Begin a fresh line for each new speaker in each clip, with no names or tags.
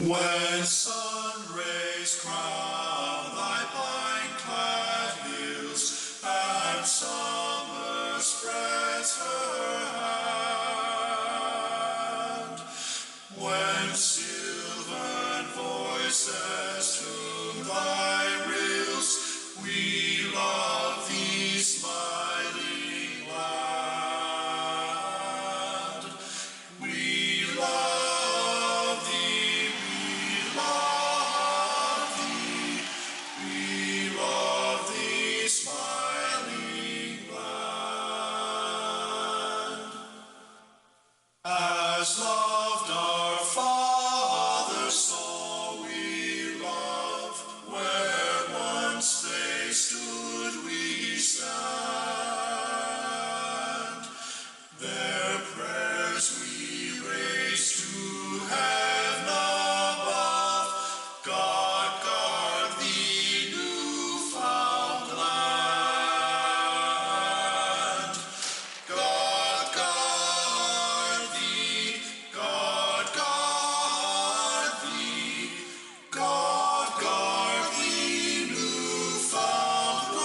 When sun rays crown thy pine-clad hills, and summer spreads her hand, when silvern voices tune thy rills, we love thee, smiling land. We love thee, smiling land. As loved our Father, so we love. Where once they stood, we stand. Their prayers we raise to heaven above. God guard thee, Newfoundland. God guard thee, God guard thee, God guard thee, Newfoundland,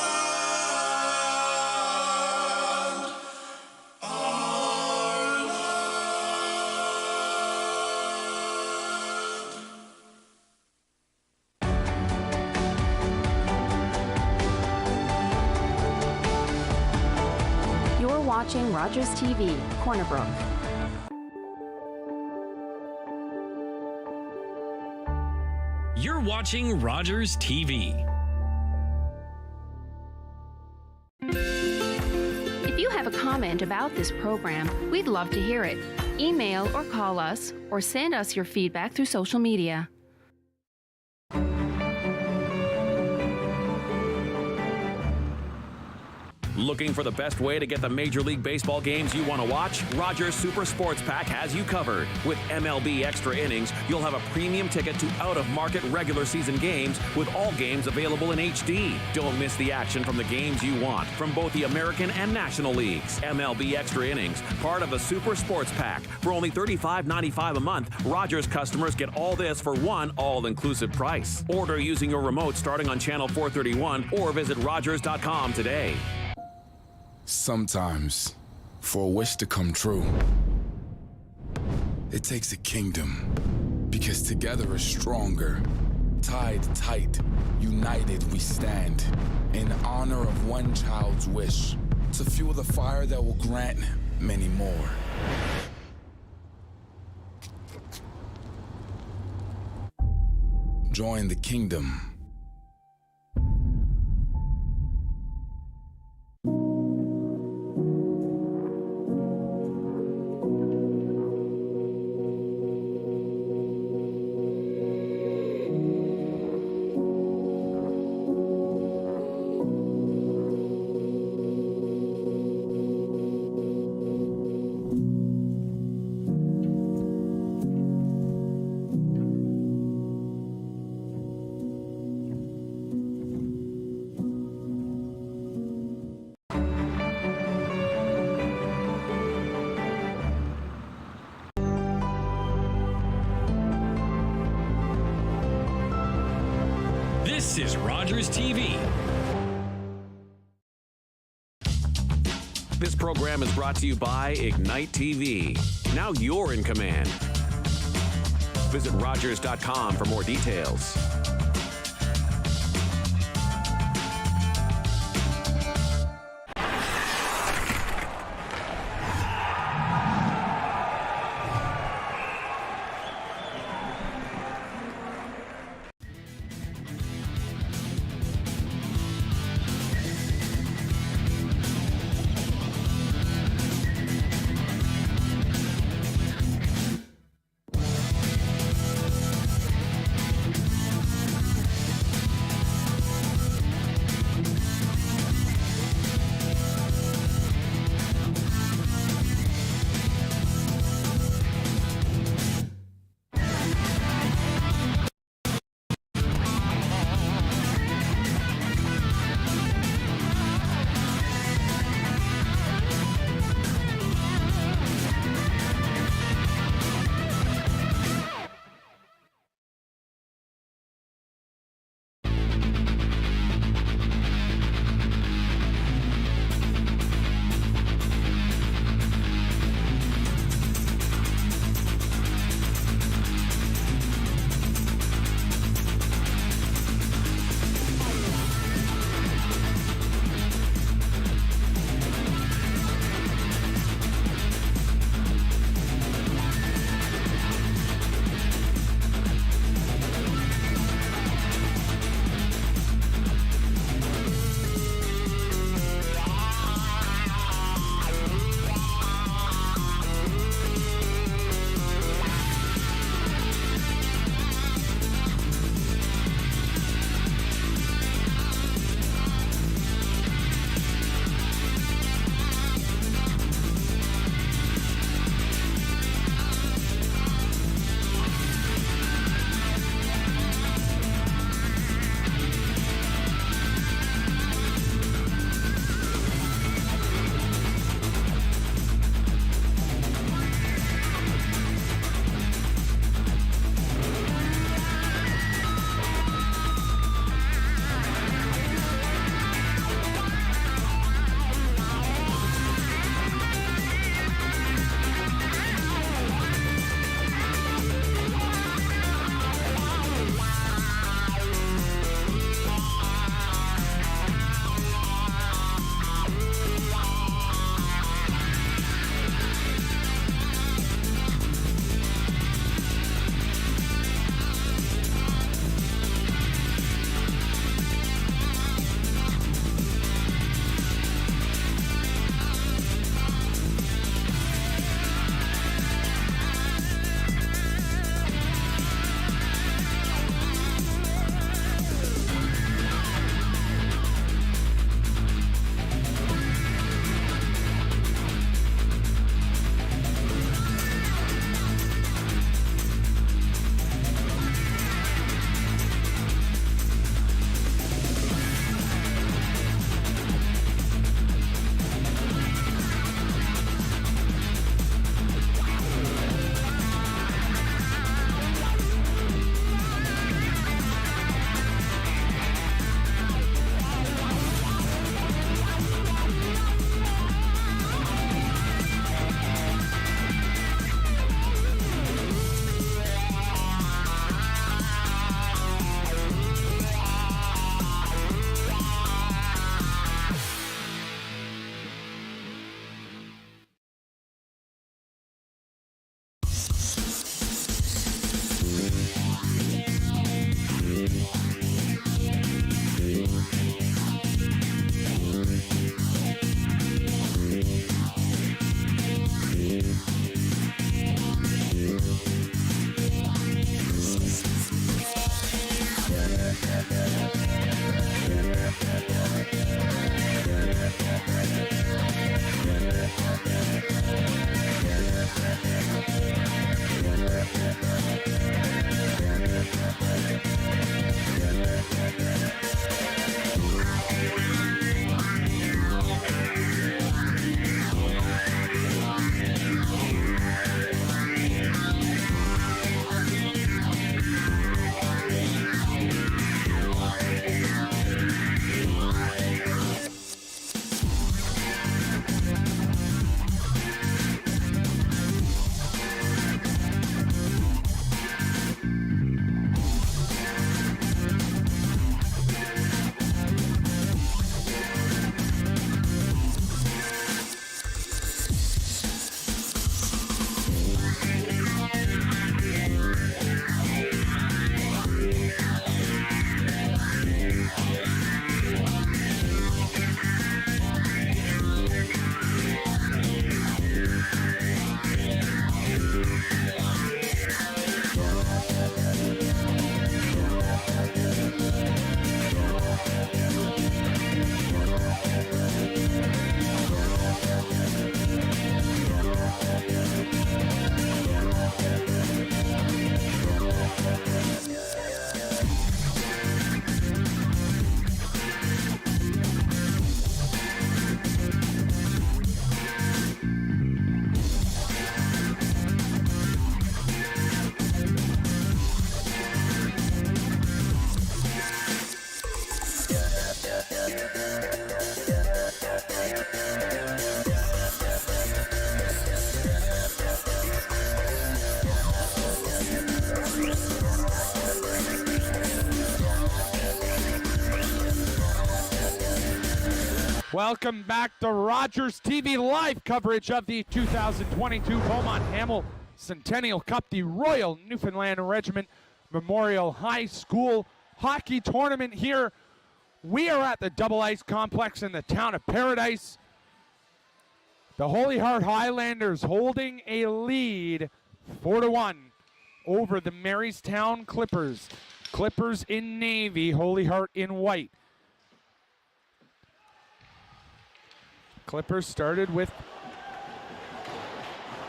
our land.
You're watching Rogers TV, Corner Brook.
You're watching Rogers TV.
If you have a comment about this program, we'd love to hear it. Email or call us, or send us your feedback through social media.
Looking for the best way to get the Major League Baseball games you want to watch? Rogers Super Sports Pack has you covered. With MLB Extra Innings, you'll have a premium ticket to out-of-market regular season games with all games available in HD. Don't miss the action from the games you want from both the American and National Leagues. MLB Extra Innings, part of the Super Sports Pack. For only $35.95 a month, Rogers customers get all this for one all-inclusive price. Order using your remote starting on channel 431 or visit Rogers.com today.
Sometimes, for a wish to come true, it takes a kingdom, because together is stronger. Tied tight, united we stand, in honor of one child's wish, to fuel the fire that will grant many more. Join the kingdom.
This is Rogers TV.
This program is brought to you by Ignite TV. Now you're in command. Visit Rogers.com for more details.
Welcome back to Rogers TV live coverage of the 2022 Beaumont Hamel Centennial Cup, the Royal Newfoundland Regiment Memorial High School Hockey Tournament here. We are at the Double Ice Complex in the town of Paradise. The Holy Heart Highlanders holding a lead 4-1 over the Marystown Clippers. Clippers in navy, Holy Heart in white. Clippers started with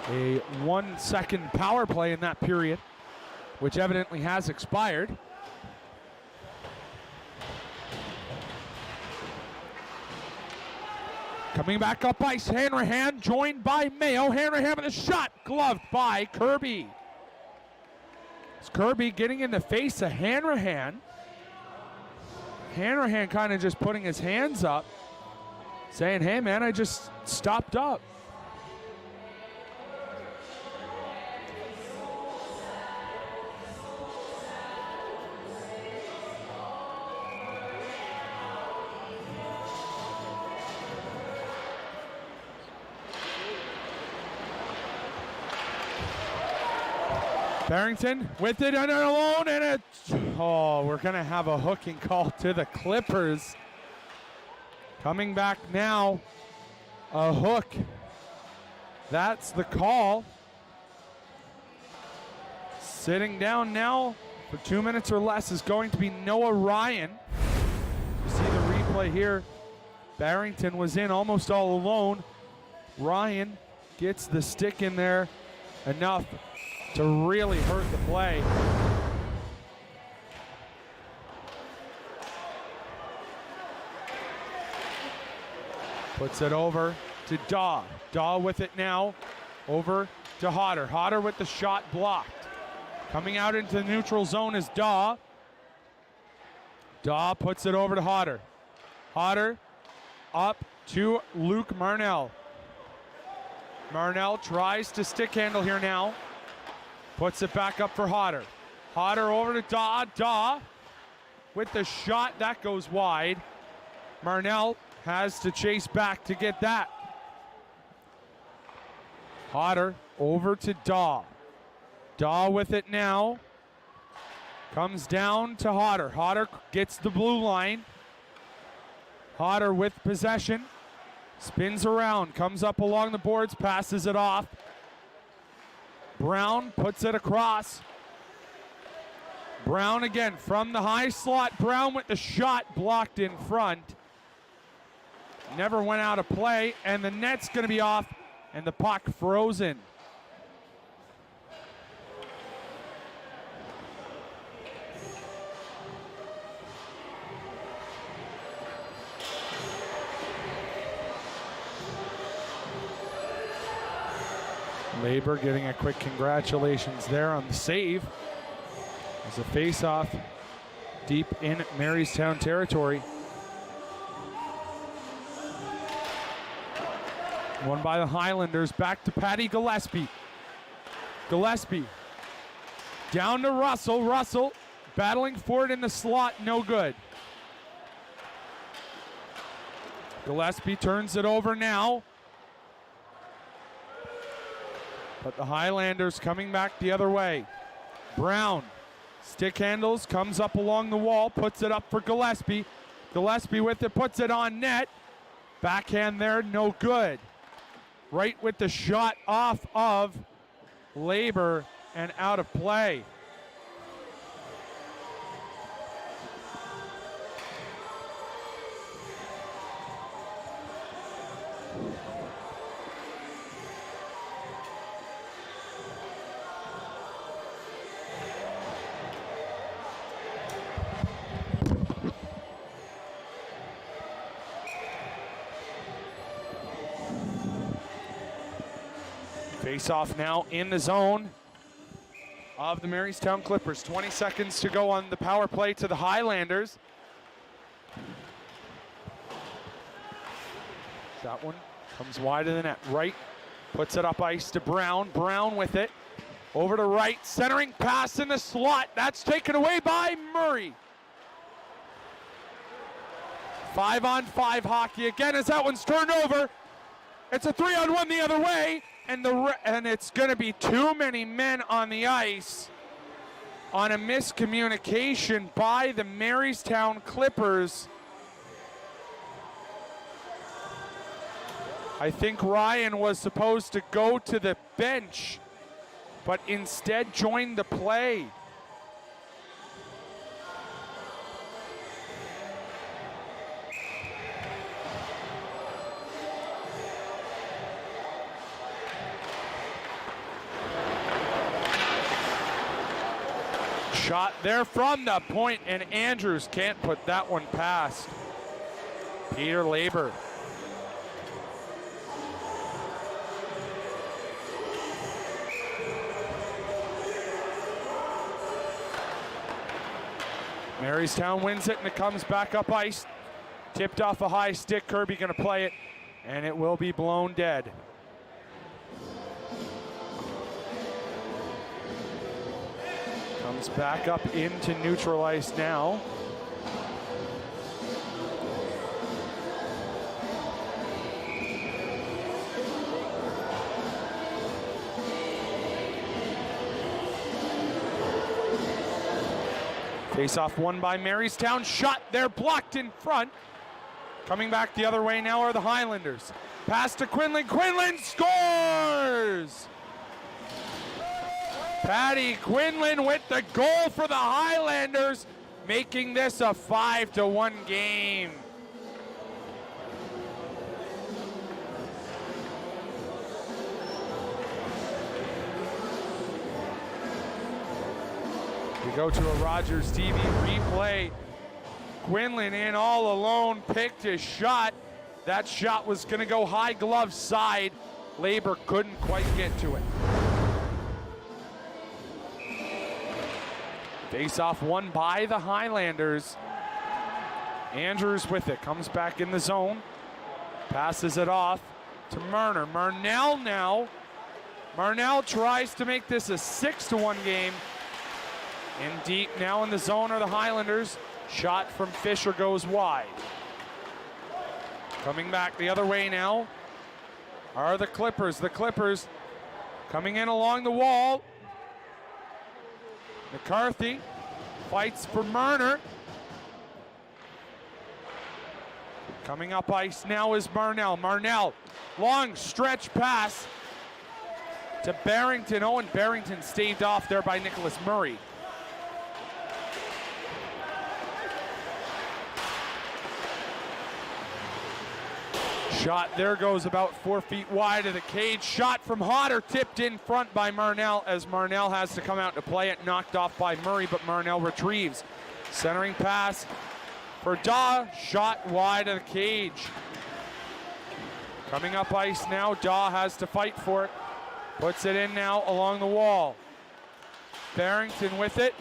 a 1-second power play in that period, which evidently has expired. Coming back up ice, Hanrahan joined by Mayo. Hanrahan with a shot, gloved by Kirby. It's Kirby getting in the face of Hanrahan. Hanrahan kind of just putting his hands up, saying, hey man, I just stopped up. Barrington with it and alone, and it's, we're gonna have a hooking call to the Clippers. Coming back now, a hook. That's the call. Sitting down now for 2 minutes or less is going to be Noah Ryan. You see the replay here. Barrington was in almost all alone. Ryan gets the stick in there enough to really hurt the play. Puts it over to Daw. Daw with it now. Over to Hodder. Hodder with the shot blocked. Coming out into the neutral zone is Daw. Daw puts it over to Hodder. Hodder up to Luke Marnell. Marnell tries to stick handle here now. Puts it back up for Hodder. Hodder over to Daw. Daw with the shot. That goes wide. Marnell has to chase back to get that. Hodder over to Daw. Daw with it now. Comes down to Hodder. Hodder gets the blue line. Hodder with possession. Spins around. Comes up along the boards. Passes it off. Brown puts it across. Brown again from the high slot. Brown with the shot blocked in front. Never went out of play, and the net's going to be off, and the puck frozen. Labor getting a quick congratulations there on the save. As a face-off deep in Marystown territory. Won by the Highlanders. Back to Patty Gillespie. Gillespie down to Russell. Russell battling for it in the slot. No good. Gillespie turns it over now. But the Highlanders coming back the other way. Brown stick handles, comes up along the wall, puts it up for Gillespie. Gillespie with it, puts it on net. Backhand there, no good. Right with the shot off of Labor and out of play. Face off now in the zone of the Marystown Clippers. 20 seconds to go on the power play to the Highlanders. That one comes wide of the net. Right, puts it up ice to Brown. Brown with it. Over to right, centering pass in the slot. That's taken away by Murray. 5-on-5 hockey again as that one's turned over. It's a 3-on-1 the other way, and it's going to be too many men on the ice on a miscommunication by the Marystown Clippers. I think Ryan was supposed to go to the bench, but instead joined the play. Shot there from the point, and Andrews can't put that one past Peter Labor. Marystown wins it, and it comes back up ice. Tipped off a high stick. Kirby going to play it, and it will be blown dead. Comes back up into neutral ice now. Face-off won by Marystown. Shot there, blocked in front. Coming back the other way now are the Highlanders. Pass to Quinlan. Quinlan scores! Patty Quinlan with the goal for the Highlanders, making this a 5-1 game. We go to a Rogers TV replay. Quinlan in all alone, picked his shot. That shot was going to go high glove side. Labor couldn't quite get to it. Face-off won by the Highlanders. Andrews with it, comes back in the zone. Passes it off to Marner. Marnell now. Marnell tries to make this a 6-1 game. In deep now in the zone are the Highlanders. Shot from Fisher goes wide. Coming back the other way now are the Clippers. The Clippers coming in along the wall. McCarthy fights for Marner. Coming up ice now is Marnell. Marnell, long stretch pass to Barrington. Owen Barrington staved off there by Nicholas Murray. Shot there goes about 4 feet wide of the cage. Shot from Hodder, tipped in front by Marnell as Marnell has to come out to play it. Knocked off by Murray, but Marnell retrieves. Centering pass for Daw. Shot wide of the cage. Coming up ice now. Daw has to fight for it. Puts it in now along the wall. Barrington with it.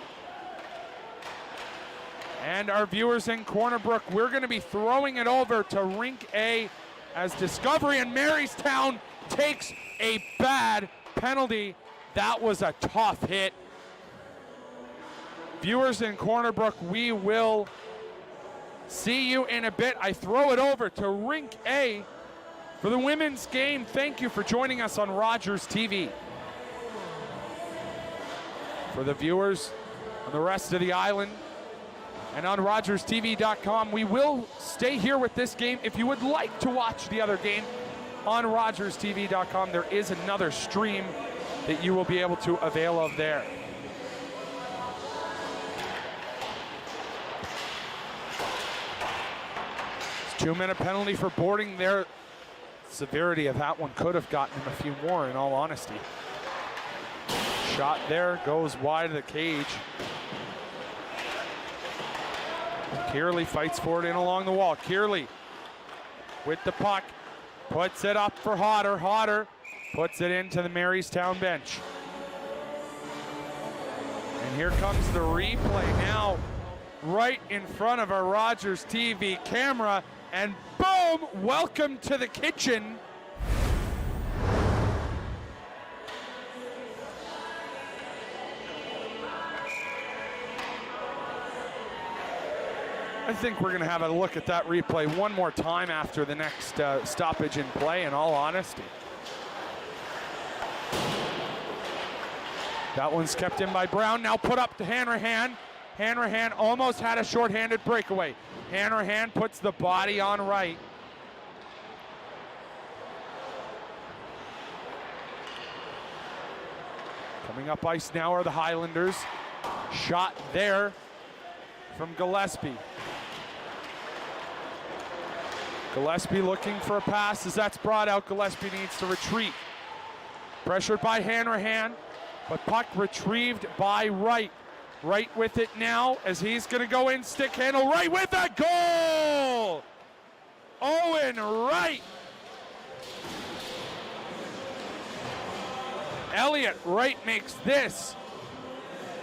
And our viewers in Corner Brook, we're going to be throwing it over to Rink A as Discovery and Marystown takes a bad penalty. That was a tough hit. Viewers in Corner Brook, we will see you in a bit. I throw it over to Rink A for the women's game. Thank you for joining us on Rogers TV. For the viewers on the rest of the island, and on RogersTV.com, we will stay here with this game. If you would like to watch the other game on RogersTV.com, there is another stream that you will be able to avail of there. It's 2-minute penalty for boarding there. Severity of that one could have gotten him a few more, in all honesty. Shot there goes wide of the cage. Kearley fights for it in along the wall. Kearley with the puck, puts it up for Hodder. Hodder puts it into the Marystown bench. And here comes the replay now, right in front of our Rogers TV camera. And boom, welcome to the kitchen. I think we're going to have a look at that replay one more time after the next stoppage in play, in all honesty. That one's kept in by Brown, now put up to Hanrahan. Hanrahan almost had a shorthanded breakaway. Hanrahan puts the body on right. Coming up ice now are the Highlanders. Shot there from Gillespie. Gillespie looking for a pass as that's brought out. Gillespie needs to retreat. Pressured by Hanrahan, but puck retrieved by Wright. Wright with it now as he's going to go in, stick handle, Wright with a goal! Owen Wright. Elliott Wright makes this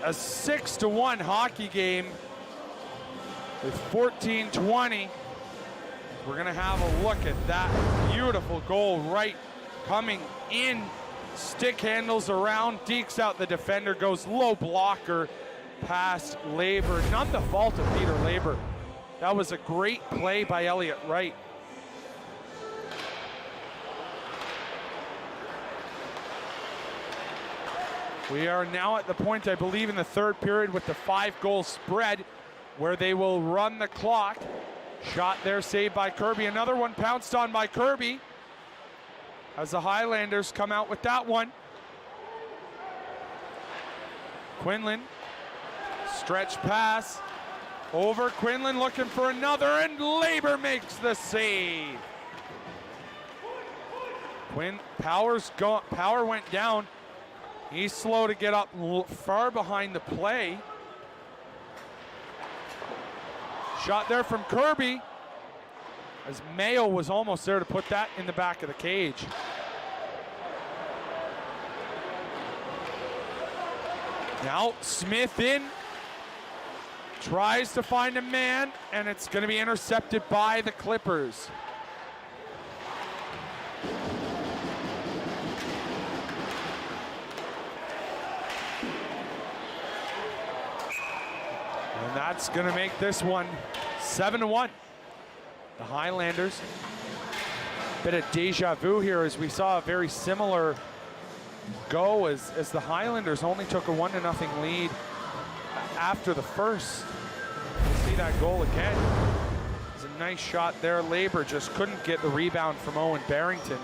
a 6-1 hockey game with 14:20. We're going to have a look at that beautiful goal. Wright coming in, stick handles around, dekes out the defender, goes low blocker past Labor. Not the fault of Peter Labor. That was a great play by Elliott Wright. We are now at the point, I believe, in the third period with the 5-goal spread where they will run the clock. Shot there saved by Kirby. Another one pounced on by Kirby as the Highlanders come out with that one. Quinlan, stretch pass over. Quinlan looking for another, and Labor makes the save. Power went down. He's slow to get up, far behind the play. Shot there from Kirby as Mayo was almost there to put that in the back of the cage. Now Smith in, tries to find a man, and it's going to be intercepted by the Clippers. And that's going to make this one 7-1. The Highlanders. Bit of deja vu here as we saw a very similar go as the Highlanders only took a 1-0 lead after the first. We'll see that goal again. It's a nice shot there. Labor just couldn't get the rebound from Owen Barrington.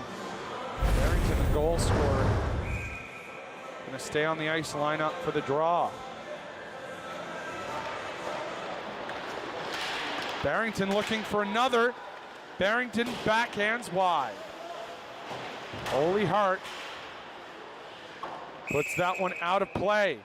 Barrington, the goal scorer. Going to stay on the ice lineup for the draw. Barrington looking for another. Barrington backhands wide. Holy Hart puts that one out of play.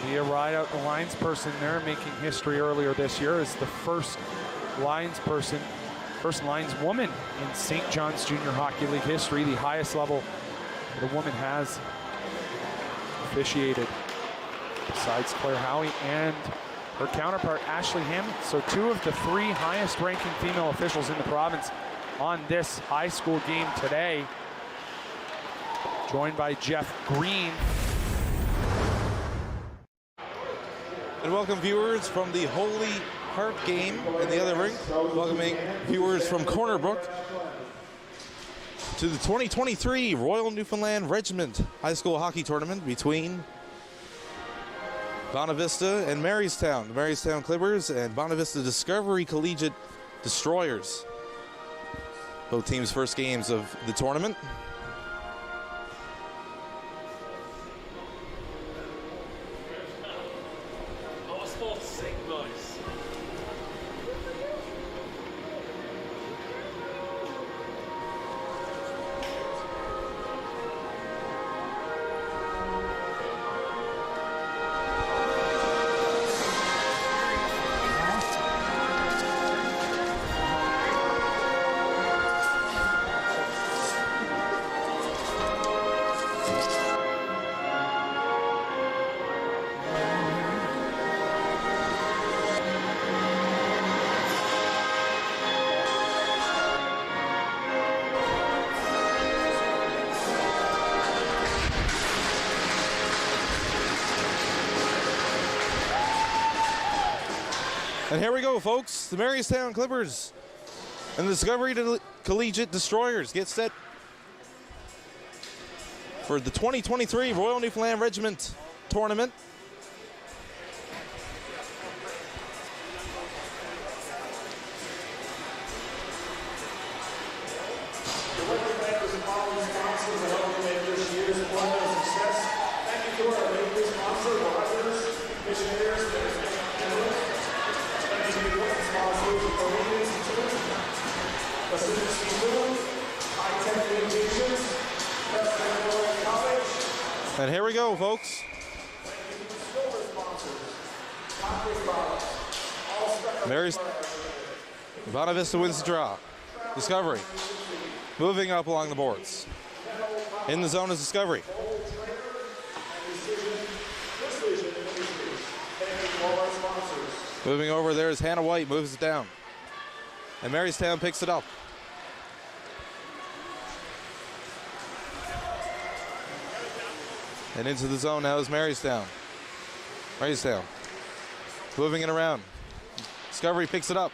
Leah Rideout, the linesperson there, making history earlier this year as the first linesperson, first lineswoman in St. John's Junior Hockey League history, the highest level the woman has officiated, besides Claire Howie and her counterpart Ashley Hammond. So 2 of the 3 highest ranking female officials in the province on this high school game today. Joined by Jeff Green.
And welcome viewers from the Holy Heart game in the other rink. Welcoming viewers from Corner Brook to the 2023 Royal Newfoundland Regiment High School Hockey Tournament between Bonavista and Marystown. The Marystown Clippers and Bonavista Discovery Collegiate Destroyers. Both teams' first games of the tournament. And here we go, folks. The Marystown Clippers and the Discovery Collegiate Destroyers get set for the 2023 Royal Newfoundland Regiment tournament. And here we go, folks. Mary's Bonavista Vista wins the draw. Discovery moving up along the boards. In the zone is Discovery. Moving over there is Hannah White, moves it down. And Marystown picks it up. And into the zone now is Marystown. Marystown moving it around. Discovery picks it up.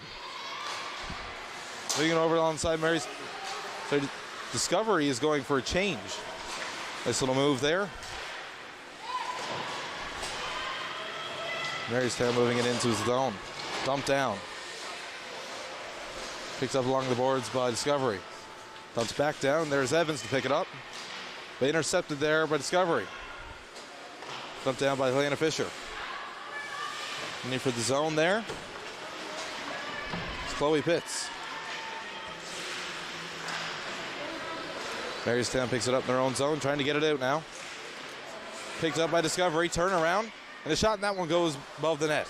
Moving it over alongside Mary's. So Discovery is going for a change. Nice little move there. Marystown moving it into his zone. Dump down. Picked up along the boards by Discovery. Dumps back down. There's Evans to pick it up. They intercepted there by Discovery. Dumped down by Helena Fisher. Need for the zone there. It's Chloe Pitts. Marystown picks it up in their own zone, trying to get it out now. Picked up by Discovery, turn around, and the shot in that one goes above the net.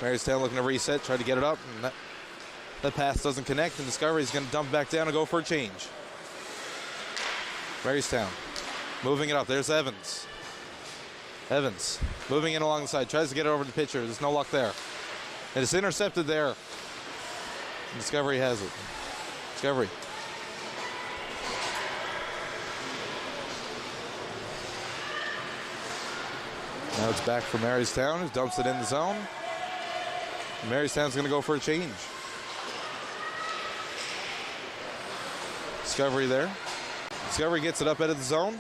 Marystown looking to reset, try to get it up, and that pass doesn't connect, and Discovery's going to dump back down and go for a change. Marystown moving it up. There's Evans. Evans moving in along the side. Tries to get it over to the pitcher. There's no luck there. And it's intercepted there. And Discovery has it. Discovery. Now it's back for Marystown, who dumps it in the zone. And Marystown's going to go for a change. Discovery there. Discovery gets it up out of the zone.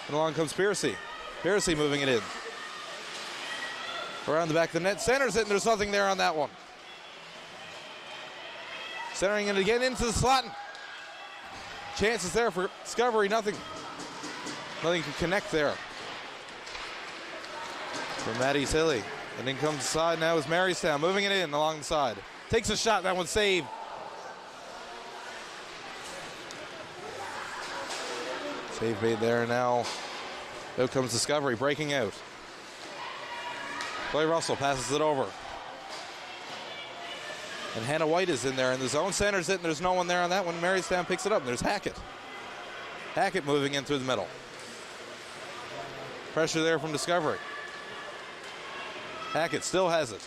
And along comes Piercy. Piercy moving it in. Around the back of the net. Centers it, and there's nothing there on that one. Centering it again into the slot. Chances there for Discovery. Nothing can connect there. For Maddie Tilly. And then comes the side now is Marystown. Moving it in along the side. Takes a shot. That one's saved. Save made there now. Out comes Discovery, breaking out. Chloe Russell passes it over. And Hannah White is in there in the zone. Centers it, and there's no one there on that one. Marystown picks it up, and there's Hackett. Hackett moving in through the middle. Pressure there from Discovery. Hackett still has it.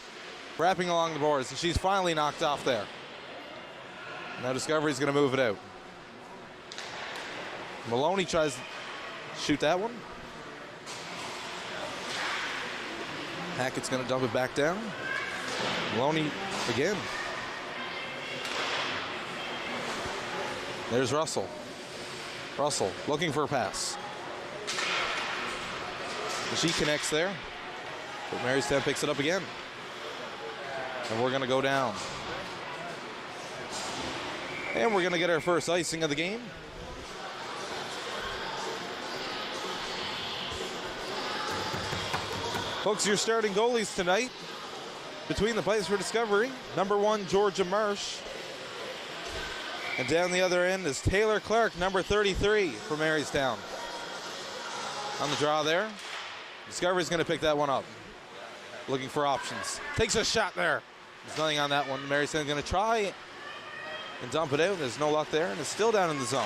Wrapping along the boards, and she's finally knocked off there. Now Discovery's going to move it out. Maloney tries to shoot that one. Hackett's going to dump it back down. Maloney again. There's Russell. Russell looking for a pass. And she connects there. But Marystown picks it up again. And we're going to go down. And we're going to get our first icing of the game. Folks, your starting goalies tonight between the pipes for Discovery. Number 1, Georgia Marsh. And down the other end is Taylor Clark, number 33 for Marystown. On the draw there. Discovery's going to pick that one up. Looking for options. Takes a shot there. There's nothing on that one. Marystown's going to try and dump it out. There's no luck there, and it's still down in the zone.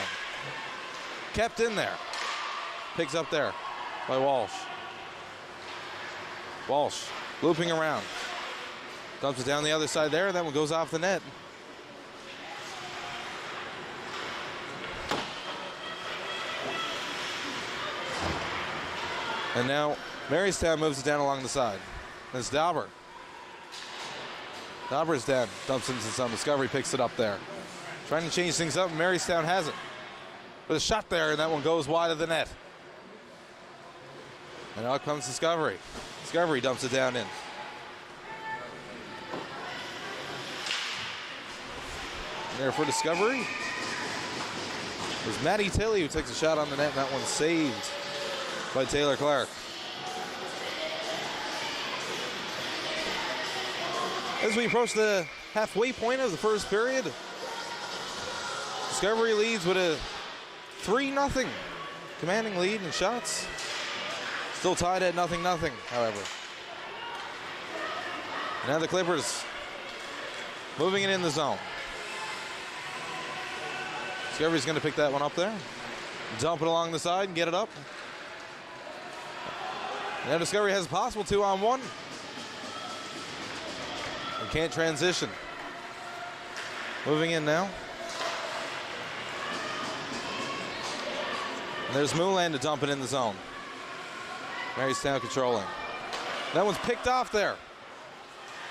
Kept in there. Picks up there by Walsh. Walsh looping around. Dumps it down the other side there, and that one goes off the net. And now Marystown moves it down along the side. It's Dauber. Dauber's down, dumps into some. Discovery picks it up there. Trying to change things up, and Marystown has it. With a shot there, and that one goes wide of the net. And out comes Discovery. Discovery dumps it down in. And there for Discovery is Matty Tilley, who takes a shot on the net, and that one's saved by Taylor Clark. As we approach the halfway point of the first period, Discovery leads with a 3-0 commanding lead in shots. Still tied at 0-0, however. Now the Clippers moving it in the zone. Discovery's going to pick that one up there. Dump it along the side and get it up. Now Discovery has a possible 2-on-1. And can't transition. Moving in now. And there's Moonland to dump it in the zone. Marystown controlling. That one's picked off there.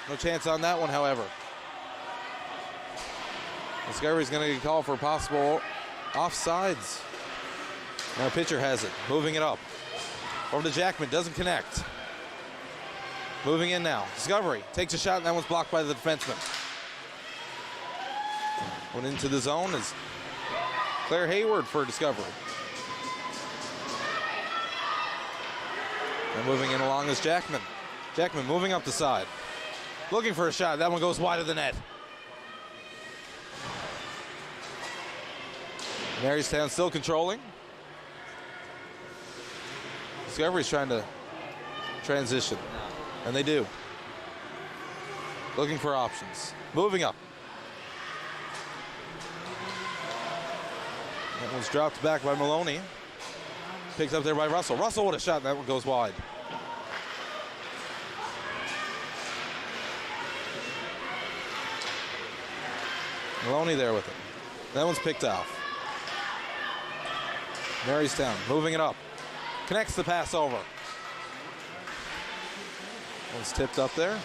No chance on that one, however. Discovery's going to get called for possible offsides. Now pitcher has it. Moving it up. Over to Jackman. Doesn't connect. Moving in now. Discovery takes a shot, and that one's blocked by the defenseman. Went into the zone is Claire Hayward for Discovery. And moving in along is Jackman. Jackman moving up the side. Looking for a shot. That one goes wide of the net. Marystown still controlling. Discovery's trying to transition. And they do. Looking for options. Moving up. That one's dropped back by Maloney. Picked up there by Russell. Russell with a shot, and that one goes wide. Maloney there with it. That one's picked off. Marystown moving it up. Connects the pass over. One's tipped up there.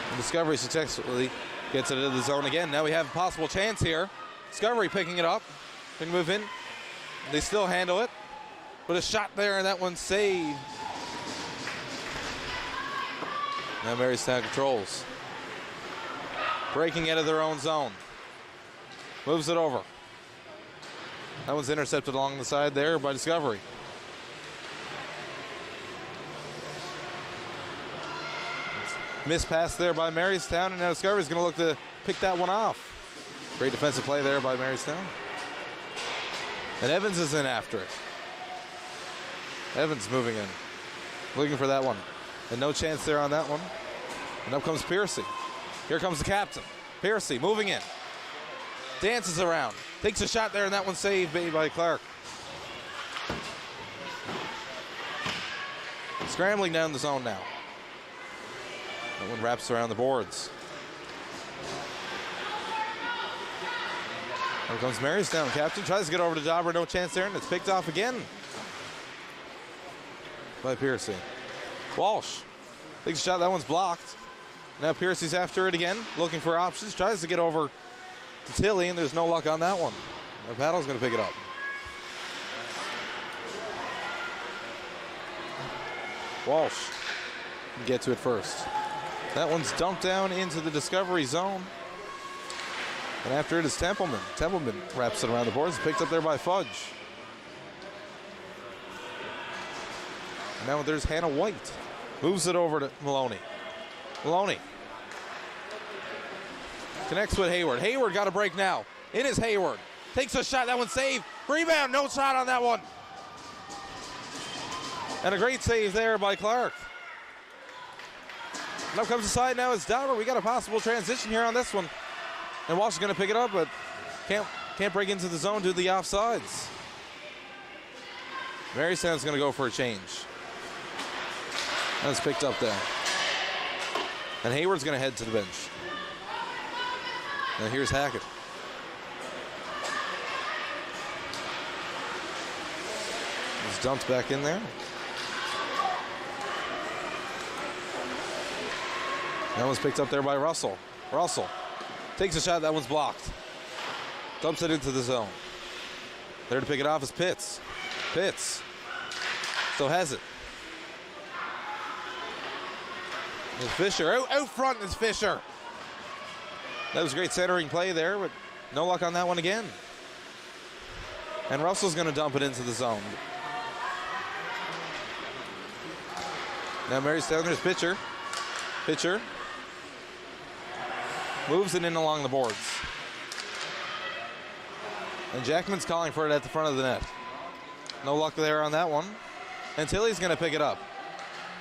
And Discovery successfully gets it into the zone again. Now we have a possible chance here. Discovery picking it up. Can move in. They still handle it. But a shot there, and that one's saved. Now Marystown controls. Breaking out of their own zone. Moves it over. That one's intercepted along the side there by Discovery. Missed pass there by Marystown, and now Discovery's going to look to pick that one off. Great defensive play there by Marystown. And Evans is in after it. Evans moving in. Looking for that one. And no chance there on that one. And up comes Piercy. Here comes the captain. Piercy moving in. Dances around. Takes a shot there, and that one's saved by Clark. Scrambling down the zone now. That one wraps around the boards. Here comes Marystown. Captain tries to get over to Dauber. No chance there, and it's picked off again by Piercy. Walsh takes a shot. That one's blocked. Now Piercy's after it again, looking for options. Tries to get over to Tilley, and there's no luck on that one. Paddle's going to pick it up. Walsh can get to it first. That one's dumped down into the Discovery zone. And after it is Templeman. Templeman wraps it around the boards. Picked up there by Fudge. And now there's Hannah White. Moves it over to Maloney. Maloney connects with Hayward. Hayward got a break now. It is Hayward. Takes a shot. That one's saved. Rebound. No shot on that one. And a great save there by Clark. And up comes the side now. It's Dauber. We got a possible transition here on this one. And Walsh is going to pick it up, but can't break into the zone due to the offsides. Marystown's going to go for a change. That's picked up there. And Hayward's going to head to the bench. And here's Hackett. It's dumped back in there. That one's picked up there by Russell. Russell takes a shot. That one's blocked. Dumps it into the zone. There to pick it off is Pitts. Pitts still has it. There's Fisher. Out front is Fisher. That was great centering play there, but no luck on that one again. And Russell's going to dump it into the zone. Now Marystown, there's Pitcher. Pitcher moves it in along the boards. And Jackman's calling for it at the front of the net. No luck there on that one. And Tilly's going to pick it up.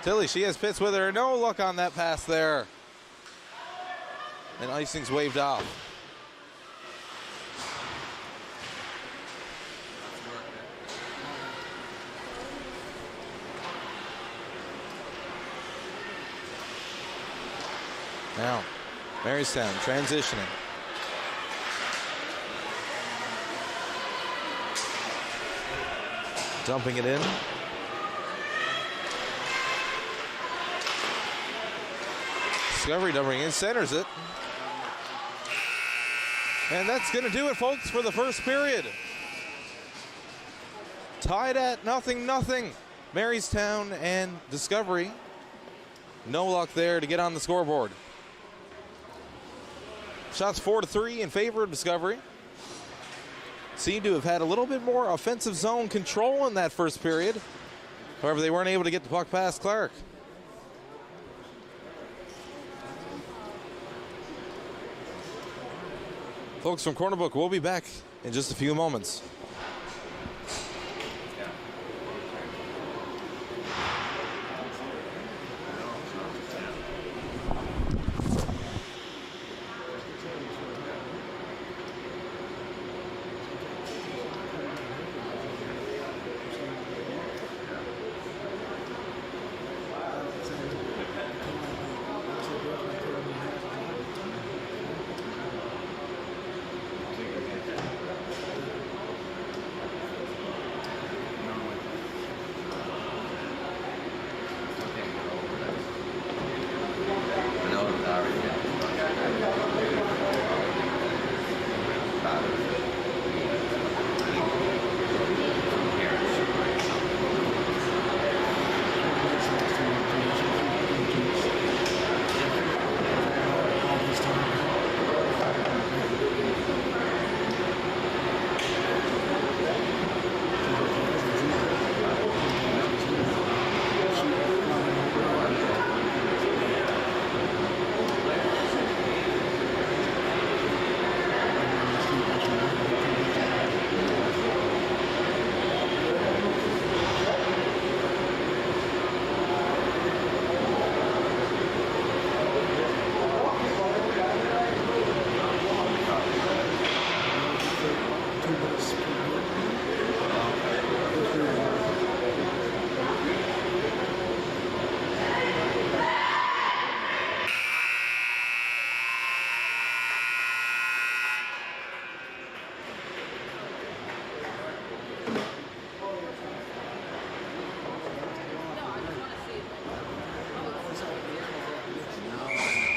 Tilly, she has Pitts with her. No luck on that pass there. And icing's waved off. Now, Marystown transitioning. Dumping it in. Discovery dumping in, centers it. And that's going to do it, folks, for the first period. Tied at 0-0. Marystown and Discovery. No luck there to get on the scoreboard. Shots 4-3 in favor of Discovery. Seem to have had a little bit more offensive zone control in that first period. However, they weren't able to get the puck past Clark. Folks from Corner Brook, we'll be back in just a few moments.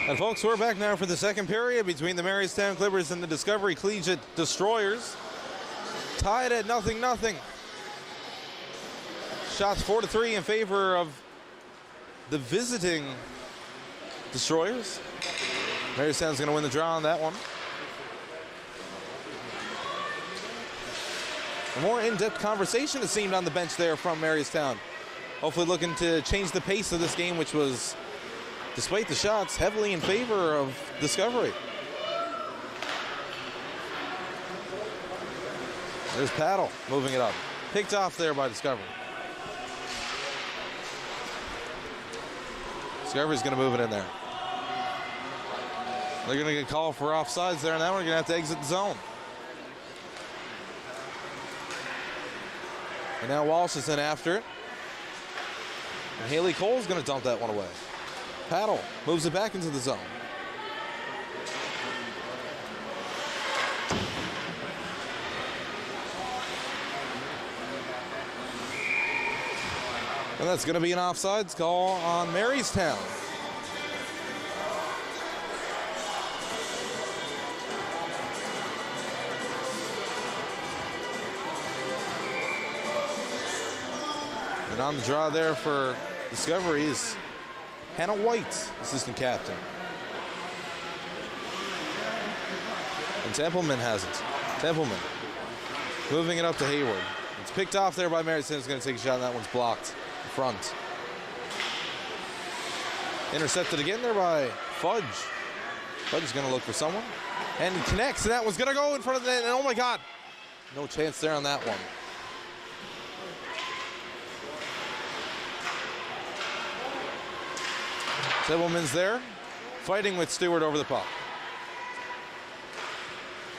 And folks, we're back now for the second period between the Marystown Clippers and the Discovery Collegiate Destroyers. Tied at 0-0. Shots 4-3 in favor of the visiting Destroyers. Marystown's going to win the draw on that one. A more in-depth conversation, it seemed, on the bench there from Marystown. Hopefully looking to change the pace of this game, which was, despite the shots, heavily in favor of Discovery. There's Paddle moving it up. Picked off there by Discovery. Discovery's going to move it in there. They're going to get called for offsides there, and now we're going to have to exit the zone. And now Walsh is in after it. And Haley Cole's going to dump that one away. Paddle moves it back into the zone. And that's going to be an offsides call on Marystown. And on the draw there for Discovery is Hannah White, assistant captain. And Templeman has it. Templeman moving it up to Hayward. It's picked off there by Marystown. Is going to take a shot, and that one's blocked in front. Intercepted again there by Fudge. Fudge is going to look for someone. And he connects, and that one's going to go in front of the net. And oh my God, no chance there on that one. Templeman's there, fighting with Stewart over the puck.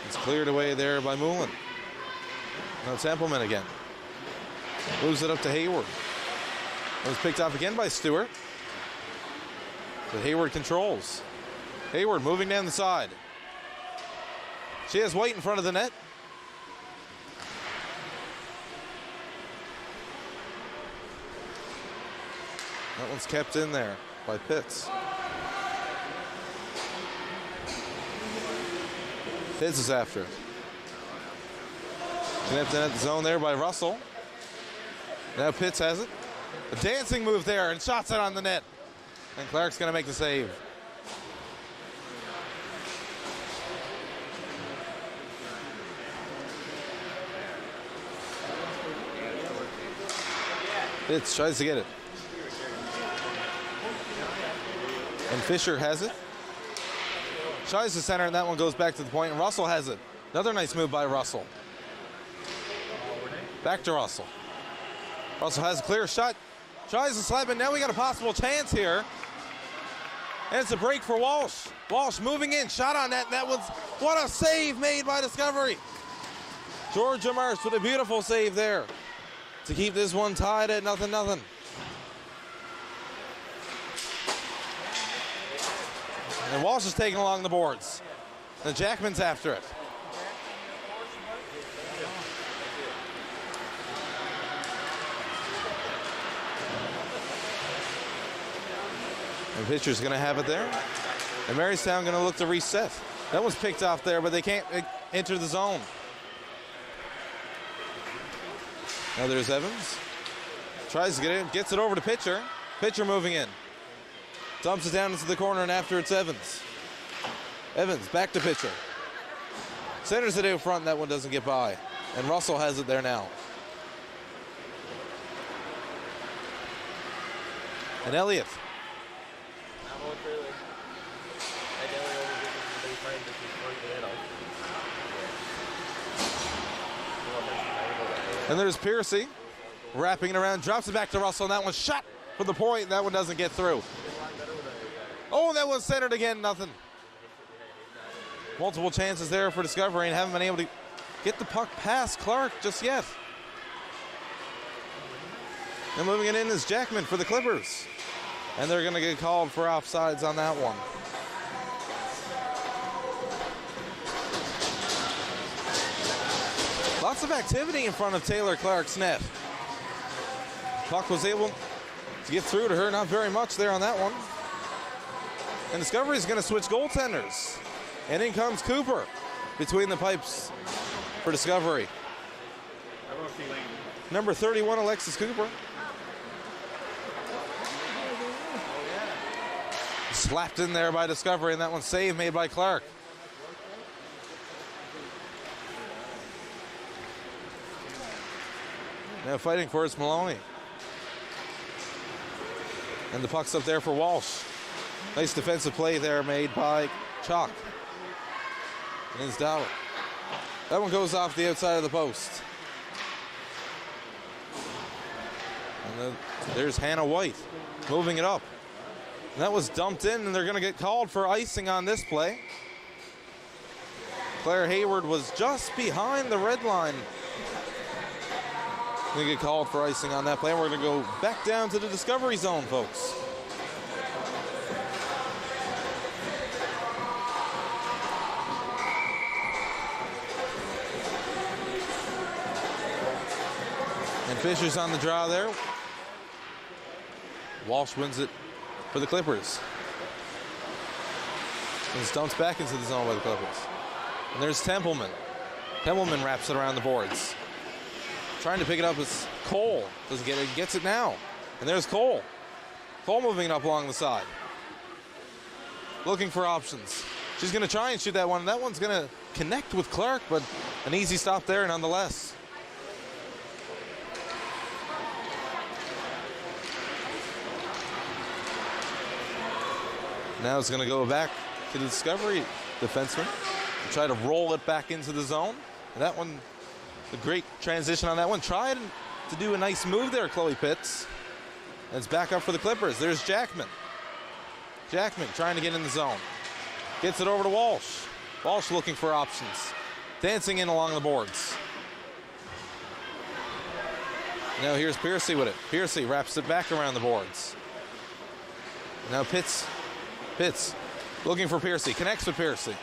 It's cleared away there by Moulin. Now Templeman again. Moves it up to Hayward. It was picked off again by Stewart. But Hayward controls. Hayward moving down the side. She has White in front of the net. That one's kept in there by Pitts. Pitts is after it. Connected at the zone there by Russell. Now Pitts has it. A dancing move there and shots it on the net. And Clark's going to make the save. Pitts tries to get it. And Fisher has it. Tries to center, and that one goes back to the point, and Russell has it. Another nice move by Russell. Back to Russell. Russell has a clear shot. Tries to slap it. Now we got a possible chance here. And it's a break for Walsh. Walsh moving in. Shot on that. That was, what a save made by Discovery. Georgia Marsh with a beautiful save there to keep this one tied at 0-0. And Walsh is taking along the boards. And Jackman's after it. And pitcher's going to have it there. And Marystown going to look to reset. That was picked off there, but they can't enter the zone. Now there's Evans. Tries to get in, gets it over to pitcher. Pitcher moving in. Dumps it down into the corner, and after it's Evans. Evans back to pitcher. Centers it out front, and that one doesn't get by. And Russell has it there now. And Elliott. And there's Piercy. Wrapping it around, drops it back to Russell, and that one's shot for the point, and that one doesn't get through. Oh, that one's centered again, nothing. Multiple chances there for Discovery and haven't been able to get the puck past Clark just yet. And moving it in is Jackman for the Clippers. And they're going to get called for offsides on that one. Lots of activity in front of Taylor Clark's net. Puck was able to get through to her, not very much there on that one. And Discovery is going to switch goaltenders. And in comes Cooper between the pipes for Discovery. Number 31, Alexis Cooper. Slapped in there by Discovery, and that one's saved made by Clark. Now fighting for it's Maloney. And the puck's up there for Walsh. Nice defensive play there made by Chalk. And it's Dowd. That one goes off the outside of the post. And then there's Hannah White moving it up. And that was dumped in, and they're going to get called for icing on this play. Claire Hayward was just behind the red line. Going to get called for icing on that play. We're going to go back down to the Discovery zone, folks. And Fisher's on the draw there. Walsh wins it for the Clippers. And it's dumped back into the zone by the Clippers. And there's Templeman. Templeman wraps it around the boards. Trying to pick it up is Cole. Doesn't get it, gets it now. And there's Cole. Cole moving it up along the side. Looking for options. She's going to try and shoot that one. That one's going to connect with Clark, but an easy stop there nonetheless. Now it's going to go back to the Discovery defenseman. Try to roll it back into the zone. And that one, a great transition on that one. Tried to do a nice move there, Chloe Pitts. And it's back up for the Clippers. There's Jackman. Jackman trying to get in the zone. Gets it over to Walsh. Walsh looking for options. Dancing in along the boards. Now here's Piercy with it. Piercy wraps it back around the boards. Now Pitts looking for Piercy. Connects with Piercy.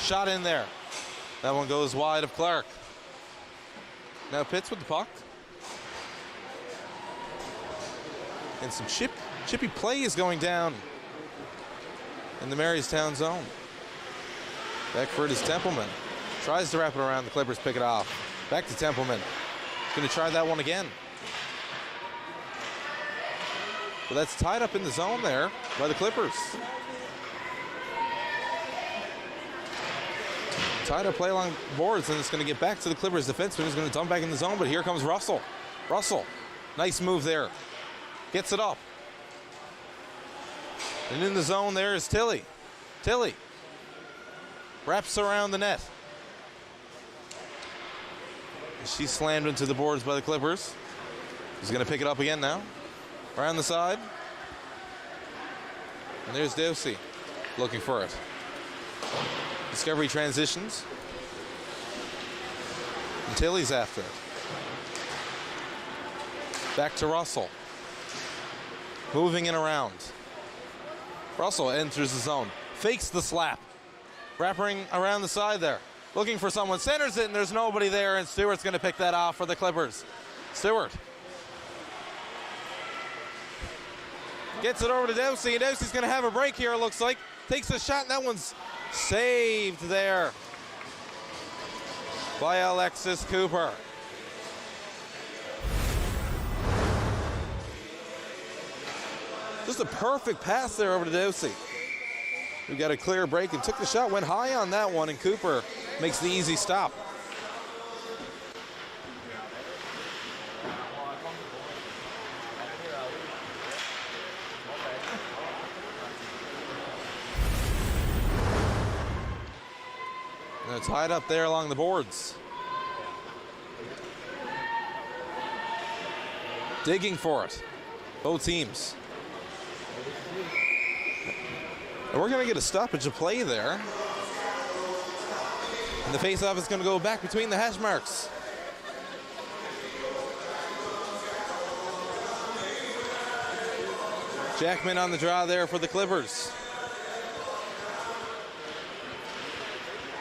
Shot in there. That one goes wide of Clark. Now Pitts with the puck. And some chippy play is going down in the Marystown zone. Beckford is Templeman. Tries to wrap it around. The Clippers pick it off. Back to Templeman. Going to try that one again. But that's tied up in the zone there by the Clippers. Tied up play along boards, and it's going to get back to the Clippers defenseman. Who's going to dump back in the zone, but here comes Russell. Russell, nice move there. Gets it up. And in the zone there is Tilly. Tilly wraps around the net. She's slammed into the boards by the Clippers. He's going to pick it up again now. Around the side. And there's Dosey looking for it. Discovery transitions. And Tilly's after it. Back to Russell. Moving it around. Russell enters the zone. Fakes the slap. Wrapping around the side there. Looking for someone. Centers it, and there's nobody there, and Stewart's going to pick that off for the Clippers. Stewart gets it over to Dowsey, and Dowsey's going to have a break here, it looks like. Takes a shot, and that one's saved there by Alexis Cooper. Just a perfect pass there over to Dowsey. We got a clear break and took the shot, went high on that one, and Cooper makes the easy stop. And it's tied up there along the boards. Digging for it, both teams. And we're going to get a stoppage of play there. And the face-off is going to go back between the hash marks. Jackman on the draw there for the Clippers.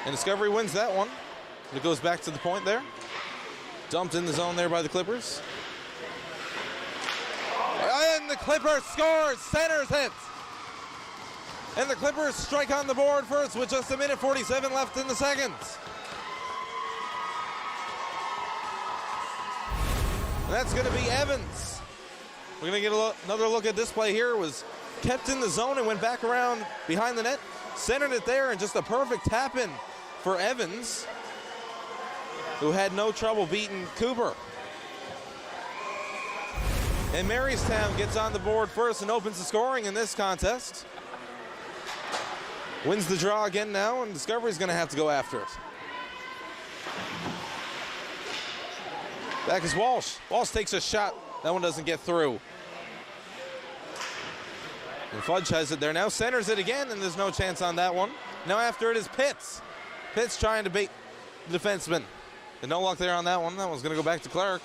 And Discovery wins that one. It goes back to the point there. Dumped in the zone there by the Clippers. And the Clippers scores, centers it. And the Clippers strike on the board first with just 1:47 left in the second. And that's going to be Evans. We're going to get another look at this play here. It was kept in the zone and went back around behind the net. Centered it there, and just a perfect tap-in for Evans, who had no trouble beating Cooper. And Marystown gets on the board first and opens the scoring in this contest. Wins the draw again now, and Discovery's going to have to go after it. Back is Walsh. Walsh takes a shot. That one doesn't get through. And Fudge has it there now. Centers it again, and there's no chance on that one. Now after it is Pitts. Pitts trying to bait the defenseman. And no luck there on that one. That one's going to go back to Clark.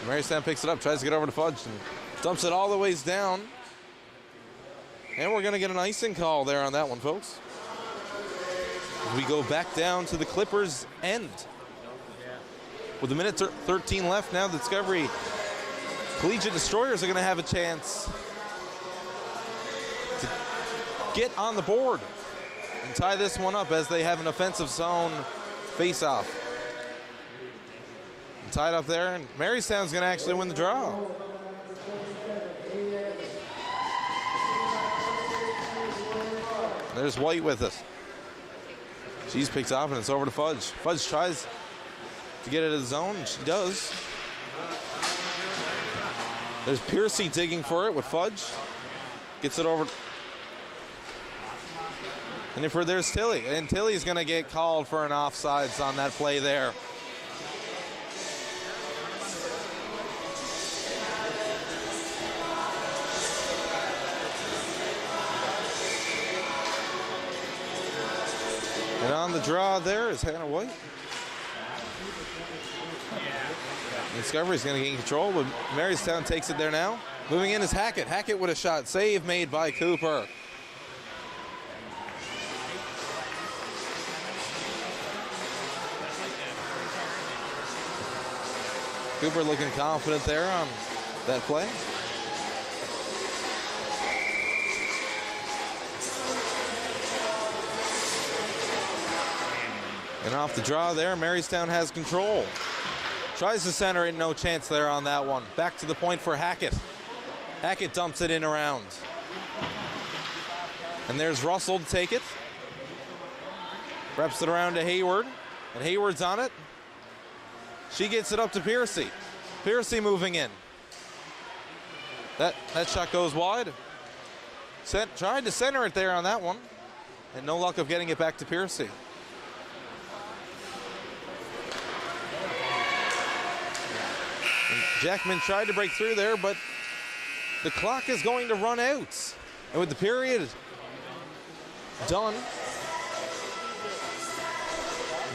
Marystown picks it up, tries to get over to Fudge, and dumps it all the ways down. And we're going to get an icing call there on that one, folks. We go back down to the Clippers' end. With 1:13 left now, the Discovery Collegiate Destroyers are going to have a chance to get on the board and tie this one up as they have an offensive zone face-off. Tied up there, and Marystown's going to actually win the draw. There's White with it. She's picked off, and it's over to Fudge. Fudge tries to get it to the zone, and she does. There's Piercy digging for it with Fudge. Gets it over. And there's Tilly. And Tilly's going to get called for an offsides on that play there. And on the draw there is Hannah White. Discovery's going to gain control, but Marystown takes it there now. Moving in is Hackett. Hackett with a shot. Save made by Cooper. Cooper looking confident there on that play. And off the draw there, Marystown has control. Tries to center it, no chance there on that one. Back to the point for Hackett. Hackett dumps it in around. And there's Russell to take it. Reps it around to Hayward, and Hayward's on it. She gets it up to Piercy. Piercy moving in. That shot goes wide. Tried to center it there on that one, and no luck of getting it back to Piercy. Jackman tried to break through there, but the clock is going to run out. And with the period done,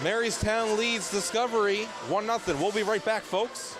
Marystown leads Discovery 1-0. We'll be right back, folks.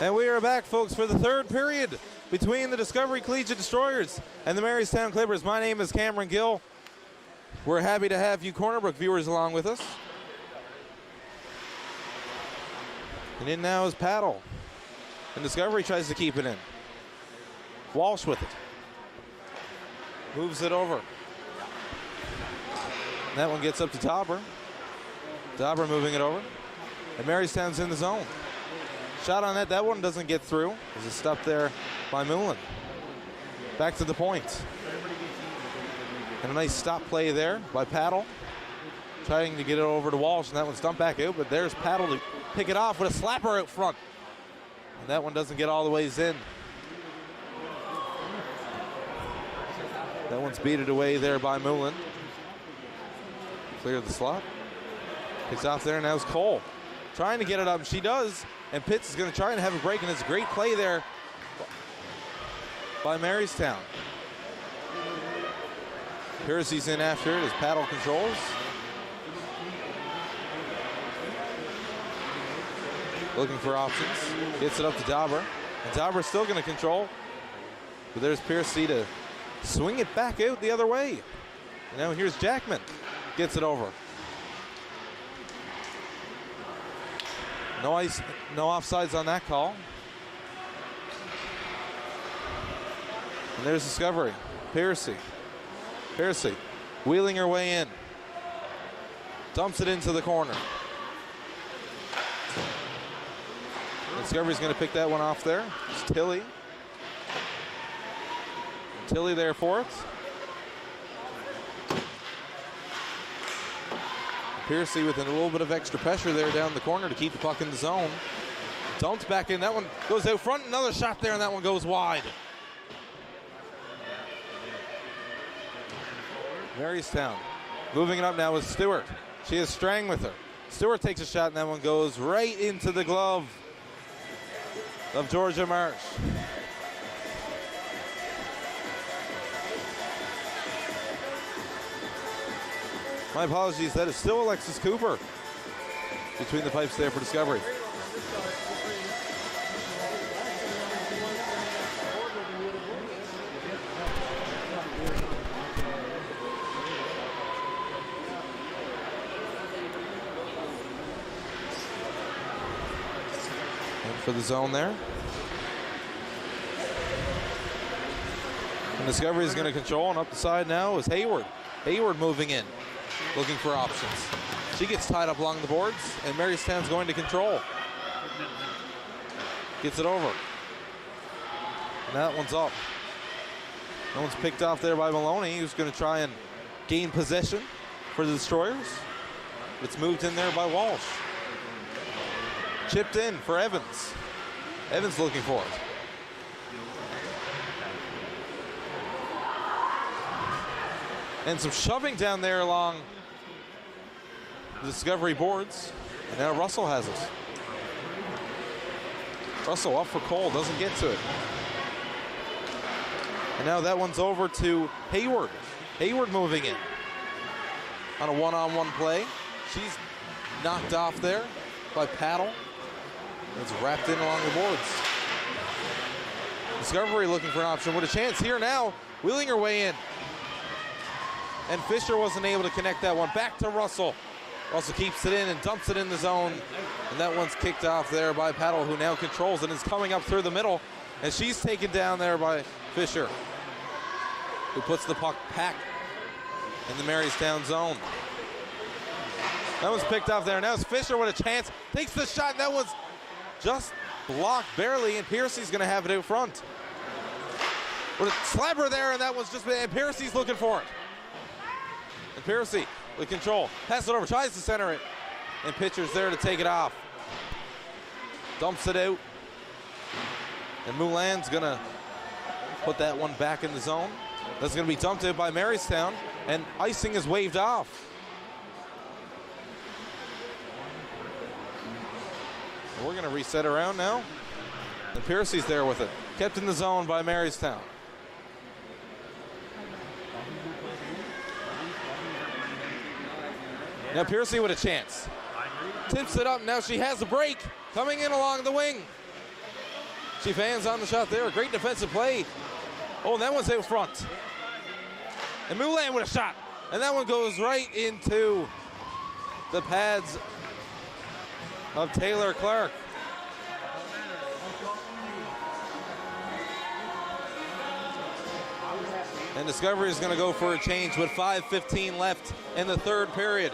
And we are back, folks, for the third period between the Discovery Collegiate Destroyers and the Marystown Clippers. My name is Cameron Gill. We're happy to have you Corner Brook viewers along with us. And in now is Paddle. And Discovery tries to keep it in. Walsh with it. Moves it over. And that one gets up to Dauber. Dauber moving it over. And Marystown's in the zone. Shot on that one doesn't get through. There's a stop there by Moulin. Back to the point. And a nice stop play there by Paddle. Trying to get it over to Walsh, and that one's dumped back out, but there's Paddle to pick it off with a slapper out front. And that one doesn't get all the ways in. That one's beaten away there by Moulin. Clear the slot. Picks off there, and now it's Cole. Trying to get it up, she does. And Pitts is going to try and have a break, and it's a great play there by Marystown. Piercy's in after it as Paddle controls. Looking for options. Gets it up to Dauber. And Dauber's still going to control. But there's Piercy to swing it back out the other way. And now here's Jackman. Gets it over. No ice, no offsides on that call. And there's Discovery. Piercy wheeling her way in. Dumps it into the corner. Discovery's going to pick that one off there. It's Tilly. Tilly there for it. Piercy with a little bit of extra pressure there down the corner to keep the puck in the zone. Dumped back in. That one goes out front. Another shot there, and that one goes wide. Marystown moving it up now with Stewart. She has Strang with her. Stewart takes a shot, and that one goes right into the glove of Georgia Marsh. My apologies, that is still Alexis Cooper between the pipes there for Discovery. For the zone there. And Discovery is going to control, and up the side now is Hayward. Hayward moving in, looking for options. She gets tied up along the boards, and Marystown's going to control. Gets it over. And that one's up. That one's picked off there by Maloney, who's going to try and gain possession for the Destroyers. It's moved in there by Walsh. Chipped in for Evans. Evans looking for it. And some shoving down there along the Discovery boards. And now Russell has it. Russell up for Cole, doesn't get to it. And now that one's over to Hayward. Hayward moving in on a one-on-one play. She's knocked off there by Paddle. It's wrapped in along the boards. Discovery looking for an option with a chance here now, wheeling her way in. And Fisher wasn't able to connect that one. Back to Russell. Russell keeps it in and dumps it in the zone. And that one's kicked off there by Paddle, who now controls and is coming up through the middle. And she's taken down there by Fisher, who puts the puck back in the Marystown zone. That one's picked off there. Now it's Fisher with a chance. Takes the shot, and that one's just blocked barely, and Piercy's going to have it out front. With a slapper there, and that one's just, and Piercy's looking for it. And Piercy with control. Pass it over, tries to center it. And Pitcher's there to take it off. Dumps it out. And Moulin's going to put that one back in the zone. That's going to be dumped out by Marystown, and icing is waved off. We're going to reset around now. And Piercy's there with it. Kept in the zone by Marystown. Now Piercy with a chance. Tips it up. Now she has a break. Coming in along the wing. She fans on the shot there. A great defensive play. Oh, and that one's out front. And Moulin with a shot. And that one goes right into the pads of Taylor Clark. And Discovery is going to go for a change with 5:15 left in the third period.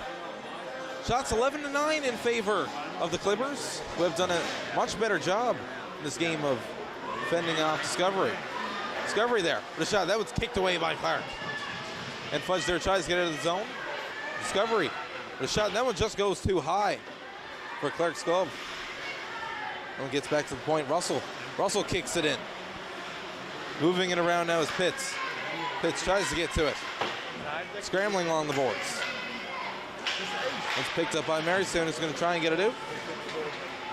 Shots 11-9 in favor of the Clippers, who have done a much better job in this game of fending off Discovery. Discovery there, the shot, that was kicked away by Clark. And Fudge there tries to get out of the zone. Discovery, the shot, and that one just goes too high for Clark's glove. That one gets back to the point. Russell kicks it in. Moving it around now is Pitts. Pitts tries to get to it. Scrambling along the boards. It's picked up by Marystown, who's going to try and get it out.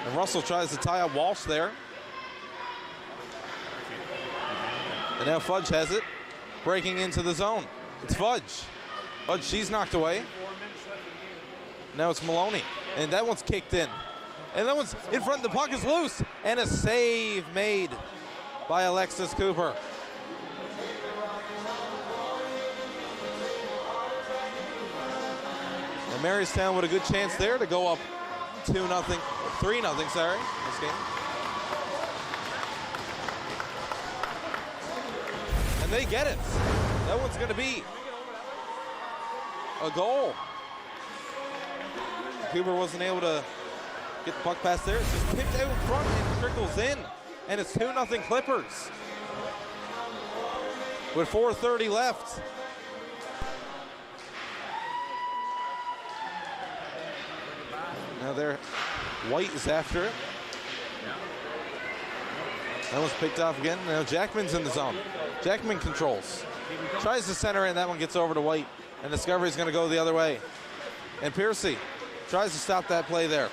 And Russell tries to tie up Walsh there. And now Fudge has it, breaking into the zone. It's Fudge. Fudge, she's knocked away. Now it's Maloney, and that one's kicked in. And that one's in front, the puck is loose, and a save made by Alexis Cooper. And Marystown with a good chance there to go up 2-0, 3-0, sorry, this game. And they get it. That one's going to be a goal. Cooper wasn't able to get the puck past there. It's just picked out in front and trickles in. And it's 2-0 Clippers. With 4:30 left. Now there, White is after it. That one's picked off again. Now Jackman's in the zone. Jackman controls. Tries to center in, that one gets over to White. And Discovery's gonna go the other way. And Piercy tries to stop that play there.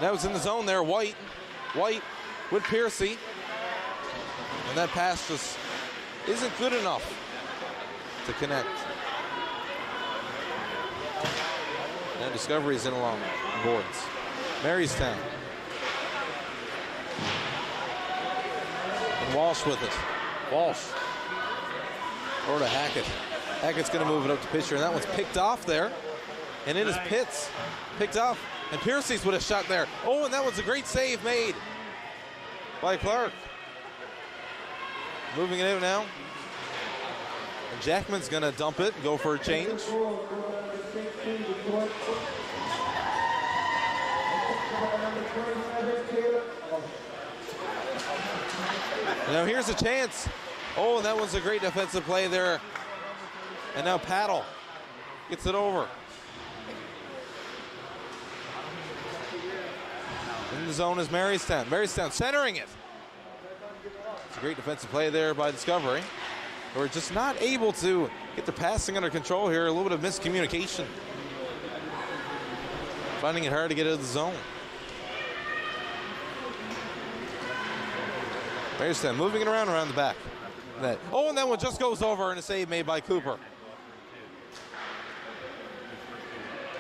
That was in the zone there, White with Piercy. And that pass just isn't good enough to connect. Now Discovery's in along the boards. Marystown. And Walsh with it. Walsh. Over to Hackett. Hackett's gonna move it up to pitcher, and that one's picked off there. And it is Pitts. Picked off. And Piercy's with a shot there. Oh, and that was a great save made by Clark. Moving it out now. And Jackman's gonna dump it and go for a change. Now here's a chance. Oh, and that was a great defensive play there. And now Paddle gets it over. In the zone is Marystown. Marystown centering it. It's a great defensive play there by Discovery. We're just not able to get the passing under control here. A little bit of miscommunication. Finding it hard to get out of the zone. Marystown moving it around the back. Oh, and that one just goes over, and a save made by Cooper.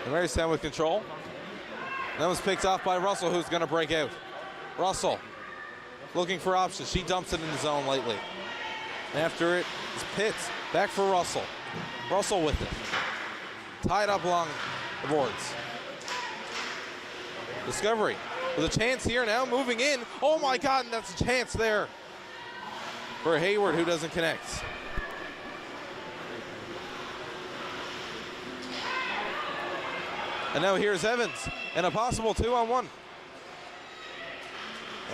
And Marystown with control. That was picked off by Russell, who's going to break out. Russell looking for options. She dumps it in the zone lightly. After it is Pitts. Back for Russell. Russell with it. Tied up along the boards. Discovery with a chance here now, moving in. Oh my God, and that's a chance there for Hayward, who doesn't connect. And now here's Evans, and a possible 2-on-1.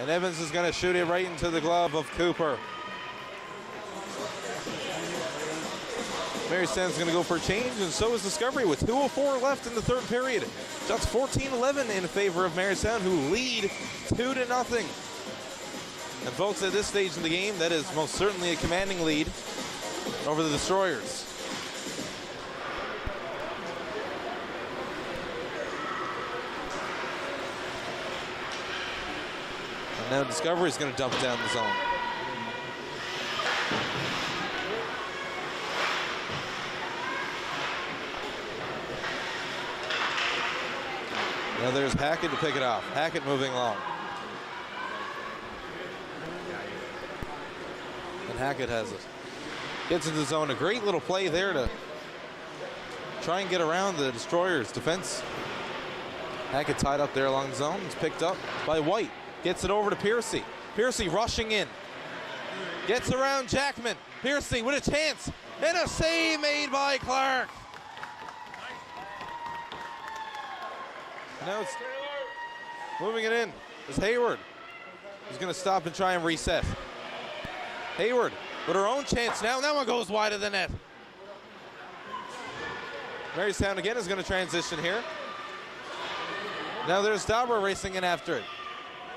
And Evans is going to shoot it right into the glove of Cooper. Marystown's going to go for a change, and so is Discovery with 2:04 left in the third period. Shots 14-11 in favor of Marystown, who lead 2-0. And folks, at this stage in the game, that is most certainly a commanding lead over the Destroyers. And now Discovery is going to dump it down the zone. Now there's Hackett to pick it off. Hackett moving along. And Hackett has it. Gets into the zone. A great little play there to try and get around the Destroyers' defense. Hackett tied up there along the zone. It's picked up by White. Gets it over to Piercy. Piercy rushing in. Gets around Jackman. Piercy with a chance. And a save made by Clark. Now it's moving it in. It's Hayward. He's going to stop and try and reset. Hayward with her own chance now. That one goes wide of the net. Marystown again is going to transition here. Now there's Dauber racing in after it.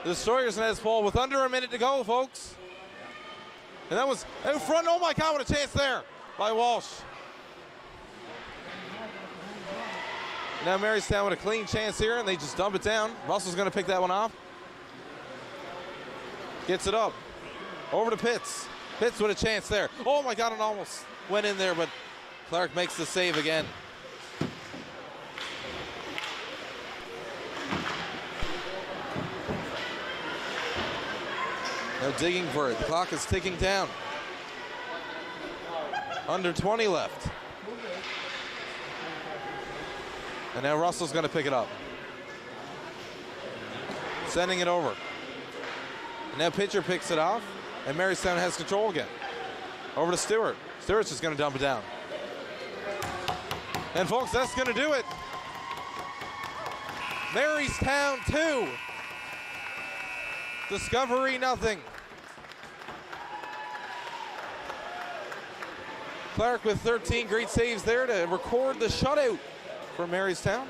The Destroyers in this ball with under a minute to go, folks. And that was out front. Oh my God, what a chance there by Walsh. Now Marystown with a clean chance here, and they just dump it down. Russell's going to pick that one off. Gets it up. Over to Pitts. Pitts with a chance there. Oh my God, it almost went in there, but Clark makes the save again. Now digging for it. The clock is ticking down. Under 20 left. And now Russell's going to pick it up. sending it over. And now pitcher picks it off, and Marystown has control again. Over to Stewart. Stewart's just going to dump it down. And folks, that's going to do it. Marystown 2. Discovery nothing. Clark with 13 great saves there to record the shutout for Marystown.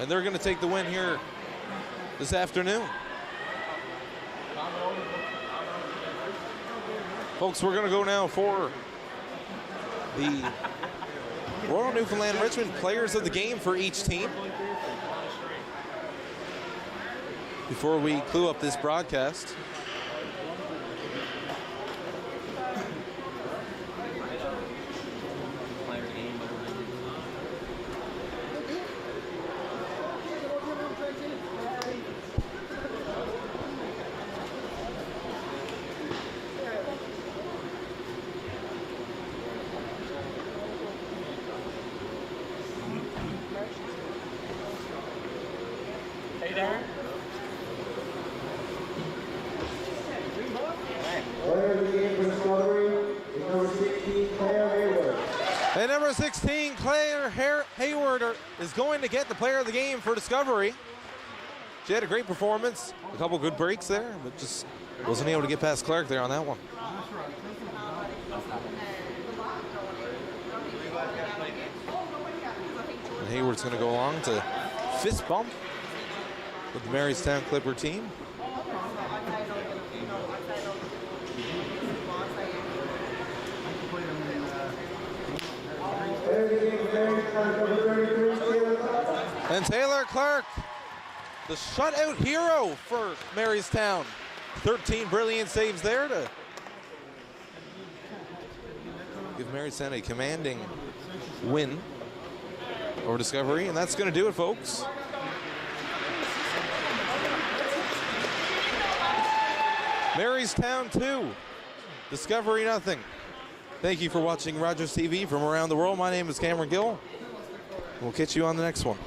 And they're going to take the win here this afternoon. Folks, we're going to go now for the Royal Newfoundland Regiment players of the game for each team. Before we clue up this broadcast.
Hey, Darren.
Player of the game for Discovery is number 16, Claire Hayward.
And number 16, Claire Hayward is going to get the player of the game for Discovery. She had a great performance, a couple good breaks there, but just wasn't able to get past Clark there on that one. And Hayward's going to go along to fist bump with the Marystown Clipper team. And Taylor Clark, the shutout hero for Marystown. 13 brilliant saves there to give Marystown a commanding win over Discovery, and that's going to do it, folks. Marystown 2, Discovery nothing. Thank you for watching Rogers TV from around the world. My name is Cameron Gill. We'll catch you on the next one.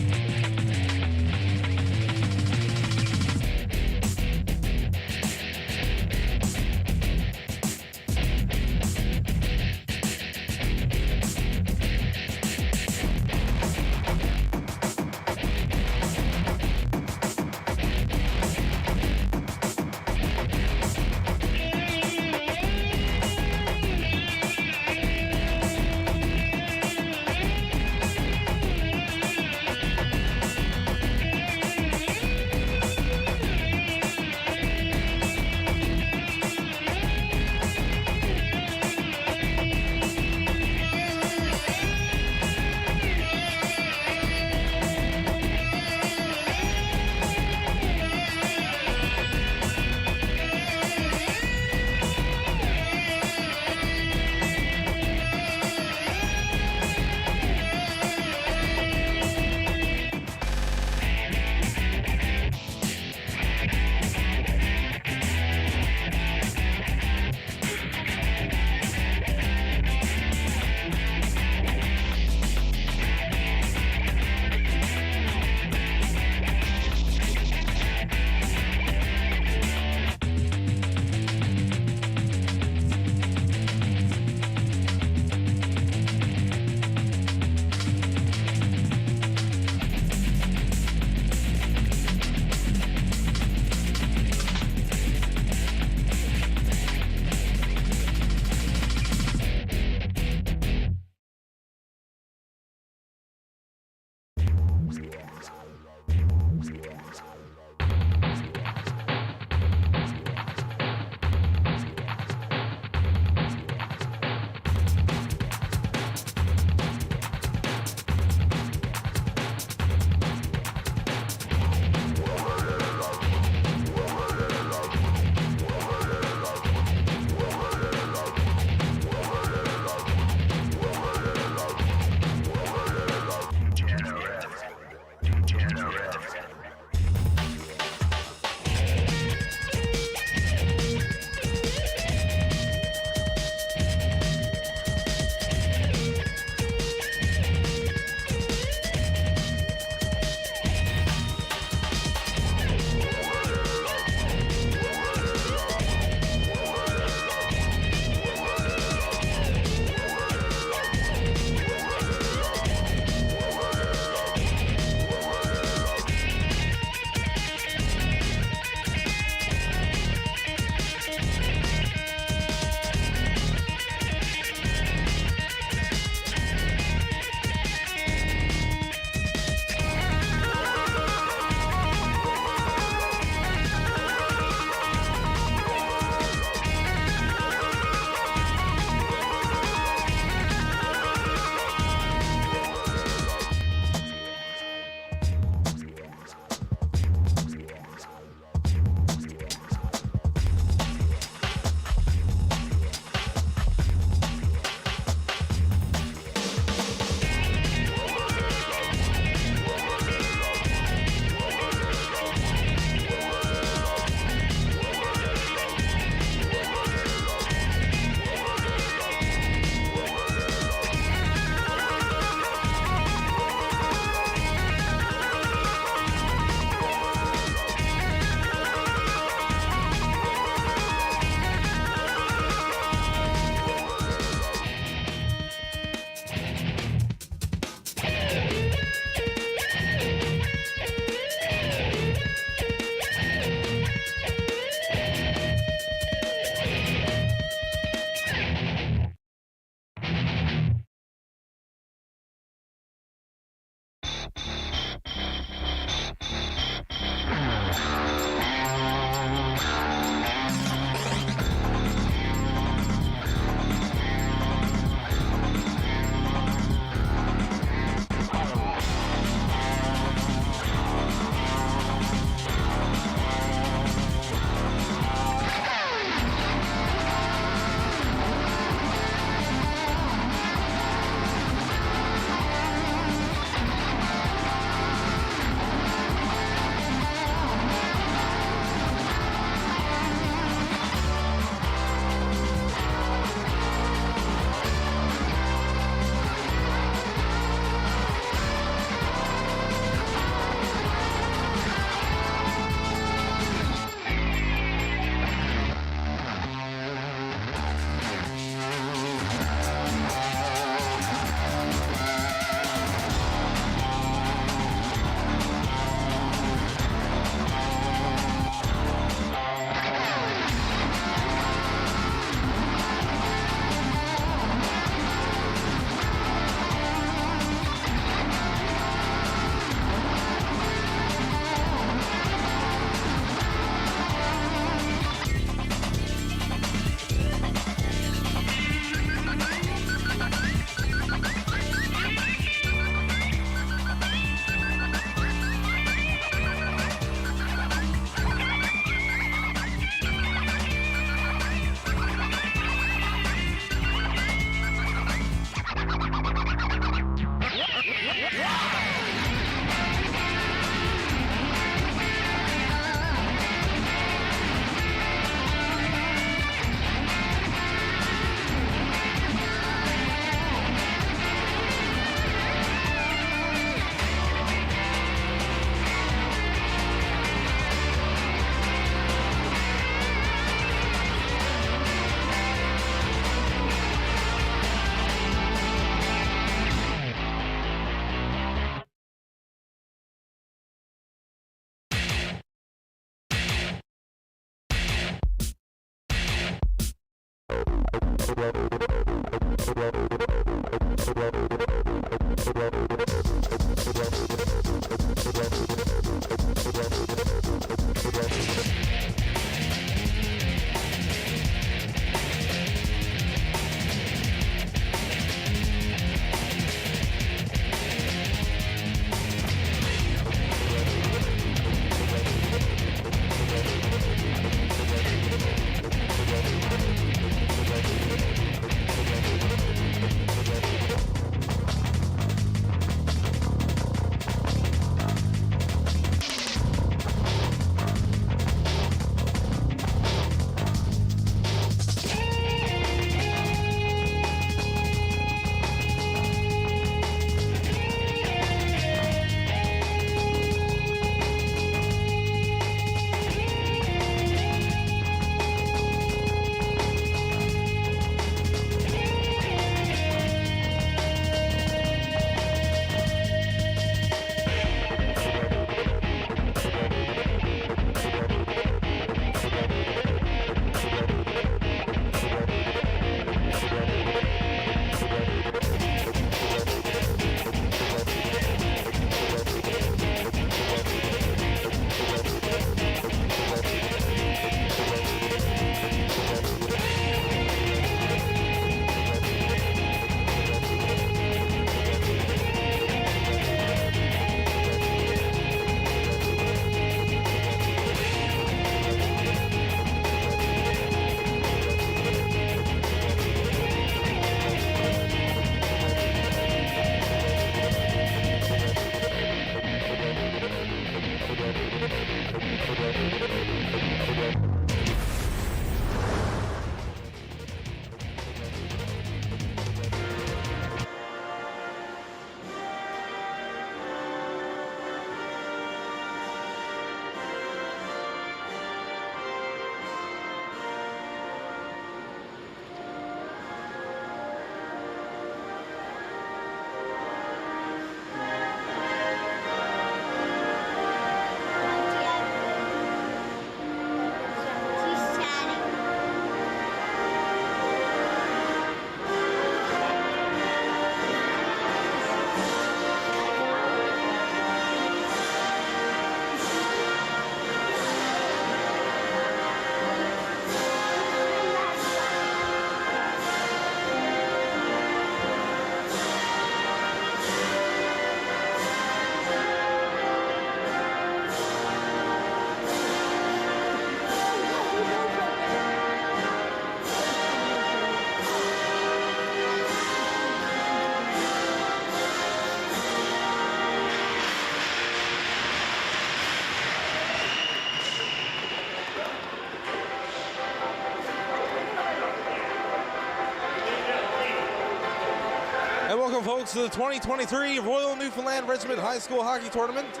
And welcome, folks, to the 2023 Royal Newfoundland Regiment High School Hockey Tournament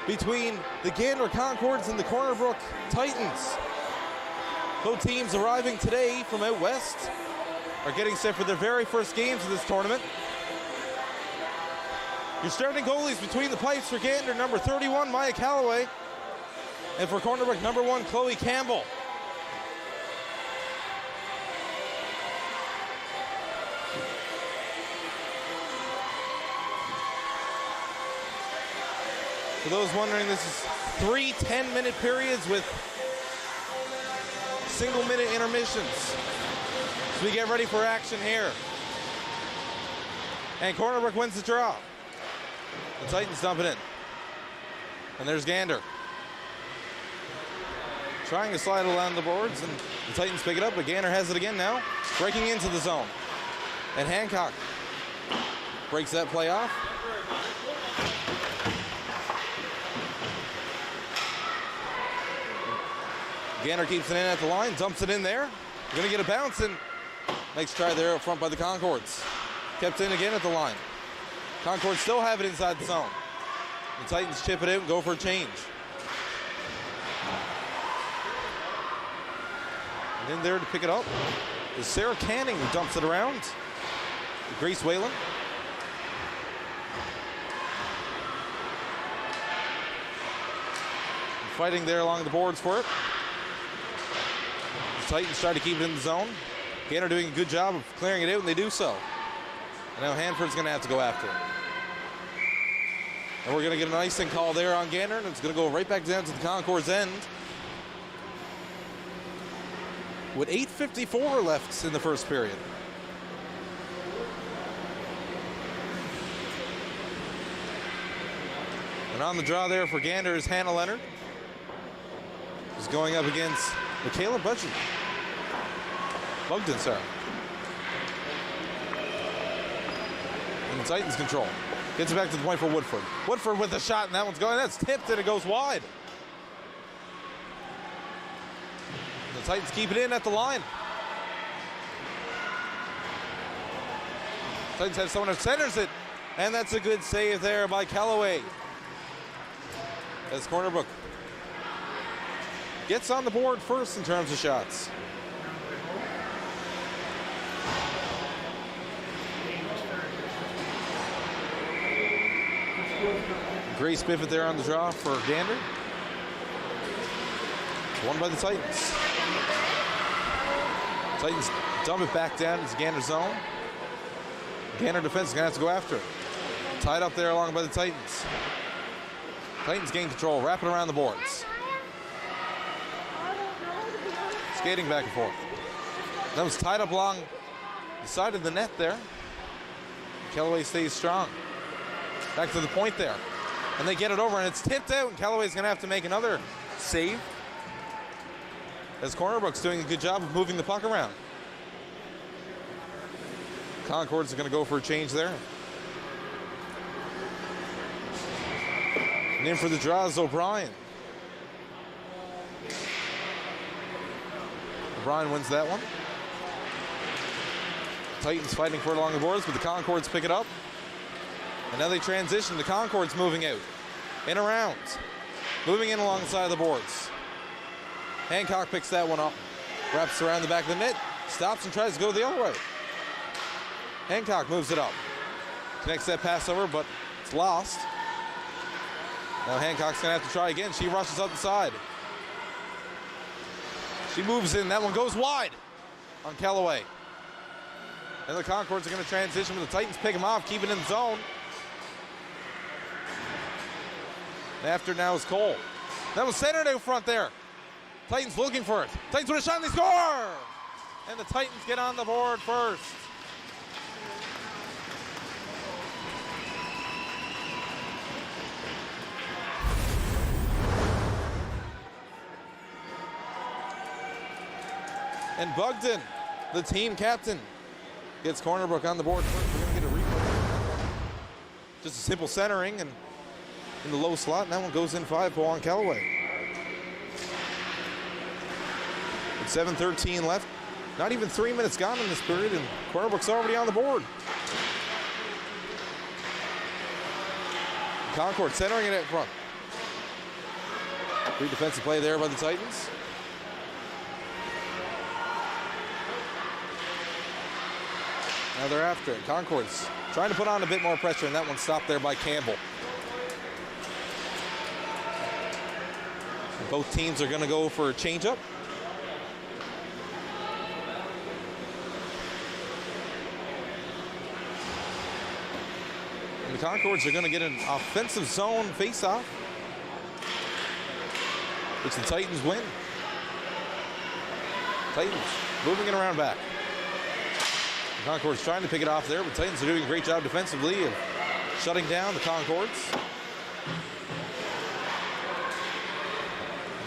between the Gander Concords and the Corner Brook Titans. Both teams arriving today from out west are getting set for their very first games of this tournament. Your starting goalies between the pipes for Gander, number 31, Maya Calloway, and for Corner Brook, number 1, Chloe Campbell. For those wondering, this is 3 10-minute periods with single-minute intermissions. So we get ready for action here. And Corner Brook wins the draw. The Titans dump it in. And there's Gander. Trying to slide it along the boards, and the Titans pick it up, but Gander has it again now. Breaking into the zone. And Hancock breaks that play off. Gander keeps it in at the line, dumps it in there. We're going to get a bounce, and nice try there up front by the Concords. Kept in again at the line. Concords still have it inside the zone. The Titans chip it out and go for a change. And in there to pick it up is Sarah Canning, who dumps it around. Grace Whalen. Fighting there along the boards for it. The Titans try to keep it in the zone. Gander doing a good job of clearing it out, and they do so. And now Hanford's going to have to go after it. And we're going to get an icing call there on Gander, and it's going to go right back down to the Concord's end. With 8:54 left in the first period. And on the draw there for Gander is Hannah Leonard. She's going up against Michaela Bugden, sorry. And the Titans control. Gets it back to the point for Woodford. Woodford with the shot, and that one's going. That's tipped, and it goes wide. The Titans keep it in at the line. Titans have someone who centers it, and that's a good save there by Callaway. As Corner Brook gets on the board first in terms of shots. Grace Biffett there on the draw for Gander. Won by the Titans. Titans dump it back down into Gander zone. Gander defense is going to have to go after it. Tied up there along by the Titans. Titans gain control, wrapping around the boards. Skating back and forth. That was tied up along the side of the net there. Callaway stays strong. Back to the point there. And they get it over, and it's tipped out, and Callaway's going to have to make another save. As Corner Brook's doing a good job of moving the puck around. Concords are going to go for a change there. And in for the draw is O'Brien. O'Brien wins that one. Titans fighting for it along the boards, but the Concords pick it up. And now they transition. The Concord's moving out. In around. Moving in alongside the boards. Hancock picks that one up. Wraps around the back of the net. Stops and tries to go the other way. Hancock moves it up. Connects that pass over, but it's lost. Now Hancock's going to have to try again. She rushes up the side. She moves in. That one goes wide on Callaway. And the Concords are going to transition, but the Titans pick him off, keep it in the zone. And after now is Cole. That was centered out front there. Titans looking for it. Titans with a shot and they score! And the Titans get on the board first. And Bugden, the team captain, gets Corner Brook on the board first. We're going to get a replay. Just a simple centering and in the low slot, and that one goes in 5-0 on Callaway. With 7:13 left, not even 3 minutes gone in this period, and Corner Brook's already on the board. Concord centering it out front. Great defensive play there by the Titans. Now they're after it. Concord's trying to put on a bit more pressure, and that one stopped there by Campbell. And both teams are going to go for a changeup. And the Concords are going to get an offensive zone face-off, which the Titans win. Titans moving it around back. Concord's trying to pick it off there, but Titans are doing a great job defensively of shutting down the Concords.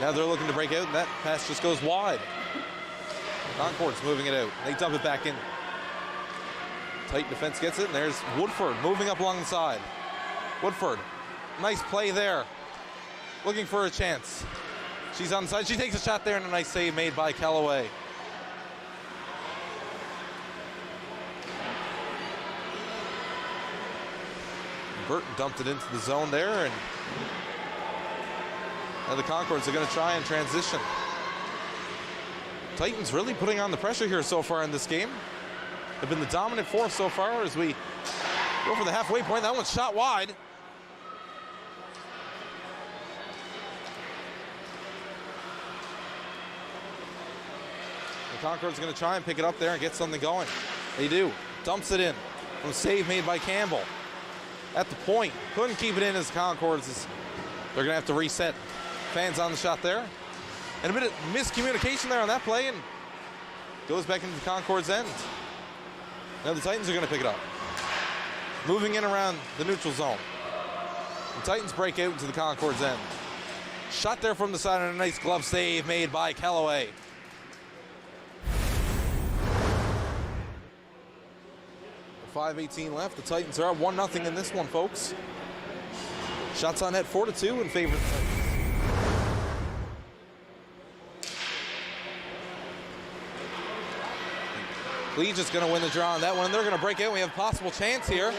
Now they're looking to break out, and that pass just goes wide. Concord's moving it out. They dump it back in. Tight defense gets it, and there's Woodford moving up along the side. Woodford, nice play there. Looking for a chance. She's on the side. She takes a shot there, and a nice save made by Callaway. Burton dumped it into the zone there, and now the Concords are going to try and transition. Titans really putting on the pressure here so far in this game. They've been the dominant force so far as we go for the halfway point. That one's shot wide. The The Concord's going to try and pick it up there and get something going. They do. Dumps it in. From a save made by Campbell. At the point. Couldn't keep it in as the Concords. They're going to have to reset. Fans on the shot there. And a bit of miscommunication there on that play, and goes back into the Concord's end. Now the Titans are going to pick it up. Moving in around the neutral zone. The Titans break out into the Concord's end. Shot there from the side and a nice glove save made by Callaway. With 5:18 left, the Titans are up 1-0 in this one, folks. Shots on net 4-2 in favor of the Titans. Leach is going to win the draw on that one, and they're going to break out. We have a possible chance here.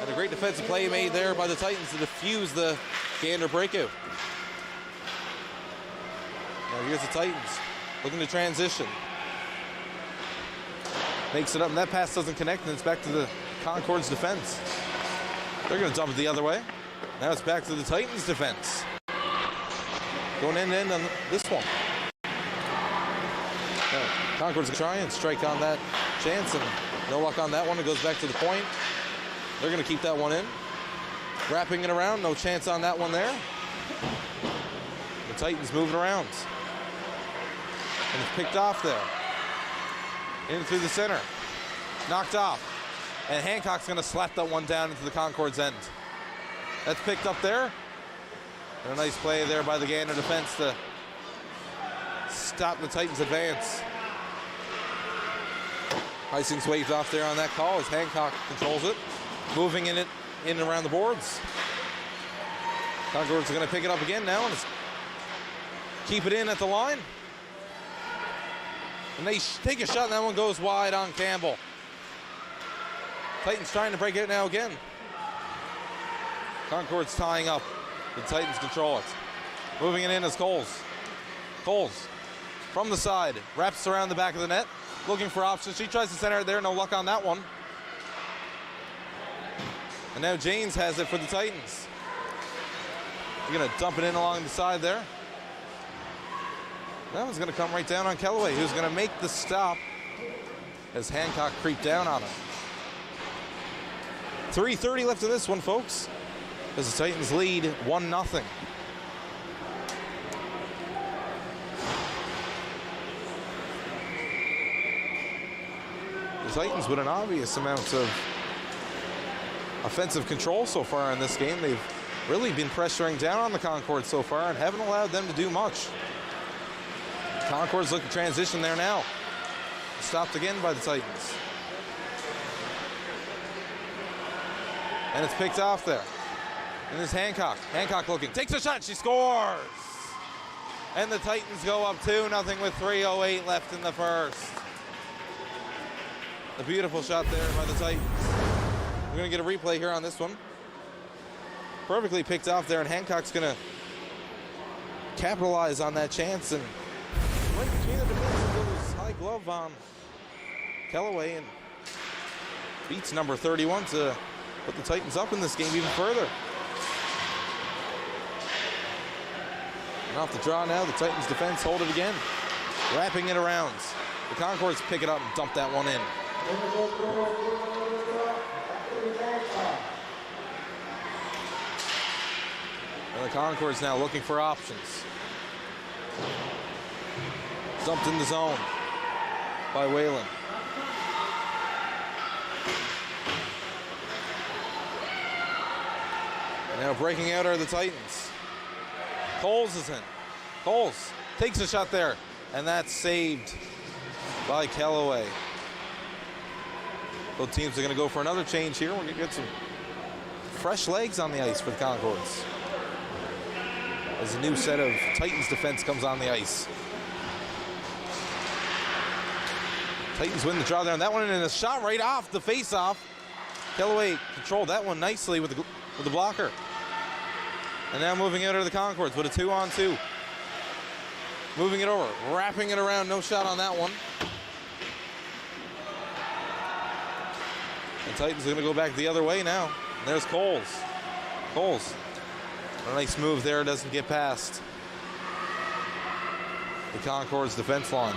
And a great defensive play made there by the Titans to defuse the Gander breakout. Now here's the Titans looking to transition. Makes it up, and that pass doesn't connect, and it's back to the Concord's defense. They're going to dump it the other way. Now it's back to the Titans' defense. Going end-to-end on this one. Now, Concord's going to try and strike on that chance, and no luck on that one. It goes back to the point. They're going to keep that one in. Wrapping it around, no chance on that one there. The Titans moving around. And it's picked off there. In through the center. Knocked off. And Hancock's going to slap that one down into the Concord's end. That's picked up there. And a nice play there by the Gander defense to stop the Titans' advance. Icing's waved off there on that call as Hancock controls it. Moving in and around the boards. Concord's are going to pick it up again now and keep it in at the line. And they take a shot and that one goes wide on Campbell. Titans trying to break it now again. Concord's tying up. The Titans control it. Moving it in is Coles. Coles from the side. Wraps around the back of the net. Looking for options. She tries to center it there. No luck on that one. And now James has it for the Titans. They're going to dump it in along the side there. That one's going to come right down on Callaway, who's going to make the stop as Hancock creeped down on him. 3:30 left in this one, folks, as the Titans lead 1-0. The Titans with an obvious amount of offensive control so far in this game. They've really been pressuring down on the Concord so far and haven't allowed them to do much. Concord's looking to transition there now. Stopped again by the Titans. And it's picked off there. And there's Hancock. Hancock looking. Takes a shot. She scores. And the Titans go up 2-0 with 3:08 left in the first. A beautiful shot there by the Titans. We're going to get a replay here on this one. Perfectly picked off there, and Hancock's going to capitalize on that chance and right between the defense goes high glove on Callaway and beats number 31 to put the Titans up in this game even further. And off the draw now, the Titans defense hold it again. Wrapping it around. The Concords pick it up and dump that one in. And the Concords now looking for options. Dumped in the zone by Whalen. And now breaking out are the Titans. Coles is in. Coles takes a shot there, and that's saved by Callaway. Both teams are going to go for another change here. We're going to get some fresh legs on the ice for the Concords as a new set of Titans defense comes on the ice. Titans win the draw there on that one, and a shot right off the face-off. Callaway controlled that one nicely with the blocker. And now moving out of the Concords with a 2-on-2. Moving it over, wrapping it around, no shot on that one. The Titans are going to go back the other way now. And there's Coles. Coles. A nice move there, doesn't get past the Concord's defense line.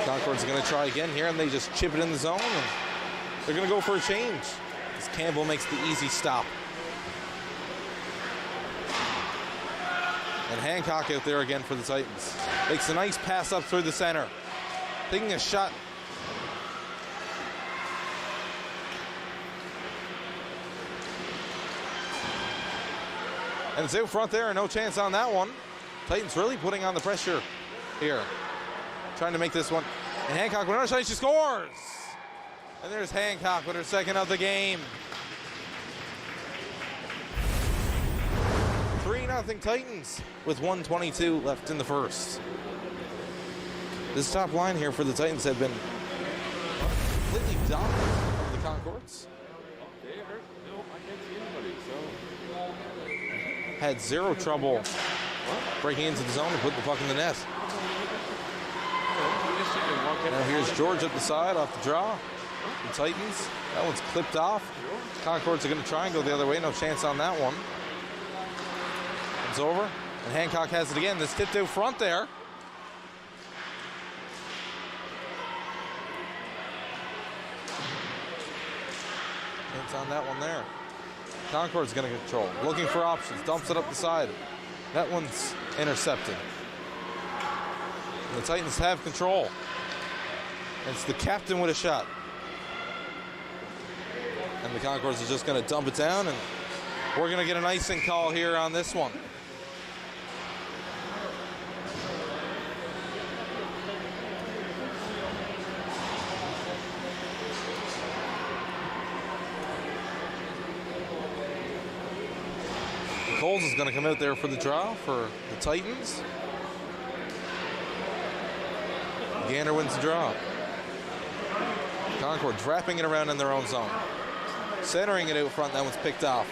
Concord's going to try again here, and they just chip it in the zone. And they're going to go for a change as Campbell makes the easy stop. And Hancock out there again for the Titans. Makes a nice pass up through the center. Taking a shot. And it's out front there, no chance on that one. Titans really putting on the pressure here. Trying to make this one. And Hancock, with another shot, she scores! And there's Hancock with her second of the game. 3-0 Titans with 1:22 left in the first. This top line here for the Titans have been completely dominant of the Concords. Had zero trouble breaking into the zone and putting the puck in the net. Now here's George up the side off the draw. The Titans, that one's clipped off. Concords are going to try and go the other way. No chance on that one. It's over, and Hancock has it again. This tipped out front there. Chance on that one there. Concord's going to control. Looking for options. Dumps it up the side. That one's intercepted. And the Titans have control. It's the captain with a shot. And the Concords are just going to dump it down, and we're going to get an icing call here on this one. Coles is going to come out there for the draw for the Titans. Gander wins the draw. Concord's wrapping it around in their own zone. Centering it out front, that one's picked off.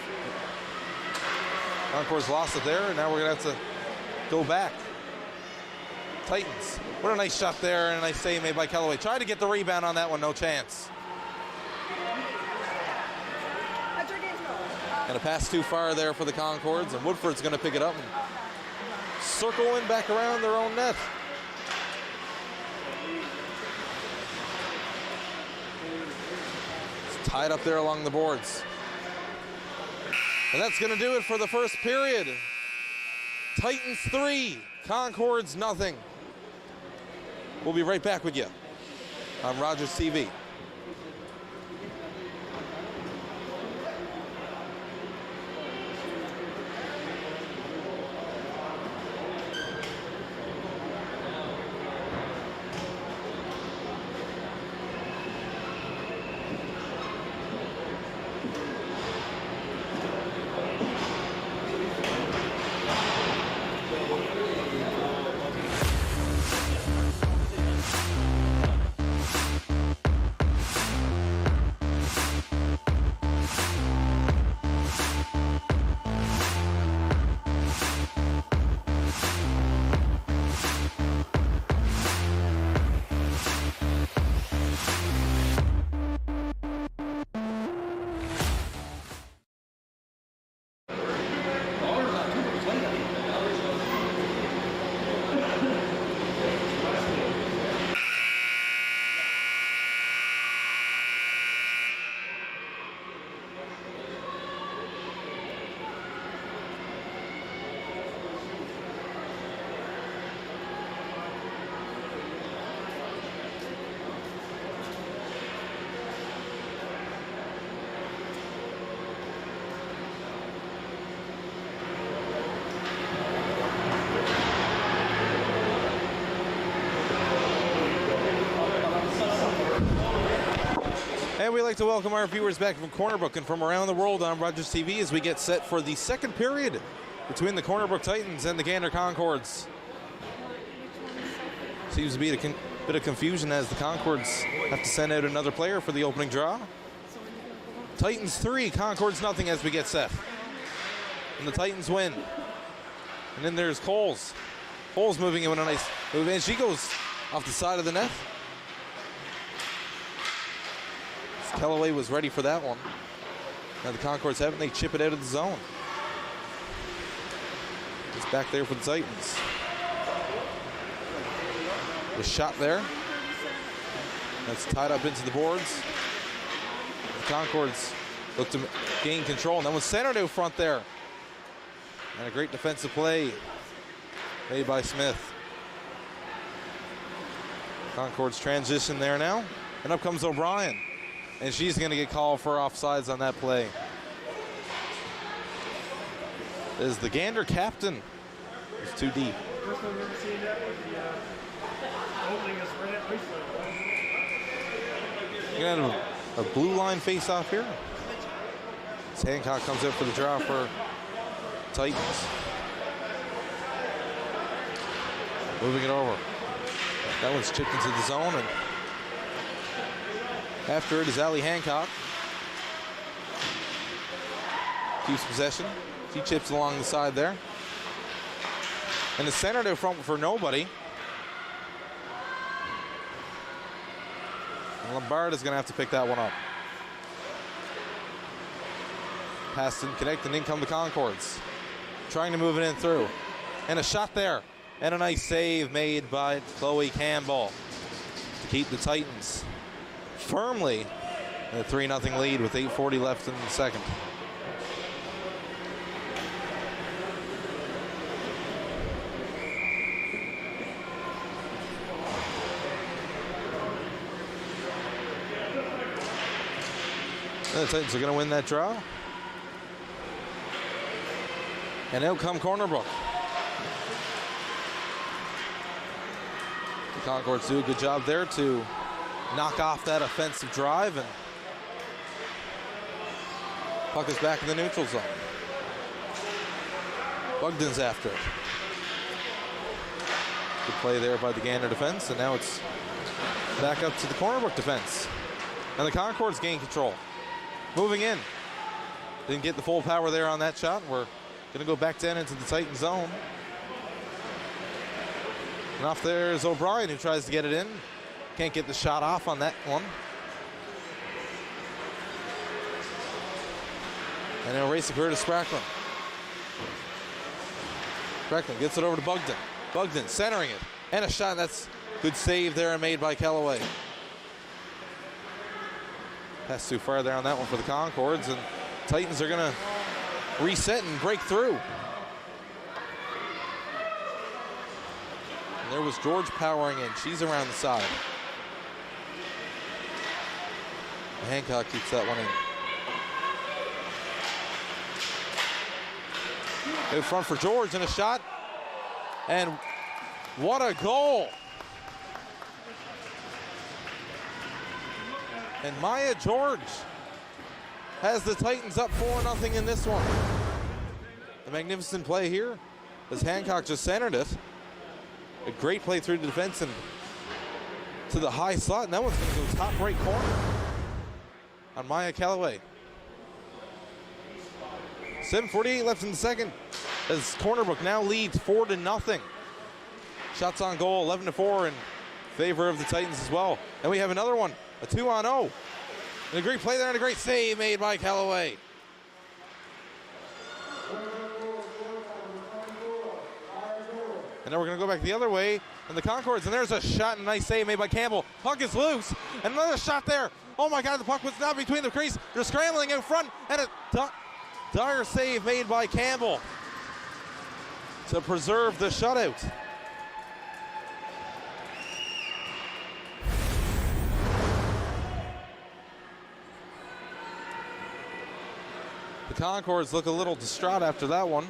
Concord's lost it there, and now we're going to have to go back. Titans, what a nice shot there, and a nice save made by Kellaway. Tried to get the rebound on that one, no chance. And a pass too far there for the Concords, and Woodford's going to pick it up and circling back around their own net. It's tied up there along the boards. And that's going to do it for the first period. Titans 3, Concords nothing. We'll be right back with you on Rogers TV. And we'd like to welcome our viewers back from Corner Brook and from around the world on Rogers TV as we get set for the second period between the Corner Brook Titans and the Gander Concords. Seems to be a bit of confusion as the Concords have to send out another player for the opening draw. Titans 3, Concords nothing as we get set. And the Titans win. And then there's Coles. Coles moving in with a nice move, and she goes off the side of the net. Kellaway was ready for that one. Now the Concords haven't, they chip it out of the zone. It's back there for the Titans. The shot there. That's tied up into the boards. The Concords look to gain control, and that was centered out front there. And a great defensive play made by Smith. Concord's transition there now. And up comes O'Brien. And she's going to get called for offsides on that play. Is the Gander captain. It's too deep.
First time I've ever seen that with the opening is right at ice.
You're going to have a blue line face off here. As Hancock comes out for the draw for Titans. Moving it over. That one's chipped into the zone, and after it is Allie Hancock. Keeps possession. She chips along the side there. And the center there front for nobody. And Lombard is going to have to pick that one up. Pass didn't connect, and in come the Concords. Trying to move it in through. And a shot there. And a nice save made by Chloe Campbell to keep the Titans firmly in a 3-0 lead with 8:40 left in the second. And the Titans are going to win that draw. And out come Corner Brook. The Concords do a good job there to knock off that offensive drive, and puck is back in the neutral zone. Bugden's after it. Good play there by the Gander defense, and now it's back up to the Corner Brook defense. And the Concords gain control. Moving in. Didn't get the full power there on that shot. We're going to go back down into the Titan zone. And off there is O'Brien, who tries to get it in. Can't get the shot off on that one. And they'll race it here to Spracklin. Spracklin gets it over to Bugden. Bugden centering it. And a shot. That's good save there made by Kellaway. Pass too far there on that one for the Concords, and Titans are going to reset and break through. And there was George powering in. She's around the side. Hancock keeps that one in. Out front for George, and a shot. And what a goal. And Maya George has the Titans up 4-0 in this one. A magnificent play here as Hancock just centered it. A great play through the defense and to the high slot, and that one's going to go top right corner on Maya Callaway. 7:48 left in the second as Corner Brook now leads 4-0. Shots on goal, 11-4 in favor of the Titans as well. And we have another one. A 2-on-0. And a great play there and a great save made by Callaway. And then we're going to go back the other way. And the Concords, and there's a shot and a nice save made by Campbell. Puck is loose. And another shot there. Oh my God, the puck was not between the crease. They're scrambling in front. And a dire save made by Campbell to preserve the shutout. The Concords look a little distraught after that one.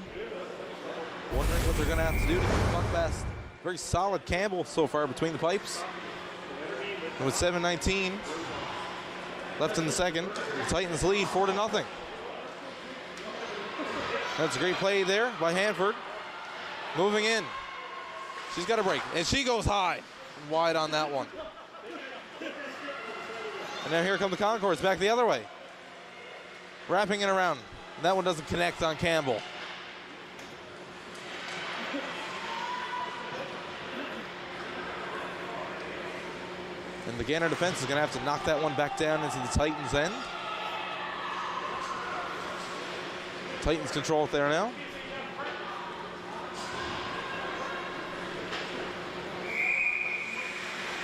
Wondering what they're going to have to do to get the puck past. Very solid Campbell so far between the pipes. And with 7:19 left in the second, the Titans lead 4-0. That's a great play there by Hanford. Moving in. She's got a break. And she goes high and wide on that one. And now here come the Concords back the other way. Wrapping it around. And that one doesn't connect on Campbell. And the Gander defense is going to have to knock that one back down into the Titans' end. Titans control it there now.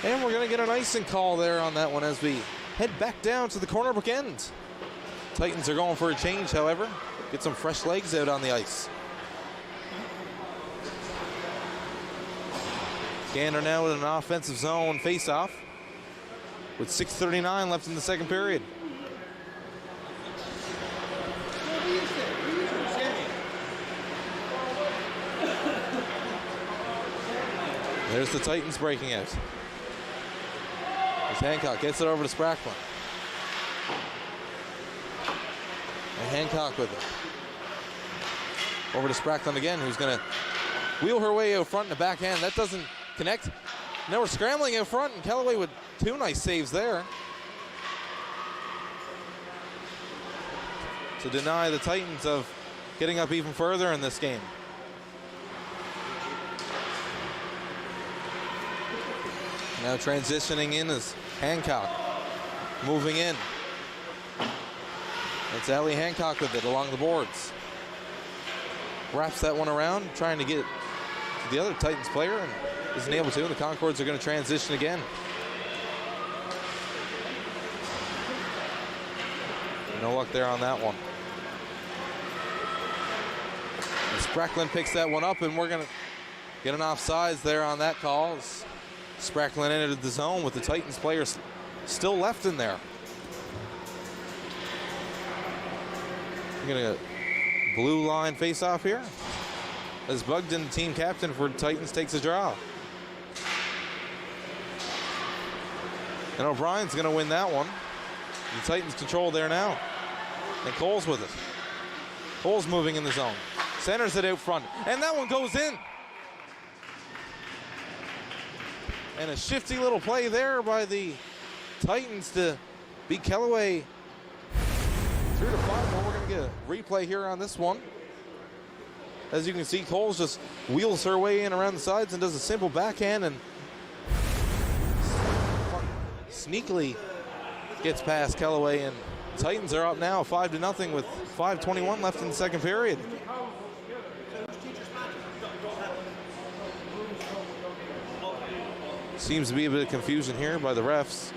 And we're going to get an icing call there on that one as we head back down to the Corner Brook end. Titans are going for a change, however. Get some fresh legs out on the ice. Gander now with an offensive zone face-off with 6:39 left in the second period. There's the Titans breaking out. As Hancock gets it over to Spracklin. And Hancock with it. Over to Spracklin again, who's going to wheel her way out front in the backhand. That doesn't connect. Now we're scrambling out front, and Kellaway with two nice saves there to deny the Titans of getting up even further in this game. Now transitioning in is Hancock, moving in. It's Allie Hancock with it along the boards. Wraps that one around, trying to get to the other Titans player, and isn't able to, and the Concords are going to transition again. No luck there on that one. And Spracklin picks that one up, and we're going to get an offsides there on that call. Spracklin entered the zone with the Titans players still left in there. We're going to blue line face off here as Bugden, the team captain for Titans, takes a draw. And O'Brien's going to win that one. The Titans control there now. And Cole's with it. Cole's moving in the zone. Centers it out front. And that one goes in. And a shifty little play there by the Titans to beat Kellaway 3-5. Well, we're going to get a replay here on this one. As you can see, Coles just wheels her way in around the sides and does a simple backhand and sneakily gets past Kellaway, and Titans are up now 5-0 with 5:21 left in the second period. Seems to be a bit of confusion here by the refs.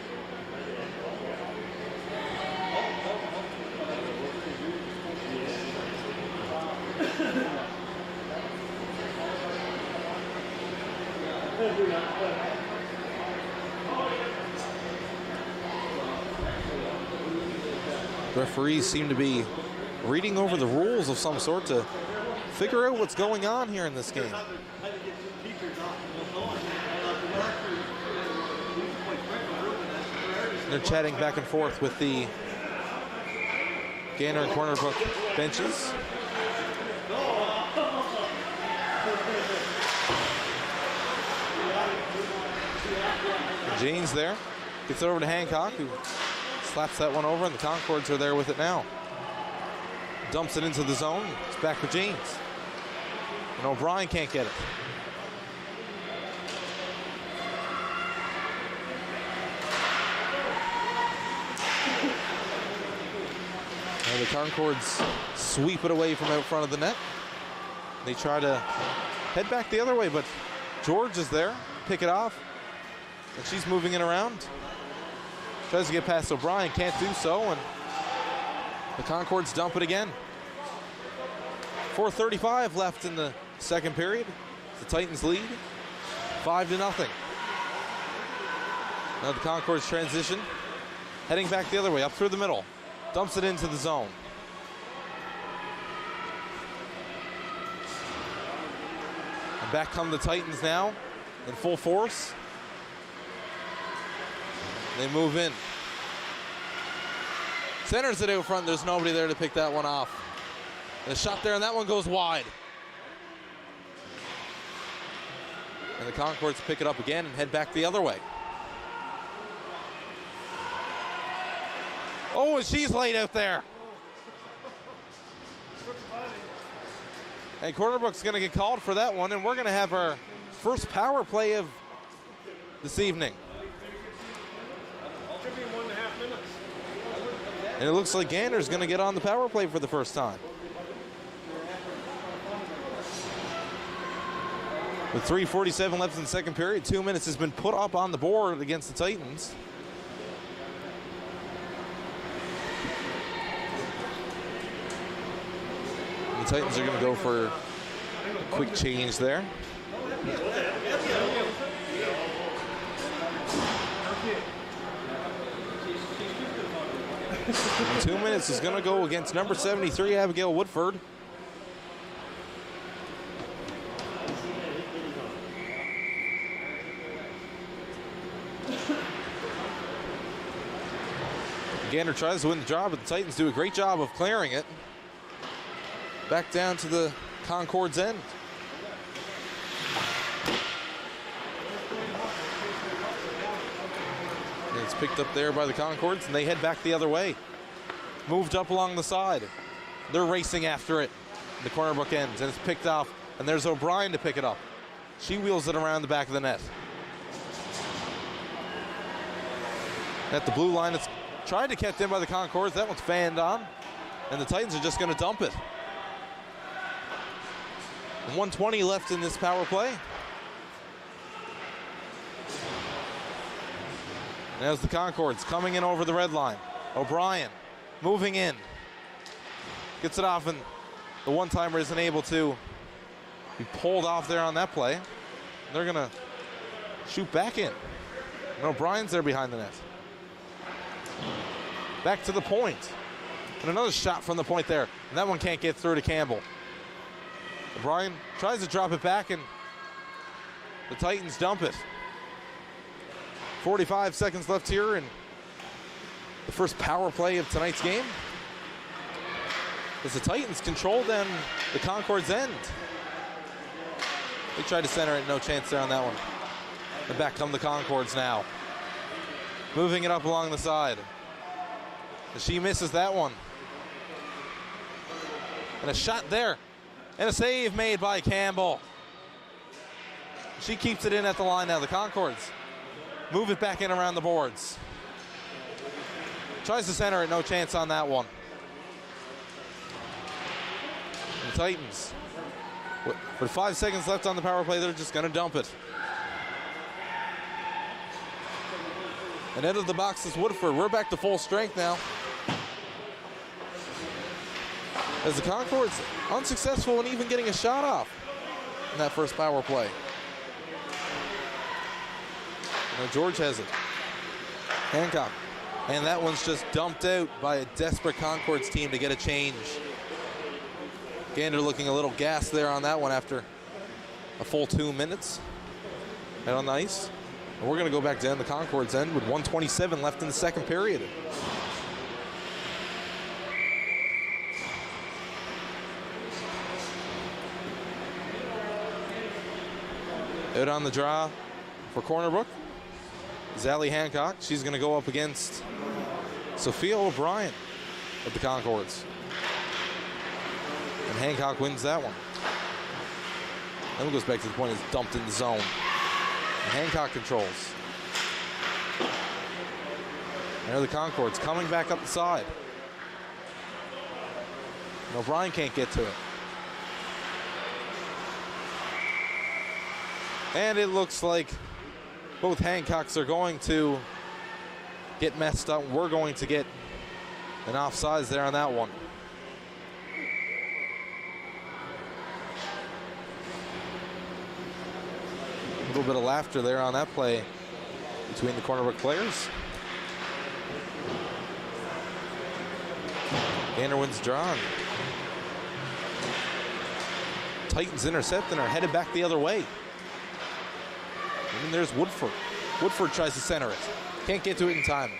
Referees seem to be reading over the rules of some sort to figure out what's going on here in this game. They're chatting back and forth with the Gander and Corner Brook benches. James there, gets it over to Hancock, who slaps that one over, and the Concords are there with it now. Dumps it into the zone. It's back for James. And O'Brien can't get it. Now the Concords sweep it away from out front of the net. They try to head back the other way, but George is there, pick it off. And she's moving it around. Tries to get past O'Brien, can't do so, and the Concords dump it again. 4:35 left in the second period. The Titans lead 5-0. Now the Concords transition, heading back the other way, up through the middle. Dumps it into the zone. And back come the Titans now in full force. They move in. Centers it out front. There's nobody there to pick that one off. And a shot there, and that one goes wide. And the Concords pick it up again and head back the other way. Oh, and she's laid out there. And Corner Brook's going to get called for that one, and we're going to have our first power play of this evening. And it looks like Gander's going to get on the power play for the first time. With 3:47 left in the second period, 2 minutes has been put up on the board against the Titans. The Titans are going to go for a quick change there. And 2 minutes is going to go against number 73, Abigail Woodford. Gander tries to win the job, but the Titans do a great job of clearing it. Back down to the Concord's end. And it's picked up there by the Concords, and they head back the other way. Moved up along the side. They're racing after it. The Corner Brook ends, and it's picked off, and there's O'Brien to pick it up. She wheels it around the back of the net. At the blue line, it's tried to kept in by the Concords. That one's fanned on, and the Titans are just going to dump it. 1:20 left in this power play. There's the Concords coming in over the red line. O'Brien moving in. Gets it off, and the one-timer isn't able to be pulled off there on that play. They're going to shoot back in. And O'Brien's there behind the net. Back to the point. And another shot from the point there. And that one can't get through to Campbell. O'Brien tries to drop it back, and the Titans dump it. 45 seconds left here in the first power play of tonight's game. As the Titans control them, the Concord's end. They tried to center it, no chance there on that one. And back come the Concords now. Moving it up along the side. And she misses that one. And a shot there. And a save made by Campbell. She keeps it in at the line now. The Concords move it back in around the boards. Tries to center it, no chance on that one. And the Titans, with 5 seconds left on the power play, they're just going to dump it. And out of the box is Woodford. We're back to full strength now. As the Concords unsuccessful in even getting a shot off in that first power play. Now George has it. Hancock. And that one's just dumped out by a desperate Concord's team to get a change. Gander looking a little gassed there on that one after a full 2 minutes out on the ice. And we're going to go back down the Concord's end with 1:27 left in the second period. Out on the draw for Corner Brook is Allie Hancock. She's going to go up against Sophia O'Brien of the Concords. And Hancock wins that one. Then it goes back to the point, it's dumped in the zone. And Hancock controls. There are the Concords coming back up the side. And O'Brien can't get to it. And it looks like both Hancocks are going to get messed up. We're going to get an offsides there on that one. A little bit of laughter there on that play between the Corner Brook players. Gander wins drawn. Titans intercept and are headed back the other way. And then there's Woodford. Woodford tries to center it. Can't get to it in time.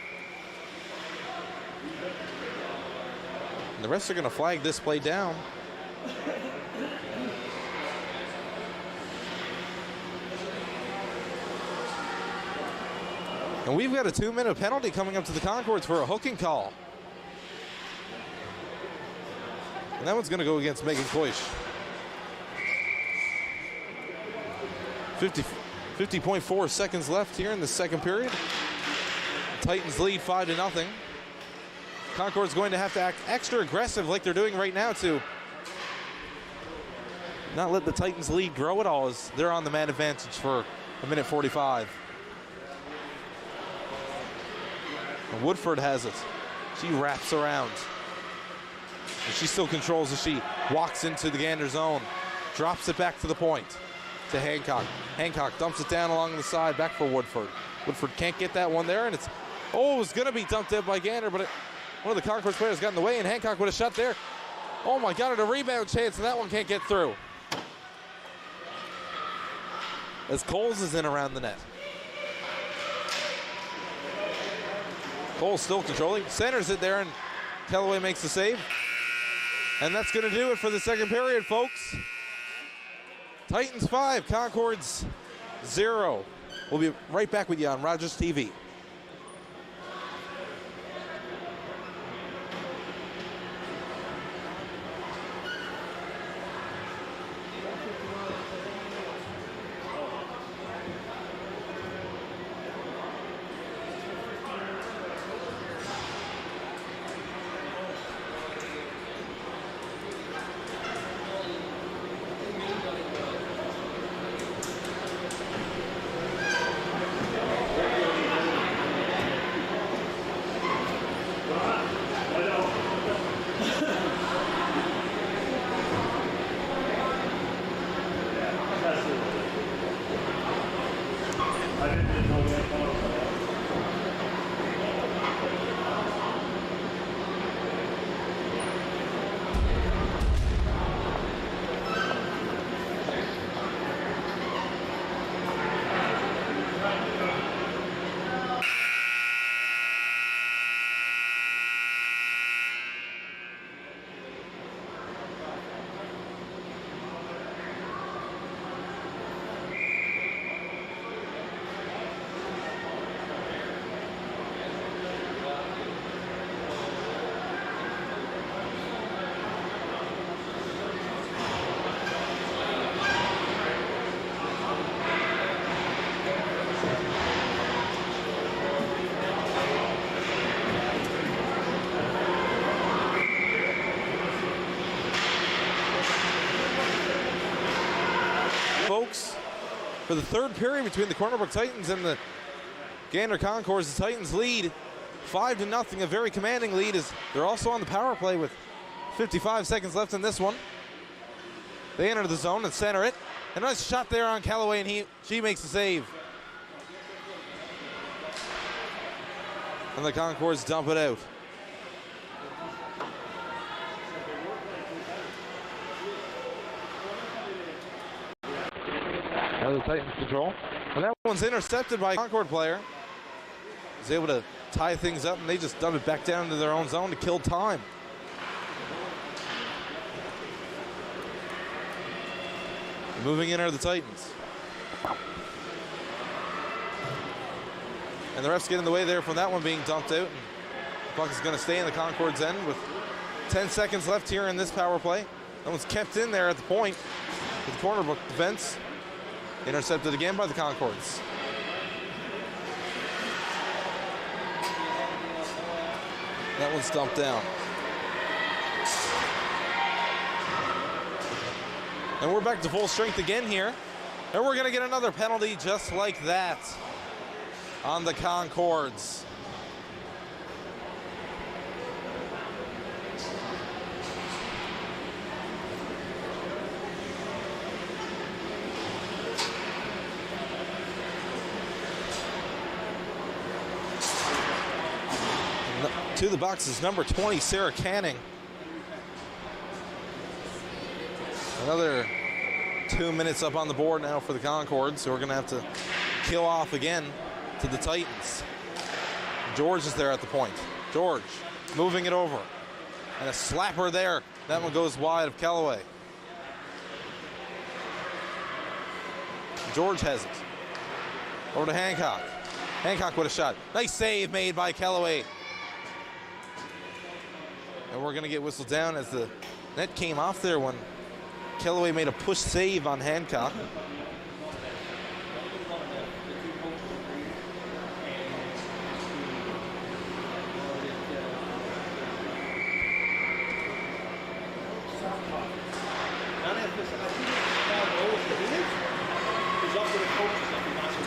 And the refs are going to flag this play down. And we've got a 2-minute penalty coming up to the Concords for a hooking call. And that one's going to go against Megan Koish. 50.4 seconds left here in the second period. The Titans lead 5-0. Concord's going to have to act extra aggressive like they're doing right now to not let the Titans lead grow at all as they're on the man advantage for a minute 45. And Woodford has it. She wraps around. And she still controls as she walks into the Gander zone. Drops it back to the point to Hancock. Hancock dumps it down along the side back for Woodford. Woodford can't get that one there, and it's going to be dumped out by Gander, but one of the Concourse players got in the way, and Hancock would have shot there. Oh my God, a rebound chance, and that one can't get through. As Coles is in around the net. Coles still controlling, centers it there, and Callaway makes the save. And that's going to do it for the second period, folks. Titans 5, Concords 0. We'll be right back with you on Rogers TV. Folks, for the third period between the Corner Brook Titans and the Gander Concourse, the Titans lead 5-0, a very commanding lead, as they're also on the power play with 55 seconds left in this one. They enter the zone and center it. A nice shot there on Callaway, and she makes the save. And the Concords dump it out. Now the Titans control. And that one's intercepted by a Concord player. He's able to tie things up, and they just dump it back down to their own zone to kill time. Moving in are the Titans. And the refs get in the way there from that one being dumped out. And the puck is going to stay in the Concord's end with 10 seconds left here in this power play. That one's kept in there at the point with the Corner Brook defense. Intercepted again by the Concords. That one's dumped down. And we're back to full strength again here. And we're going to get another penalty just like that on the Concords. To the box is number 20, Sarah Canning. Another 2 minutes up on the board now for the Concords, so we're going to have to kill off again to the Titans. George is there at the point. George moving it over. And a slapper there. That one goes wide of Callaway. George has it. Over to Hancock. Hancock with a shot. Nice save made by Callaway. And we're going to get whistled down as the net came off there when Callaway made a push save on Hancock.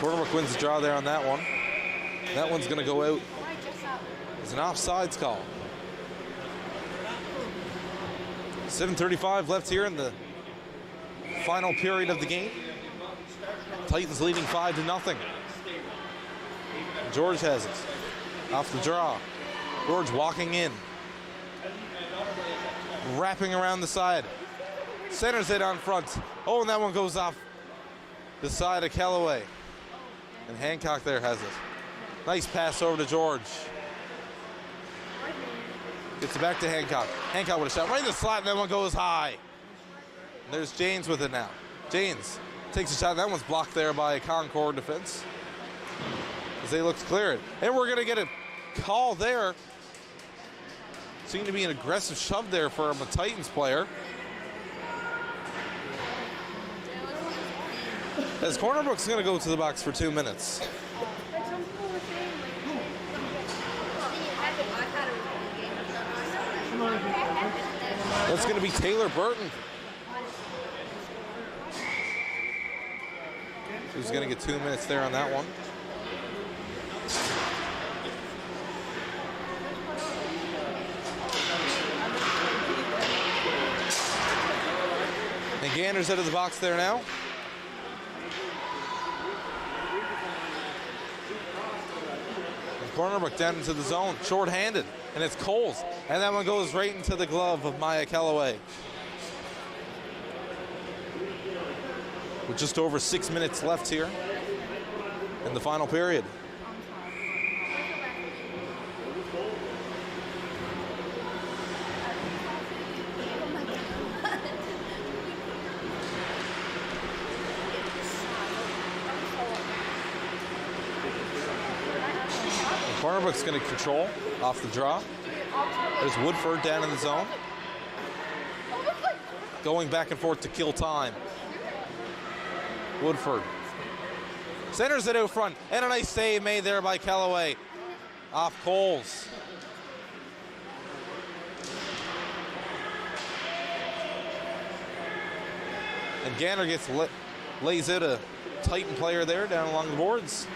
Corner Brook wins the draw there on that one. That one's going to go out. It's an offsides call. 7:35 left here in the final period of the game. Titans leading 5-0. George has it. Off the draw. George walking in. Wrapping around the side. Centers it on front. Oh, and that one goes off the side of Callaway. And Hancock there has it. Nice pass over to George. Gets it back to Hancock. Hancock with a shot right in the slot, and that one goes high. And there's Janes with it now. Janes takes a shot. That one's blocked there by Concord defense as they look to clear it. And we're going to get a call there. Seemed to be an aggressive shove there from a Titans player. As Corner Brook's going to go to the box for 2 minutes. That's going to be Taylor Burton, who's going to get 2 minutes there on that one. And Gander's out of the box there now. And Corner Brook down into the zone, short-handed, and it's Coles. And that one goes right into the glove of Maya Callaway. With just over 6 minutes left here in the final period. Corner Brook's going to control off the draw. There's Woodford down in the zone. Going back and forth to kill time. Woodford centers it out front, and a nice save made there by Callaway off Coles. And Gander lays out a Titan player there down along the boards.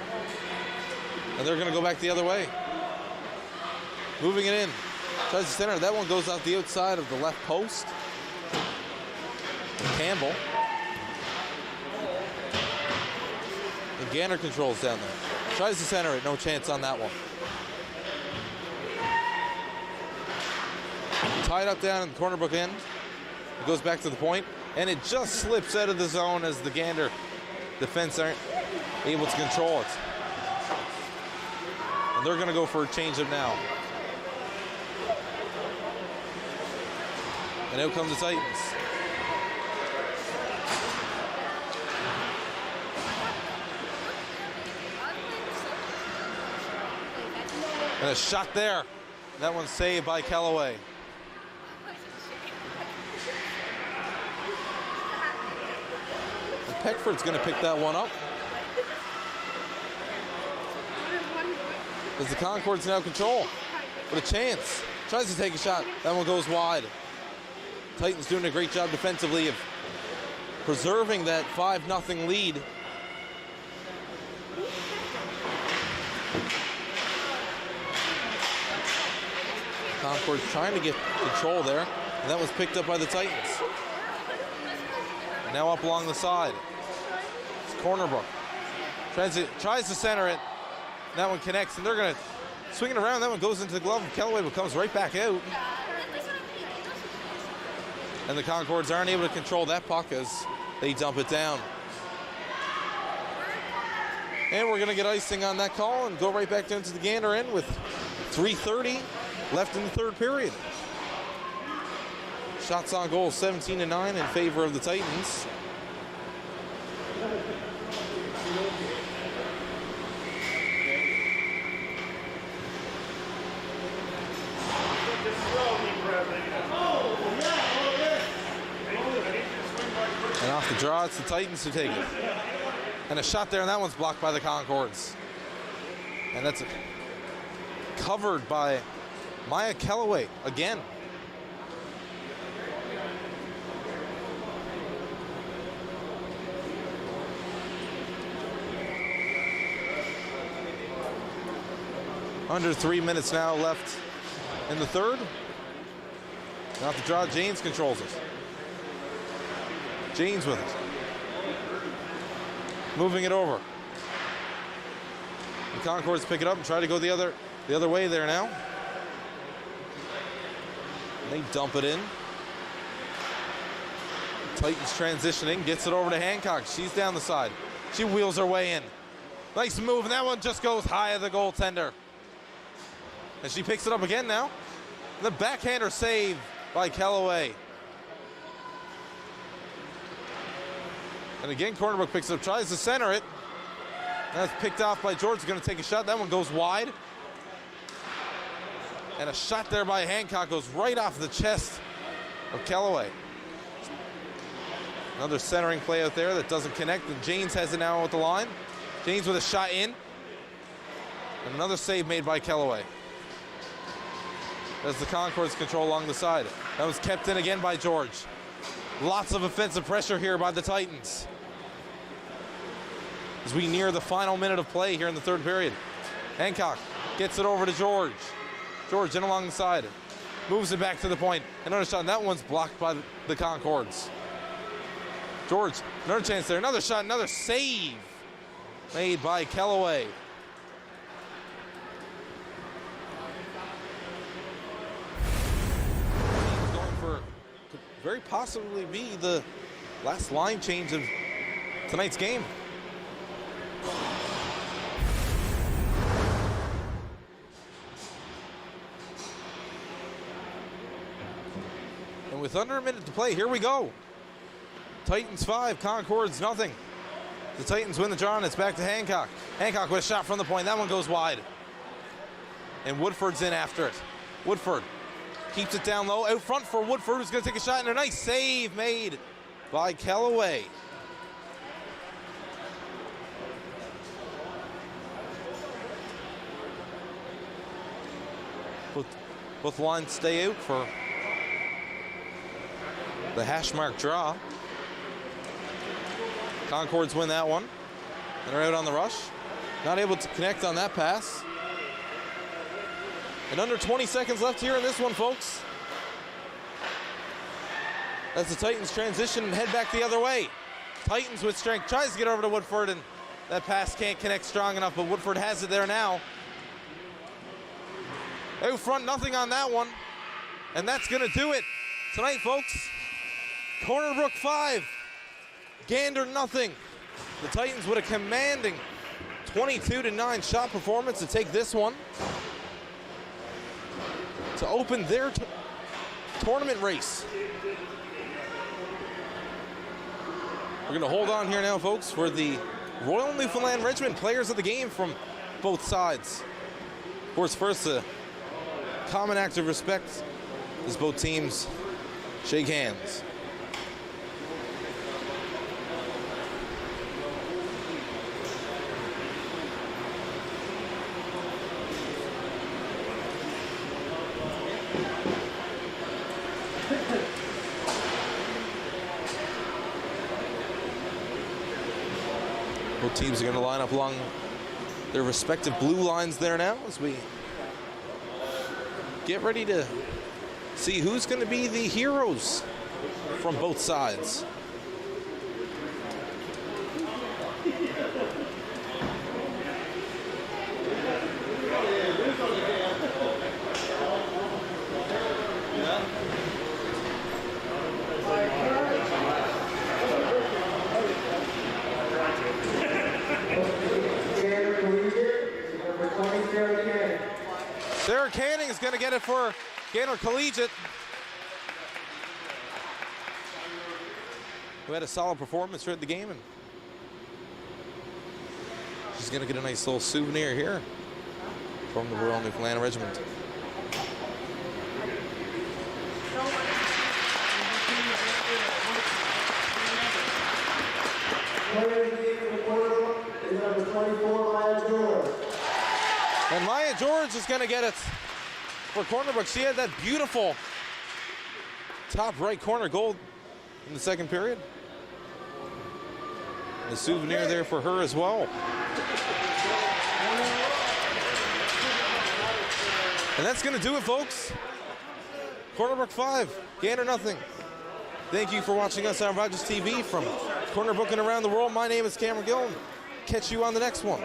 And they're going to go back the other way. Moving it in. Tries to center. That one goes out the outside of the left post. Campbell. And Gander controls down there. Tries to center it. No chance on that one. Tied up down in the Corner Brook end. It goes back to the point. And it just slips out of the zone as the Gander defense aren't able to control it. And they're going to go for a change-up now. And out come the Titans. And a shot there. That one's saved by Callaway. And Peckford's going to pick that one up. As the Concord's now control. With a chance. Tries to take a shot. That one goes wide. Titans doing a great job defensively of preserving that 5-0 lead. Concord's trying to get control there, and that was picked up by the Titans. Now up along the side. It's Corner Brook. Tries to center it. That one connects, and they're going to swing it around. That one goes into the glove of Callaway, but comes right back out. And the Concords aren't able to control that puck as they dump it down. And we're going to get icing on that call and go right back down to the Gander end with 3:30 left in the third period. Shots on goal 17-9 in favor of the Titans. And off the draw, it's the Titans who take it. And a shot there, and that one's blocked by the Concords. And that's covered by Maya Callaway again. Under 3 minutes now left in the third. Off the draw, Janes controls it. Janes with it. Moving it over. The Concords pick it up and try to go the other way there now. And they dump it in. Titans transitioning, gets it over to Hancock. She's down the side. She wheels her way in. Nice move, and that one just goes high of the goaltender. And she picks it up again now. The backhander save by Kellaway. And again, Corner Brook picks it up, tries to center it. That's picked off by George. He's going to take a shot. That one goes wide. And a shot there by Hancock goes right off the chest of Kellaway. Another centering play out there that doesn't connect, and Janes has it now at the line. Janes with a shot in. And another save made by Kellaway. As the Concords control along the side. That was kept in again by George. Lots of offensive pressure here by the Titans. As we near the final minute of play here in the third period. Hancock gets it over to George. George in along the side. Moves it back to the point. Another shot, and that one's blocked by the Concords. George, another chance there. Another shot, another save made by Kellaway. Going for, could very possibly be the last line change of tonight's game. And with under a minute to play, here we go. Titans 5, Concords nothing. The Titans win the draw, and it's back to Hancock. Hancock with a shot from the point. That one goes wide. And Woodford's in after it. Woodford keeps it down low. Out front for Woodford, who's going to take a shot, and a nice save made by Kellaway. Both lines stay out for the hash mark draw. Concords win that one. And they're out on the rush. Not able to connect on that pass. And under 20 seconds left here in this one, folks. As the Titans transition and head back the other way. Titans with strength, tries to get over to Woodford, and that pass can't connect strong enough, but Woodford has it there now. Out front, nothing on that one. And that's gonna do it tonight, folks. Corner Brook 5, Gander nothing. The Titans with a commanding 22-9 shot performance to take this one to open their tournament race. We're gonna hold on here now, folks, for the Royal Newfoundland Regiment players of the game from both sides. Of course, first, a common act of respect as both teams shake hands. Both teams are going to line up along their respective blue lines there now as we get ready to see who's going to be the heroes from both sides. Sarah Canning is going to get it for Gander Collegiate, who had a solid performance throughout the game, and she's going to get a nice little souvenir here from the Royal Newfoundland Regiment. And Maya George is going to get it for Corner Brook. She had that beautiful top right corner goal in the second period. The souvenir there for her as well. And that's going to do it, folks. Corner Brook 5, Gander nothing. Thank you for watching us on Rogers TV from Corner Brook and around the world. My name is Cameron Gillen. Catch you on the next one.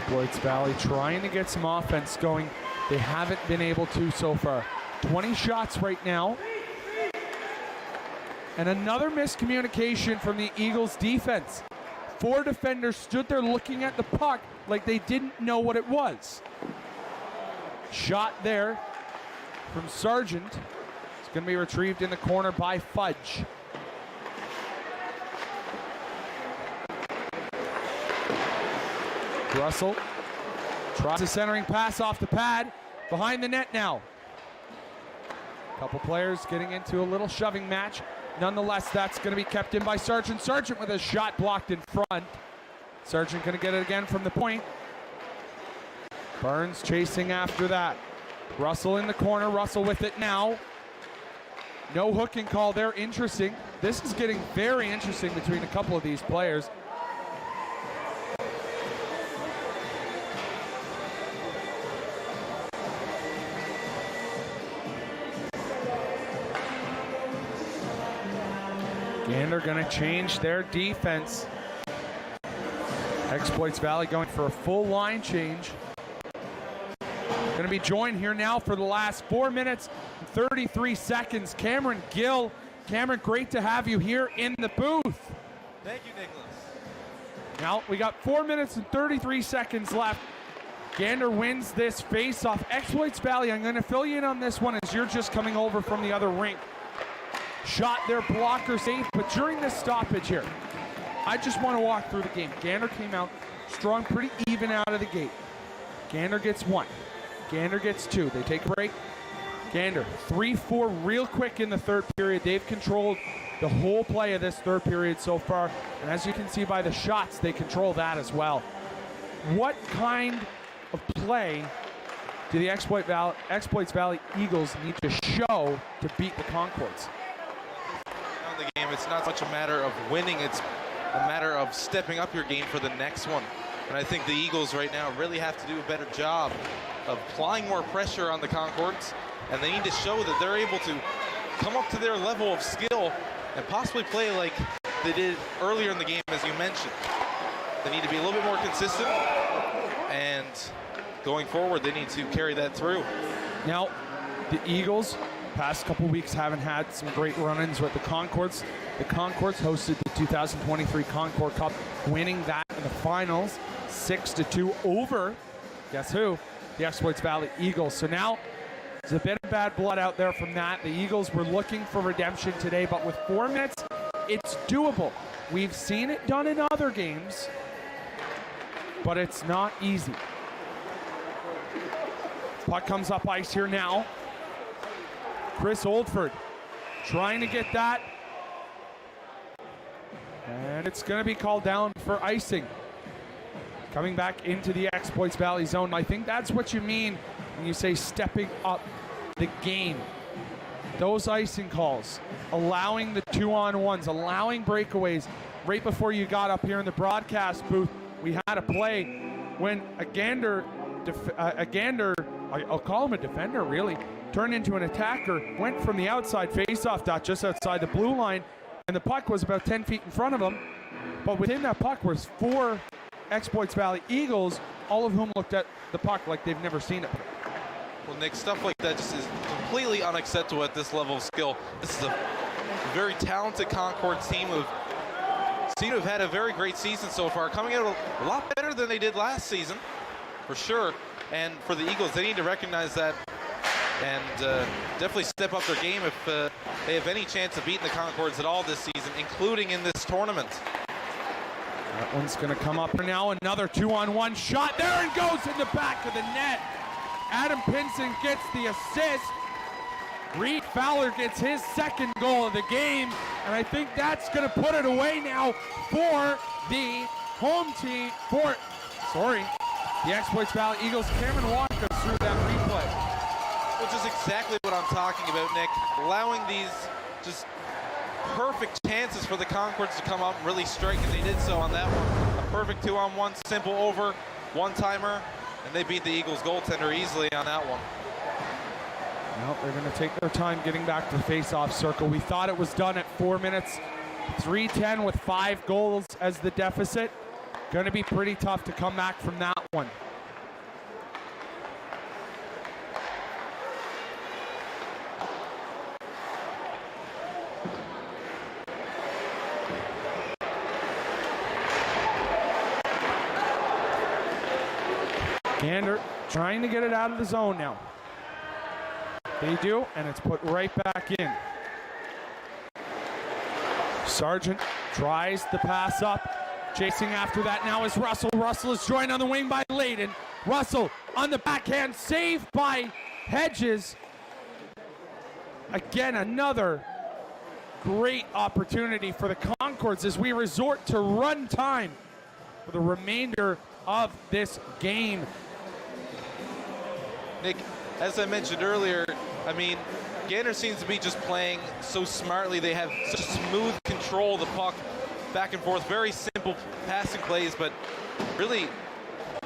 Exploits Valley trying to get some offense going. They haven't been able to so far. 20 shots right now. And another miscommunication from the Eagles defense. 4 defenders stood there looking at the puck like they didn't know what it was. Shot there from Sargent. It's going to be retrieved in the corner by Fudge. Russell tries a centering pass off the pad. Behind the net now. A couple players getting into a little shoving match. Nonetheless, that's going to be kept in by Sargent. Sargent with a shot blocked in front. Sargent going to get it again from the point. Burns chasing after that. Russell in the corner. Russell with it now. No hooking call there. Interesting. This is getting very interesting between a couple of these players. Gander going to change their defense. Exploits Valley going for a full line change. Going to be joined here now for the last 4 minutes and 33 seconds. Cameron Gill. Cameron, great to have you here in the booth.
Thank you, Nicholas.
Now we got 4 minutes and 33 seconds left. Gander wins this face-off. Exploits Valley, I'm going to fill you in on this one as you're just coming over from the other rink. Shot their blocker safe, but during this stoppage here, I just want to walk through the game. Gander came out strong, pretty even out of the gate. Gander gets 1. Gander gets 2. They take a break. Gander 3-4 real quick in the third period. They've controlled the whole play of this third period so far, and as you can see by the shots, they control that as well. What kind of play do the Exploits Valley Eagles need to show to beat the Concords?
The game, it's not such a matter of winning, it's a matter of stepping up your game for the next one. And I think the Eagles right now really have to do a better job of applying more pressure on the Concords, and they need to show that they're able to come up to their level of skill and possibly play like they did earlier in the game, as you mentioned. They need to be a little bit more consistent, and going forward, they need to carry that through.
Now, the Eagles past couple weeks haven't had some great run-ins with the Concords. The Concords hosted the 2023 Concord Cup, winning that in the finals 6-2 over, guess who? The Exploits Valley Eagles. So now there's a bit of bad blood out there from that. The Eagles were looking for redemption today, but with 4 minutes, it's doable. We've seen it done in other games, but it's not easy. Puck comes up ice here now. Chris Oldford trying to get that. And it's going to be called down for icing. Coming back into the Exploits Valley zone. I think that's what you mean when you say stepping up the game. Those icing calls, allowing the 2-on-1s, allowing breakaways. Right before you got up here in the broadcast booth, we had a play when a Gander, I'll call him a defender really, turned into an attacker, went from the outside face-off dot just outside the blue line, and the puck was about 10 feet in front of him. But within that puck was 4 Exploits Valley Eagles, all of whom looked at the puck like they've never seen it.
Well, Nick, stuff like that just is completely unacceptable at this level of skill. This is a very talented Concord team who seem to have had a very great season so far, coming out a lot better than they did last season, for sure. And for the Eagles, they need to recognize that and definitely step up their game if they have any chance of beating the Concords at all this season, including in this tournament.
That one's going to come up now. Another 2-on-1 shot there and goes in the back of the net. Adam Pinson gets the assist. Reed Fowler gets his second goal of the game, and I think that's going to put it away now for the home team. The Exploits Valley Eagles. Cameron, walk us through that replay.
Which is exactly what I'm talking about, Nick. Allowing these just perfect chances for the Concords to come up and really strike, and they did so on that one. A perfect 2-on-1, simple over, one-timer, and they beat the Eagles goaltender easily on that one.
Well, they're going to take their time getting back to the face-off circle. We thought it was done at 4 minutes, 3:10 with 5 goals as the deficit. Going to be pretty tough to come back from that one. Gander trying to get it out of the zone now. They do, and it's put right back in. Sargent tries the pass up. Chasing after that now is Russell. Russell is joined on the wing by Layden. Russell on the backhand, saved by Hedges. Again, another great opportunity for the Concords as we resort to run time for the remainder of this game.
Nick, as I mentioned earlier, I mean, Gander seems to be just playing so smartly. They have such smooth control of the puck back and forth, very simple passing plays, but really,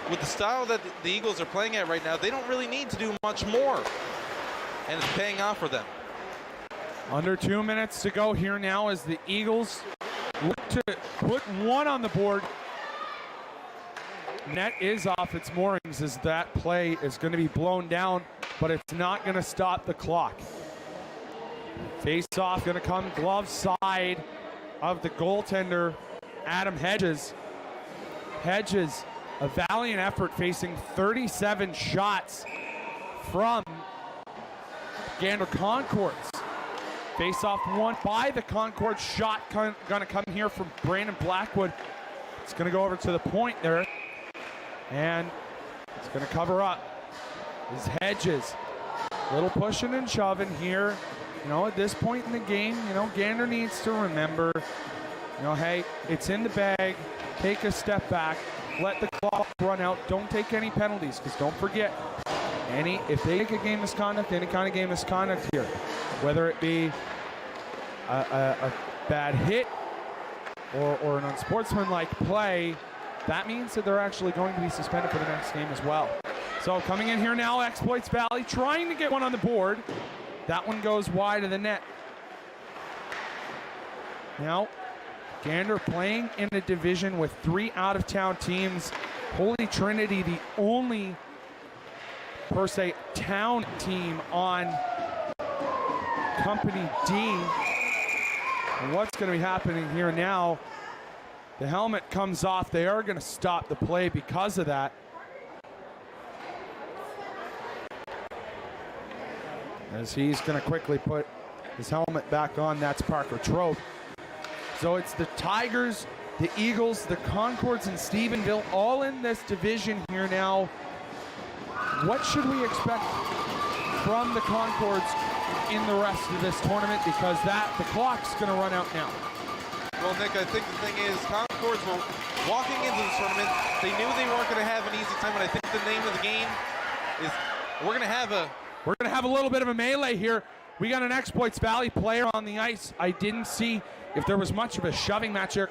with the style that the Eagles are playing at right now, they don't really need to do much more, and it's paying off for them.
Under 2 minutes to go here now as the Eagles look to put one on the board. Net is off its moorings as that play is going to be blown down, but it's not going to stop the clock. Face off going to come glove side of the goaltender, Adam Hedges. Hedges, a valiant effort facing 37 shots from Gander Concords. Face off won by the Concord. Shot gonna come here from Brandon Blackwood. It's gonna go over to the point there. And it's gonna cover up. Is Hedges. Little pushing and shoving here. You know, at this point in the game, you know, Gander needs to remember, you know, hey, it's in the bag. Take a step back. Let the clock run out. Don't take any penalties, because don't forget, if they take a game misconduct, any kind of game misconduct here, whether it be a bad hit or an unsportsmanlike play, that means that they're actually going to be suspended for the next game as well. So coming in here now, Exploits Valley trying to get one on the board. That one goes wide of the net. Now, Gander playing in a division with 3 out-of-town teams. Holy Trinity, the only, per se, town team on Company D. And what's going to be happening here now? The helmet comes off. They are going to stop the play because of that. As he's going to quickly put his helmet back on. That's Parker Trope. So it's the Tigers, the Eagles, the Concords, and Stephenville all in this division here now. What should we expect from the Concords in the rest of this tournament? Because the clock's going to run out now.
Well, Nick, I think the thing is, Concords were walking into the tournament. They knew they weren't going to have an easy time, and I think the name of the game is we're going to have a
little bit of a melee here. We got an Exploits Valley player on the ice. I didn't see if there was much of a shoving match here.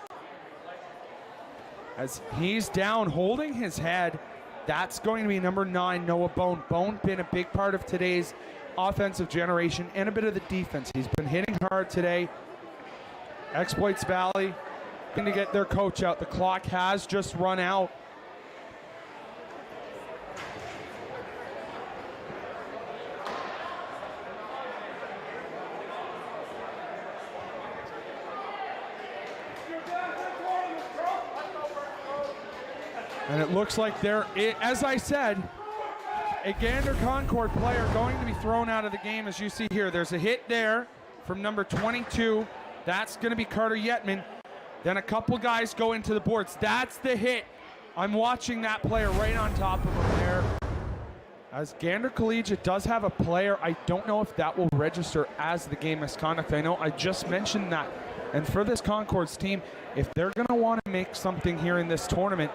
As he's down, holding his head. That's going to be number 9, Noah Bone. Bone been a big part of today's offensive generation and a bit of the defense. He's been hitting hard today. Exploits Valley going to get their coach out. The clock has just run out. And it looks like as I said, a Gander Concord player going to be thrown out of the game. As you see here, there's a hit there from number 22. That's going to be Carter Yetman. Then a couple guys go into the boards. That's the hit. I'm watching that player right on top of him there. As Gander Collegiate does have a player, I don't know if that will register as the game misconduct. I know I just mentioned that. And for this Concord's team, if they're going to want to make something here in this tournament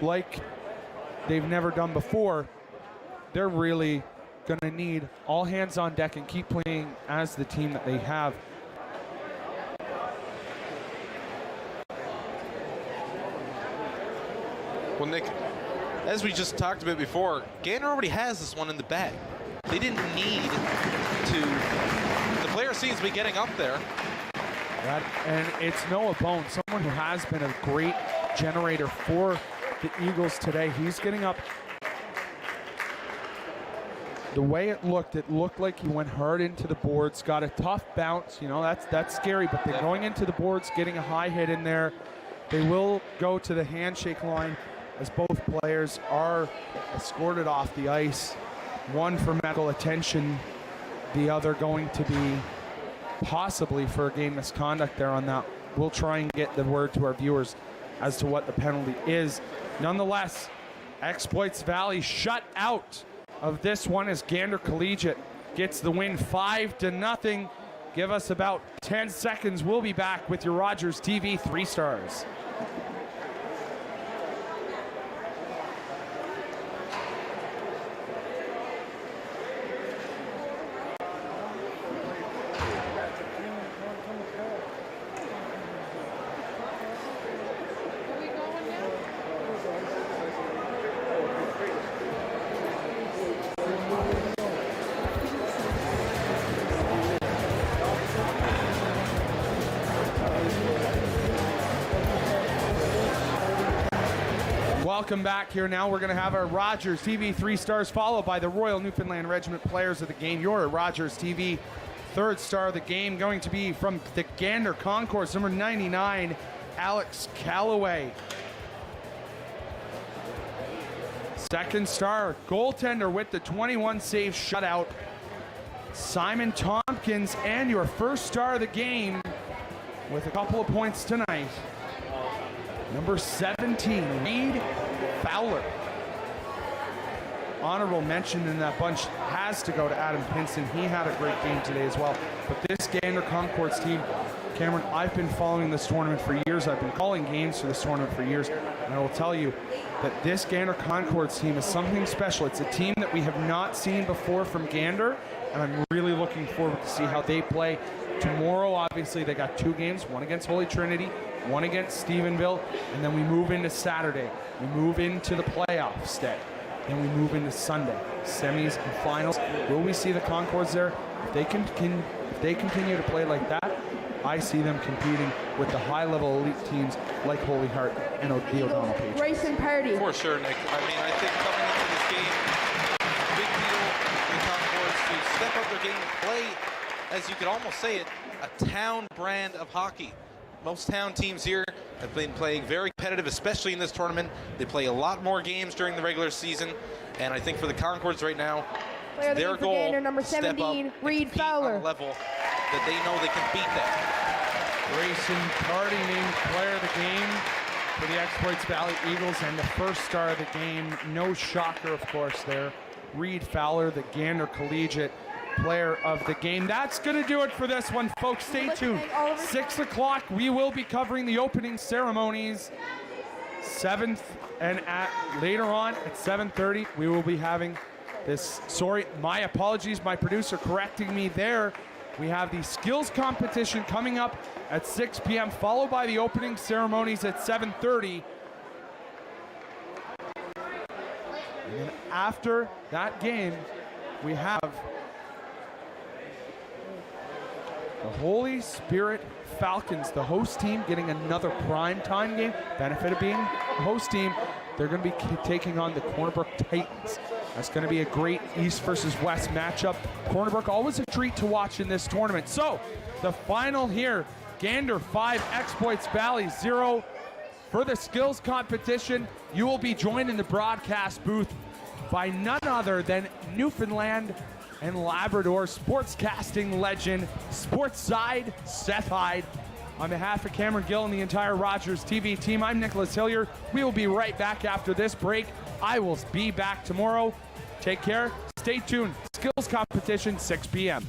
like they've never done before, they're really going to need all hands on deck and keep playing as the team that they have.
Well, Nick, as we just talked about before, Gander already has this one in the bag. They didn't need to. The player seems to be getting up there.
And it's Noah Bone, someone who has been a great generator for the Eagles today. He's getting up. The way it looked like he went hard into the boards, got a tough bounce. You know, that's scary, but they're going into the boards, getting a high hit in there. They will go to the handshake line as both players are escorted off the ice. One for medical attention, the other going to be possibly for a game misconduct there on that. We'll try and get the word to our viewers as to what the penalty is. Nonetheless, Exploits Valley shut out of this one as Gander Collegiate gets the win 5-0. Give us about 10 seconds. We'll be back with your Rogers TV 3 stars. Welcome back here. Now we're going to have our Rogers TV 3 stars followed by the Royal Newfoundland Regiment players of the game. Your Rogers TV third star of the game going to be from the Gander Concourse, number 99, Alex Calloway. Second star, goaltender with the 21 save shutout, Simon Tompkins. And your first star of the game with a couple of points tonight, number 17, Reed Fowler. Honorable mention in that bunch has to go to Adam Pinson. He had a great game today as well. But this Gander Concourse team, Cameron, I've been following this tournament for years. I've been calling games for this tournament for years. And I will tell you that this Gander Concourse team is something special. It's a team that we have not seen before from Gander. And I'm really looking forward to see how they play. Tomorrow, obviously, they got 2 games, one against Holy Trinity, one against Stephenville, and then we move into Saturday. We move into the playoffs day. Then we move into Sunday, semis and finals. Will we see the Concords there? If they continue to play like that, I see them competing with the high-level elite teams like Holy Heart and the O'Donnell Patriots.
Race and party.
For sure, Nick. I mean, I think coming into this game, big deal for the Concords to step up their game and play, as you could almost say it, a town brand of hockey. Most town teams here have been playing very competitive, especially in this tournament. They play a lot more games during the regular season, and I think for the Concords right now, their goal
Gander, number
to step
17,
up
Reed
and compete
Fowler.
on a level that they know they can beat them.
Grayson Carty named player of the game for the Exploits Valley Eagles, and the first star of the game, no shocker of course there, Reed Fowler, the Gander Collegiate player of the game. That's going to do it for this one, folks. Stay tuned. 6 o'clock, we will be covering the opening ceremonies. 7th, and later on at 7:30, we will be having this. Sorry, my apologies, my producer correcting me there. We have the skills competition coming up at 6 p.m., followed by the opening ceremonies at 7:30. And then after that game, we have the Holy Spirit Falcons, the host team, getting another prime time game. Benefit of being a host team, they're going to be taking on the Corner Brook Titans. That's going to be a great East versus West matchup. Corner Brook, always a treat to watch in this tournament. So, the final here, Gander 5, Exploits Valley 0. For the skills competition, you will be joined in the broadcast booth by none other than Newfoundland and Labrador sportscasting legend, Sportside Seth Hyde. On behalf of Cameron Gill and the entire Rogers TV team, I'm Nicholas Hillier. We will be right back after this break. I will be back tomorrow. Take care. Stay tuned. Skills competition, 6 p.m.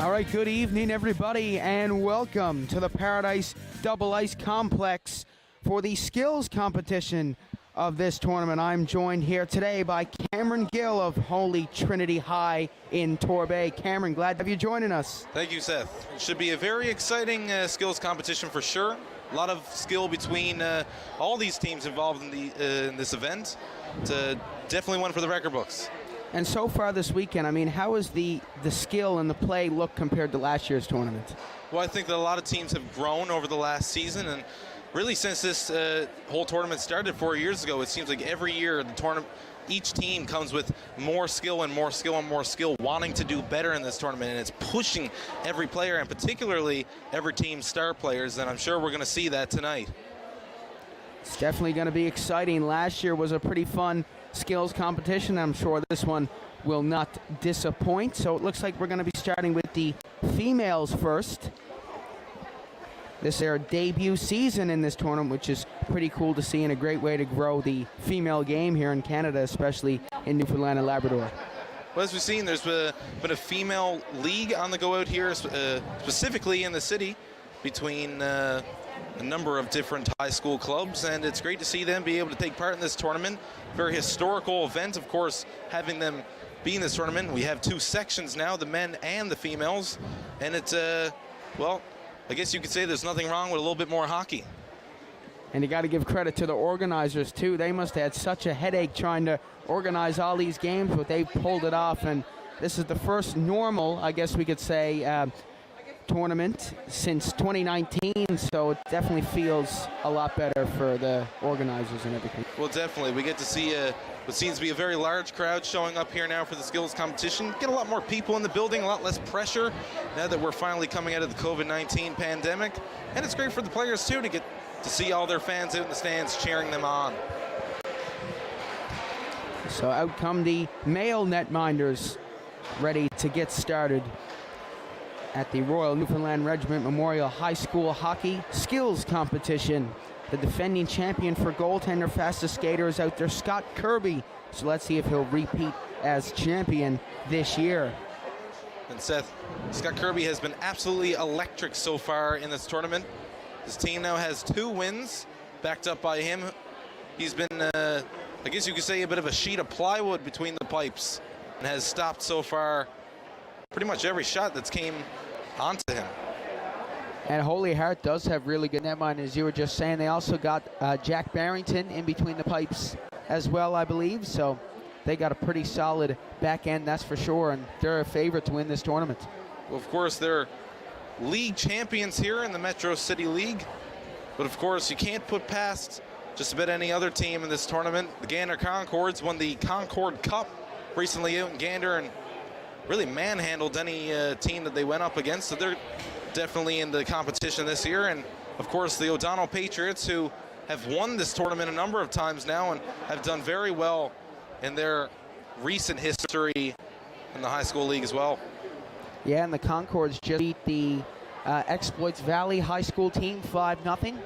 All right, good evening, everybody, and welcome to the Paradise Double Ice Complex for the skills competition of this tournament. I'm joined here today by Cameron Gill of Holy Trinity High in Torbay. Cameron, glad to have you joining us.
Thank you, Seth. It should be a very exciting skills competition for sure. A lot of skill between all these teams involved in this event. It's definitely one for the record books.
And so far this weekend, I mean, how has the skill and the play look compared to last year's tournament?
Well, I think that a lot of teams have grown over the last season, and really since this whole tournament started 4 years ago, it seems like every year the tournament, each team comes with more skill and more skill and more skill, wanting to do better in this tournament, and it's pushing every player, and particularly every team's star players, and I'm sure we're going to see that tonight.
It's definitely going to be exciting. Last year was a pretty fun skills competition. I'm sure this one will not disappoint. So it looks like we're going to be starting with the females first. This is their debut season in this tournament, which is pretty cool to see and a great way to grow the female game here in Canada, especially in Newfoundland and Labrador.
Well, as we've seen, there's been a female league on the go out here, specifically in the city, between a number of different high school clubs, and it's great to see them be able to take part in this tournament. Very historical event, of course, having them be in this tournament. We have two sections now, the men and the females, and it's, well, I guess you could say there's nothing wrong with a little bit more hockey.
And you got to give credit to the organizers, too. They must have had such a headache trying to organize all these games, but they pulled it off. And this is the first normal, I guess we could say, tournament since 2019, so it definitely feels a lot better for the organizers and everything.
Well, definitely. We get to see what seems to be a very large crowd showing up here now for the skills competition. Get a lot more people in the building, a lot less pressure now that we're finally coming out of the COVID-19 pandemic. And it's great for the players, too, to get to see all their fans out in the stands cheering them on.
So out come the male netminders, ready to get started at the Royal Newfoundland Regiment Memorial High School Hockey Skills Competition. The defending champion for goaltender, fastest skater is out there, Scott Kirby. So let's see if he'll repeat as champion this year.
And Seth, Scott Kirby has been absolutely electric so far in this tournament. His team now has 2 wins, backed up by him. He's been, I guess you could say, a bit of a sheet of plywood between the pipes, and has stopped so far pretty much every shot that's came onto him.
And Holy Heart does have really good netminders, as you were just saying. They also got Jack Barrington in between the pipes as well, I believe. So they got a pretty solid back end, that's for sure, and they're a favorite to win this tournament.
Well, of course, they're league champions here in the Metro City League, but of course you can't put past just about any other team in this tournament. The Gander Concords won the Concord Cup recently out in Gander and really manhandled any team that they went up against, so they're definitely in the competition this year. And of course the O'Donnell Patriots, who have won this tournament a number of times now and have done very well in their recent history in the high school league as well.
Yeah, and the Concords just beat the Exploits Valley High School team 5-0.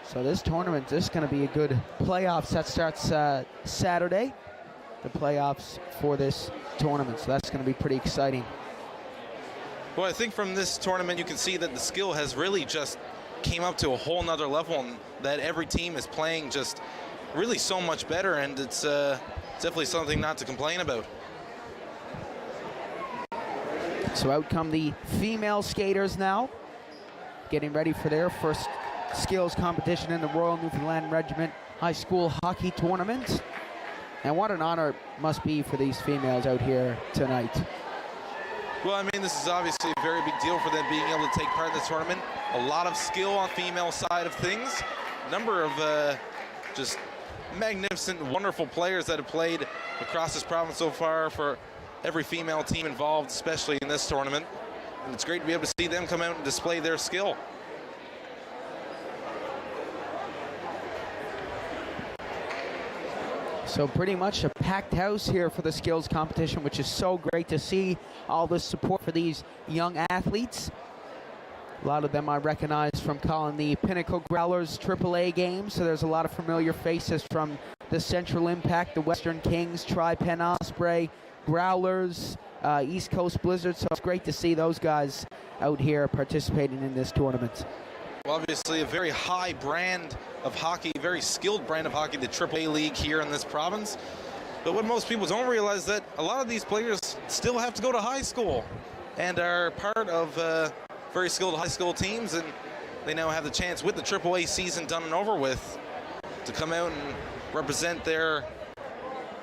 So this tournament is going to be a good playoffs. That starts Saturday, the playoffs for this tournament. So that's going to be pretty exciting.
Well, I think from this tournament you can see that the skill has really just came up to a whole nother level, and that every team is playing just really so much better, and it's definitely something not to complain about.
So out come the female skaters now, getting ready for their first skills competition in the Royal Newfoundland Regiment High School Hockey Tournament. And what an honor it must be for these females out here tonight.
Well, I mean, this is obviously a very big deal for them being able to take part in this tournament. A lot of skill on the female side of things. A number of just magnificent, wonderful players that have played across this province so far for every female team involved, especially in this tournament. And it's great to be able to see them come out and display their skill.
So pretty much a packed house here for the skills competition, which is so great to see. All the support for these young athletes. A lot of them I recognize from calling the Pinnacle Growlers AAA games, so there's a lot of familiar faces from the Central Impact, the Western Kings, Tri-Pen Osprey, Growlers, East Coast Blizzard, so it's great to see those guys out here participating in this tournament.
Well, obviously a very high brand of hockey, very skilled brand of hockey, the AAA League here in this province. But what most people don't realize is that a lot of these players still have to go to high school and are part of very skilled high school teams, and they now have the chance with the AAA season done and over with to come out and represent their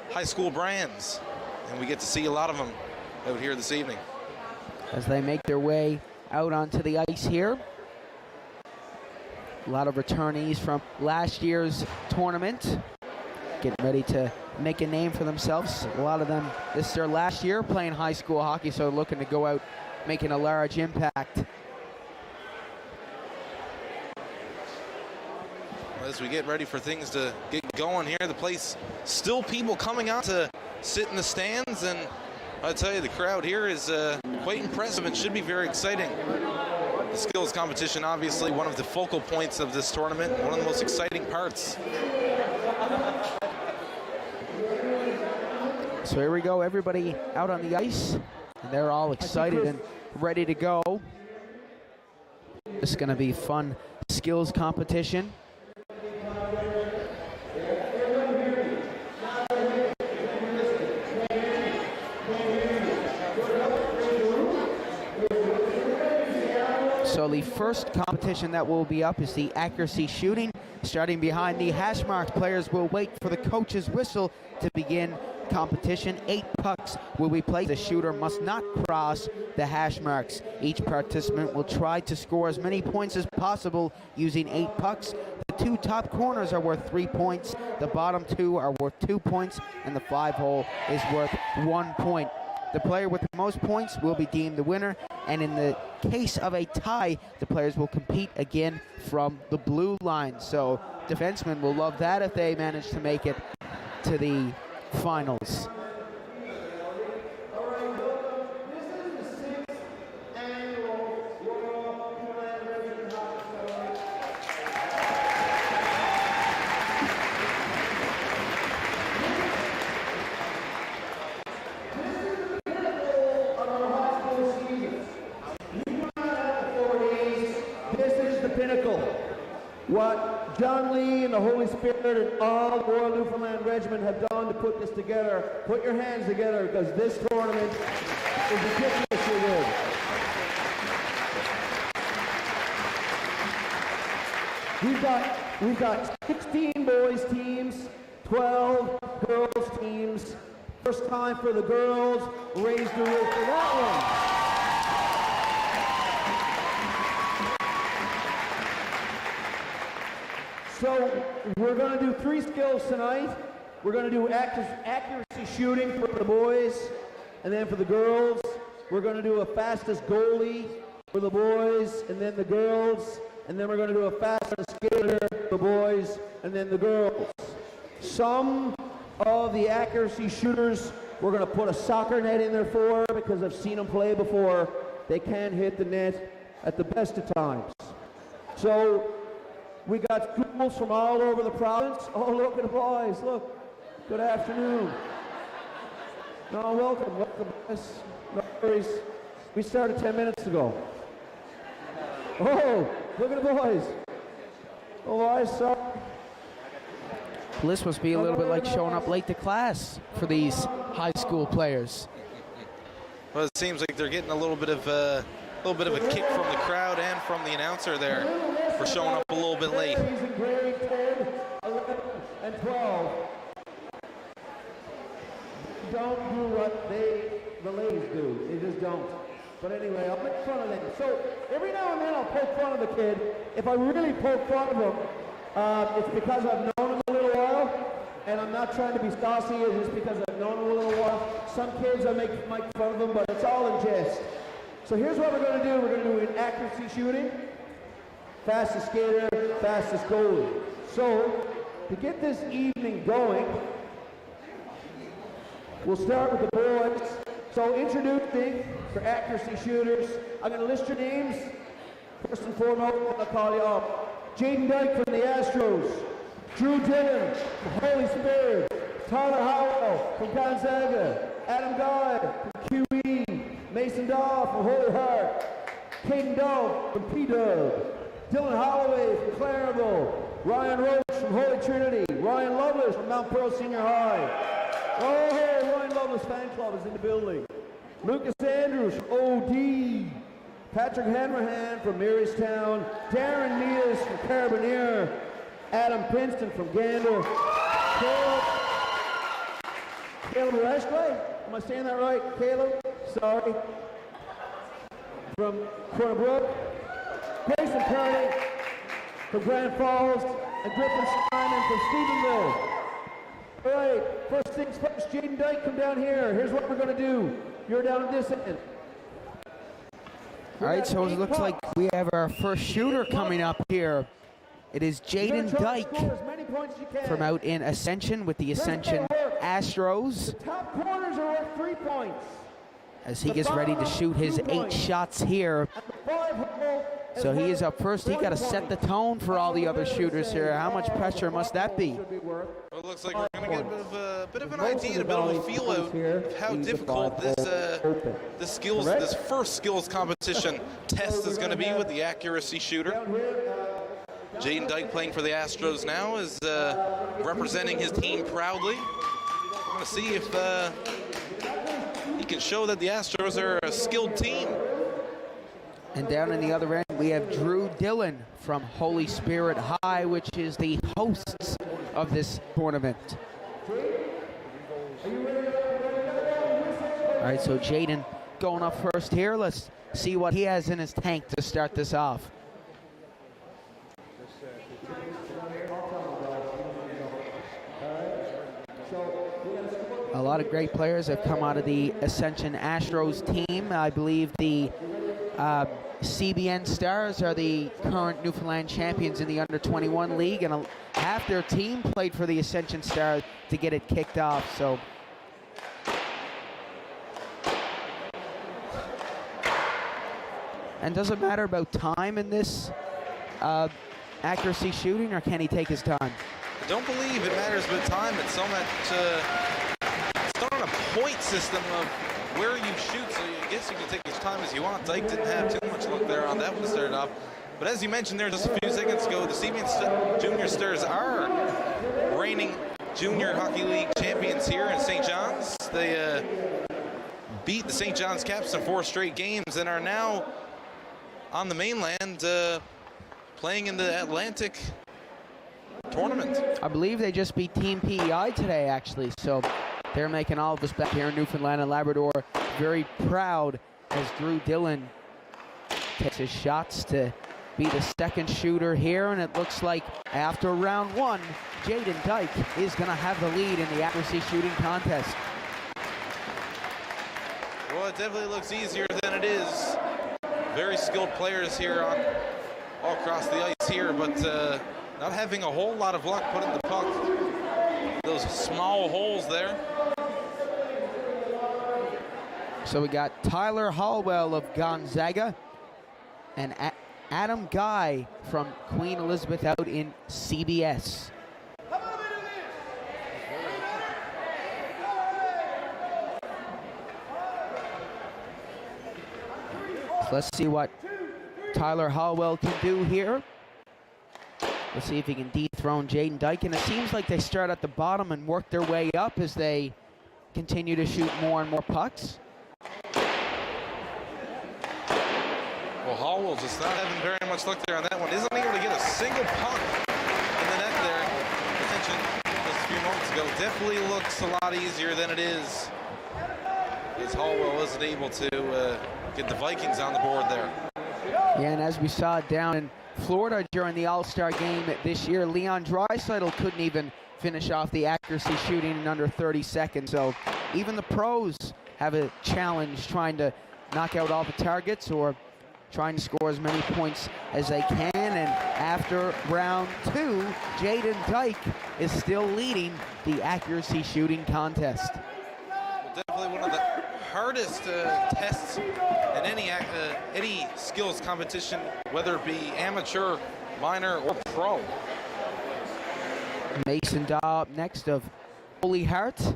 high school brands. And we get to see a lot of them out here this evening.
As they make their way out onto the ice here. A lot of returnees from last year's tournament getting ready to make a name for themselves. A lot of them, this is their last year playing high school hockey, so looking to go out making a large impact.
As we get ready for things to get going here, the place, still people coming out to sit in the stands, and I tell you, the crowd here is quite impressive and should be very exciting. The skills competition, obviously one of the focal points of this tournament, one of the most exciting parts.
So here we go, everybody out on the ice, and they're all excited and ready to go. It's going to be fun skills competition. So the first competition that will be up is the accuracy shooting. Starting behind the hash marks, players will wait for the coach's whistle to begin competition. 8 pucks will be placed. The shooter must not cross the hash marks. Each participant will try to score as many points as possible using 8 pucks. The 2 top corners are worth 3 points. The bottom 2 are worth 2 points, and the 5-hole is worth 1 point. The player with the most points will be deemed the winner, and in the case of a tie, the players will compete again from the blue line. So defensemen will love that if they manage to make it to the finals.
What John Lee and the Holy Spirit and all the Royal Newfoundland Regiment have done to put this together. Put your hands together, because this tournament is ridiculously good. We've got 16 boys teams, 12 girls teams. First time for the girls. Raise the roof for that one. So we're going to do 3 skills tonight. We're going to do accuracy shooting for the boys, and then for the girls, we're going to do a fastest goalie for the boys, and then the girls, and then we're going to do a fastest skater for the boys, and then the girls. Some of the accuracy shooters we're going to put a soccer net in there for, because I've seen them play before. They can hit the net at the best of times. So we got schools from all over the province. Oh, look at the boys, look. Good afternoon. No, welcome, yes. No worries. We started 10 minutes ago. Oh, look at the boys. Oh, I saw.
This must be a little bit like showing up late to class for these high school players.
Well, it seems like they're getting a little bit of a kick from the crowd and from the announcer there for showing up a little bit late.
He's in grade 10, 11, and 12. Don't do what the ladies do. They just don't. But anyway, I'll make fun of them. So every now and then I'll poke fun of the kid. If I really poke fun of him, it's because I've known him a little while, and I'm not trying to be saucy. It's just because I've known him a little while. Some kids I make fun of them, but it's all in jest. So here's what we're going to do. We're going to do an accuracy shooting, fastest skater, fastest goalie. So to get this evening going, we'll start with the boys. So introducing for accuracy shooters, I'm going to list your names. First and foremost, I'll call you up. Jaden Dyke from the Astros, Drew Dillon from Holy Spirit, Tyler Howell from Gonzaga, Adam Guy from QE, Mason Daw from Holy Heart, Caden Dove from P-Dub, Dylan Holloway from Clareville, Ryan Roach from Holy Trinity, Ryan Lovelace from Mount Pearl Senior High. Oh, hey, Ryan Lovelace fan club is in the building. Lucas Andrews from OD, Patrick Hanrahan from Marystown, Darren Mears from Carabinier, Adam Princeton from Gander, Caleb Rashway, am I saying that right? Caleb? Sorry. From Corner Brook, Grayson Kearney from Grand Falls, and Griffin Simon from Stephenville. All right, first things first, Jaden Dyke, come down here. Here's what we're going to do. You're down at this end.
All right, so it looks like we have our first shooter coming up here. It is Jaden Dyke from out in Ascension with the Ascension Astros.
The top corners are worth 3 points.
as he gets ready to shoot his 8 shots here. So he is up first. He got to set the tone for all the other shooters here. How much pressure must that be?
Well, it looks like we're going to get a bit of an idea, a bit of a feel out of how difficult this first skills competition test is going to be with the accuracy shooter. Jaden Dyke, playing for the Astros now, is representing his team proudly. We're going to see if he can show that the Astros are a skilled team.
And down in the other end, we have Drew Dillon from Holy Spirit High, which is the hosts of this tournament. All right, so Jaden going up first here. Let's see what he has in his tank to start this off. A lot of great players have come out of the Ascension Astros team. I believe the CBN Stars are the current Newfoundland champions in the under-21 league, and half their team played for the Ascension Stars to get it kicked off. So and does it matter about time in this accuracy shooting, or can he take his time?
I don't believe it matters about time. It's so much it's not on a point system of where you shoot, so I guess you can take as time as you want. Dyke didn't have too much luck there on that one to start off. But as you mentioned there just a few seconds ago, the CBN Junior Stars are reigning Junior Hockey League champions here in St. John's. They beat the St. John's Caps in 4 straight games and are now on the mainland playing in the Atlantic tournament.
I believe they just beat Team PEI today, actually. So they're making all of us back here in Newfoundland and Labrador very proud as Drew Dillon takes his shots to be the second shooter here. And it looks like after round 1, Jaden Dyke is going to have the lead in the accuracy shooting contest.
Well, it definitely looks easier than it is. Very skilled players here all across the ice here, but not having a whole lot of luck putting the puck those small holes there.
So we got Tyler Hallwell of Gonzaga and Adam Guy from Queen Elizabeth out in CBS. So let's see what Tyler Hallwell can do here. Let's see if he can dethrone Jaden Dyke. And it seems like they start at the bottom and work their way up as they continue to shoot more and more pucks.
Well, Hallwell just not having very much luck there on that one. Isn't able to get a single puck in the net there. Attention just a few moments ago. Definitely looks a lot easier than it is, as Hallwell isn't able to get the Vikings on the board there.
Yeah, and as we saw down in Florida during the All-Star game this year, Leon Draisaitl couldn't even finish off the accuracy shooting in under 30 seconds. So even the pros have a challenge trying to knock out all the targets or trying to score as many points as they can. And after round 2, Jaden Dyke is still leading the accuracy shooting contest.
Well, definitely one of the hardest tests in any skills competition, whether it be amateur, minor, or pro.
Mason Daw up next of Holy Heart.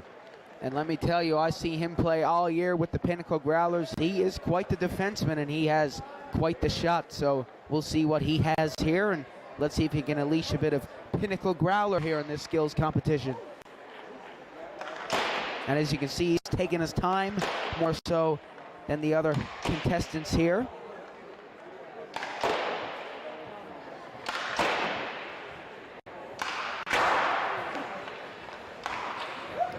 And let me tell you, I see him play all year with the Pinnacle Growlers. He is quite the defenseman, and he has quite the shot. So we'll see what he has here, and let's see if he can unleash a bit of Pinnacle Growler here in this skills competition. And as you can see, he's taking his time more so than the other contestants here.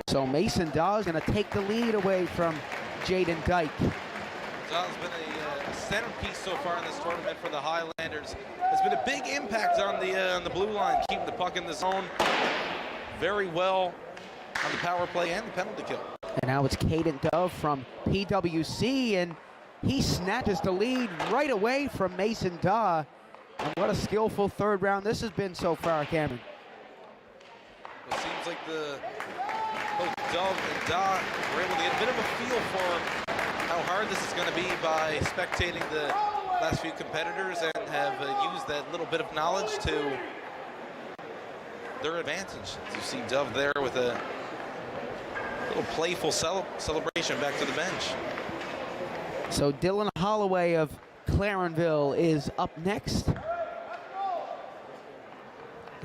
So Mason Daw is going to take the lead away from Jaden Dyke.
Daw's been a centerpiece so far in this tournament for the Highlanders. Has been a big impact on the blue line, keeping the puck in the zone very well on the power play and the penalty kill.
And now it's Caden Dove from PWC, and he snatches the lead right away from Mason Daw. And what a skillful third round this has been so far, Cameron.
It seems like both Dove and Daw were able to get a bit of a feel for how how hard this is going to be by spectating the last few competitors and have used that little bit of knowledge to their advantage. As you see Dove there with a little playful celebration back to the bench.
So Dylan Holloway of Clarenville is up next.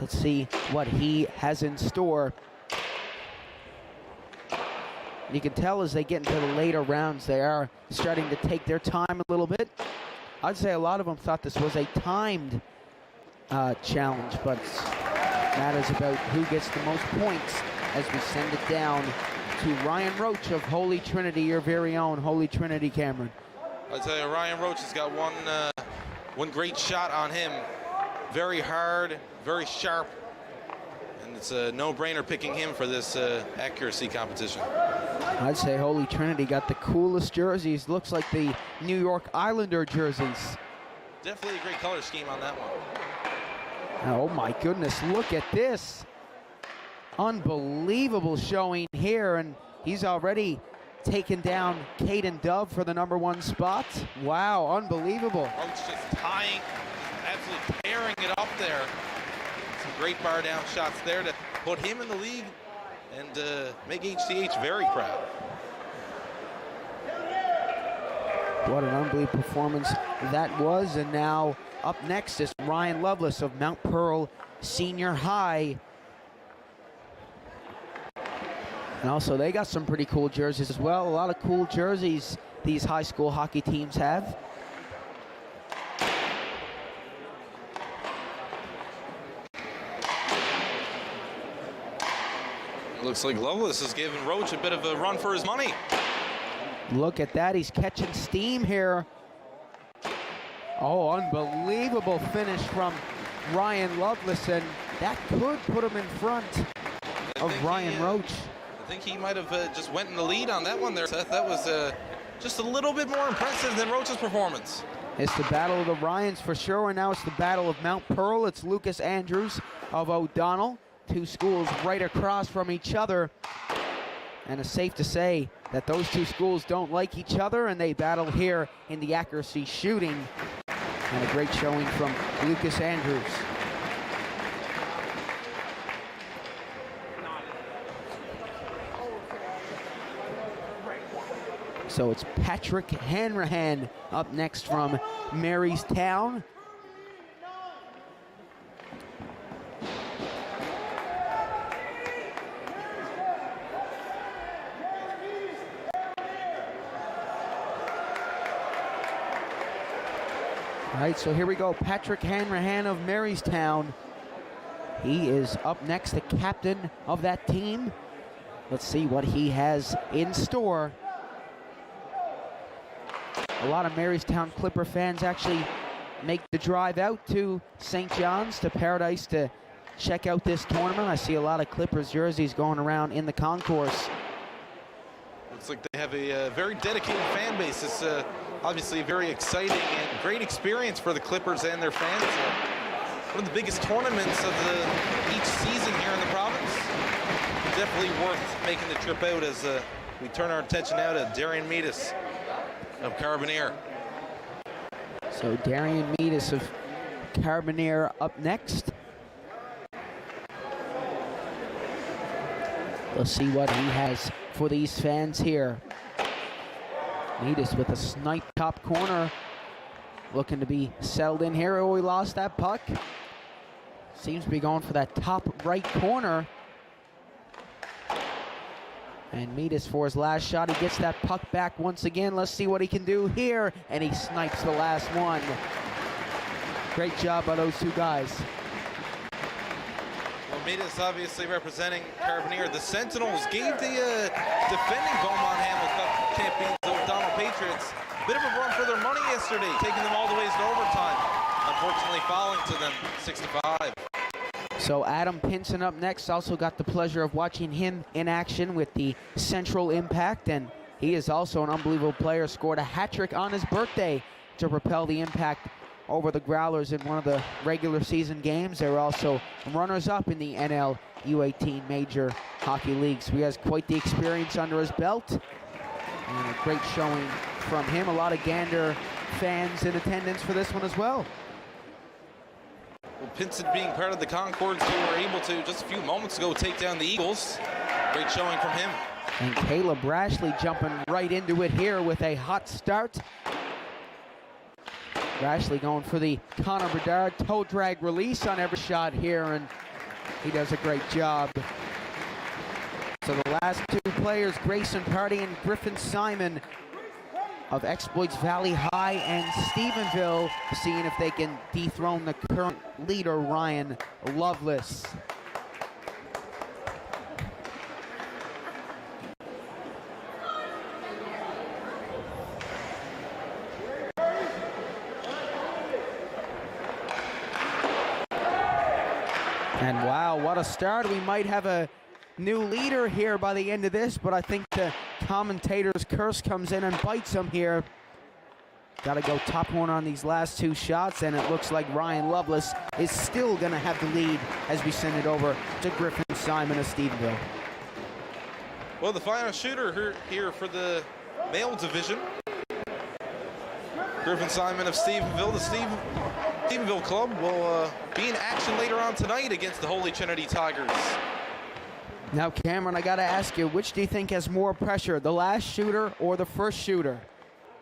Let's see what he has in store. You can tell as they get into the later rounds, they are starting to take their time a little bit. I'd say a lot of them thought this was a timed challenge, but it matters about who gets the most points as we send it down to Ryan Roach of Holy Trinity, your very own Holy Trinity, Cameron.
I'll tell you, Ryan Roach has got one great shot on him. Very hard, very sharp, and it's a no-brainer picking him for this accuracy competition.
I'd say Holy Trinity got the coolest jerseys. Looks like the New York Islander jerseys.
Definitely a great color scheme on that one.
Oh my goodness, look at this. Unbelievable showing here, and he's already taken down Caden Dove for the #1 spot. Wow, unbelievable.
Roach just tying, absolutely tearing it up there. Some great bar down shots there to put him in the league and make HTH very proud.
What an unbelievable performance that was. And now up next is Ryan Lovelace of Mount Pearl Senior High. And also they got some pretty cool jerseys as well. A lot of cool jerseys these high school hockey teams have.
Looks like Lovelace is giving Roach a bit of a run for his money.
Look at that, he's catching steam here. Oh, unbelievable finish from Ryan Lovelace, and that could put him in front of Ryan Roach.
I think he might have just went in the lead on that one there, Seth. That was just a little bit more impressive than Roach's performance.
It's the battle of the Ryans for sure, and now it's the battle of Mount Pearl. It's Lucas Andrews of O'Donnell. Two schools right across from each other, and it's safe to say that those two schools don't like each other, and they battle here in the accuracy shooting. And a great showing from Lucas Andrews. So it's Patrick Hanrahan up next from Marystown. All right, so here we go. Patrick Hanrahan of Marystown. He is up next, the captain of that team. Let's see what he has in store. A lot of Marystown Clipper fans actually make the drive out to St. John's, to Paradise, to check out this tournament. I see a lot of Clippers jerseys going around in the concourse.
Looks like they have a very dedicated fan base. It's obviously a very exciting and great experience for the Clippers and their fans. One of the biggest tournaments of each season here in the province. Definitely worth making the trip out as we turn our attention now to Darian Meadis of Carbonear.
So Darian Meadis of Carbonear up next. Let's see what he has for these fans here. Meadis with a snipe top corner, looking to be settled in here. Oh, he lost that puck. Seems to be going for that top right corner. And Meadis for his last shot. He gets that puck back once again. Let's see what he can do here. And he snipes the last one. Great job by those two guys.
Well, Meadis obviously representing Carbonear. The Sentinels gave the defending Beaumont Hamel Cup champions, the O'Donnell Patriots, a bit of a run for their money yesterday, taking them all the way to overtime. Unfortunately, falling to them 6-5.
So Adam Pinson up next. Also got the pleasure of watching him in action with the Central Impact, and he is also an unbelievable player. Scored a hat trick on his birthday to propel the Impact over the Growlers in one of the regular season games. They were also runners-up in the NL U18 Major Hockey League. So he has quite the experience under his belt, and a great showing from him. A lot of Gander fans in attendance for this one as well.
Well, Pinson being part of the Concords who were able to, just a few moments ago, take down the Eagles. Great showing from him.
And Caleb Brashley jumping right into it here with a hot start. Brashley going for the Connor Bedard toe drag release on every shot here, and he does a great job. So the last two players, Grayson Party and Griffin Simon of Exploits Valley High and Stephenville, seeing if they can dethrone the current leader, Ryan Lovelace. And wow, what a start. We might have a new leader here by the end of this, but I think the commentator's curse comes in and bites him here. Got to go top corner on these last two shots, and it looks like Ryan Lovelace is still going to have the lead as we send it over to Griffin Simon of Stephenville.
Well, the final shooter here for the male division, Griffin Simon of Stephenville. The Stephenville club will be in action later on tonight against the Holy Trinity Tigers.
Now, Cameron, I got to ask you, which do you think has more pressure, the last shooter or the first shooter?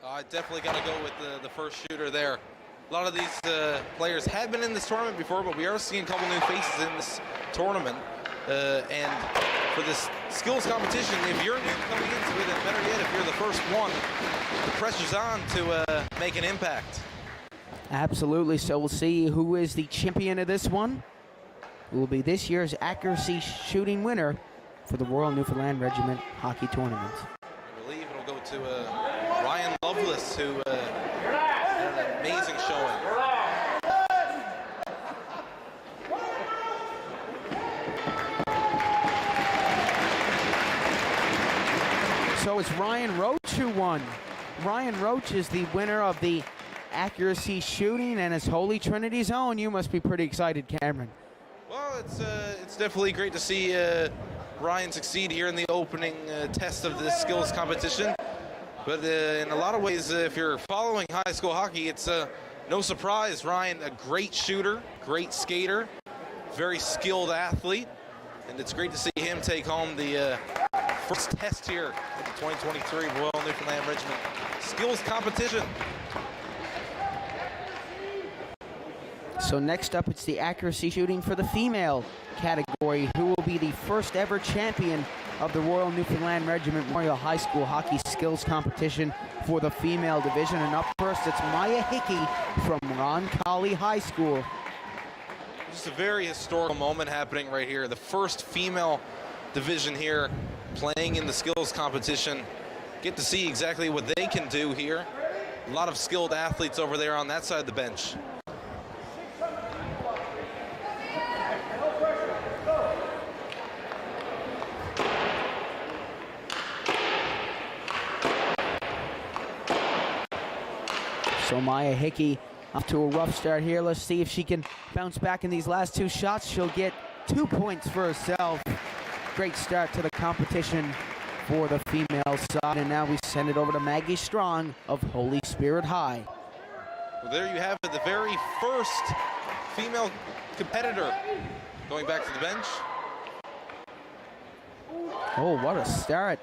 I definitely got to go with the first shooter there. A lot of these players have been in this tournament before, but we are seeing a couple new faces in this tournament. And for this skills competition, if you're new coming into it, and better yet, if you're the first one, the pressure's on to make an impact.
Absolutely. So we'll see who is the champion of this one. Who will be this year's accuracy shooting winner for the Royal Newfoundland Regiment Hockey Tournament.
I believe it'll go to Ryan Lovelace, who had an amazing showing.
So it's Ryan Roach who won. Ryan Roach is the winner of the accuracy shooting and is Holy Trinity's own. You must be pretty excited, Cameron.
Well, it's definitely great to see Ryan succeed here in the opening test of this skills competition. But in a lot of ways, if you're following high school hockey, it's no surprise. Ryan, a great shooter, great skater, very skilled athlete. And it's great to see him take home the first test here at the 2023 Royal Newfoundland Regiment skills competition.
So next up, it's the accuracy shooting for the female category, who will be the first ever champion of the Royal Newfoundland Regiment Memorial High School Hockey Skills Competition for the female division. And up first, it's Maya Hickey from Roncalli High School.
Just a very historical moment happening right here. The first female division here playing in the skills competition. Get to see exactly what they can do here. A lot of skilled athletes over there on that side of the bench.
So Maya Hickey off to a rough start here. Let's see if she can bounce back in these last two shots. She'll get 2 points for herself. Great start to the competition for the female side. And now we send it over to Maggie Strong of Holy Spirit High.
Well, there you have it, the very first female competitor going back to the bench.
Oh, what a start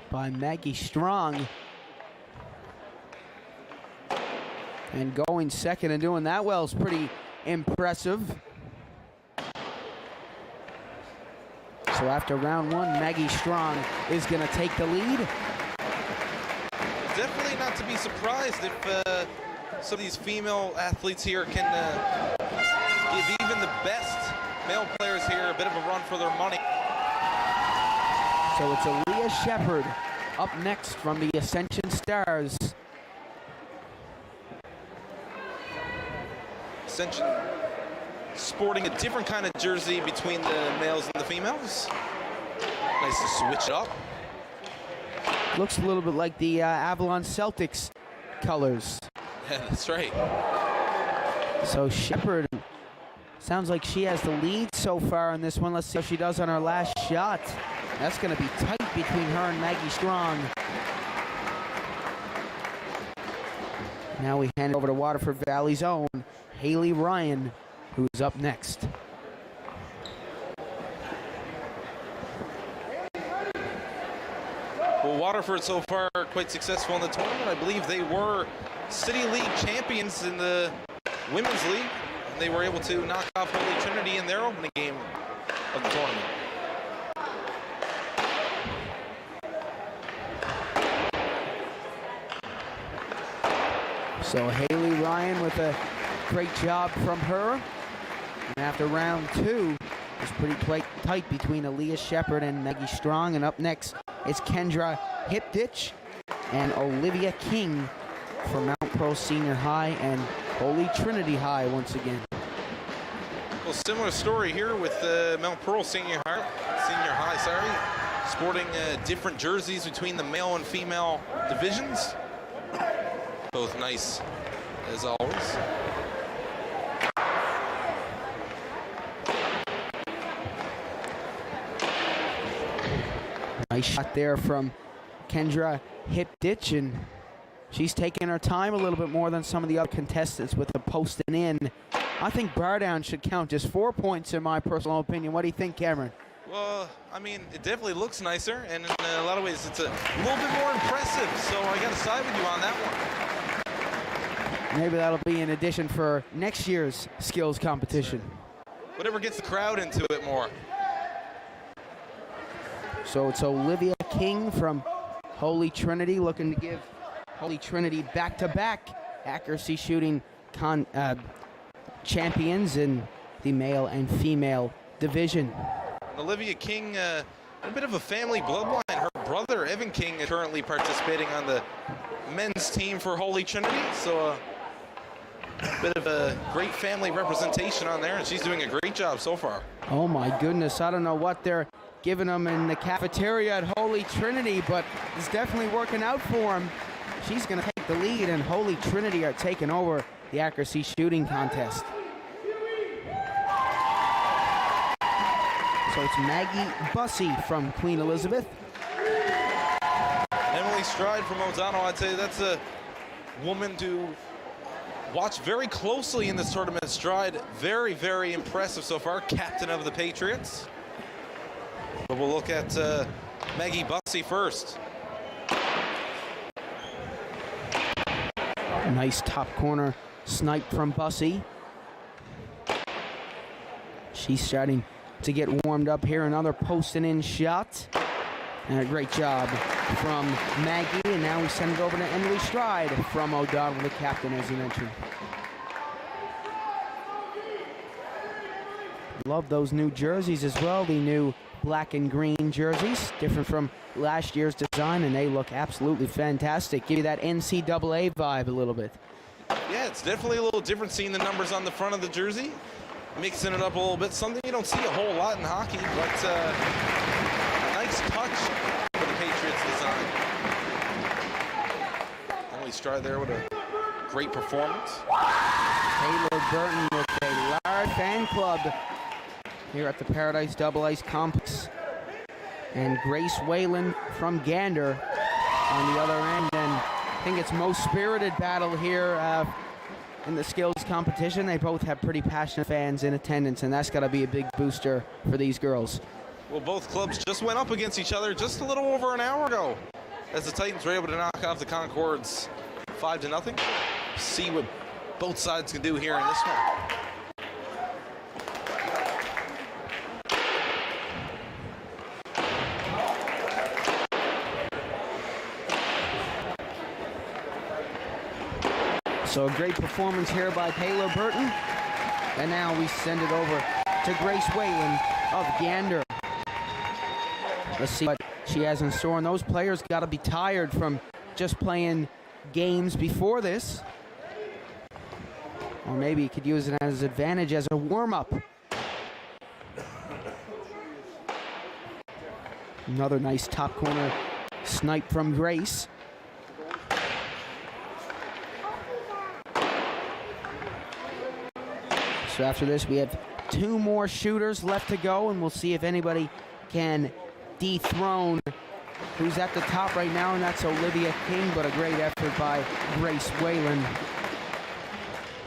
by Maggie Strong. And going second and doing that well is pretty impressive. So after round one, Maggie Strong is going to take the lead.
Definitely not to be surprised if some of these female athletes here can give even the best male players here a bit of a run for their money.
So it's Aaliyah Shepard up next from the Ascension Stars.
Ascension sporting a different kind of jersey between the males and the females. Nice to switch it up.
Looks a little bit like the Avalon Celtics colors.
Yeah, that's right.
So Shepard, sounds like she has the lead so far on this one. Let's see how she does on her last shot. That's going to be tight between her and Maggie Strong. Now we hand it over to Waterford Valley's own Haley Ryan, who's up next.
Well, Waterford so far quite successful in the tournament. I believe they were City League champions in the Women's League, and they were able to knock off Holy Trinity in their opening game of the tournament.
So Haley Ryan with a great job from her. And after round two, it's pretty tight between Aaliyah Shepard and Maggie Strong. And up next is Kendra Hipditch and Olivia King from Mount Pearl Senior High and Holy Trinity High once again.
Well, similar story here with Mount Pearl Senior High, sporting different jerseys between the male and female divisions. Both nice, as always.
Nice shot there from Kendra Hipditch, and she's taking her time a little bit more than some of the other contestants with the posting in. I think Bardown should count just 4 points in my personal opinion. What do you think, Cameron?
Well, I mean, it definitely looks nicer, and in a lot of ways it's a little bit more impressive, so I got to side with you on that one.
Maybe that'll be an addition for next year's skills competition.
Whatever gets the crowd into it more.
So it's Olivia King from Holy Trinity looking to give Holy Trinity back-to-back accuracy shooting champions in the male and female division.
Olivia King, a bit of a family bloodline. Her brother, Evan King, is currently participating on the men's team for Holy Trinity, so a bit of a great family representation on there, and she's doing a great job so far.
Oh my goodness, I don't know what they're giving them in the cafeteria at Holy Trinity, but it's definitely working out for them. She's going to take the lead, and Holy Trinity are taking over the accuracy shooting contest. So it's Maggie Bussey from Queen Elizabeth.
Emily Stride from O'Donnell, I'd say that's a woman to watch very closely in this tournament. Stride, very, very impressive so far, captain of the Patriots. But we'll look at Maggie Bussey first.
Nice top corner snipe from Bussey. She's starting to get warmed up here. Another posting in shot. And a great job from Maggie. And now we send it over to Emily Stride from O'Donnell, the captain, as you mentioned. Love those new jerseys as well. The new black and green jerseys, different from last year's design, and they look absolutely fantastic. Give you that NCAA vibe a little bit.
Yeah, it's definitely a little different seeing the numbers on the front of the jersey, mixing it up a little bit. Something you don't see a whole lot in hockey, but a nice touch for the Patriots design. Emily Stride there with a great performance.
Taylor Burton with a large fan club here at the Paradise Double Ice Complex. And Grace Whalen from Gander on the other end. And I think it's most spirited battle here in the skills competition. They both have pretty passionate fans in attendance, and that's got to be a big booster for these girls.
Well, both clubs just went up against each other just a little over an hour ago, as the Titans were able to knock off the Concords 5-0. See what both sides can do here in this one.
So a great performance here by Taylor Burton. And now we send it over to Grace Whalen of Gander. Let's see what she has in store. And those players got to be tired from just playing games before this. Or maybe you could use it as an advantage as a warm-up. Another nice top corner snipe from Grace. So after this, we have two more shooters left to go, and we'll see if anybody can dethrone who's at the top right now, and that's Olivia King, but a great effort by Grace Whalen.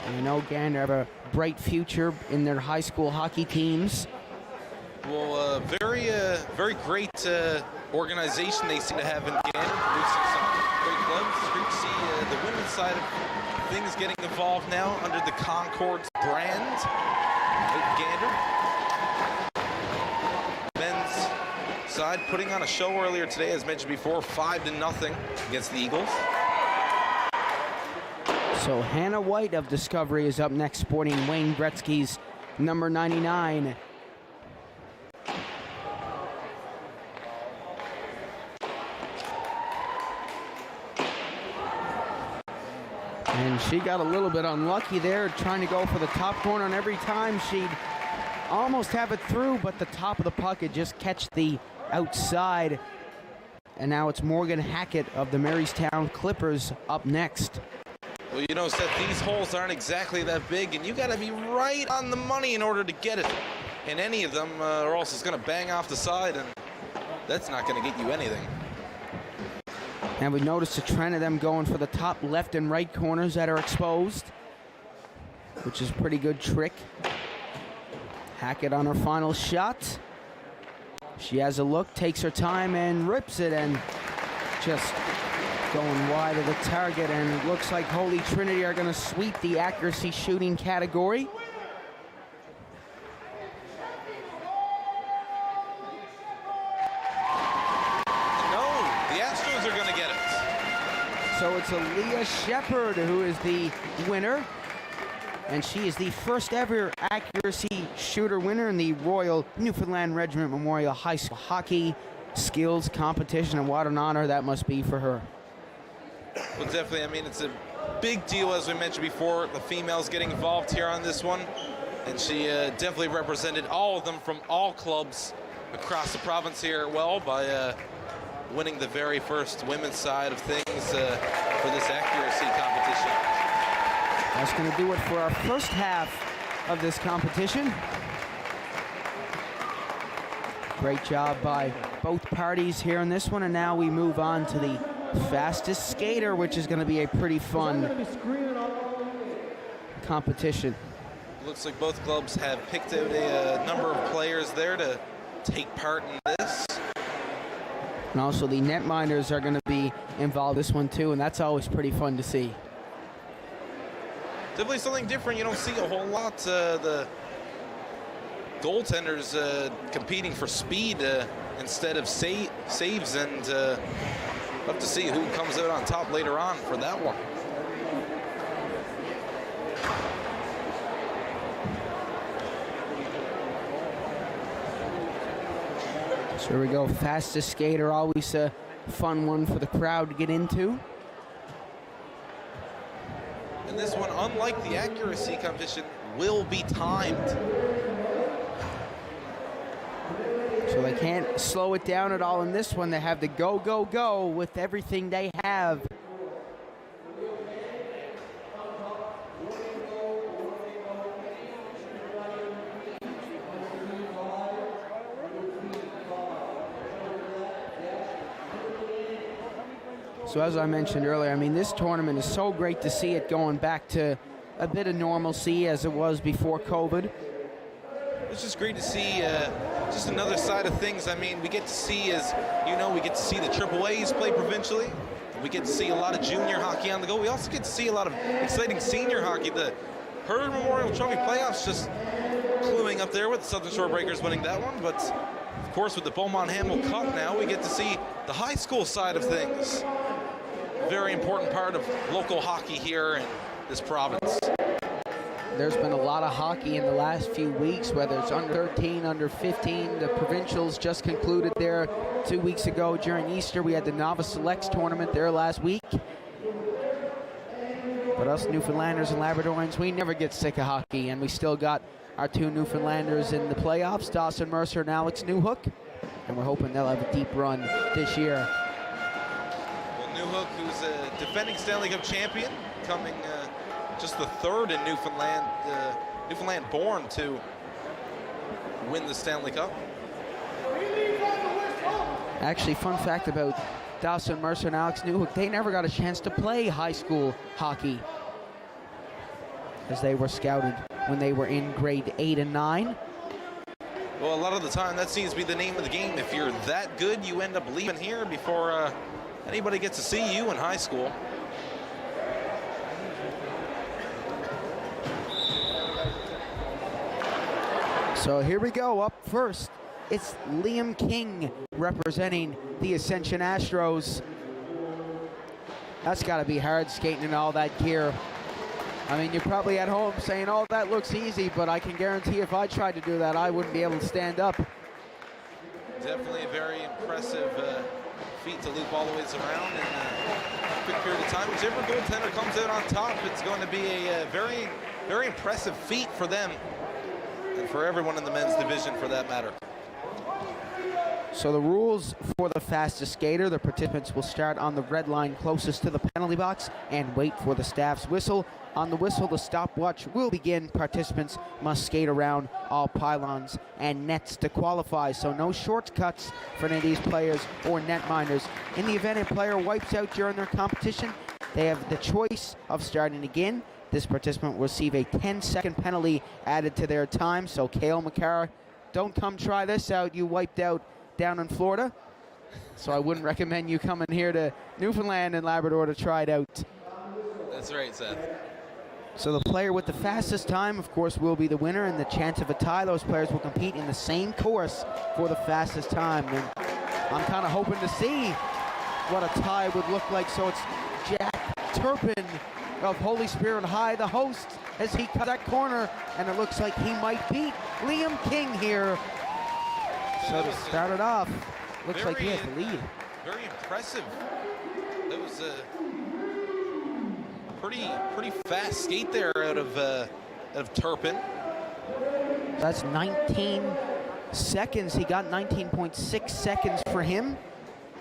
And you know Gander have a bright future in their high school hockey teams.
Well, very great organization they seem to have in Gander, producing some great clubs. It's great to see the women's side of things getting involved now under the Concord brand at Gander. Men's side putting on a show earlier today, as mentioned before, 5-0 against the Eagles.
So Hannah White of Discovery is up next, sporting Wayne Gretzky's number 99. And she got a little bit unlucky there, trying to go for the top corner, and every time she'd almost have it through, but the top of the puck would just catch the outside. And now it's Morgan Hackett of the Marystown Clippers up next.
Well, you know, Seth, these holes aren't exactly that big, and you got to be right on the money in order to get it in any of them, or else it's going to bang off the side, and that's not going to get you anything.
And we noticed a trend of them going for the top left and right corners that are exposed, which is a pretty good trick. Hackett on her final shot. She has a look, takes her time, and rips it, and just going wide of the target. And it looks like Holy Trinity are going to sweep the accuracy shooting category.
No, the Astros are going to get it.
So it's Aaliyah Shepard who is the winner. And she is the first ever accuracy shooter winner in the Royal Newfoundland Regiment Memorial High School Hockey Skills Competition, and what an honor that must be for her.
Well, definitely, I mean, it's a big deal, as we mentioned before, the females getting involved here on this one, and she definitely represented all of them from all clubs across the province here well by winning the very first women's side of things for this accuracy competition.
That's going to do it for our first half of this competition. Great job by both parties here in this one, and now we move on to the fastest skater, which is going to be a pretty fun competition.
Looks like both clubs have picked out a number of players there to take part in this.
And also the netminders are going to be involved in this one too, and that's always pretty fun to see.
Definitely something different. You don't see a whole lot. The goaltenders competing for speed instead of saves, and love to see who comes out on top later on for that one.
So here we go, fastest skater, always a fun one for the crowd to get into.
And this one, unlike the accuracy competition, will be timed.
So they can't slow it down at all in this one. They have to go, go, go with everything they have. So as I mentioned earlier, I mean, this tournament is so great to see it going back to a bit of normalcy as it was before COVID.
It's just great to see just another side of things. I mean, we get to see, as you know, we get to see the AAAs play provincially. We get to see a lot of junior hockey on the go. We also get to see a lot of exciting senior hockey. The Hurd Memorial Trophy playoffs just cluing up there with the Southern Shore Breakers winning that one. But of course, with the Beaumont Hamel Cup now, we get to see the high school side of things. Very important part of local hockey here in this province.
There's been a lot of hockey in the last few weeks, whether it's under 13, under 15. The provincials just concluded there 2 weeks ago during Easter. We had the Novice Selects tournament there last week. But us Newfoundlanders and Labradorians, we never get sick of hockey, and we still got our two Newfoundlanders in the playoffs, Dawson Mercer and Alex Newhook, and we're hoping they'll have a deep run this year.
Well, Newhook, who's a defending Stanley Cup champion, coming just the third in Newfoundland born to win the Stanley Cup.
Actually, fun fact about Dawson Mercer and Alex Newhook, they never got a chance to play high school hockey, as they were scouted when they were in grade 8 and 9.
Well, a lot of the time, that seems to be the name of the game. If you're that good, you end up leaving here before anybody gets to see you in high school.
So here we go. Up first, it's Liam King representing the Ascension Astros. That's got to be hard skating in all that gear. I mean, you're probably at home saying, oh, that looks easy, but I can guarantee if I tried to do that, I wouldn't be able to stand up.
Definitely a very impressive feat to loop all the ways around in a quick period of time. Whichever goaltender comes out on top, it's going to be a very, very impressive feat for them and for everyone in the men's division for that matter.
So the rules for the fastest skater, the participants will start on the red line closest to the penalty box and wait for the staff's whistle. On the whistle, the stopwatch will begin. Participants must skate around all pylons and nets to qualify, so no shortcuts for any of these players or netminders. In the event a player wipes out during their competition, they have the choice of starting again. This participant will receive a 10-second penalty added to their time, so Cale McCarr, don't come try this out. You wiped out down in Florida, so I wouldn't recommend you coming here to Newfoundland and Labrador to try it out.
That's right, Seth.
So the player with the fastest time, of course, will be the winner, and the chance of a tie, those players will compete in the same course for the fastest time. And I'm kind of hoping to see what a tie would look like. So it's Jack Turpin of Holy Spirit High, the host, as he cut that corner, and it looks like he might beat Liam King here. So to start it off, looks like he has the lead.
Very impressive. That was a pretty fast skate there out of Turpin.
That's 19 seconds. He got 19.6 seconds for him.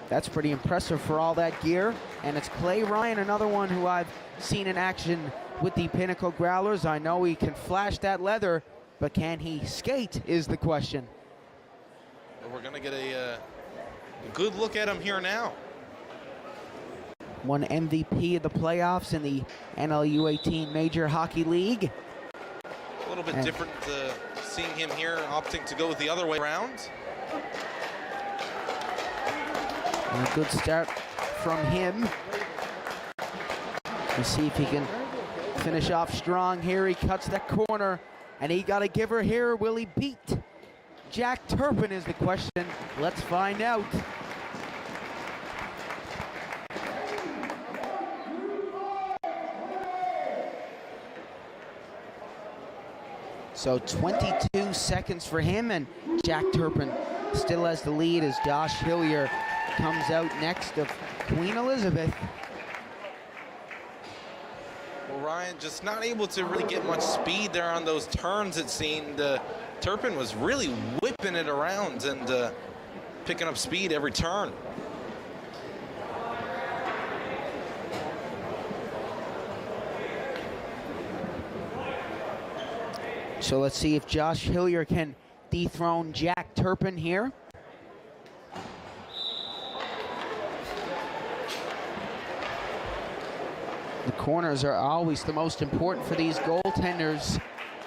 That's pretty impressive for all that gear. And it's Clay Ryan, another one who I've seen in action with the Pinnacle Growlers. I know he can flash that leather, but can he skate is the question.
We're going to get a good look at him here now.
Won MVP of the playoffs in the NLU18 Major Hockey League.
A little bit different seeing him here opting to go the other way around.
And a good start from him. Let's see if he can finish off strong here. He cuts that corner, and he got to give her here. Will he beat Jack Turpin is the question. Let's find out. So 22 seconds for him, and Jack Turpin still has the lead as Josh Hillier comes out next of Queen Elizabeth.
Well, Ryan just not able to really get much speed there on those turns, it seemed. Turpin was really whipping it around and picking up speed every turn.
So let's see if Josh Hillier can dethrone Jack Turpin here. The corners are always the most important for these goaltenders.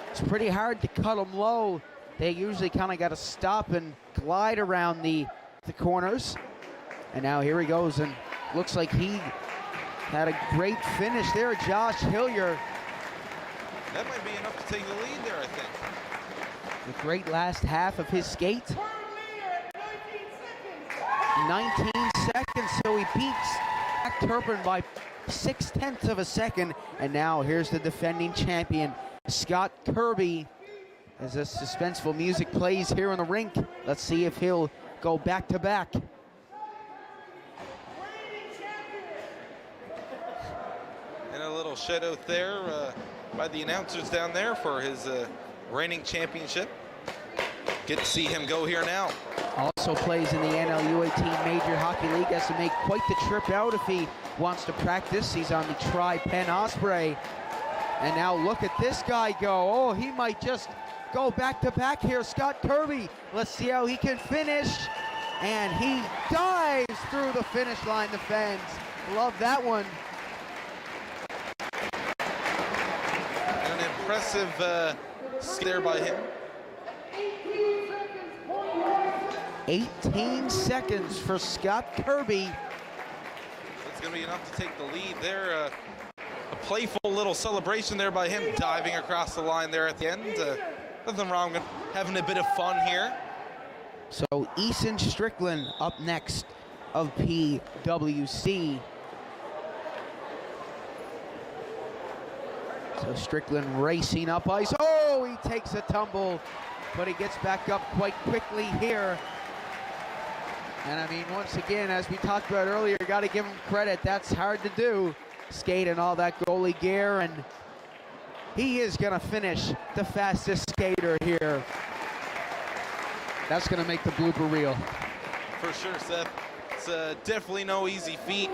It's pretty hard to cut them low. They usually kind of got to stop and glide around the corners. And now here he goes, and looks like he had a great finish there, Josh Hillier.
That might be enough to take the lead there, I think.
The great last half of his skate. 19 seconds, so he beats Jack Turpin by 0.6 of a second. And now here's the defending champion, Scott Kirby. As this suspenseful music plays here on the rink, let's see if he'll go back to back.
And a little shout out there by the announcers down there for his reigning championship. Get to see him go here now.
Also plays in the NLU18 Major Hockey League. Has to make quite the trip out if he wants to practice. He's on the Tri-Pen Osprey. And now look at this guy go. Oh, he might just go back to back here. Scott Kirby. Let's see how he can finish. and he dives through the finish line, the fans. Love that one.
An impressive scare by him.
18 seconds for Scott Kirby.
It's going to be enough to take the lead there. A playful little celebration there by him, diving across the line there at the end. Nothing wrong with having a bit of fun here.
So Eason Strickland up next of PWC. So Strickland racing up ice. Oh, he takes a tumble, but he gets back up quite quickly here. And I mean, once again, as we talked about earlier, you got to give him credit. That's hard to do, skate in all that goalie gear, and he is going to finish the fastest skater here. That's going to make the blooper reel.
For sure, Seth. It's definitely no easy feat.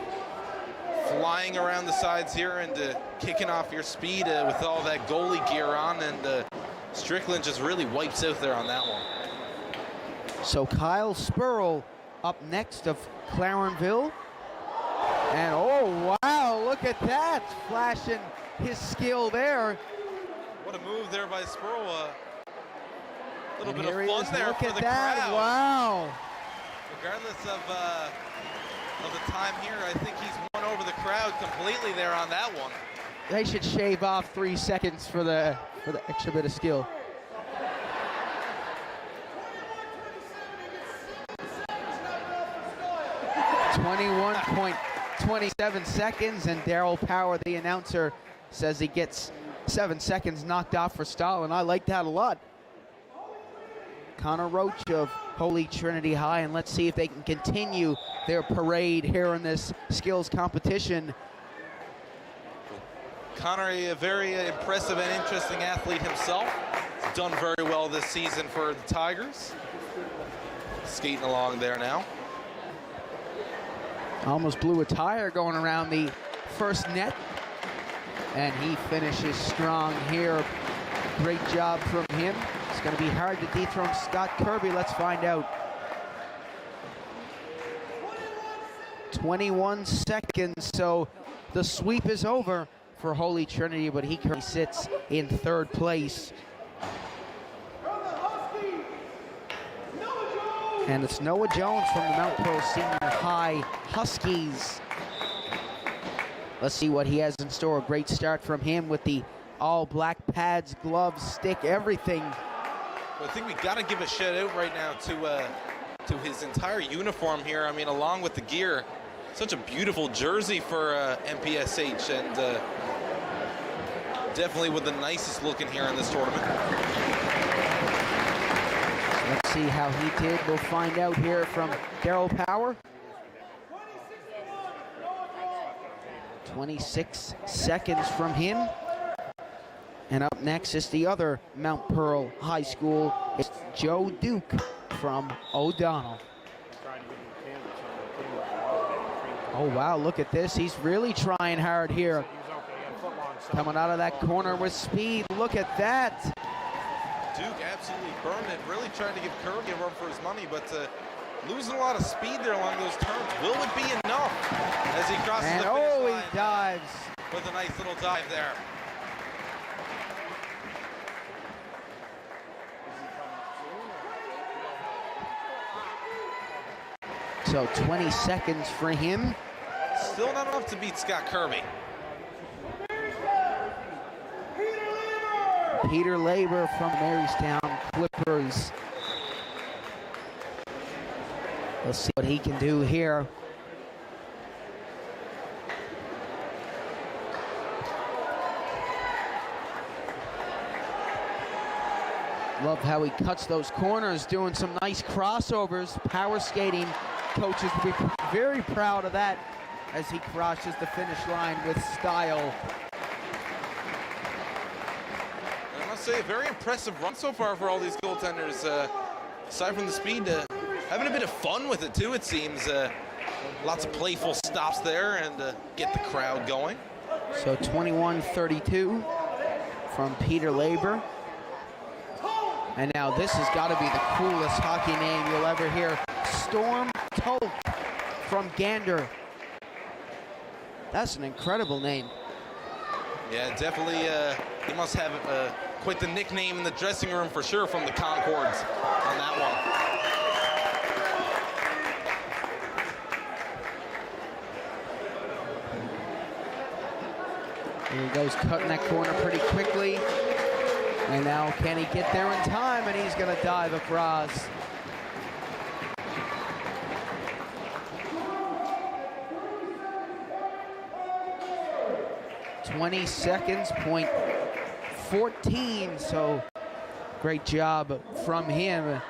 Flying around the sides here and kicking off your speed with all that goalie gear on, and Strickland just really wipes out there on that one.
So Kyle Spurl up next of Clarenville. And oh, wow, look at that, flashing his skill there.
What a move there by Spurl. A little
And
bit of
here he
fun
is.
there
Look
for
at
the
that,
crowd.
wow.
Regardless of the time here, I think he's won over the crowd completely there on that one.
They should shave off 3 seconds for the extra bit of skill. .27 seconds, and Daryl Power, the announcer, says he gets 7 seconds knocked off for Stalin. I like that a lot. Connor Roach of Holy Trinity High, and let's see if they can continue their parade here in this skills competition.
Connor, a very impressive and interesting athlete himself. He's done very well this season for the Tigers. Skating along there now.
Almost blew a tire going around the first net, and he finishes strong here. Great job from him. It's going to be hard to dethrone Scott Kirby. Let's find out. 21 seconds, so the sweep is over for Holy Trinity, but he currently sits in third place. And it's Noah Jones from the Mount Pearl Senior High Huskies. Let's see what he has in store. A great start from him with the all black pads, gloves, stick, everything.
Well, I think we got to give a shout out right now to his entire uniform here. I mean, along with the gear, such a beautiful jersey for MPSH, and definitely with the nicest looking here in this tournament.
Let's see how he did. We'll find out here from Daryl Power. 26 seconds from him. And up next is the other Mount Pearl High School. It's Joe Duke from O'Donnell. Oh, wow, look at this. He's really trying hard here. Coming out of that corner with speed. Look at that.
Duke absolutely burned it, really trying to give Kirby a run for his money, but losing a lot of speed there along those turns. Will it be enough as he crosses the finish line?
He dives.
With a nice little dive there.
So 20 seconds for him.
Still not enough to beat Scott Kirby.
Peter Labor from Marystown Clippers. Let's see what he can do here. Love how he cuts those corners, doing some nice crossovers. Power skating coaches will be very proud of that as he crosses the finish line with style.
I must say, a very impressive run so far for all these goaltenders. Aside from the speed, having a bit of fun with it too, it seems. Lots of playful stops there and get the crowd going.
So 21-32 from Peter Labor. And now this has got to be the coolest hockey name you'll ever hear. Storm Toth from Gander. That's an incredible name.
Yeah, definitely. He must have quite the nickname in the dressing room for sure from the Concords on that one.
Here he goes, cutting that corner pretty quickly. And now can he get there in time? And he's going to dive across. .20 seconds, .14. So great job from him.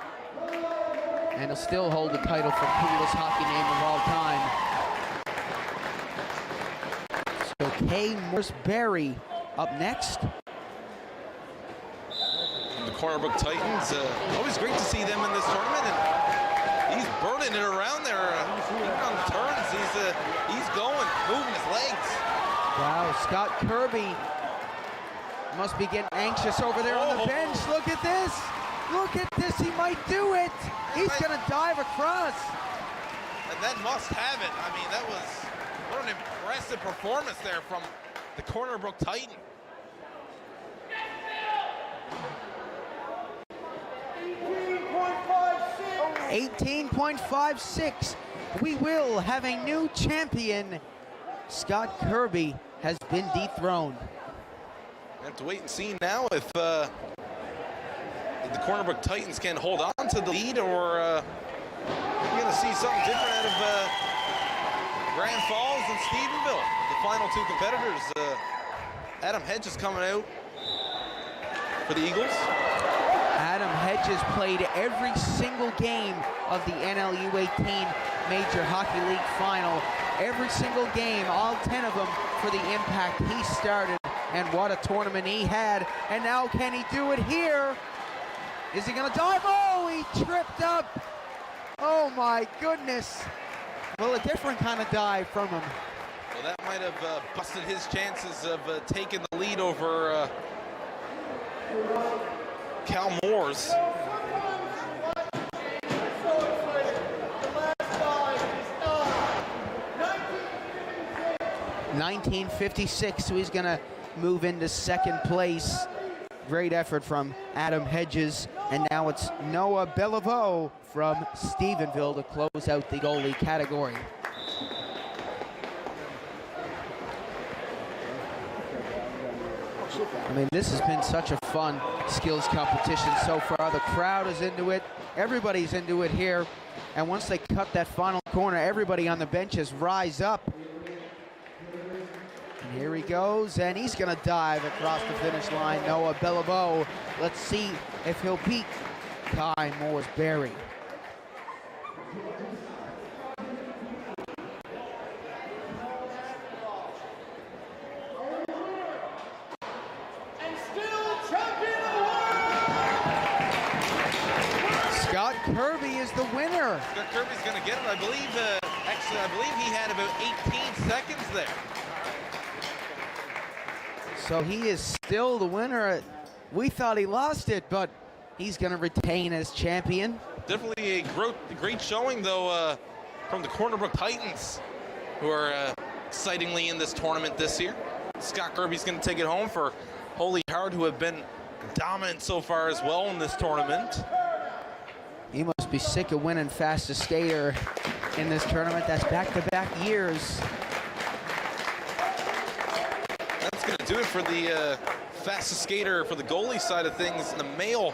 And he'll still hold the title for coolest hockey name of all time. So Kay Morse-Berry up next.
The Corner Brook Titans, always great to see them in this tournament, and he's burning it around there. Even on the turns, he's going, moving his legs.
Wow, Scott Kirby must be getting anxious over there on the bench. Look at this. Look at this. He might do it. He's going to dive across.
And that must have it. I mean, that was what an impressive performance there from the Corner Brook Titan.
18.56. We will have a new champion. Scott Kirby has been dethroned.
We have to wait and see now if the Corner Brook Titans can hold on to the lead, or we're going to see something different out of Grand Falls and Stephenville. The final two competitors. Adam Hedges coming out for the Eagles.
Adam Hedges played every single game of the NLU 18 Major Hockey League Final. Every single game, all 10 of them for the Impact. He started, and what a tournament he had. And now can he do it here? Is he gonna dive? Oh, he tripped up. Oh my goodness. Well, a different kind of dive from him.
Well, that might have busted his chances of taking the lead over Cal Moores.
1956, so he's gonna move into second place. Great effort from Adam Hedges, and now it's Noah Beliveau from Stephenville to close out the goalie category. I mean, this has been such a fun skills competition so far. The crowd is into it. Everybody's into it here. And once they cut that final corner, everybody on the benches rise up. And here he goes, and he's going to dive across the finish line. Noah Beliveau. Let's see if he'll beat Kai Morse-Berry. Scott Kirby is the winner.
Scott Kirby's going to get it. I believe, actually, I believe he had about 18 seconds there.
So he is still the winner. We thought he lost it, but he's going to retain as champion.
Definitely a great showing, though, from the Corner Brook Titans, who are excitingly in this tournament this year. Scott Kirby's going to take it home for Holy Heart, who have been dominant so far as well in this tournament.
He must be sick of winning fastest skater in this tournament. That's back-to-back years.
That's going to do it for the fastest skater for the goalie side of things in the male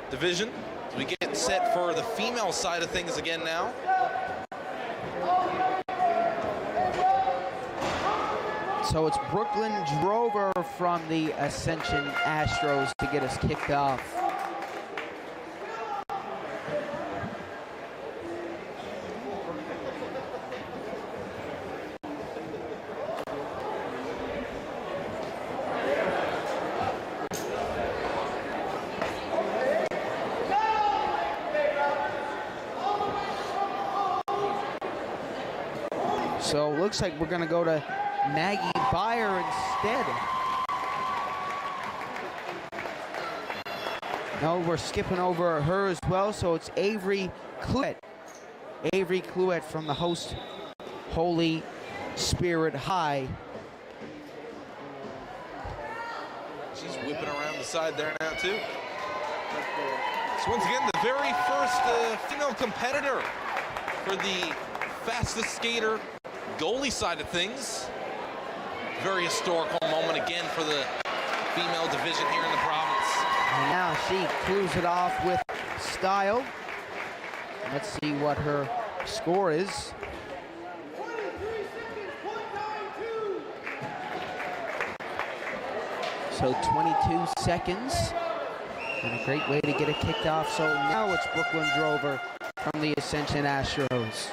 division. So we get set for the female side of things again now.
So it's Brooklyn Drover from the Ascension Astros to get us kicked off. So it looks like we're going to go to Maggie Byer instead. No, we're skipping over her as well, so it's Avery Cluett Avery Clouet from the host Holy Spirit High.
She's whipping around the side there now too. So once again, the very first female competitor for the fastest skater goalie side of things. Very historical moment again for the female division here in the province.
And now she clews it off with style. Let's see what her score is. So 22 seconds. And a great way to get it kicked off. So now it's Brooklyn Drover from the Ascension Astros.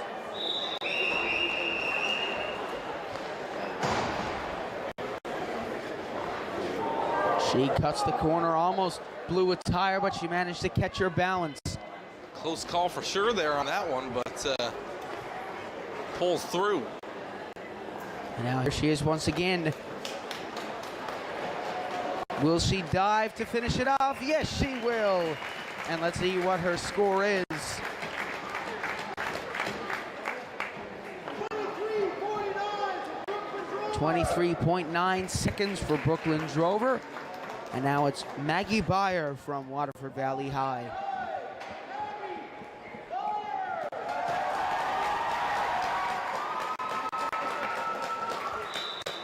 She cuts the corner, almost blew a tire, but she managed to catch her balance.
Close call for sure there on that one, but pulls through.
And now here she is once again. Will she dive to finish it off? Yes, she will. And let's see what her score is. 23.9 seconds for Brooklyn Drover. And now it's Maggie Byer from Waterford Valley High.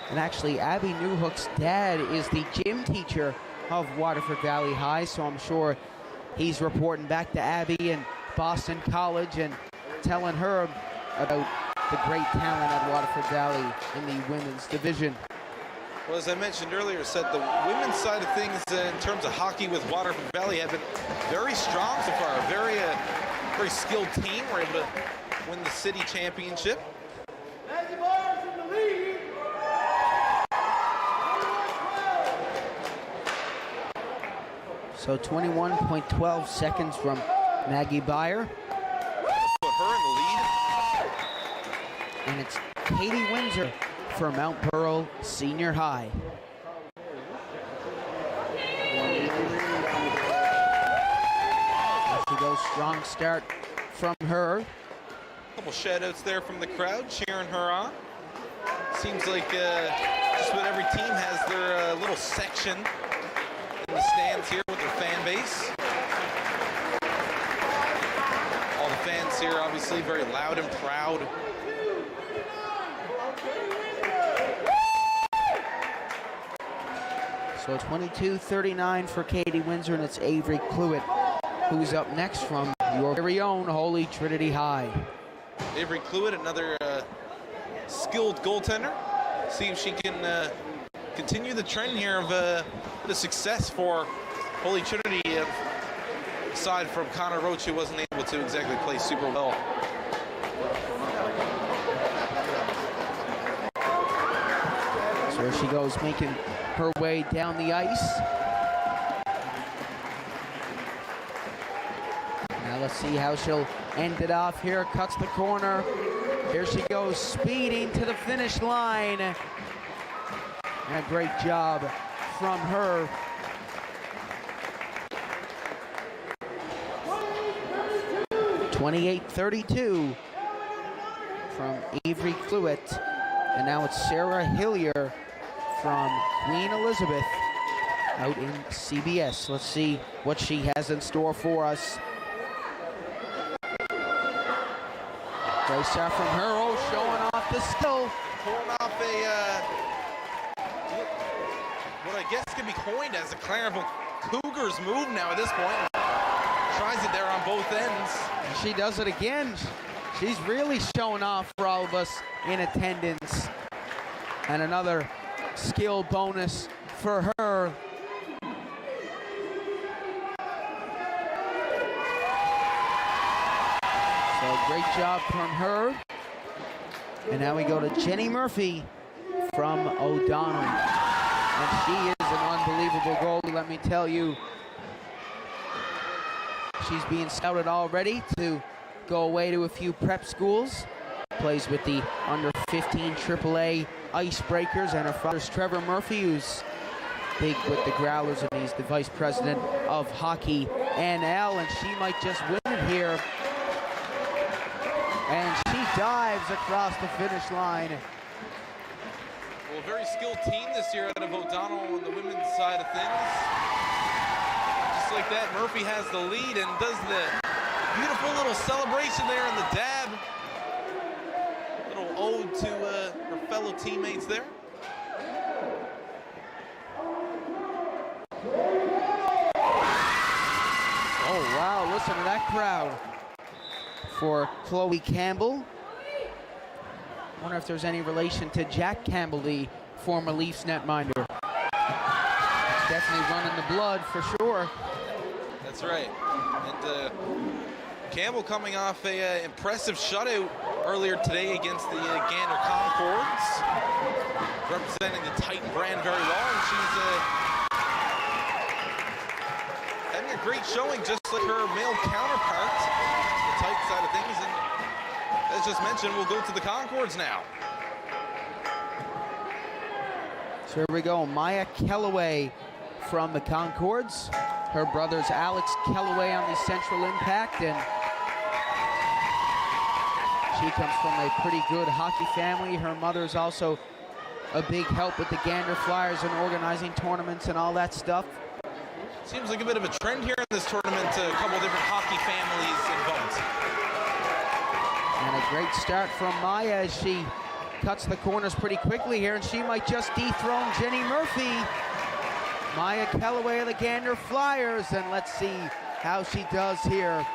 And actually, Abby Newhook's dad is the gym teacher of Waterford Valley High, so I'm sure he's reporting back to Abby and Boston College and telling her about the great talent at Waterford Valley in the women's division.
Well, as I mentioned earlier, said the women's side of things in terms of hockey with Waterford Valley have been very strong so far. A very skilled team. We're able to win the city championship.
So 21.12 seconds from Maggie Byer.
Put her in the lead.
And it's Katie Windsor for Mount Pearl Senior High. There she goes, strong start from her.
A couple shout outs there from the crowd cheering her on. Seems like just about every team has their little section in the stands here with their fan base. All the fans here obviously very loud and proud.
So 22:39 for Katie Windsor, and it's Avery Clouet who's up next from your very own Holy Trinity High.
Avery Clouet, another skilled goaltender. See if she can continue the trend here of the success for Holy Trinity, aside from Connor Roach, who wasn't able to exactly play super well.
So here she goes, making her way down the ice. Now let's see how she'll end it off here. Cuts the corner. Here she goes, speeding to the finish line. And a great job from her. .28:32 from Avery Clouet. And now it's Sarah Hillier from Queen Elizabeth out in CBS. Let's see what she has in store for us. Great start from her. Oh, showing off the skill.
Pulling off what I guess can be coined as a Claremont Cougars move now at this point. Tries it there on both ends.
And she does it again. She's really showing off for all of us in attendance. And another skill bonus for her. So great job from her. And now we go to Jenny Murphy from O'Donnell. And she is an unbelievable goalie, let me tell you. She's being scouted already to go away to a few prep schools. Plays with the under 15 AAA Icebreakers, and her father's Trevor Murphy, who's big with the Growlers, and he's the vice president of Hockey NL, and she might just win it here. And she dives across the finish line.
Well, a very skilled team this year out of O'Donnell on the women's side of things. Just like that, Murphy has the lead and does the beautiful little celebration there in the dab. Little ode to her fellow teammates there.
Oh, wow, listen to that crowd for Chloe Campbell. I wonder if there's any relation to Jack Campbell, the former Leafs netminder. It's definitely running the blood for sure.
That's right. And Campbell coming off a impressive shutout earlier today against the Gander Concords, representing the Titan brand very well, and she's having a great showing, just like her male counterpart, the Titan side of things. And as just mentioned, we'll go to the Concords now.
So here we go, Maya Kellaway from the Concords. Her brother's Alex Kellaway on the Central Impact, and she comes from a pretty good hockey family. Her mother's also a big help with the Gander Flyers and organizing tournaments and all that stuff.
Seems like a bit of a trend here in this tournament, a couple different hockey families involved.
And a great start from Maya as she cuts the corners pretty quickly here, and she might just dethrone Jenny Murphy. Maya Kellaway of the Gander Flyers, and let's see how she does here.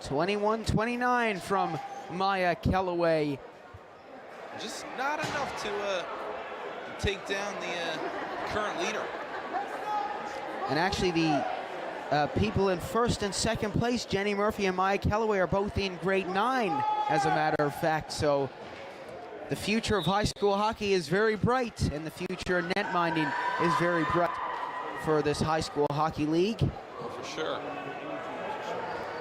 (21-29) from Maya Kellaway.
Just not enough to take down the current leader.
And actually the people in first and second place, Jenny Murphy and Maya Kellaway, are both in grade 9, as a matter of fact. So the future of high school hockey is very bright, and the future of netminding is very bright for this high school hockey league.
Oh, for sure.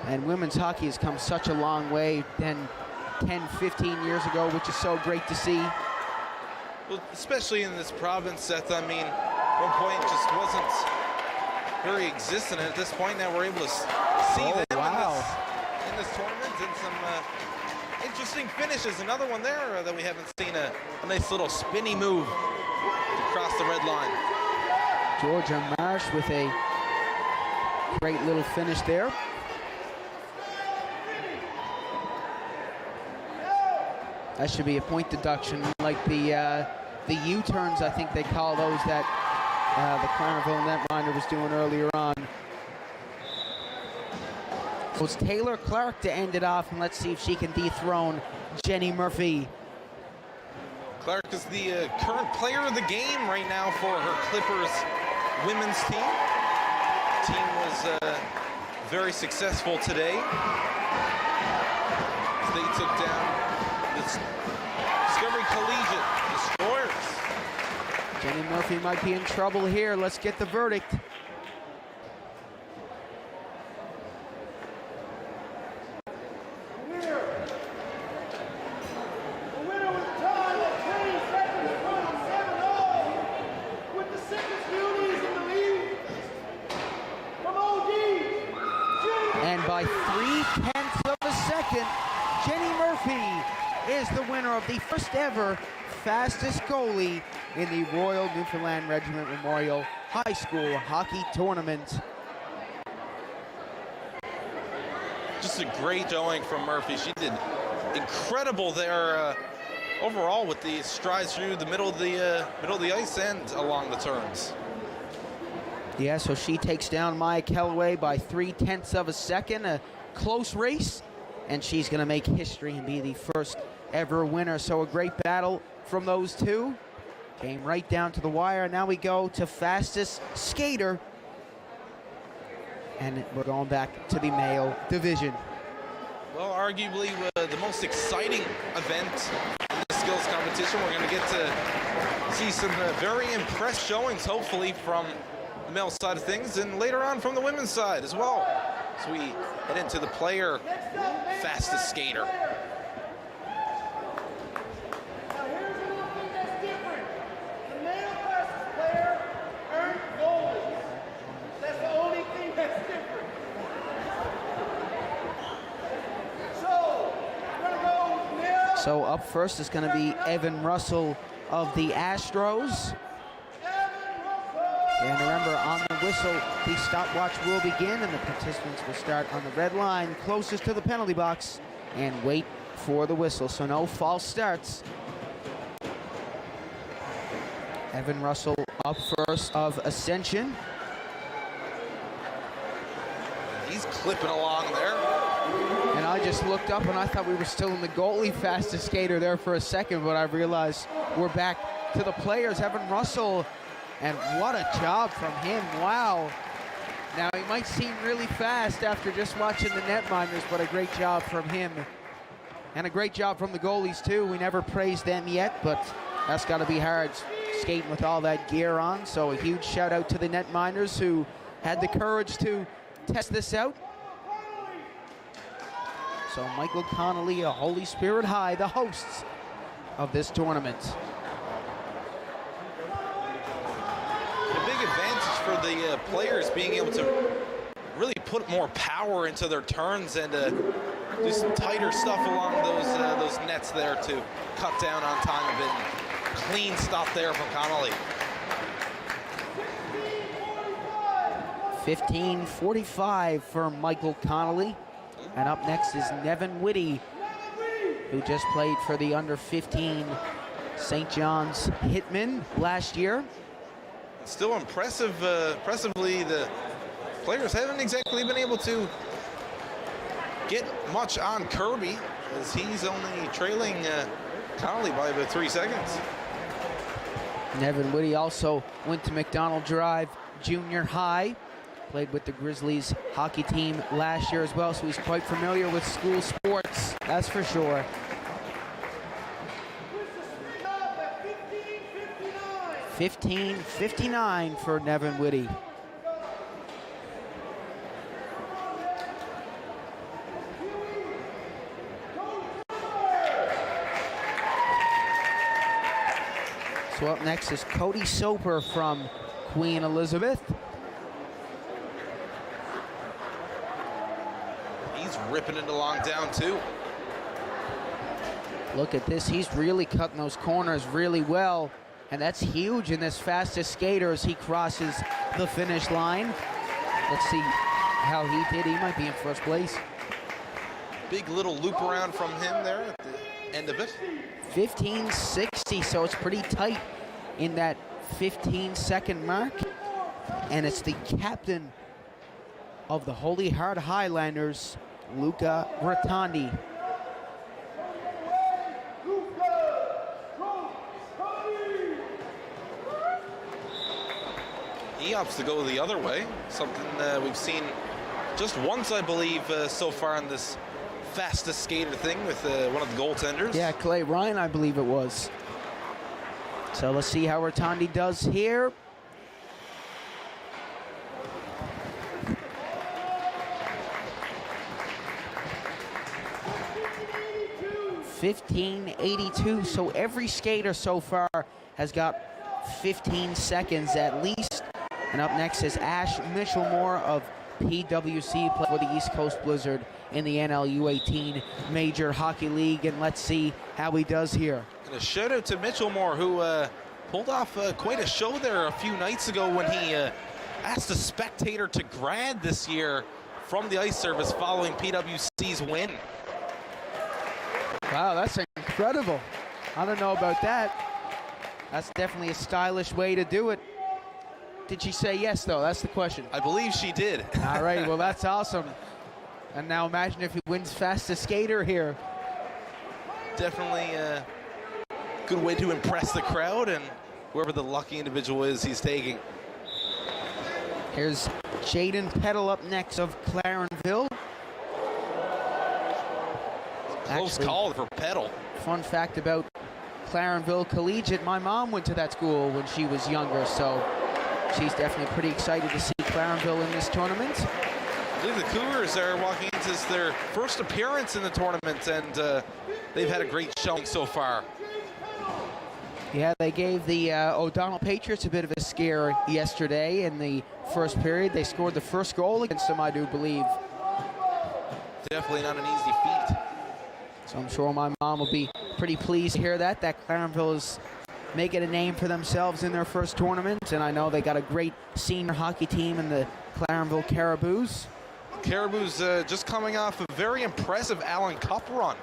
And women's hockey has come such a long way than 10, 15 years ago, which is so great to see.
Well, especially in this province, Seth. I mean, at one point it just wasn't very existent. At this point now we're able to see them in this tournament, and some interesting finishes. Another one there that we haven't seen, a nice little spinny move across the red line.
Georgia Marsh with a great little finish there. That should be a point deduction, like the U-turns, I think they call those, that the Claremont netminder was doing earlier on. So it's Taylor Clark to end it off, and let's see if she can dethrone Jenny Murphy.
Clark is the current player of the game right now for her Clippers women's team. The team was very successful today. They took down the Discovery Collegiate Destroyers.
Jenny Murphy might be in trouble here. Let's get the verdict. And by 0.3 of a second, Jenny Murphy is the winner of the first ever fastest goalie in the Royal Newfoundland Regiment Memorial High School Hockey Tournament.
Just a great showing from Murphy. She did incredible there overall with the strides through the middle of the ice and along the turns.
Yeah, so she takes down Maya Kellaway by 0.3 of a second, a close race, and she's going to make history and be the first ever winner. So a great battle from those two. Came right down to the wire. Now we go to fastest skater, and we're going back to the male division.
Well, arguably the most exciting event in the skills competition. We're going to get to see some very impressive showings, hopefully, from the male side of things, and later on from the women's side as well, as we head into the player fastest skater.
Now here's a little thing that's different. The male fastest player
So up first is going to be Evan Russell of the Astros. And remember, on the whistle, the stopwatch will begin, and the participants will start on the red line closest to the penalty box and wait for the whistle. So no false starts. Evan Russell up first of Ascension.
He's clipping along there.
And I just looked up and I thought we were still in the goalie fastest skater there for a second, but I realized we're back to the players. Evan Russell, and what a job from him. Wow. Now, he might seem really fast after just watching the netminders, but a great job from him. And a great job from the goalies, too. We never praised them yet, but that's got to be hard skating with all that gear on. So a huge shout out to the netminders who had the courage to test this out. So Michael Connolly, a Holy Spirit High, the hosts of this tournament.
A big advantage for the players being able to really put more power into their turns and do some tighter stuff along those nets there to cut down on time. A bit clean stop there from Connolly.
15:45 for Michael Connolly. And up next is Nevin Whitty, who just played for the under-15 St. John's Hitmen last year.
Still impressively, the players haven't exactly been able to get much on Kirby, as he's only trailing Connolly by about 3 seconds.
Nevin Whitty also went to McDonald Drive Junior High. Played with the Grizzlies hockey team last year as well, so he's quite familiar with school sports, that's for sure. 15:59 for Nevin Whitty. So up next is Cody Soper from Queen Elizabeth.
Ripping it along down too.
Look at this, he's really cutting those corners really well, and that's huge in this fastest skater as he crosses the finish line. Let's see how he did. He might be in first place.
Big little loop around from him there at the end of it.
15:60, so it's pretty tight in that 15-second mark, and it's the captain of the Holy Heart Highlanders, Luca Rotondi.
He opts to go the other way, something we've seen just once, I believe, so far in this fastest skater thing with one of the goaltenders.
Yeah, Clay Ryan, I believe it was. So let's see how Rotondi does here. 15:82, so every skater so far has got 15 seconds at least. And up next is Ash Mitchellmore of PWC, play for the East Coast Blizzard in the NLU18 Major Hockey League, and let's see how he does here.
And a shout out to Mitchellmore, who pulled off quite a show there a few nights ago when he asked a spectator to grad this year from the ice service following PWC's win.
Wow, that's incredible. I don't know about that. That's definitely a stylish way to do it. Did she say yes, though? That's the question.
I believe she did.
All right, well, that's awesome. And now imagine if he wins fastest skater here.
Definitely a good way to impress the crowd and whoever the lucky individual is he's taking.
Here's Jaden Peddle up next of Clarenville.
Close call for Peddle.
Fun fact about Clarenville Collegiate, my mom went to that school when she was younger, so she's definitely pretty excited to see Clarenville in this tournament.
I believe the Cougars are walking into their first appearance in the tournament, and they've had a great showing so far.
Yeah, they gave the O'Donnell Patriots a bit of a scare yesterday in the first period. They scored the first goal against them, I do believe.
Definitely not an easy feat.
So I'm sure my mom will be pretty pleased to hear that Clarenville is making a name for themselves in their first tournament, and I know they got a great senior hockey team in the Clarenville Caribous.
Caribous just coming off a very impressive Allen Cup run,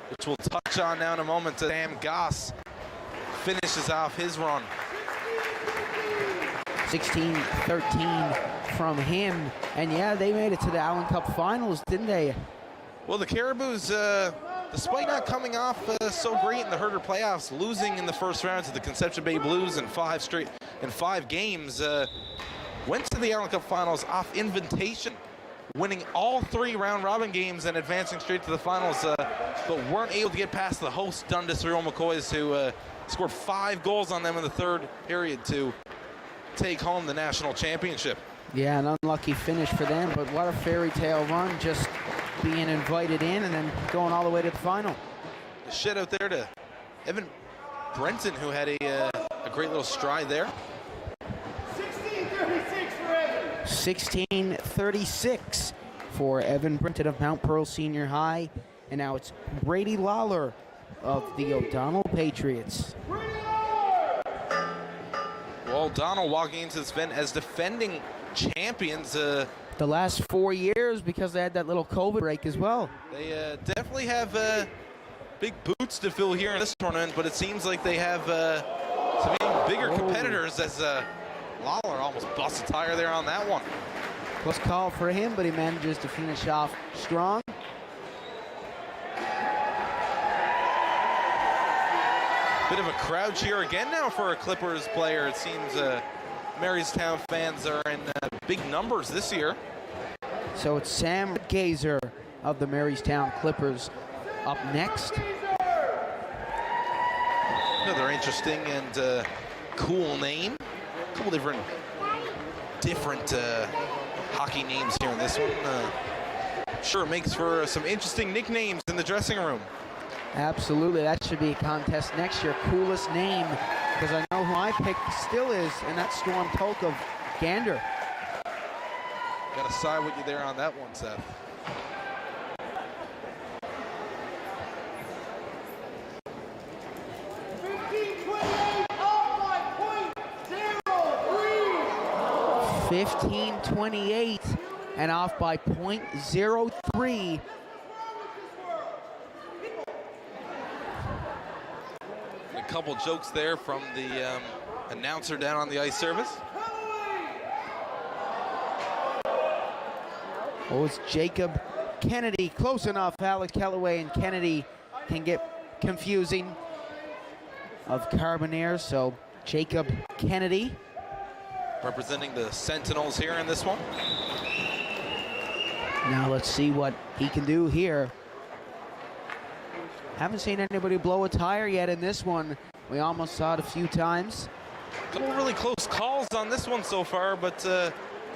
which we'll touch on now in a moment. Sam Goss finishes off his run.
16-13 from him, and yeah, they made it to the Allen Cup finals, didn't they?
Well, the Caribous, despite not coming off so great in the Herder playoffs, losing in the first round to the Conception Bay Blues in 5 games, went to the Allen Cup finals off invitation, winning all 3 round-robin games and advancing straight to the finals, but weren't able to get past the host Dundas Real McCoys, who scored 5 goals on them in the third period to take home the national championship.
Yeah, an unlucky finish for them, but what a fairy tale run, just being invited in and then going all the way to the final.
A shed out there to Evan Brenton, who had a great little stride there.
16-36 for Evan Brenton of Mount Pearl Senior High. And now it's Brady Lawler of the O'Donnell Patriots.
Well, O'Donnell walking into this event as defending champions.
The last 4 years, because they had that little COVID break as well.
They definitely have big boots to fill here in this tournament, but it seems like they have some even bigger competitors, as Lawler almost busts a tire there on that one.
Close call for him, but he manages to finish off strong.
Bit of a crowd cheer again now for a Clippers player. It seems Marystown fans are in big numbers this year.
So it's Sam Gazer of the Marystown Clippers up next.
Another interesting and cool name. A couple different hockey names here in this one. Sure makes for some interesting nicknames in the dressing room.
Absolutely, that should be a contest next year. Coolest name, because I know who I picked still is, and that's Storm Polk of Gander.
Gotta side with you there on that one, Seth.
.030. 15-28 and off by .03.
A couple jokes there from the announcer down on the ice service.
Oh, it's Jacob Kennedy. Close enough. Alex Callaway and Kennedy can get confusing of Carboneers. So Jacob Kennedy.
Representing the Sentinels here in this one.
Now let's see what he can do here. Haven't seen anybody blow a tire yet in this one. We almost saw it a few times.
A couple really close calls on this one so far, but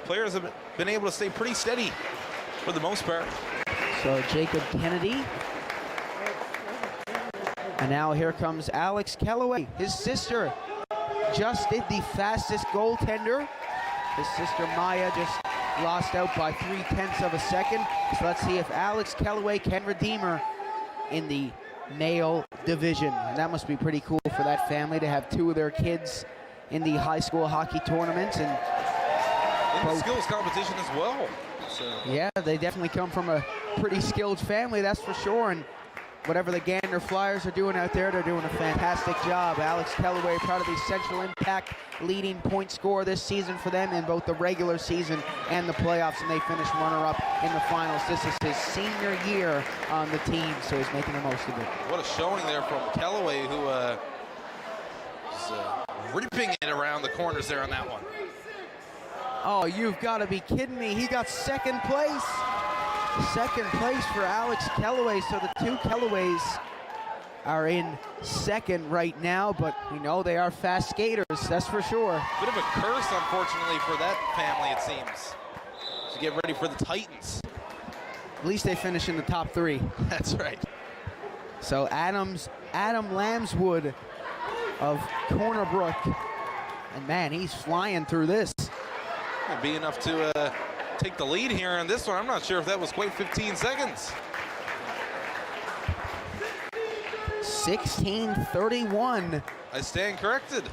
players have been able to stay pretty steady for the most part.
So Jacob Kennedy. And now here comes Alex Callaway. His sister just did the fastest goaltender. His sister Maya just lost out by 0.3 of a second. So let's see if Alex Callaway can redeem her in the male division. And that must be pretty cool for that family to have 2 of their kids in the high school hockey tournaments. And
in the skills competition as well. So.
Yeah, they definitely come from a pretty skilled family, that's for sure. And whatever the Gander Flyers are doing out there, they're doing a fantastic job. Alex Callaway, part of the Central Impact leading point scorer this season for them in both the regular season and the playoffs, and they finished runner-up in the finals. This is his senior year on the team, so he's making the most of it.
What a showing there from Callaway, who was ripping it around the corners there on that one.
Oh, you've got to be kidding me. He got second place. Second place for Alex Callaway. So the 2 Callaways are in second right now, but we know they are fast skaters, that's for sure.
Bit of a curse, unfortunately, for that family, it seems. To get ready for the Titans.
At least they finish in the top 3.
That's right.
So Adam Lambswood of Corner Brook. And man, he's flying through this.
It'll be enough to take the lead here in this one. I'm not sure if that was quite 15 seconds.
16:31.
I stand corrected.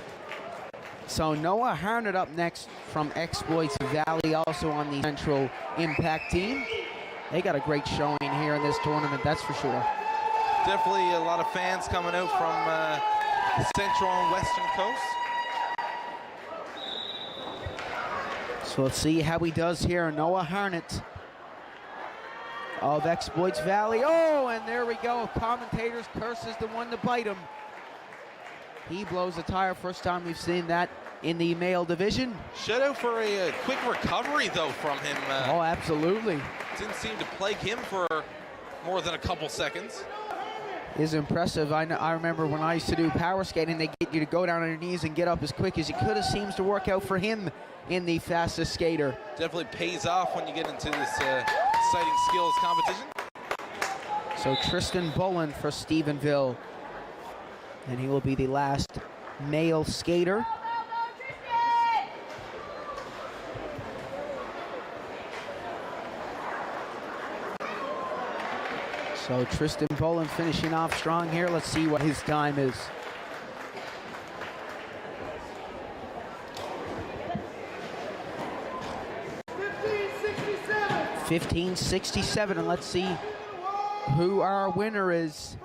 So Noah Harnett up next from Exploits Valley, also on the Central Impact team. They got a great showing here in this tournament, that's for sure.
Definitely a lot of fans coming out from the Central and Western Coast.
So let's see how he does here. Noah Harnett of Exploits Valley. Oh, and there we go. Commentator's curse is the one to bite him. He blows a tire. First time we've seen that in the male division.
Shout out for a quick recovery, though, from him.
Oh, absolutely.
Didn't seem to plague him for more than a couple seconds.
Is impressive. I remember when I used to do power skating, they get you to go down on your knees and get up as quick as you could. It seems to work out for him in the fastest skater.
Definitely pays off when you get into this exciting skills competition.
So Tristan Bullen for Stephenville, and he will be the last male skater. So Tristan Bullen finishing off strong here. Let's see what his time is. 15:67, and let's see who our winner is.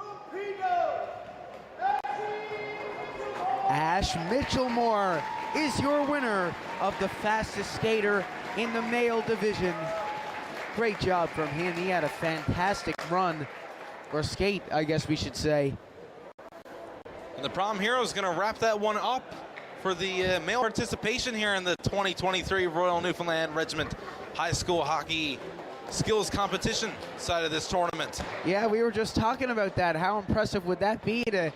Ash Mitchellmore is your winner of the fastest skater in the male division. Great job from him. He had a fantastic run, or skate, I guess we should say.
And the Prom Hero is going to wrap that one up for the male participation here in the 2023 Royal Newfoundland Regiment High School Hockey Skills Competition side of this tournament.
Yeah, we were just talking about that. How impressive would that be to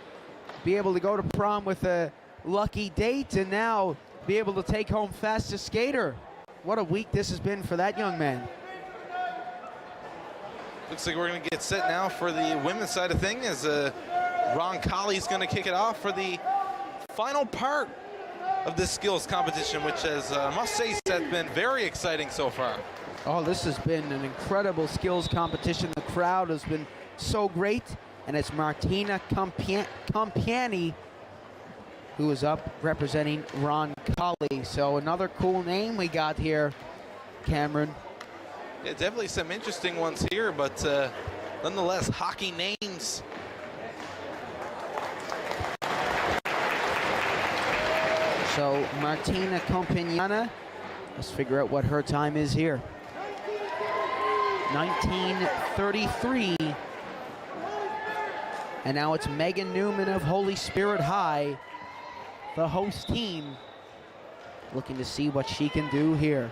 be able to go to prom with a lucky date and now be able to take home fastest skater? What a week this has been for that young man.
Looks like we're going to get set now for the women's side of things as Ron Colley's going to kick it off for the final part of this skills competition, which has, I must say, has been very exciting so far.
Oh, this has been an incredible skills competition. The crowd has been so great, and it's Martina Compiani who is up representing Ron Colley. So another cool name we got here, Cameron.
Yeah, definitely some interesting ones here, but nonetheless, hockey names.
So Martina Compiani, let's figure out what her time is here. 19:33. And now it's Megan Newman of Holy Spirit High, the host team, looking to see what she can do here.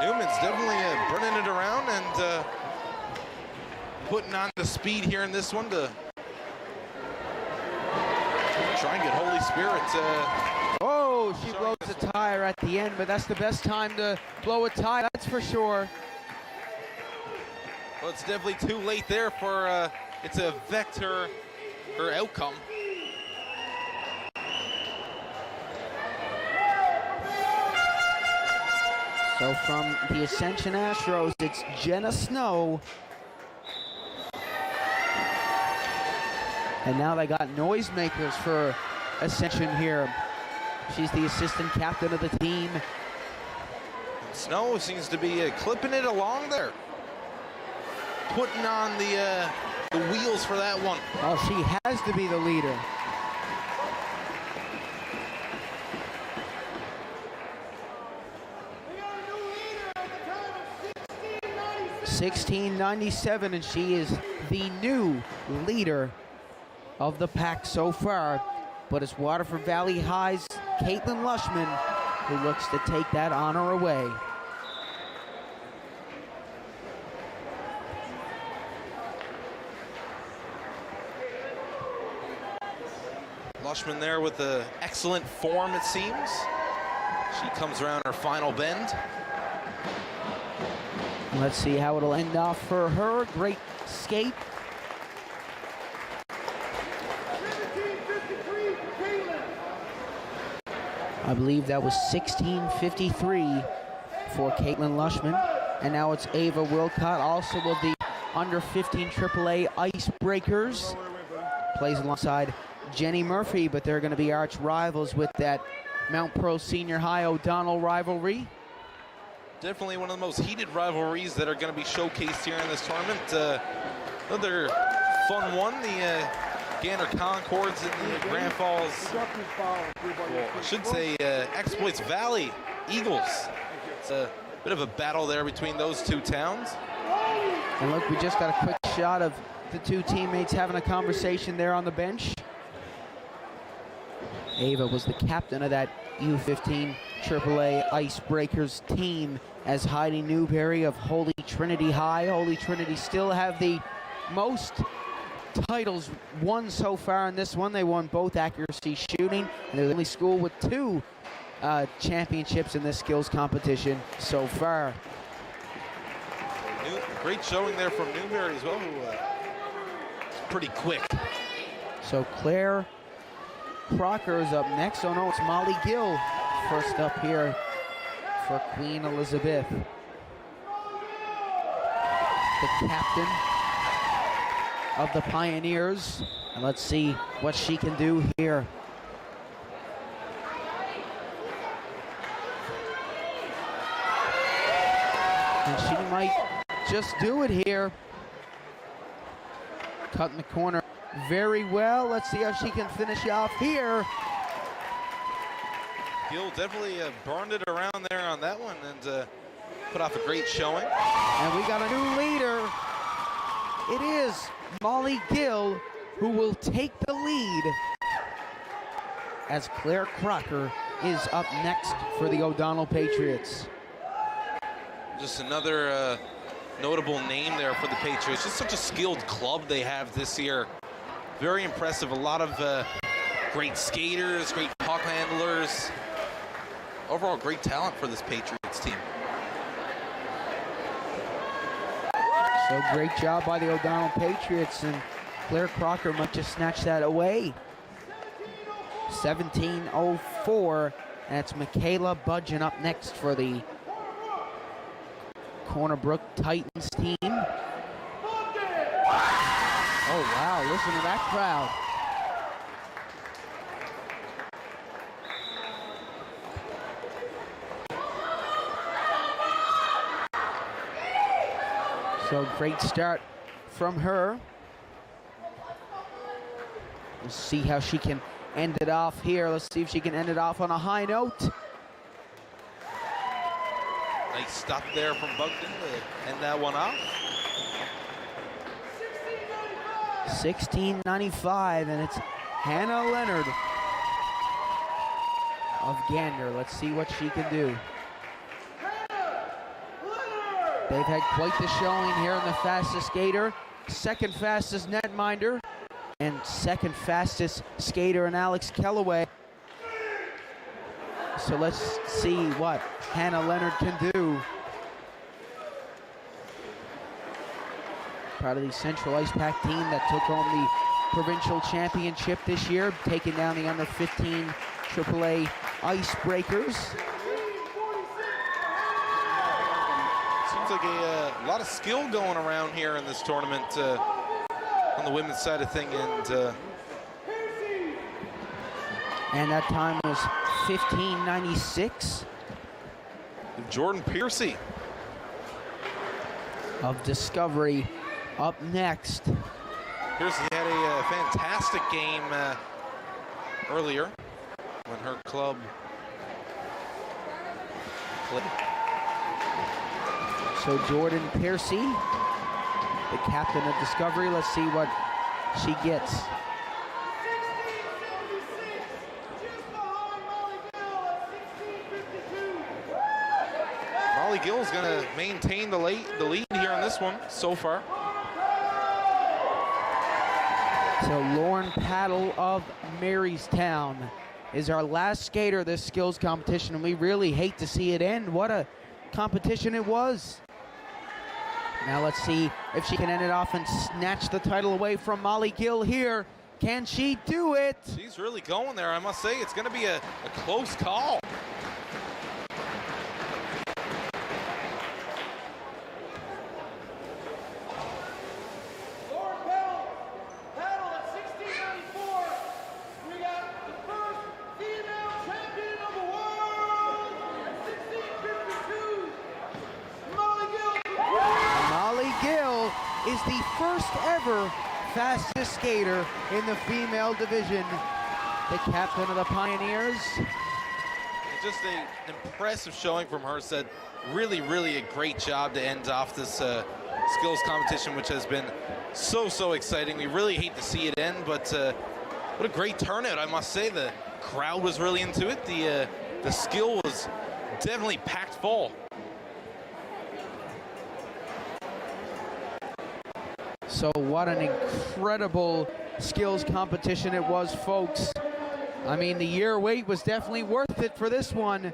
Newman's definitely burning it around and putting on the speed here in this one to try and get Holy Spirit.
Oh, she blows a tire at the end, but that's the best time to blow a tire, that's for sure.
Well, it's definitely too late there for it to affect her outcome.
So from the Ascension Astros, it's Jenna Snow. And now they got noisemakers for Ascension here. She's the assistant captain of the team.
Snow seems to be clipping it along there. Putting on the wheels for that one.
Oh, she has to be the leader. $16.97, and she is the new leader of the pack so far. But it's Waterford Valley High's Caitlin Lushman who looks to take that honor away.
Lushman there with the excellent form, it seems. She comes around her final bend.
Let's see how it'll end off for her. Great skate. I believe that was 16:53 for Caitlin Lushman. And now it's Ava Wilcott, also of the under 15 AAA Icebreakers. Plays alongside Jenny Murphy, but they're going to be arch rivals with that Mount Pearl Senior High O'Donnell rivalry.
Definitely one of the most heated rivalries that are going to be showcased here in this tournament. Another fun one, the Gander Concords and the Grand Falls, well, I should say Exploits Valley Eagles. It's a bit of a battle there between those two towns.
And look, we just got a quick shot of the two teammates having a conversation there on the bench. Ava was the captain of that U15 AAA Icebreakers team, as Heidi Newberry of Holy Trinity High. Holy Trinity still have the most titles won so far in this one. They won both accuracy shooting, and they're the only school with 2 championships in this skills competition so far.
Great showing there from Newberry as well, who is pretty quick.
So Claire Crocker is up next. Oh no, it's Molly Gill first up here for Queen Elizabeth. The captain of the Pioneers. And let's see what she can do here. And she might just do it here. Cut in the corner very well. Let's see how she can finish off here.
Gill definitely burned it around there on that one and put off a great showing.
And we got a new leader. It is Molly Gill who will take the lead, as Claire Crocker is up next for the O'Donnell Patriots.
Just another notable name there for the Patriots. Just such a skilled club they have this year. Very impressive. A lot of great skaters, great puck handlers. Overall, great talent for this Patriots team.
So great job by the O'Donnell Patriots, and Claire Crocker might just snatch that away. 17:04, and it's Michaela Budgeon up next for the Corner Brook Titans team. Oh wow, listen to that crowd. So great start from her. We'll see how she can end it off here. Let's see if she can end it off on a high note.
Nice stop there from Bugden to end that one off.
16:95, and it's Hannah Leonard of Gander. Let's see what she can do. They've had quite the showing here in the fastest skater, second fastest netminder, and second fastest skater in Alex Kellaway. So let's see what Hannah Leonard can do. Part of the Central Ice Pack team that took home the provincial championship this year, taking down the under 15 AAA Icebreakers.
Seems like a lot of skill going around here in this tournament on the women's side of things.
And that time was 15:96.
Jordan Piercy
of Discovery up next.
Piercy had a fantastic game earlier when her club played.
So Jordan Piercy, the captain of Discovery. Let's see what she gets.
Molly Gill's going to maintain the lead here on this one so far.
So Lauren Paddle of Marystown is our last skater of this skills competition, and we really hate to see it end. What a competition it was. Now let's see if she can end it off and snatch the title away from Molly Gill here. Can she do it?
She's really going there, I must say. It's going to be a close call.
ever fastest skater in the female division, the captain of the Pioneers.
Just an impressive showing from her. Said really, really a great job to end off this skills competition, which has been so exciting. We really hate to see it end, but what a great turnout, I must say. The crowd was really into it. The skill was definitely packed full.
So what an incredible skills competition it was, folks. I mean, the year wait was definitely worth it for this one.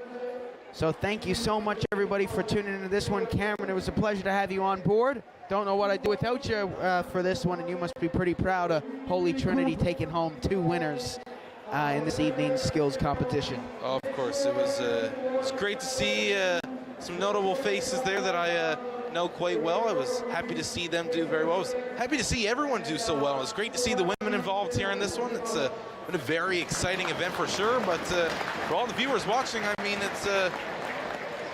So thank you so much, everybody, for tuning into this one. Cameron, it was a pleasure to have you on board. Don't know what I'd do without you for this one, and you must be pretty proud of Holy Trinity taking home 2 winners in this evening's skills competition.
Oh, of course, it was great to see some notable faces there that I know quite well. I was happy to see them do very well. I was happy to see everyone do so well. It's great to see the women involved here in this one. It's been a very exciting event for sure, but for all the viewers watching, I mean, it's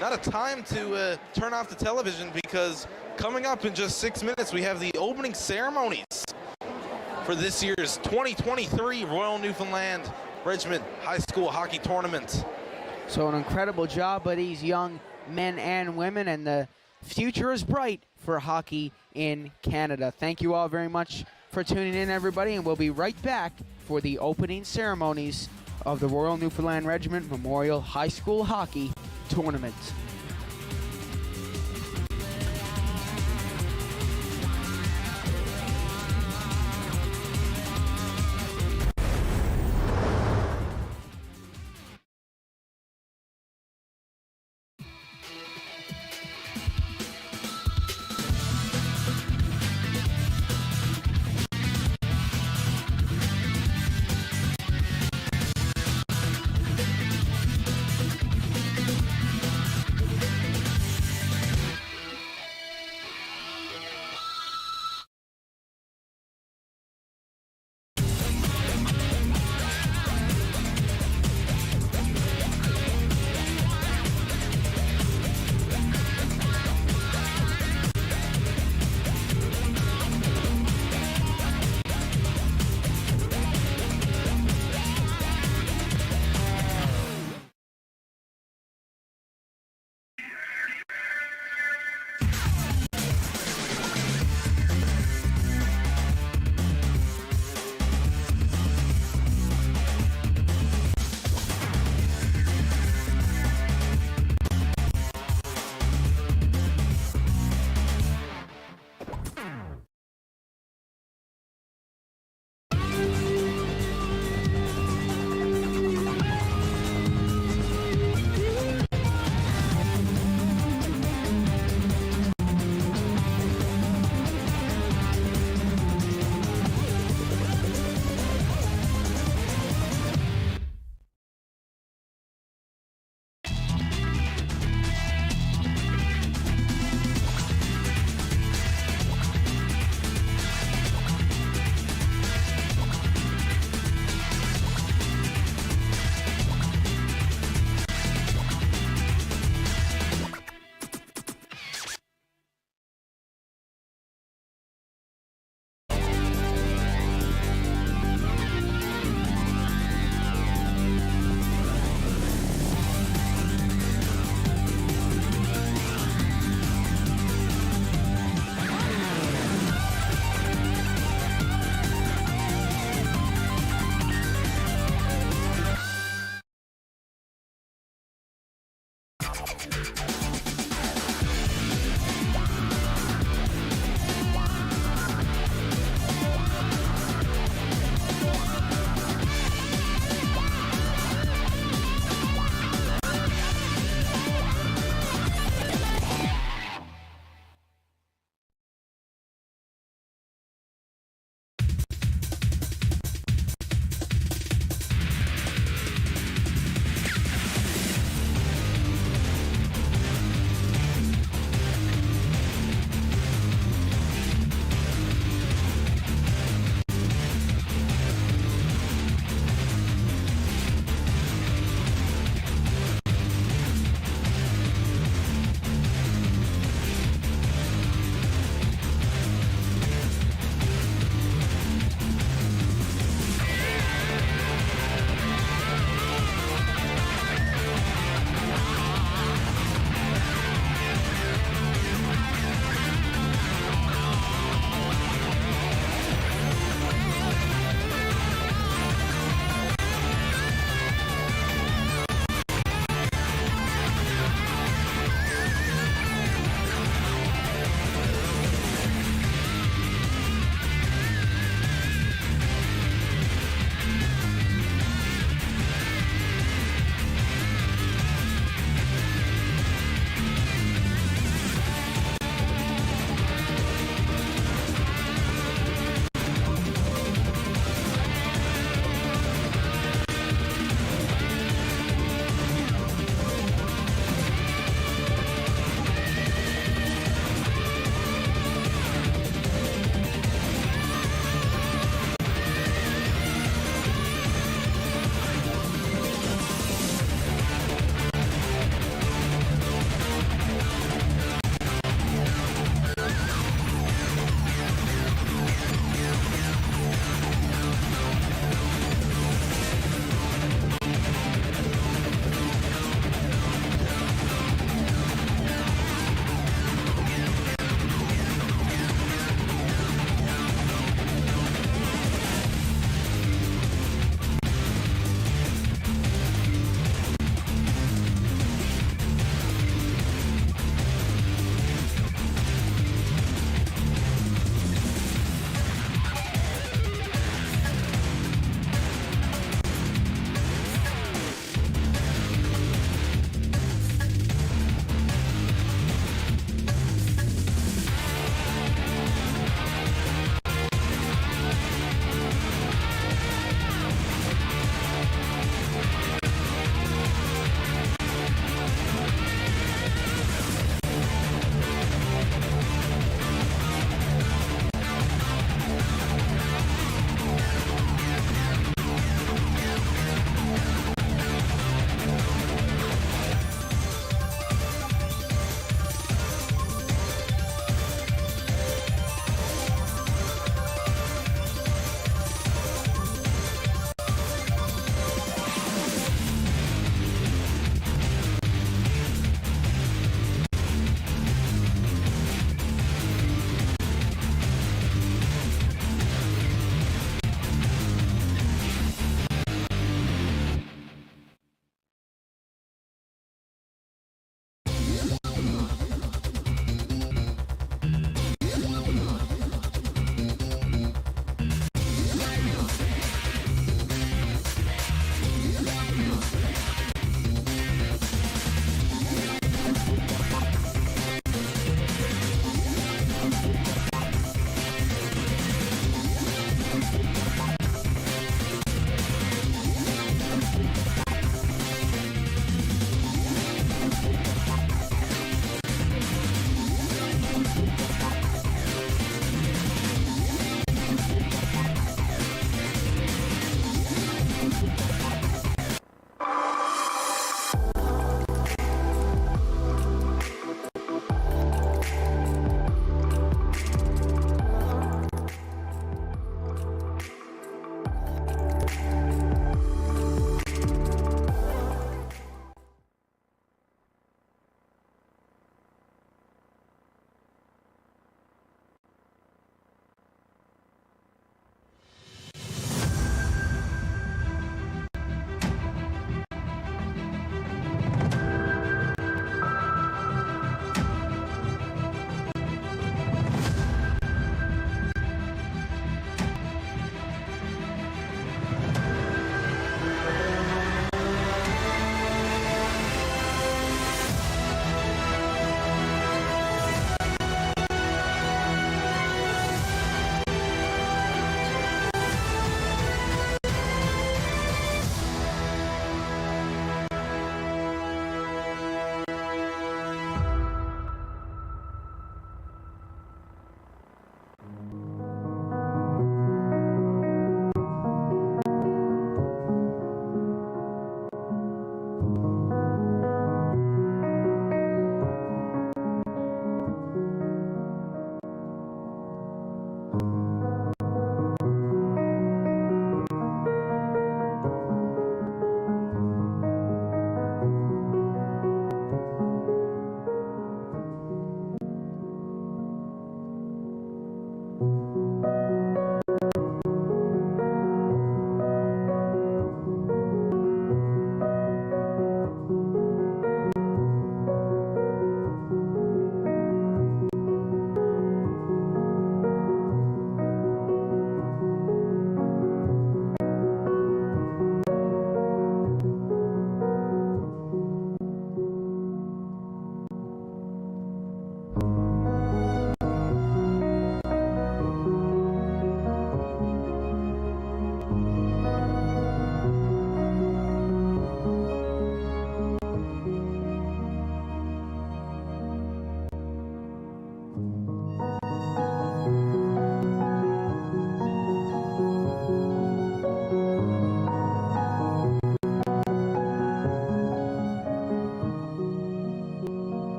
not a time to turn off the television, because coming up in just 6 minutes, we have the opening ceremonies for this year's 2023 Royal Newfoundland Regiment High School Hockey Tournament.
So an incredible job by these young men and women, and the future is bright for hockey in Canada. Thank you all very much for tuning in, everybody, and we'll be right back for the opening ceremonies of the Royal Newfoundland Regiment Memorial High School Hockey Tournament.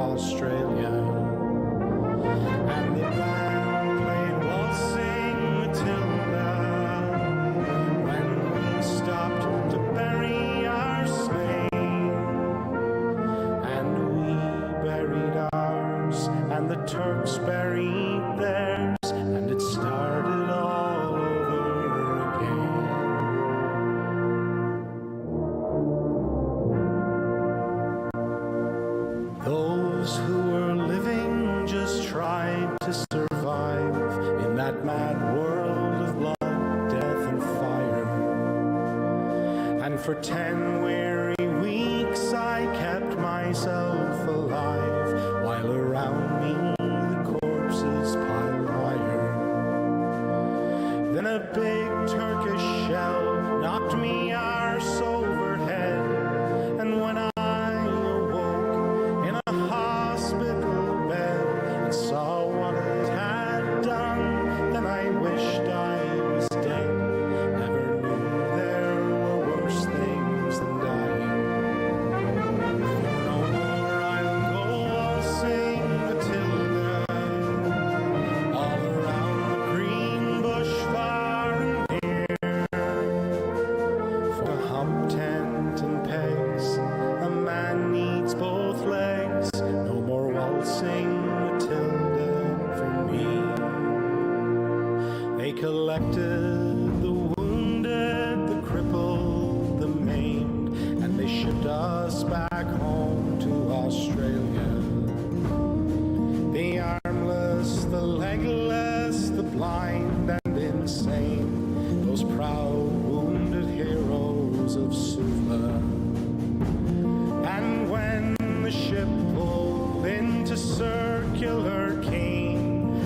Australia. And the band played Waltzing Matilda when we stopped to bury our slain. And we buried ours, and the Turks buried theirs, and it started all over again. Those who were living just tried to survive in that mad world of blood, death, and fire. And for 10 weary weeks I kept myself alive, while around me the corpses piled higher. Then a big Turkish shell knocked me arse overhead, and when I awoke in a hospital bed and saw what it had done, then I wished I was dead. Never knew there were worse things than dying. No more I'll go waltzing Matilda all around the green bush far and near. For a hump tent and pegs, a man needs both legs. No more waltzing Matilda for me. They collected the wounded, the crippled, the maimed, and they shipped us back home to Australia. The armless, the legless, the blind and insane, those proud wounded heroes of Suvla. And when the ship pulled into Circular Quay,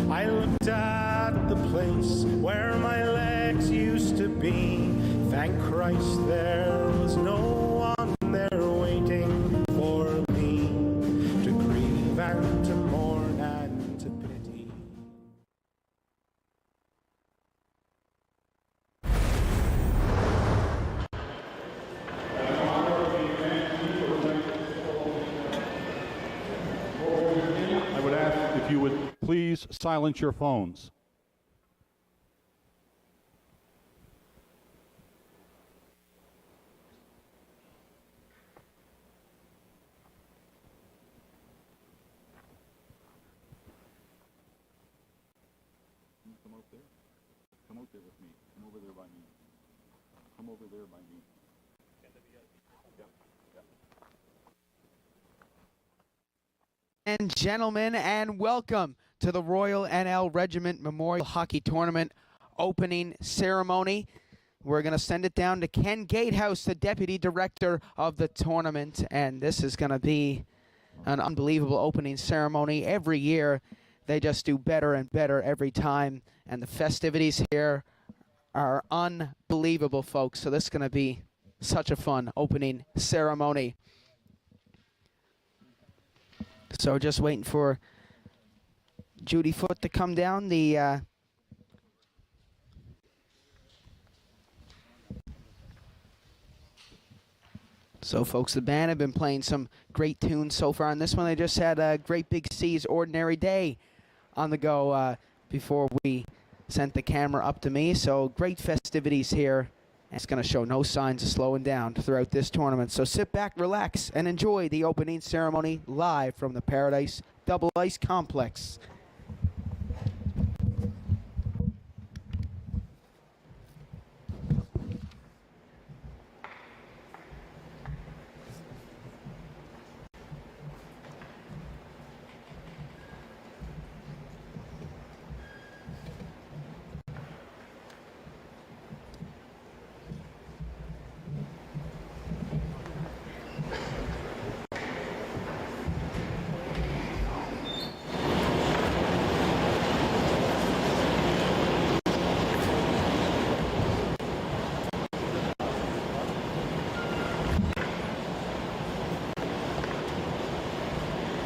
I looked at the place where my legs used to be. Thank Christ there was no one there waiting for me to grieve and to mourn and to pity.
I would ask if you would please silence your phones. Come out there. Come out there with me. Come over there by me. Come over there by me.
And gentlemen, and welcome to the Royal NL Regiment Memorial Hockey Tournament opening ceremony. We're going to send it down to Ken Gatehouse, the Deputy Director of the tournament, and this is going to be an unbelievable opening ceremony. Every year, they just do better and better every time, and the festivities here are unbelievable, folks. So this is going to be such a fun opening ceremony. So just waiting for Judy Foote to come down. So, folks, the band have been playing some great tunes so far. On this one, they just had a Great Big Sea's Ordinary Day on the go before we sent the camera up to me. So, great festivities here. It's going to show no signs of slowing down throughout this tournament. So sit back, relax, and enjoy the opening ceremony live from the Paradise Double Ice Complex.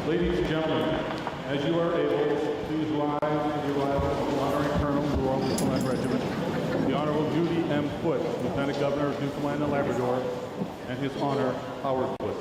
Ladies and gentlemen, as you are able, please rise for the arrival of the Honorary Colonel of the Royal Newfoundland Regiment, the Honorable Judy M. Foote, Lieutenant Governor of Newfoundland and Labrador, and His Honor Howard Foote.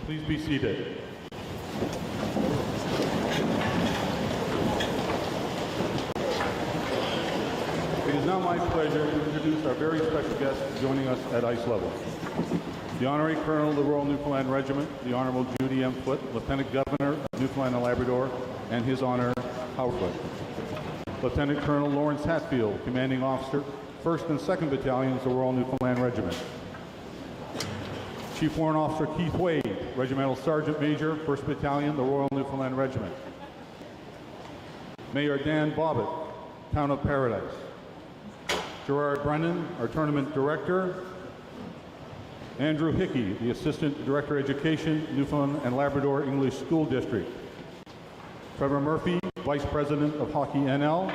Please be seated. It is now my pleasure to introduce our very special guest joining us at ice level. The Honorary Colonel of the Royal Newfoundland Regiment, the Honorable Judy M. Foote, Lieutenant Governor of Newfoundland and Labrador, and His Honor Howard Foote. Lieutenant Colonel Lawrence Hatfield, Commanding Officer, 1st and 2nd Battalions of the Royal Newfoundland Regiment. Chief Warrant Officer Keith Wade, Regimental Sergeant Major, 1st Battalion, the Royal Newfoundland Regiment. Mayor Dan Bobbitt, Town of Paradise. Gerard Brennan, our Tournament Director. Andrew Hickey, the Assistant Director Education, Newfoundland and Labrador English School District. Trevor Murphy, Vice President of Hockey NL.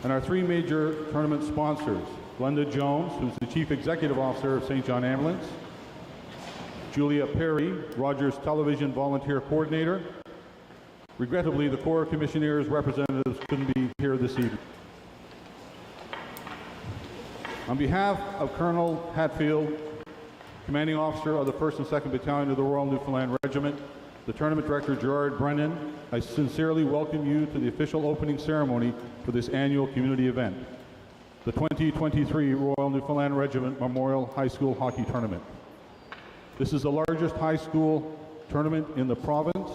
And our 3 major tournament sponsors, Glenda Jones, who's the Chief Executive Officer of St. John Ambulance. Julia Perry, Rogers Television Volunteer Coordinator. Regrettably, the Corps of Commissioners representatives couldn't be here this evening. On behalf of Colonel Hatfield, Commanding Officer of the 1st and 2nd Battalion of the Royal Newfoundland Regiment, the Tournament Director Gerard Brennan, I sincerely welcome you to the official opening ceremony for this annual community event, the 2023 Royal Newfoundland Regiment Memorial High School Hockey Tournament. This is the largest high school tournament in the province,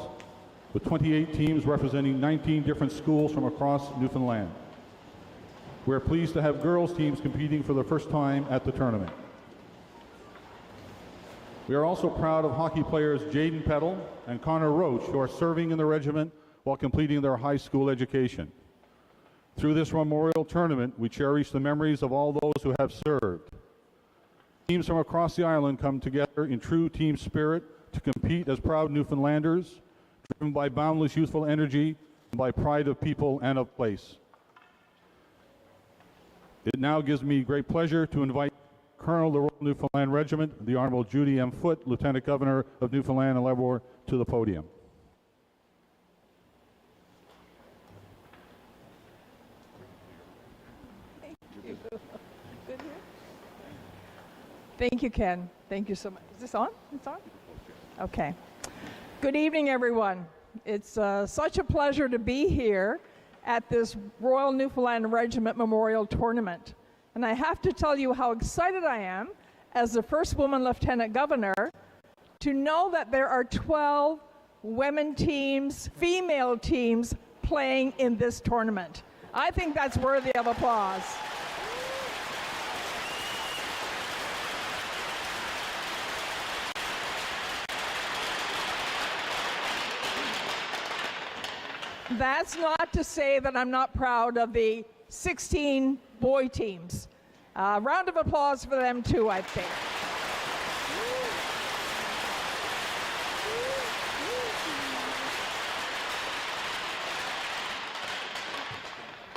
with 28 teams representing 19 different schools from across Newfoundland. We're pleased to have girls teams competing for the first time at the tournament. We are also proud of hockey players Jaden Peddle and Connor Roach, who are serving in the regiment while completing their high school education. Through this memorial tournament, we cherish the memories of all those who have served. Teams from across the island come together in true team spirit to compete as proud Newfoundlanders, driven by boundless youthful energy and by pride of people and of place. It now gives me great pleasure to invite Colonel of the Royal Newfoundland Regiment, the Honorable Judy M. Foote, Lieutenant Governor of Newfoundland and Labrador, to the podium.
Thank you. Good here. Thank you, Ken. Thank you so much. Is this on? It's on? Okay. Good evening, everyone. It's such a pleasure to be here at this Royal Newfoundland Regiment Memorial Tournament. And I have to tell you how excited I am as the first woman Lieutenant Governor to know that there are 12 women teams, female teams playing in this tournament. I think that's worthy of applause. That's not to say that I'm not proud of the 16 boy teams. Round of applause for them too, I think.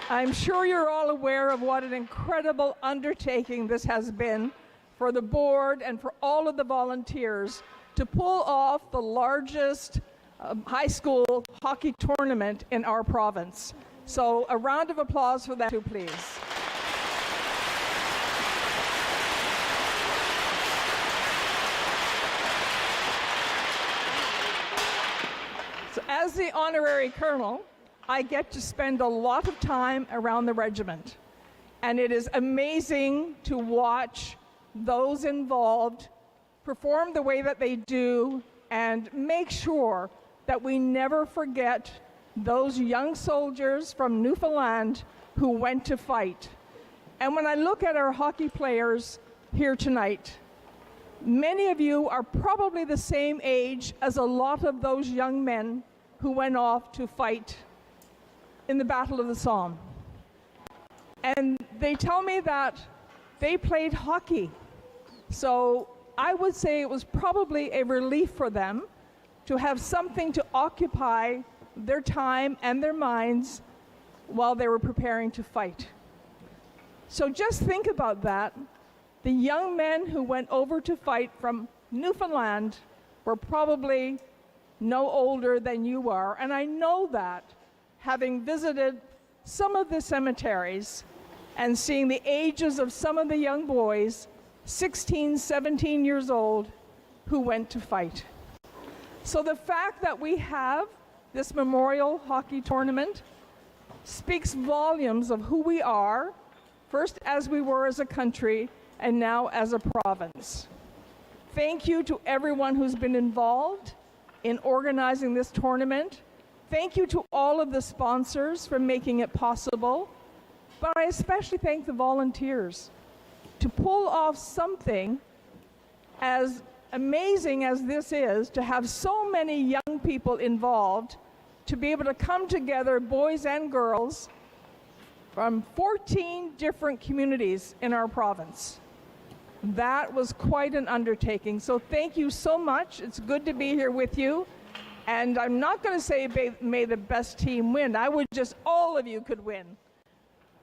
I'm sure you're all aware of what an incredible undertaking this has been for the board and for all of the volunteers to pull off the largest high school hockey tournament in our province. So a round of applause for that too, please. So as the honorary colonel, I get to spend a lot of time around the regiment. And it is amazing to watch those involved perform the way that they do and make sure that we never forget those young soldiers from Newfoundland who went to fight. And when I look at our hockey players here tonight, many of you are probably the same age as a lot of those young men who went off to fight in the Battle of the Somme. And they tell me that they played hockey. So I would say it was probably a relief for them to have something to occupy their time and their minds while they were preparing to fight. So just think about that. The young men who went over to fight from Newfoundland were probably no older than you are. And I know that, having visited some of the cemeteries and seeing the ages of some of the young boys, 16, 17 years old, who went to fight. So the fact that we have this memorial hockey tournament speaks volumes of who we are, first as we were as a country, and now as a province. Thank you to everyone who's been involved in organizing this tournament. Thank you to all of the sponsors for making it possible. But I especially thank the volunteers to pull off something as amazing as this is, to have so many young people involved, to be able to come together, boys and girls, from 14 different communities in our province. That was quite an undertaking. So thank you so much. It's good to be here with you. And I'm not going to say may the best team win. I would just, all of you could win.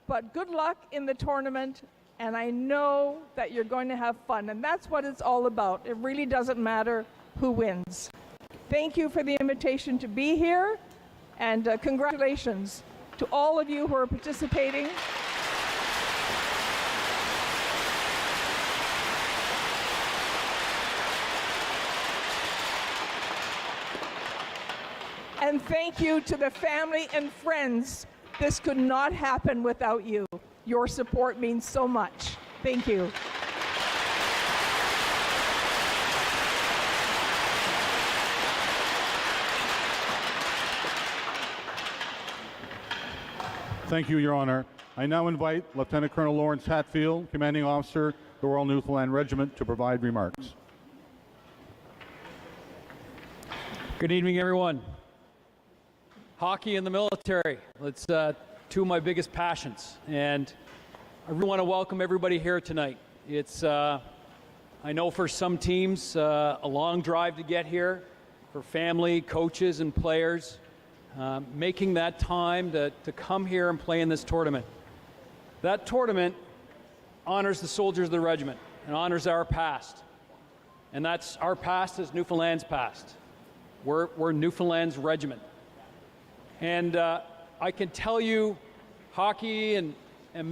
But good luck in the tournament. And I know that you're going to have fun. And that's what it's all about. It really doesn't matter who wins. Thank you for the invitation to be here. And congratulations to all of you who are participating. And thank you to the family and friends. This could not happen without you. Your support means so much. Thank you.
Thank you, Your Honor. I now invite Lieutenant Colonel Lawrence Hatfield, Commanding Officer, the Royal Newfoundland Regiment, to provide remarks.
Good evening, everyone. Hockey and the military. It's two of my biggest passions, and I really want to welcome everybody here tonight. It's, I know for some teams, a long drive to get here, for family, coaches, and players. Making that time to come here and play in this tournament. That tournament honors the soldiers of the regiment and honors our past. And that's our past is Newfoundland's past. We're Newfoundland's regiment. And I can tell you, hockey and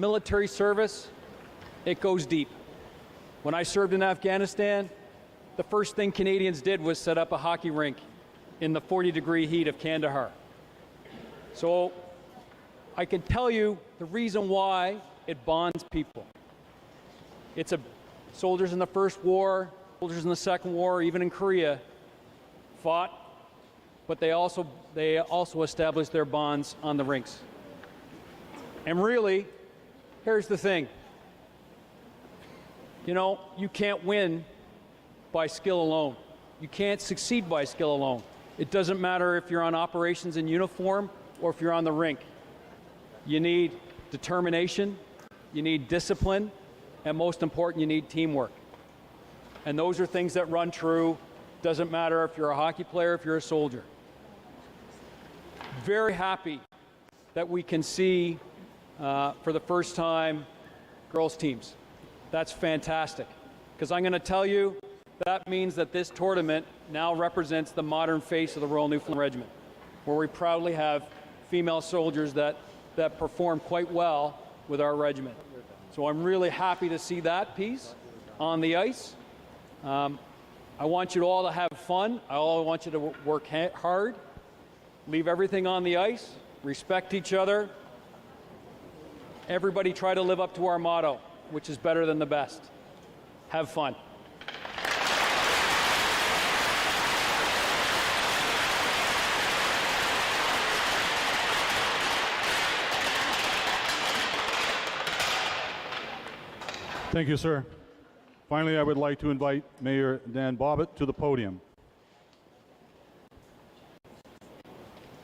military service, it goes deep. When I served in Afghanistan, the first thing Canadians did was set up a hockey rink in the 40-degree heat of Kandahar. So I can tell you the reason why it bonds people. It's soldiers in the First War, soldiers in the Second War, even in Korea, fought, but they also established their bonds on the rinks. And really, here's the thing. You know, you can't win by skill alone. You can't succeed by skill alone. It doesn't matter if you're on operations in uniform or if you're on the rink. You need determination, you need discipline, and most important, you need teamwork. And those are things that run true. Doesn't matter if you're a hockey player, if you're a soldier. Very happy that we can see, for the first time, girls teams. That's fantastic. Because I'm going to tell you, that means that this tournament now represents the modern face of the Royal Newfoundland Regiment, where we proudly have female soldiers that perform quite well with our regiment. So I'm really happy to see that piece on the ice. I want you all to have fun. I want you to work hard, leave everything on the ice, respect each other. Everybody try to live up to our motto, which is better than the best. Have fun.
Thank you, sir. Finally, I would like to invite Mayor Dan Bobbitt to the podium.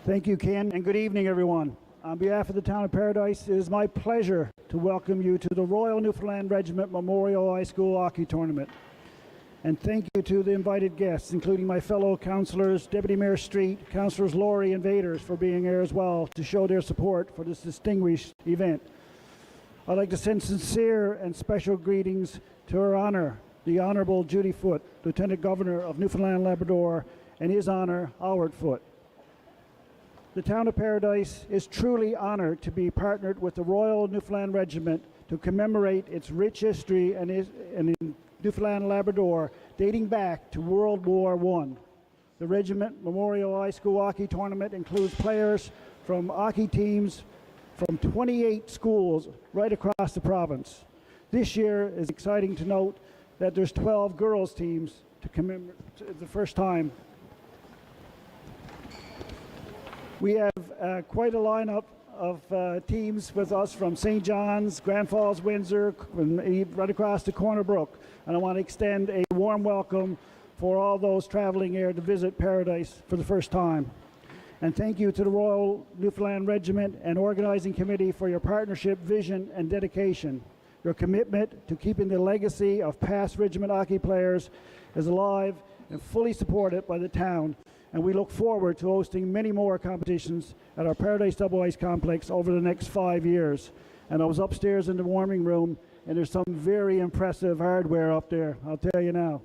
Thank you, Ken, and good evening, everyone. On behalf of the town of Paradise, it is my pleasure to welcome you to the Royal Newfoundland Regiment Memorial High School Hockey Tournament. And thank you to the invited guests, including my fellow councillors, Deputy Mayor Street, Councillors Laurie and Vaders, for being here as well to show their support for this distinguished event. I'd like to send sincere and special greetings to Her Honour, the Honourable Judy Foote, Lieutenant Governor of Newfoundland Labrador, and His Honour, Howard Foote. The town of Paradise is truly honoured to be partnered with the Royal Newfoundland Regiment to commemorate its rich history and Newfoundland and Labrador dating back to World War I. The Regiment Memorial High School Hockey Tournament includes players from hockey teams from 28 schools right across the province. This year is exciting to note that there's 12 girls teams to commemorate the first time. We have quite a lineup of teams with us from St. John's, Grand Falls, Windsor, and right across to Corner Brook. And I want to extend a warm welcome for all those traveling here to visit Paradise for the first time. And thank you to the Royal Newfoundland Regiment and Organizing Committee for your partnership, vision, and dedication. Your commitment to keeping the legacy of past regiment hockey players is alive and fully supported by the town. And we look forward to hosting many more competitions at our Paradise Double Ice Complex over the next 5 years. And I was upstairs in the warming room, and there's some very impressive hardware up there, I'll tell you now.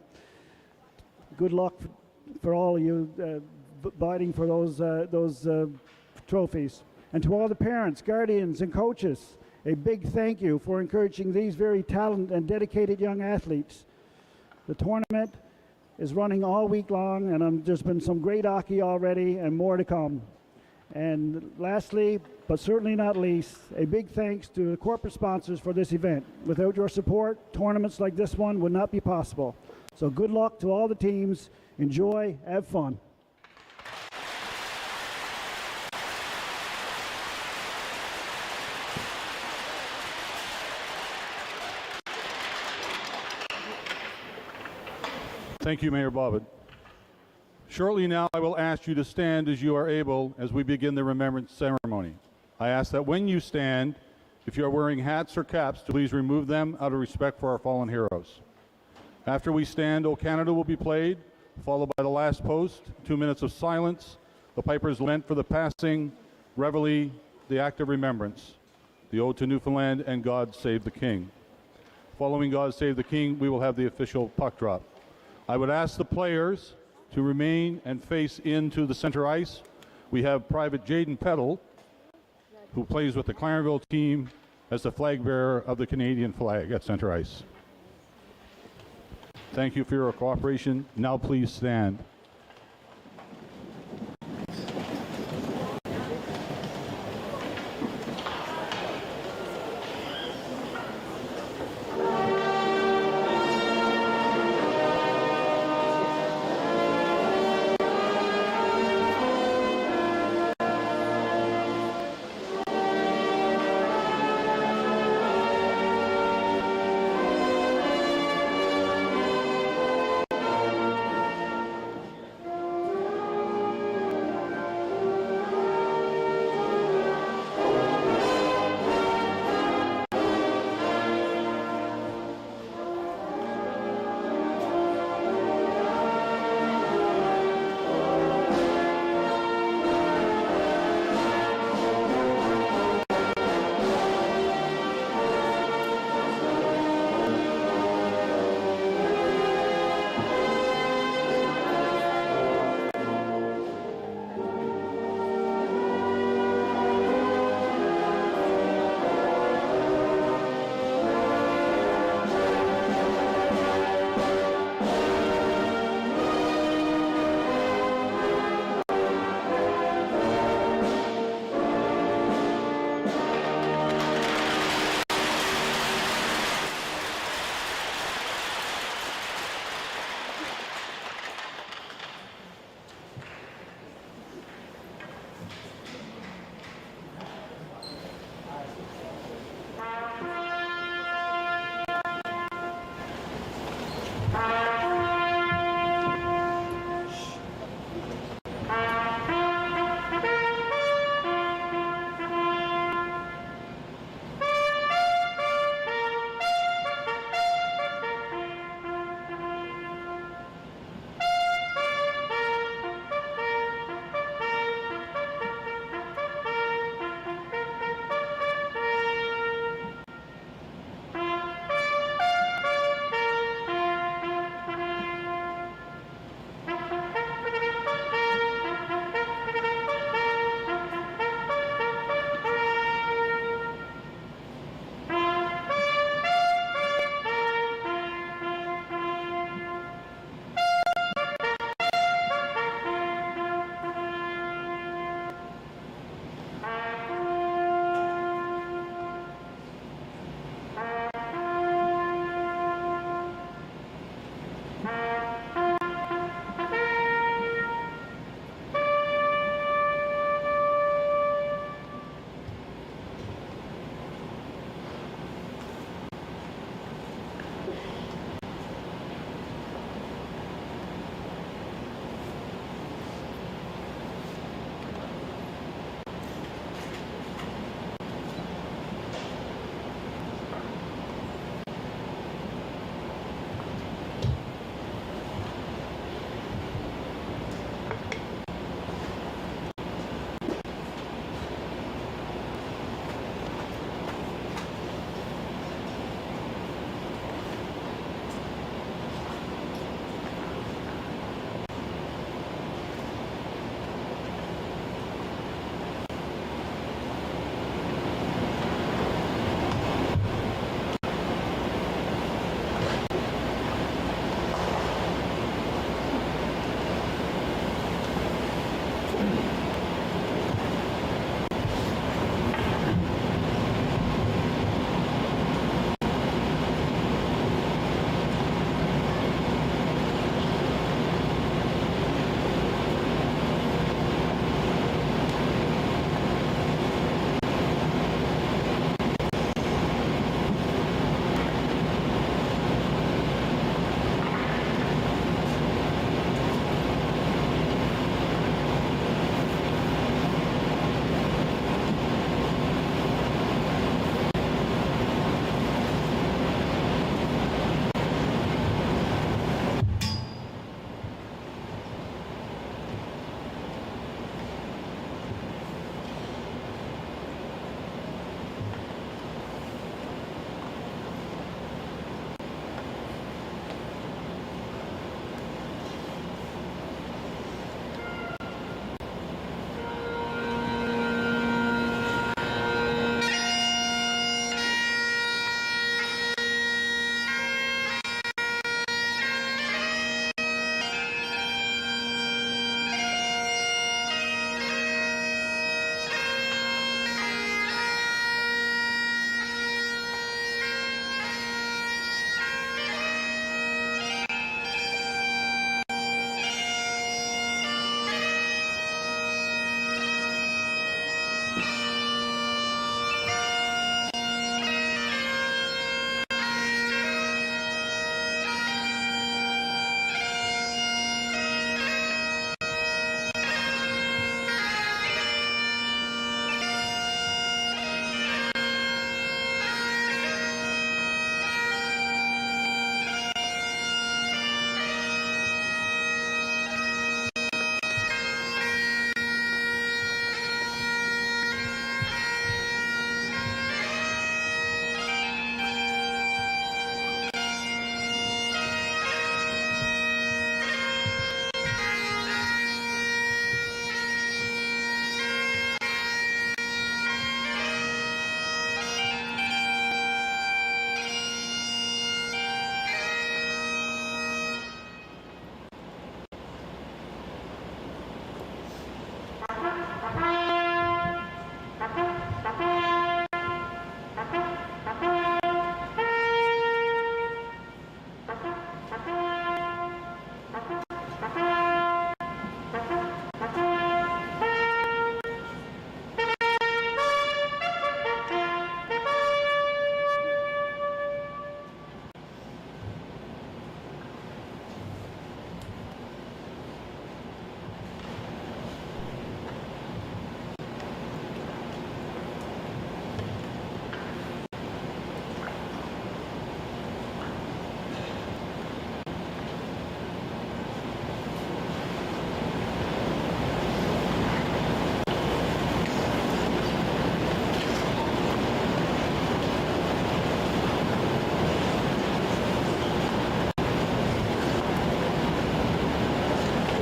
Good luck for all of you biting for those trophies. And to all the parents, guardians, and coaches, a big thank you for encouraging these very talented and dedicated young athletes. The tournament is running all week long, and there's been some great hockey already and more to come. And lastly, but certainly not least, a big thanks to the corporate sponsors for this event. Without your support, tournaments like this one would not be possible. So good luck to all the teams. Enjoy, have fun.
Thank you, Mayor Bobbitt. Shortly now, I will ask you to stand as you are able as we begin the remembrance ceremony. I ask that when you stand, if you are wearing hats or caps, to please remove them out of respect for our fallen heroes. After we stand, O Canada will be played, followed by the last post, 2 minutes of silence, the Piper's Lament for the passing, Reveille, the act of remembrance, the Ode to Newfoundland, and God Save the King. Following God Save the King, we will have the official puck drop. I would ask the players to remain and face into the center ice. We have Private Jaden Peddle, who plays with the Clarenville team as the flag bearer of the Canadian flag at center ice. Thank you for your cooperation. Now please stand.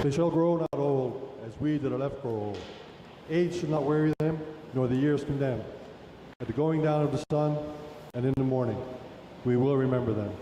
They shall grow not old, as we that are left grow old. Age should not weary them, nor the years condemn. At the going down of the sun and in the morning, we will remember them.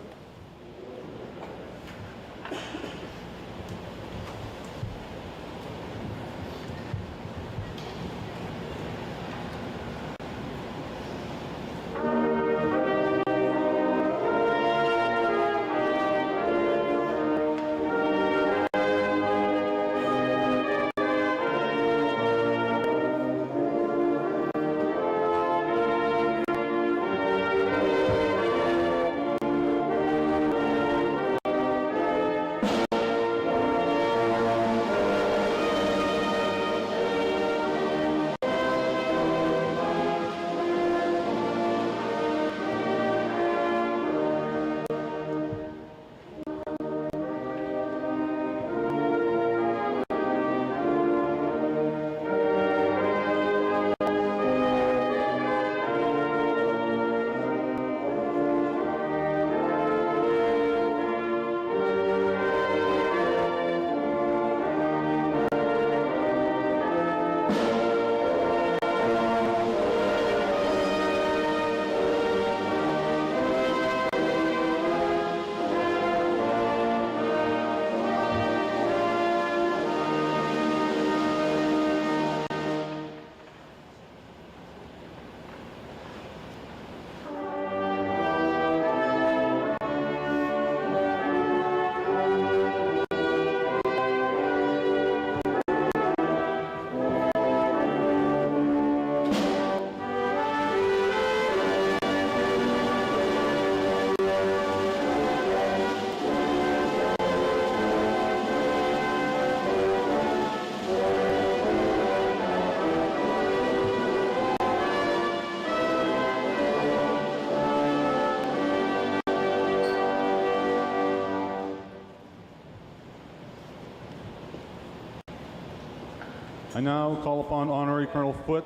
I now call upon Honorary Colonel Foote,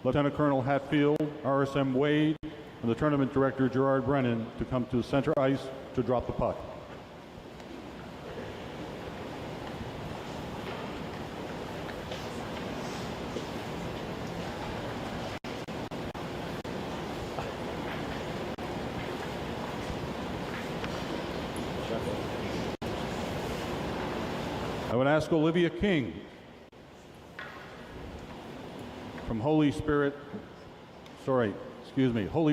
Lieutenant Colonel Hatfield, RSM Wade, and the Tournament Director Gerard Brennan to come to the center ice to drop the puck. I would ask Olivia King from Holy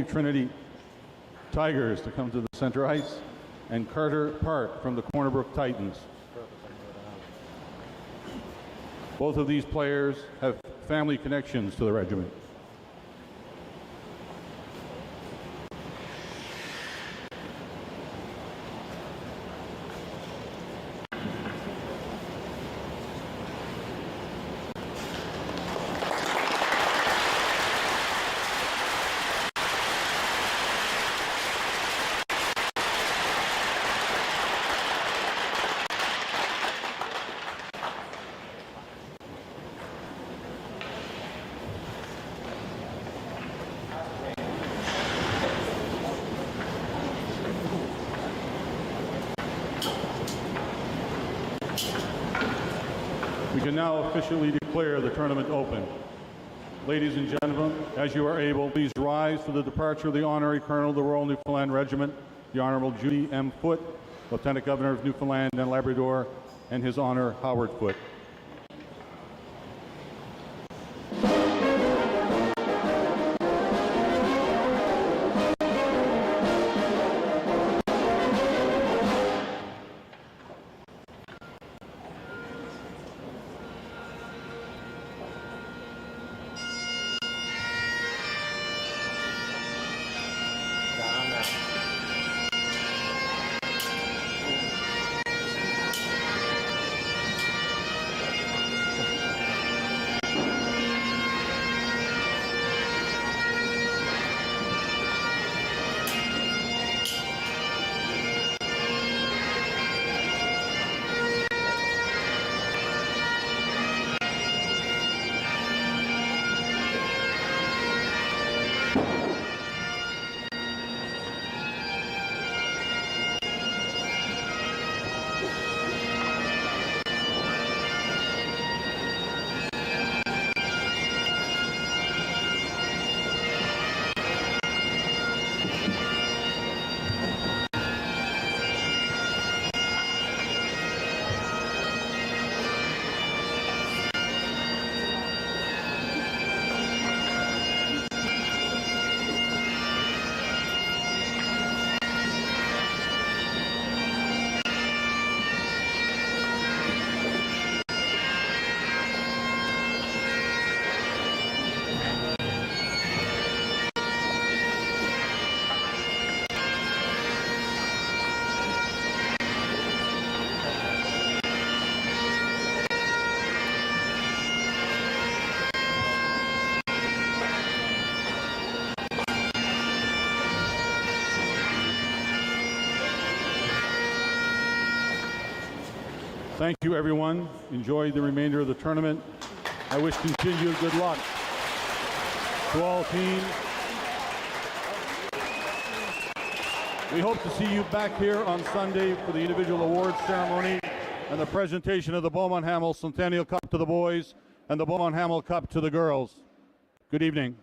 Trinity Tigers to come to the center ice, and Carter Park from the Corner Brook Titans. Both of these players have family connections to the regiment. We can now officially declare the tournament open. Ladies and gentlemen, as you are able, please rise for the departure of the Honorary Colonel of the Royal Newfoundland Regiment, the Honorable Judy M. Foote, Lieutenant Governor of Newfoundland and Labrador, and His Honor Howard Foote. Thank you, everyone. Enjoy the remainder of the tournament. I wish continued good luck to all teams. We hope to see you back here on Sunday for the individual awards ceremony and the presentation of the Beaumont Hamel Centennial Cup to the boys and the Beaumont Hamel Cup to the girls. Good evening.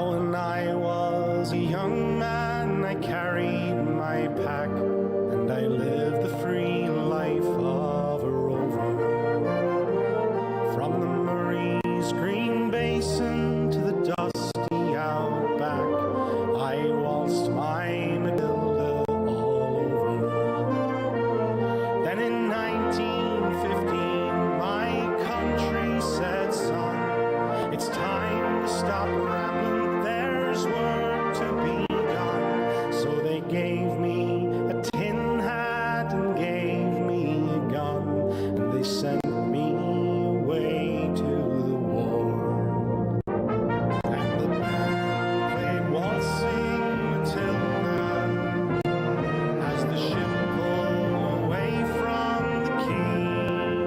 Now when I was a young man, I carried my pack, and I lived the free life of a rover. From the Murray's green basin to the dusty outback, I waltzed my Matilda all over. Then in 1915, my country said, son, it's time to stop rambling, there's work to be done. So they gave me a tin hat and gave me a gun, and they sent me away to the war. And the band played waltzing Matilda as the ship pulled away from the quay.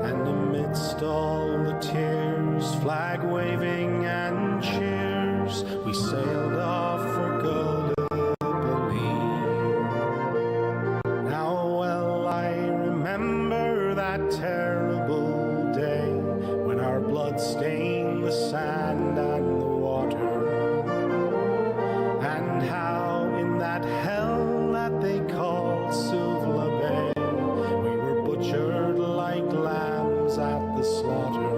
And amidst all the tears, flag waving and cheers, we sailed off for Gallipoli. Now well I remember that terrible day when our blood stained the sand and the water, and how in that hell that they called Suvla Bay, we were butchered like lambs at the slaughter.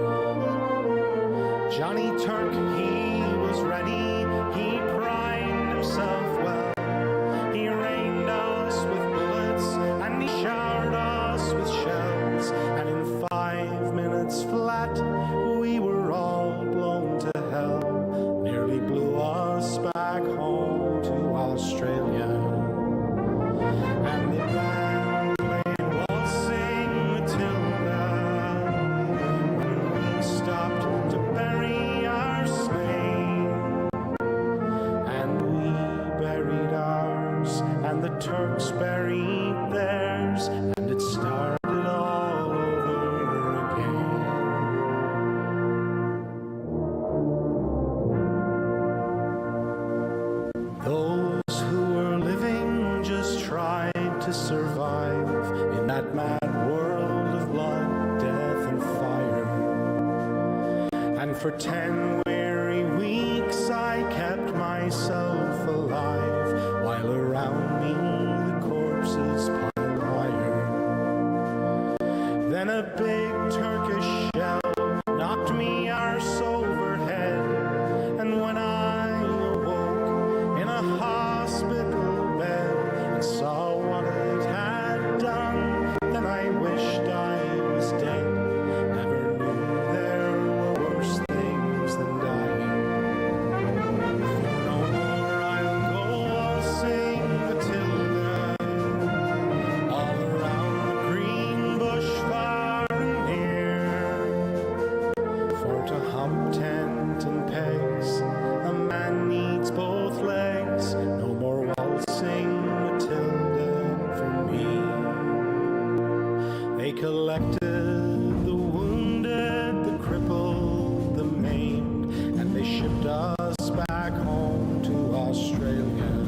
Johnny Turk, he was ready, he primed himself well. He rained us with bullets and he showered us with shells. And in 5 minutes flat, we were all blown to hell. Nearly blew us back home to Australia. And the band played waltzing Matilda when we stopped to bury our slain. And we buried ours, and the Turks buried theirs, and it started all over again. Those who were living just tried to survive in that mad world of blood, death, and fire. And for 10 weary weeks I kept myself alive, while around me the corpses piled higher. Then a big Turkish shell knocked me arse overhead, and when I awoke in a hospital bed and saw what it had done, then I wished I was dead. Never knew there were worse things than dying. No more I'll go waltzing Matilda all around the green bush far and near. For to hump tent and pegs, a man needs both legs. No more waltzing Matilda for me. They collected the wounded, the crippled, the maimed, and they shipped us back home to Australia.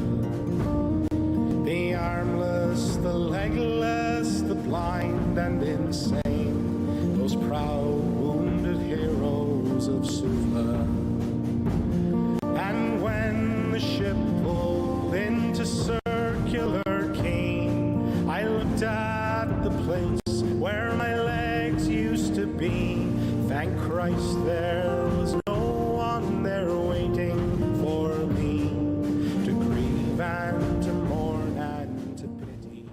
The armless, the legless, the blind and insane, those proud wounded heroes of Suvla. And when the ship pulled into Circular Quay, I looked at the place where my legs used to be. Thank Christ there was no one there waiting for me to grieve and to mourn and to pity.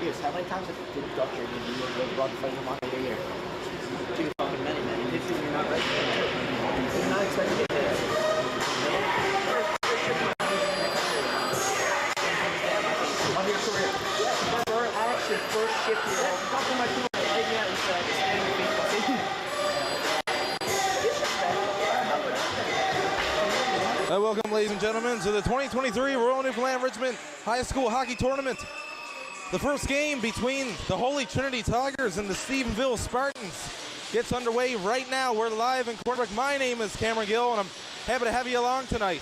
Yes, how many times did the doctor did you run for them on a year? Too fucking many, man. This year you're not ready. You're not expecting to get there. Of your career? Yeah, actually, first shift you're talking about you take me out and stand on your feet.
Welcome, ladies and gentlemen, to the 2023 Royal Newfoundland Regiment High School Hockey Tournament. The first game between the Holy Trinity Tigers and the Stephenville Spartans gets underway right now. We're live in Corner Brook. My name is Cameron Gill, and I'm happy to have you along tonight.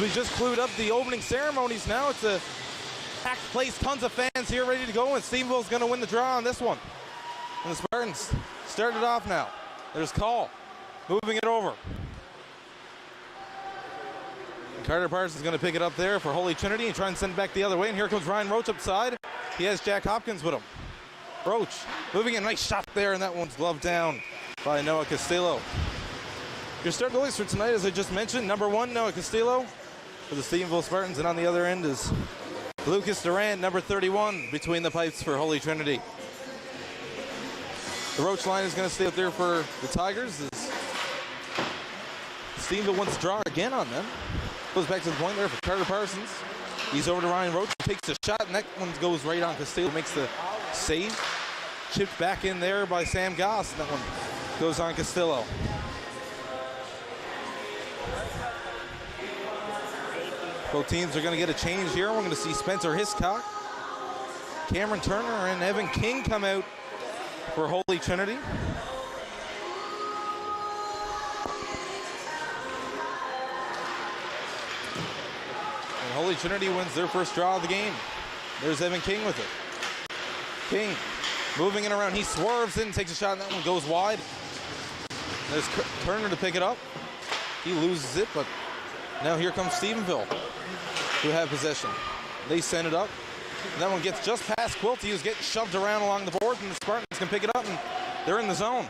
We just clued up the opening ceremonies now. It's a packed place, tons of fans here ready to go, and Stephenville's going to win the draw on this one. And the Spartans started off now. There's Call. Moving it over. And Carter Parsons is going to pick it up there for Holy Trinity and try and send it back the other way. And here comes Ryan Roach upside. He has Jack Hopkins with him. Roach moving a nice shot there, and that one's gloved down by Noah Castillo. Your start goalies for tonight, as I just mentioned, number 1, Noah Castillo for the Stephenville Spartans, and on the other end is Lucas Durant, number 31, between the pipes for Holy Trinity. The Roach line is going to stay up there for the Tigers. Stephenville wants to draw again on them. Goes back to the point there for Carter Parsons. He's over to Ryan Roach, takes a shot, and that one goes right on Castillo, makes the save. Chipped back in there by Sam Goss, and that one goes on Castillo. Both teams are going to get a change here. We're going to see Spencer Hiscock, Cameron Turner, and Evan King come out for Holy Trinity. Holy Trinity wins their first draw of the game. There's Evan King with it. King moving it around. He swerves in, takes a shot, and that one goes wide. There's Turner to pick it up. He loses it, but now here comes Stephenville, who have possession. They send it up. And that one gets just past Quilty, who's getting shoved around along the board, and the Spartans can pick it up, and they're in the zone.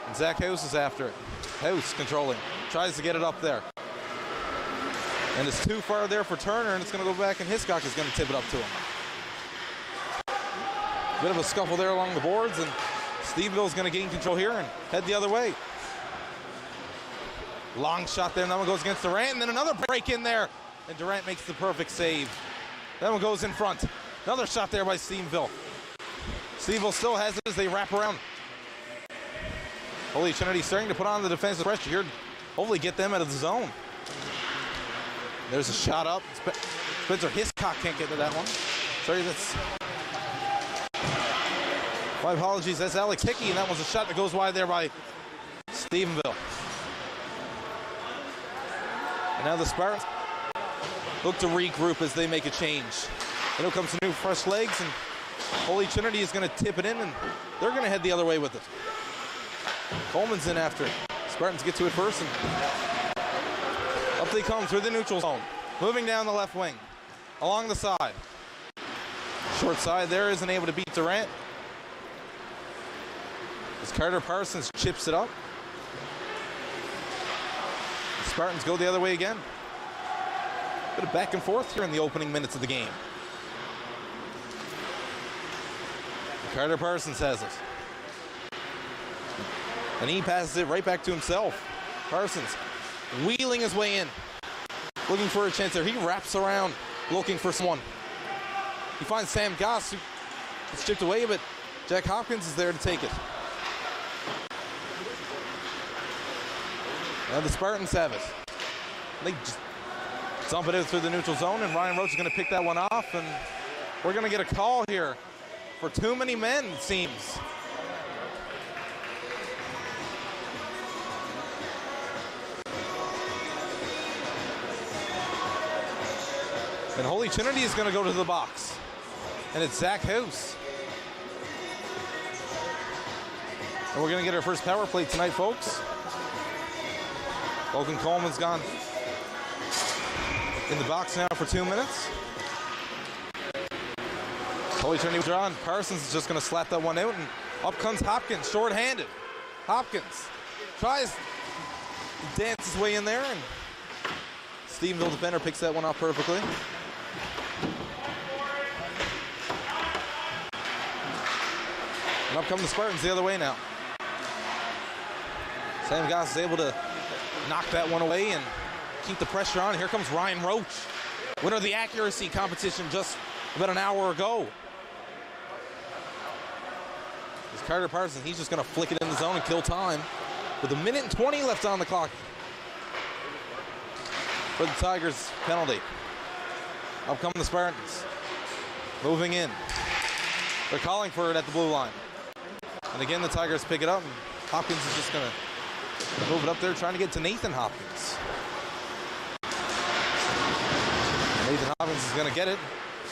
And Zach House is after it. House controlling. Tries to get it up there. And it's too far there for Turner, and it's going to go back, and Hiscock is going to tip it up to him. Bit of a scuffle there along the boards, and Stephenville's going to gain control here and head the other way. Long shot there, and that one goes against Durant, and then another break in there, and Durant makes the perfect save. That one goes in front. Another shot there by Stephenville. Stephenville still has it as they wrap around. Holy Trinity starting to put on the defensive pressure here, hopefully get them out of the zone. There's a shot up. Spencer Hiscock can't get to that one. Sorry, that's... My apologies, that's Alec Hickey, and that one's a shot that goes wide there by Stephenville. And now the Spartans look to regroup as they make a change. And here comes the new fresh legs, and Holy Trinity is going to tip it in, and they're going to head the other way with it. Coleman's in after it. Spartans get to it first, and up they come through the neutral zone. Moving down the left wing, along the side. Short side there, isn't able to beat Durant. As Carter Parsons chips it up. The Spartans go the other way again. Bit of back and forth here in the opening minutes of the game. Carter Parsons has it. And he passes it right back to himself. Parsons wheeling his way in, looking for a chance there. He wraps around, looking for someone. He finds Sam Goss, who gets chipped away, but Jack Hopkins is there to take it. Now the Spartans have it. They just dump it out through the neutral zone, and Ryan Roach is going to pick that one off, and we're going to get a call here for too many men, it seems. And Holy Trinity is going to go to the box. And it's Zach House. And we're going to get our first power play tonight, folks. Logan Coleman's gone in the box now for 2 minutes. Holy Trinity drawn. Parsons is just going to slap that one out, and up comes Hopkins, short-handed. Hopkins tries to dance his way in there, and Stephenville defender picks that one off perfectly. And up come the Spartans the other way now. Sam Goss is able to knock that one away and keep the pressure on. Here comes Ryan Roach, winner of the accuracy competition just about an hour ago. There's Carter Parsons. He's just going to flick it in the zone and kill time with 1:20 left on the clock for the Tigers penalty. Up come the Spartans. Moving in. They're calling for it at the blue line. And again, the Tigers pick it up, and Hopkins is just going to move it up there, trying to get to Nathan Hopkins. Nathan Hopkins is going to get it.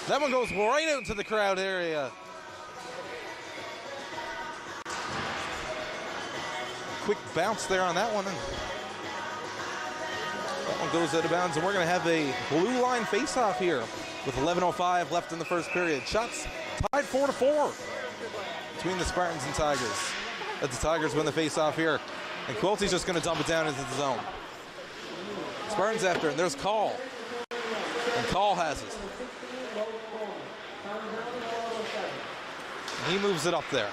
That one goes right out to the crowd area. Quick bounce there on that one. That one goes out of bounds, and we're going to have a blue line face-off here with 11:05 left in the first period. Shots tied 4-4 between the Spartans and Tigers. As the Tigers win the face-off here. And Quilty's just going to dump it down into the zone. Spartans after, and there's Call. And Call has it. And he moves it up there.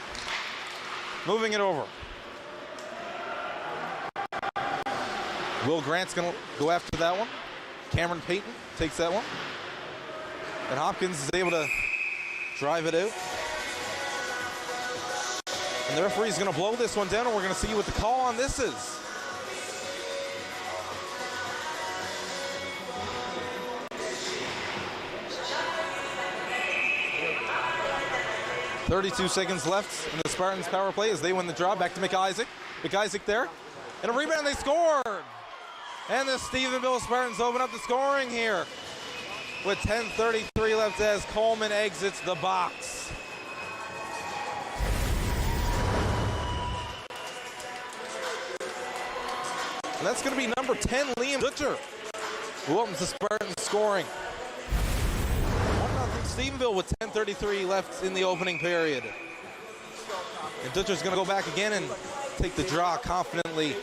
Moving it over. Will Grant's going to go after that one. Cameron Payton takes that one. And Hopkins is able to drive it out. And the referee's going to blow this one down, and we're going to see what the call on this is. .32 seconds left in the Spartans' power play as they win the draw. Back to McIsaac. McIsaac there. And a rebound, they scored! And the Stephenville Spartans open up the scoring here with 10:33 left as Coleman exits the box. And that's going to be number 10, Liam Dutcher, who opens the Spartans scoring. 1-0 Stephenville with 10:33 left in the opening period. And Dutcher's going to go back again and take the draw confidently.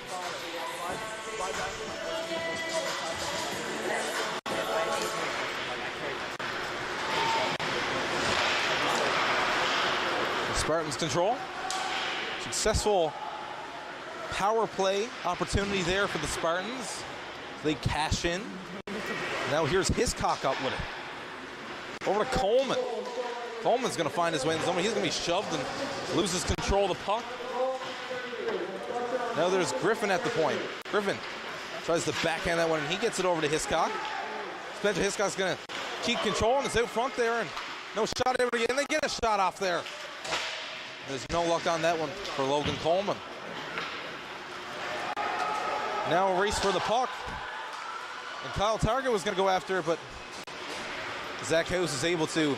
The Spartans control. Successful power play opportunity there for the Spartans. They cash in. Now here's Hiscock up with it. Over to Coleman. Coleman's going to find his way in the zone. He's going to be shoved and loses control of the puck. Now there's Griffin at the point. Griffin tries to backhand that one, and he gets it over to Hiscock. Spencer Hiscock's going to keep control, and it's out front there, and no shot able to get in. They get a shot off there. There's no luck on that one for Logan Coleman. Now a race for the puck. And Kyle Target was going to go after it, but Zach House is able to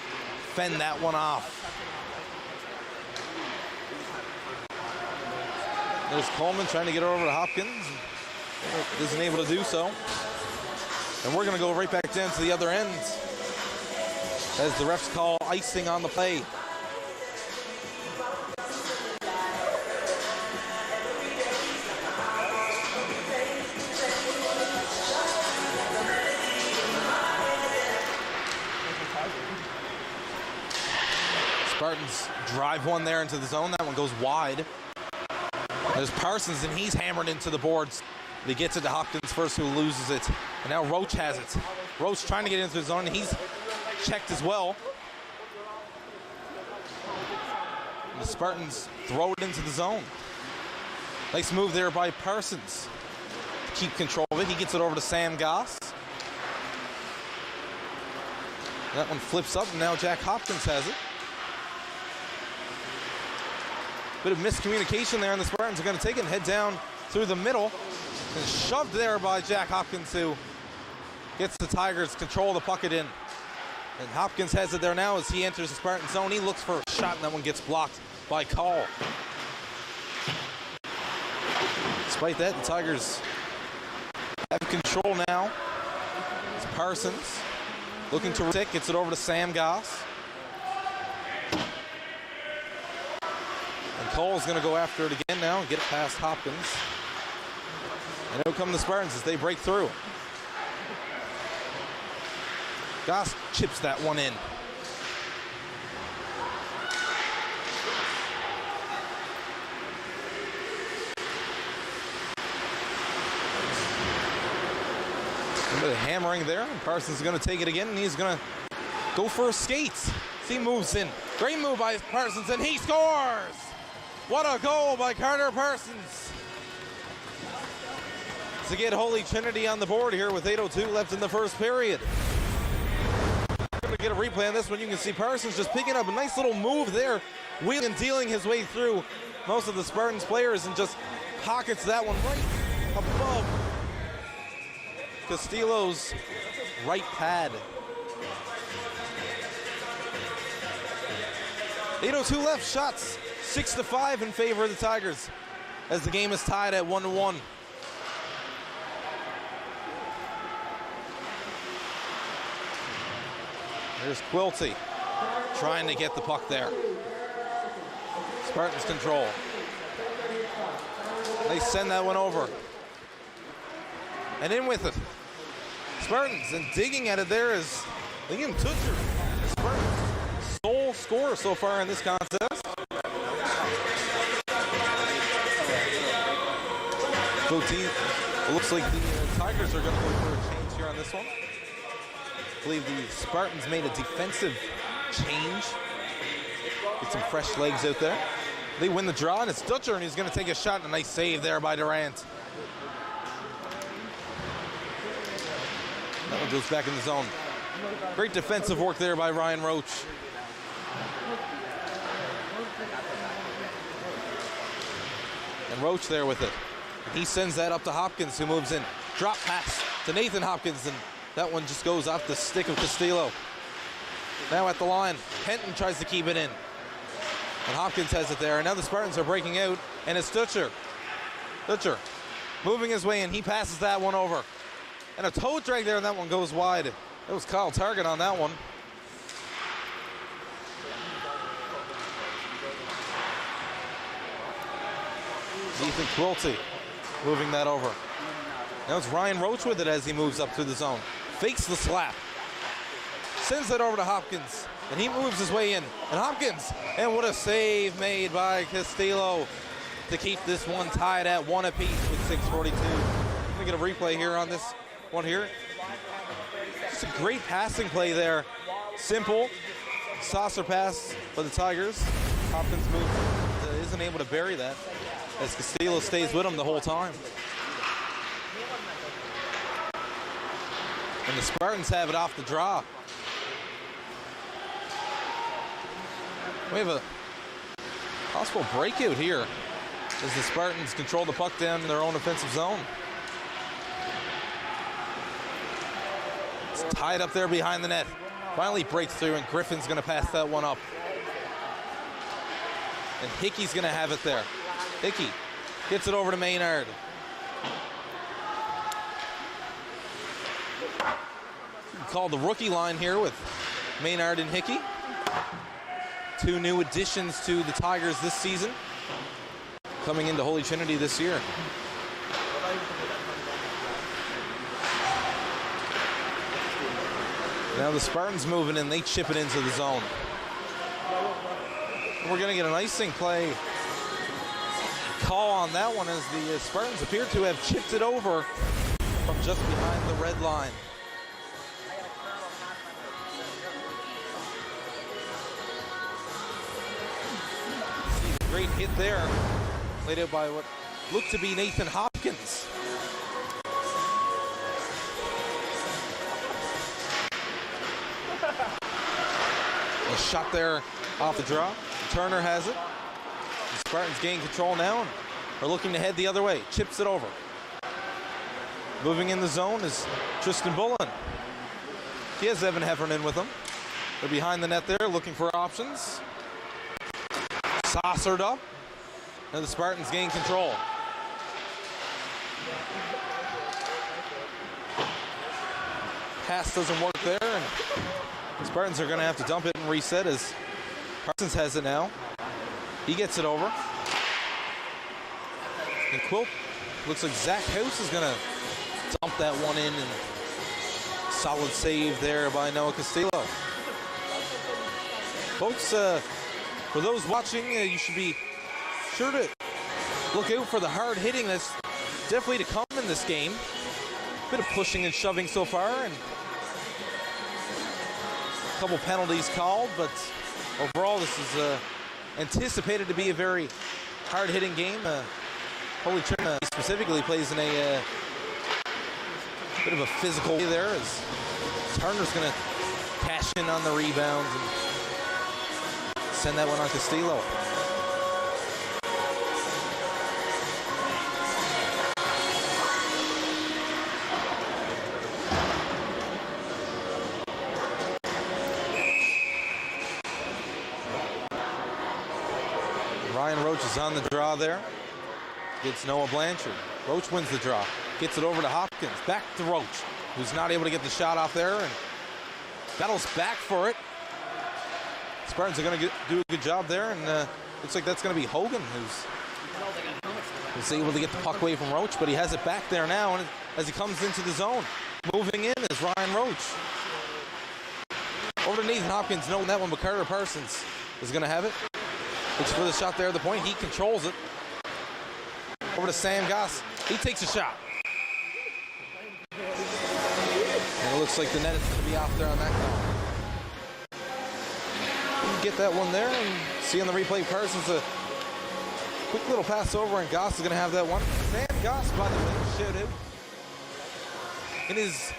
fend that one off. There's Coleman trying to get over to Hopkins. Isn't able to do so. And we're going to go right back down to the other end as the refs call icing on the play. Spartans drive one there into the zone. That one goes wide. There's Parsons, and he's hammered into the boards. He gets it to Hopkins first, who loses it. And now Roach has it. Roach trying to get into the zone, and he's checked as well. And the Spartans throw it into the zone. Nice move there by Parsons to keep control of it. He gets it over to Sam Goss. That one flips up, and now Jack Hopkins has it. Bit of miscommunication there, and the Spartans are going to take it and head down through the middle. And shoved there by Jack Hopkins, who gets the Tigers control of the puck it in. And Hopkins has it there now as he enters the Spartan zone. He looks for a shot, and that one gets blocked by Call. Despite that, the Tigers have control now. It's Parsons looking to stick, gets it over to Sam Goss. Cole's going to go after it again now and get it past Hopkins. And out come the Spartans as they break through. Goss chips that one in. A bit of hammering there. Parsons is going to take it again, and he's going to go for a skate. He moves in. Great move by Parsons, and he scores! What a goal by Carter Parsons. To get Holy Trinity on the board here with 8:02 left in the first period. We're going to get a replay on this one. You can see Parsons just picking up a nice little move there, wheeling and dealing his way through most of the Spartans players and just pockets that one right above Castillo's right pad. 8:02 left, shots 6-5 in favor of the Tigers as the game is tied at 1-1. There's Quilty trying to get the puck there. Spartans control. They send that one over. And in with it. Spartans, and digging at it there is Liam Tutcher. Spartans' sole scorer so far in this contest. So team, it looks like the Tigers are going to go for a change here on this one. I believe the Spartans made a defensive change. Get some fresh legs out there. They win the draw, and it's Dutcher, and he's going to take a shot, and a nice save there by Durant. That one goes back in the zone. Great defensive work there by Ryan Roach. And Roach there with it. He sends that up to Hopkins, who moves in. Drop pass to Nathan Hopkins, and that one just goes off the stick of Castillo. Now at the line, Penton tries to keep it in. And Hopkins has it there, and now the Spartans are breaking out, and it's Dutcher. Dutcher moving his way in, he passes that one over. And a toe drag there, and that one goes wide. That was Kyle Target on that one. Ethan Quilty moving that over. Now it's Ryan Roach with it as he moves up through the zone. Fakes the slap. Sends it over to Hopkins, and he moves his way in. And Hopkins, and what a save made by Castillo to keep this one tied at 1 apiece with 6:42. Let me get a replay here on this one here. Just a great passing play there. Simple saucer pass for the Tigers. Hopkins moves, isn't able to bury that as Castillo stays with him the whole time. And the Spartans have it off the draw. We have a possible breakout here as the Spartans control the puck down in their own offensive zone. It's tied up there behind the net. Finally breaks through, and Griffin's going to pass that one up. And Hickey's going to have it there. Hickey gets it over to Maynard. Called the rookie line here with Maynard and Hickey. Two new additions to the Tigers this season, coming into Holy Trinity this year. Now the Spartans moving in, they chip it into the zone. We're going to get an icing play call on that one as the Spartans appear to have chipped it over from just behind the red line. Great hit there, laid out by what looked to be Nathan Hopkins. A shot there off the draw. Turner has it. The Spartans gain control now and are looking to head the other way. Chips it over. Moving in the zone is Tristan Bullen. He has Evan Heffernan with him. They're behind the net there looking for options. Saucered up, and the Spartans gain control. Pass doesn't work there, and the Spartans are going to have to dump it and reset as Parsons has it now. He gets it over. And Quilt, looks like Zach House is going to dump that one in and Solid save there by Noah Castillo. Folks, for those watching, you should be sure to look out for the hard hitting that's definitely to come in this game. Bit of pushing and shoving so far, and a couple penalties called, but overall this is anticipated to be a very hard-hitting game. Holy Trinity specifically plays in a bit of a physical way there, as Turner's going to cash in on the rebounds and send that one on Castillo. Ryan Roach is on the draw there. Gets Noah Blanchard. Roach wins the draw. Gets it over to Hopkins. Back to Roach, who's not able to get the shot off there, and battles back for it. Spartans are going to do a good job there, and looks like that's going to be Hogan who's able to get the puck away from Roach, but he has it back there now, and as he comes into the zone. Moving in is Ryan Roach. Over to Nathan Hopkins, knowing that one, but Carter Parsons is going to have it. Looks for the shot there at the point. He controls it. Over to Sam Goss. He takes a shot. And it looks like the net is going to be off there on that call. Get that one there, and see on the replay, Parsons a quick little pass over, and Goss is going to have that one. Sam Goss, by the way, showed him in his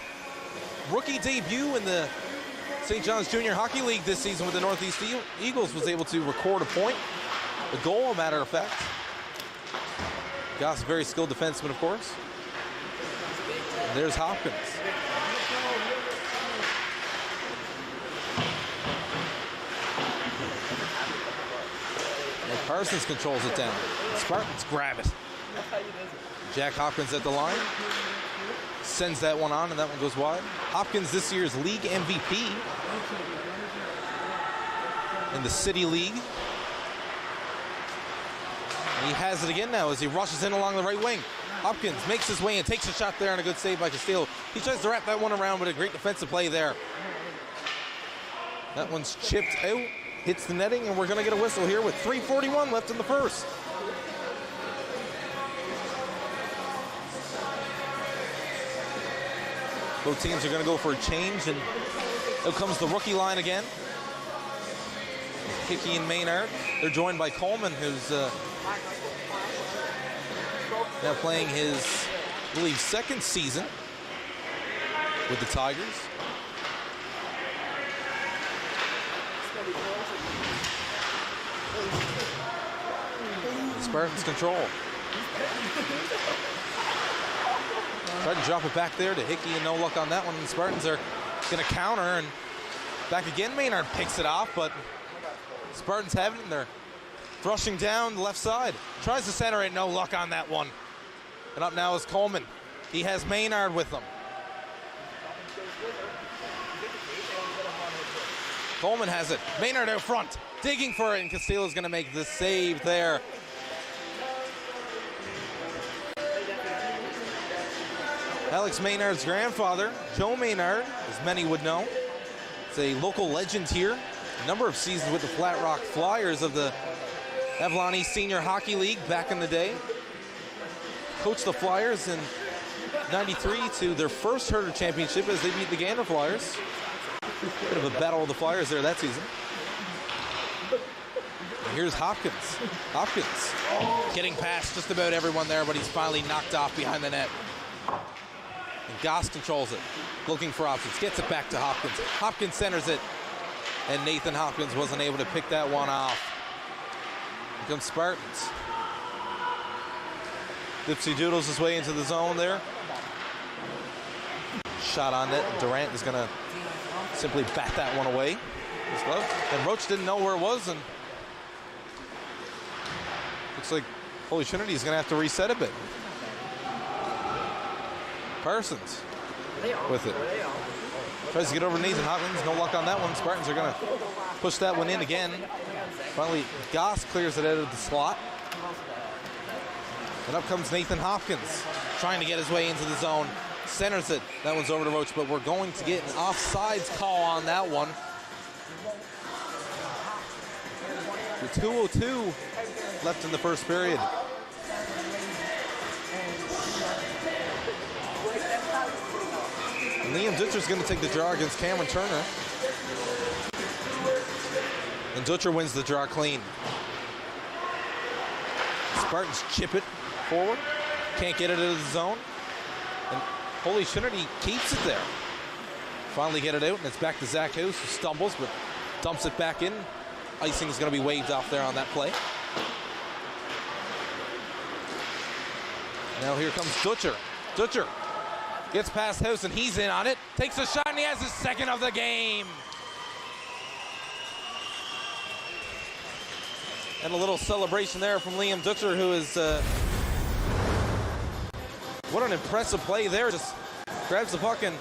rookie debut in the St. John's Junior Hockey League this season with the Northeast Eagles, was able to record a point, a goal, a matter of fact. Goss, very skilled defenseman, of course. And there's Hopkins. And Parsons controls it down. The Spartans grab it. Jack Hopkins at the line. Sends that one on, and that one goes wide. Hopkins, this year's league MVP in the City League. And he has it again now as he rushes in along the right wing. Hopkins makes his way and takes a shot there, and a good save by Castillo. He tries to wrap that one around, but a great defensive play there. That one's chipped out, hits the netting, and we're going to get a whistle here with 3:41 left in the first. Both teams are going to go for a change, and out comes the rookie line again. Hickey and Maynard. They're joined by Coleman, who's now playing his, I believe, second season with the Tigers. The Spartans control. Tried to drop it back there to Hickey, and no luck on that one. The Spartans are going to counter, and back again. Maynard picks it off, but Spartans have it, and they're thrusting down the left side. Tries to center it, no luck on that one. And up now is Coleman. He has Maynard with him. Coleman has it. Maynard out front, digging for it, and Castillo's going to make the save there. Alex Maynard's grandfather, Joe Maynard, as many would know, is a local legend here. A number of seasons with the Flat Rock Flyers of the Avalon East Senior Hockey League back in the day. Coached the Flyers in '93 to their first Herder Championship as they beat the Gander Flyers. Bit of a battle with the Flyers there that season. And here's Hopkins. Hopkins getting past just about everyone there, but he's finally knocked off behind the net. And Goss controls it, looking for options, gets it back to Hopkins. Hopkins centers it, and Nathan Hopkins wasn't able to pick that one off. Here comes Spartans. Dipsy doodles his way into the zone there. Shot on net. Durant is going to simply bat that one away. And Roach didn't know where it was, and looks like Holy Trinity is going to have to reset a bit. Parsons with it. Tries to get over Nathan Hopkins. No luck on that one. Spartans are going to push that one in again. Finally, Goss clears it out of the slot. And up comes Nathan Hopkins, trying to get his way into the zone. centers it. That one's over to Roach, but we're going to get an offsides call on that one. The 2:02 left in the first period. And Liam Dutcher's going to take the draw against Cameron Turner. And Dutcher wins the draw clean. Spartans chip it forward. Can't get it into the zone. And Holy Trinity keeps it there. Finally get it out, and it's back to Zach House, who stumbles, but dumps it back in. Icing is going to be waved off there on that play. Now here comes Dutcher. Dutcher gets past House, and he's in on it. Takes a shot, and he has his second of the game. And a little celebration there from Liam Dutcher, who is, what an impressive play there. Just grabs the puck and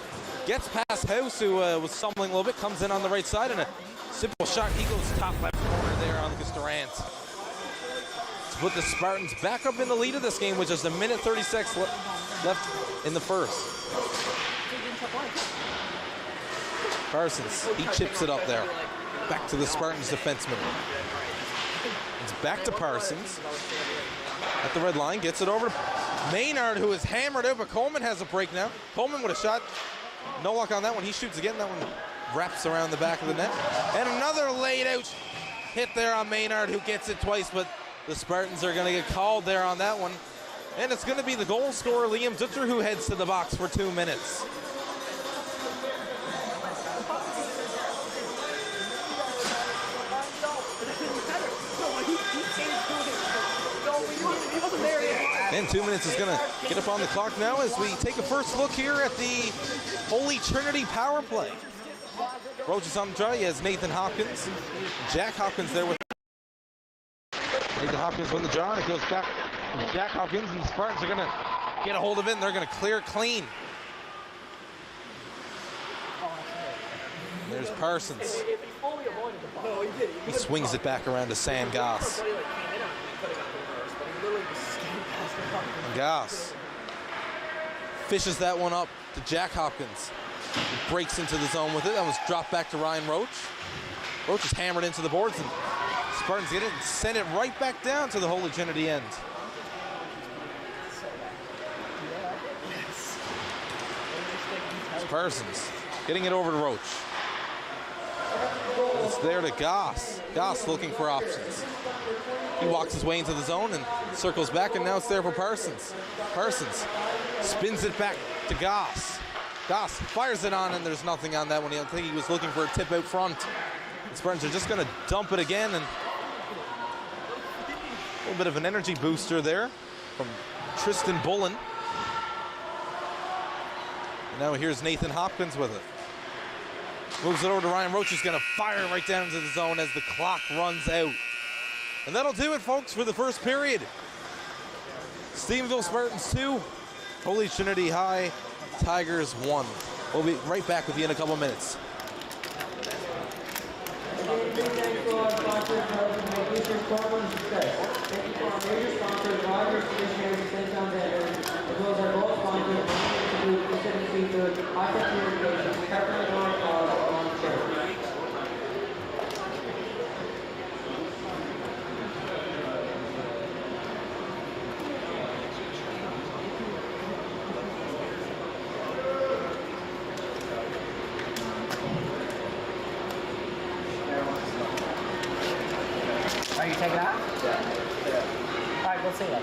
gets past House, who was stumbling a little bit, comes in on the right side, and a simple shot. He goes top left corner there on Lucas Durant. To put the Spartans back up in the lead of this game with just 1:36 left in the first. Parsons, he chips it up there. Back to the Spartans defenseman. It's back to Parsons. At the red line, gets it over to Maynard, who is hammered out, but Coleman has a break now. Coleman with a shot. No luck on that one. He shoots again. That one wraps around the back of the net. And another laid out hit there on Maynard, who gets it twice, but the Spartans are going to get called there on that one. And it's going to be the goal scorer, Liam Dutcher, who heads to the box for 2 minutes. And 2 minutes is going to get up on the clock now as we take a first look here at the Holy Trinity power play. Roach is on the draw. He has Nathan Hopkins. Jack Hopkins there with Nathan Hopkins on the draw, and it goes back to Jack Hopkins, and the Spartans are going to get a hold of it, and they're going to clear clean. There's Parsons. He swings it back around to Sam Goss. And Goss fishes that one up to Jack Hopkins. He breaks into the zone with it. That was dropped back to Ryan Roach. Roach is hammered into the boards, and Spartans get it and send it right back down to the Holy Trinity end. It's Parsons getting it over to Roach. It's there to Goss. Goss looking for options. He walks his way into the zone and circles back, and now it's there for Parsons. Parsons spins it back to Goss. Goss fires it on, and there's nothing on that one. I think he was looking for a tip out front. The Spartans are just going to dump it again, and a little bit of an energy booster there from Tristan Bullen. And now here's Nathan Hopkins with it. Moves it over to Ryan Roach, who's going to fire it right down into the zone as the clock runs out. And that'll do it, folks, for the first period. Stephenville Spartans 2, Holy Trinity High Tigers 1. We'll be right back with you in a couple minutes.
Are you taking off? Yeah. All right, we'll see that.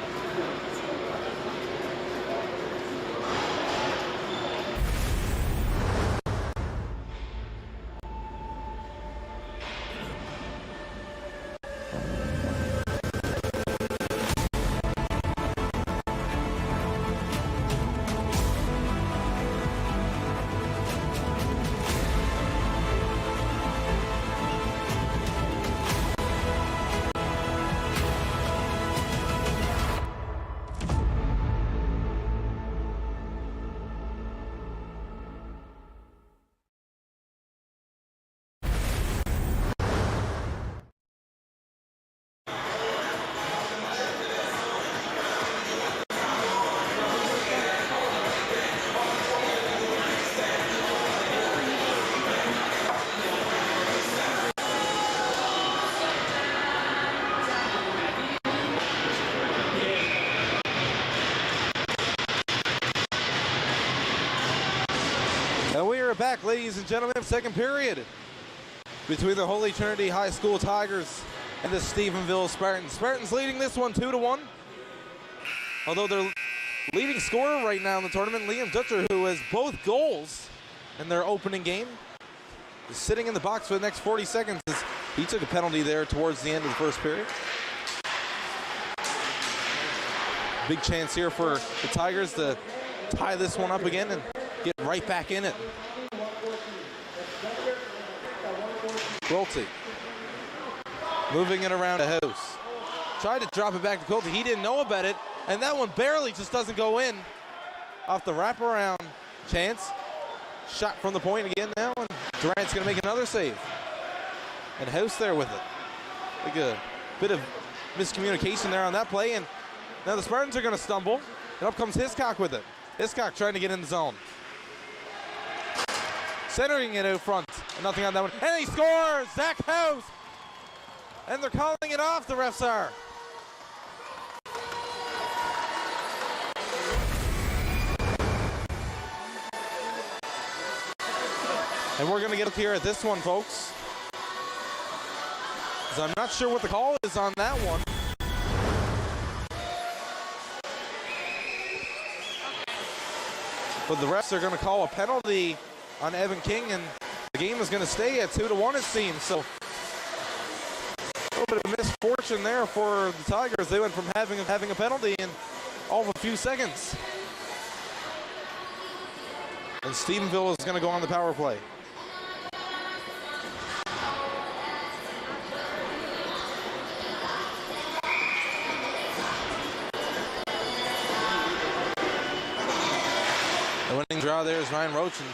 are back, ladies and gentlemen. Second period between the Holy Trinity High School Tigers and the Stephenville Spartans. Spartans leading this one 2-1. Although their leading scorer right now in the tournament, Liam Dutcher, who has both goals in their opening game, is sitting in the box for the next 40 seconds as he took a penalty there towards the end of the first period. Big chance here for the Tigers to tie this one up again and get right back in it. Quilty moving it around the house. Tried to drop it back to Quilty. He didn't know about it, and that one barely just doesn't go in. Off the wraparound chance. Shot from the point again now, and Durant's going to make another save. And House there with it. Like a bit of miscommunication there on that play, and now the Spartans are going to stumble, and up comes Hiscock with it. Hiscock trying to get in the zone. Centering it out front. Nothing on that one. And he scores! Zach House! And they're calling it off, the refs are. And we're going to get up here at this one, folks. Because I'm not sure what the call is on that one. But the refs are going to call a penalty on Evan King, and the game is going to stay at 2-1, it seems. So a little bit of misfortune there for the Tigers. They went from having a penalty in all of a few seconds. And Stephenville is going to go on the power play. The winning draw there is Ryan Roach, and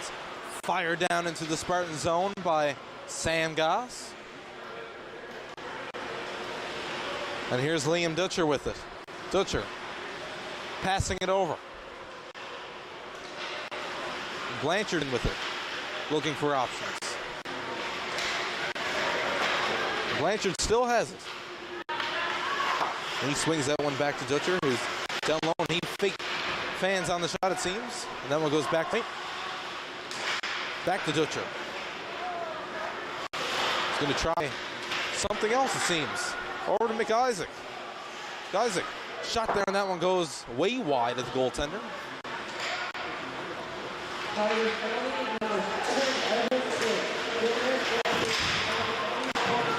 fired down into the Spartan zone by Sam Goss. And here's Liam Dutcher with it. Dutcher passing it over. Blanchard with it, looking for options. Blanchard still has it. And he swings that one back to Dutcher, who's down low, and he fake fans on the shot, it seems. And that one goes back to Dutcher. He's going to try something else, it seems. Over to McIsaac. Isaac, shot there, and that one goes way wide at the goaltender.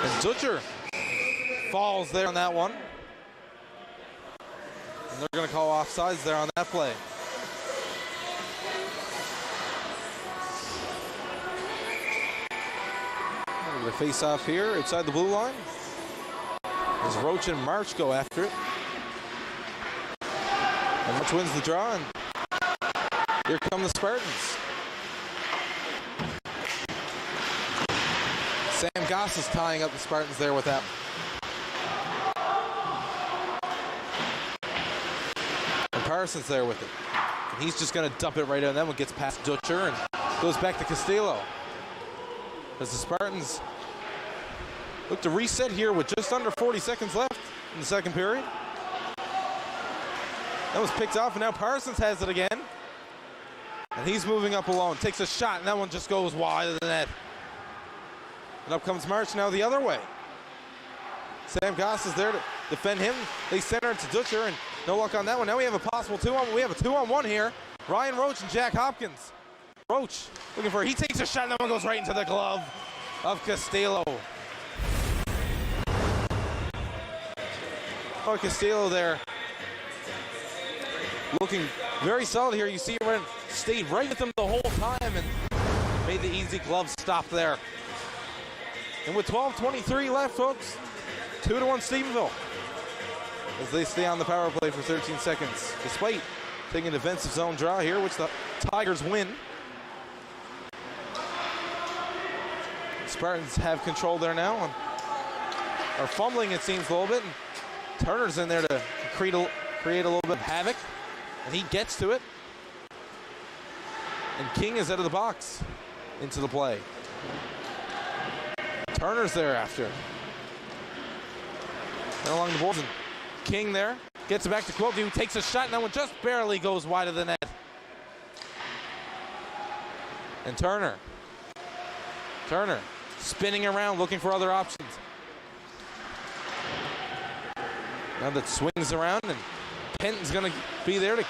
And Dutcher falls there on that one. And they're going to call offsides there on that play. The face off here outside the blue line. As Roach and March go after it. And March wins the draw, and here come the Spartans. Sam Goss is tying up the Spartans there with that. And Parsons there with it. And he's just going to dump it right in. That one gets past Dutcher and goes back to Castillo. As the Spartans look to reset here with just under 40 seconds left in the second period. That was picked off, and now Parsons has it again. And he's moving up alone, takes a shot, and that one just goes wide of the net. And up comes March now the other way. Sam Goss is there to defend him. They center it to Dutcher, and no luck on that one. Now we have a possible we have a 2-on-1 here. Ryan Roach and Jack Hopkins. Roach looking for, he takes a shot, and that one goes right into the glove of Castillo. Oh, Castillo there looking very solid here. You see him stayed right with him the whole time and made the easy glove stop there. And with 12:23 left, folks, 2-1 Stephenville as they stay on the power play for 13 seconds, despite taking a defensive zone draw here, which the Tigers win. Spartans have control there now and are fumbling, it seems, a little bit. And Turner's in there to create a little bit of havoc, and he gets to it. And King is out of the box into the play. Turner's there after. And along the boards, and King there gets it back to Quilty, who takes a shot, and that one just barely goes wide of the net. And Turner spinning around, looking for other options. Now that swings around, and Penton's gonna be there to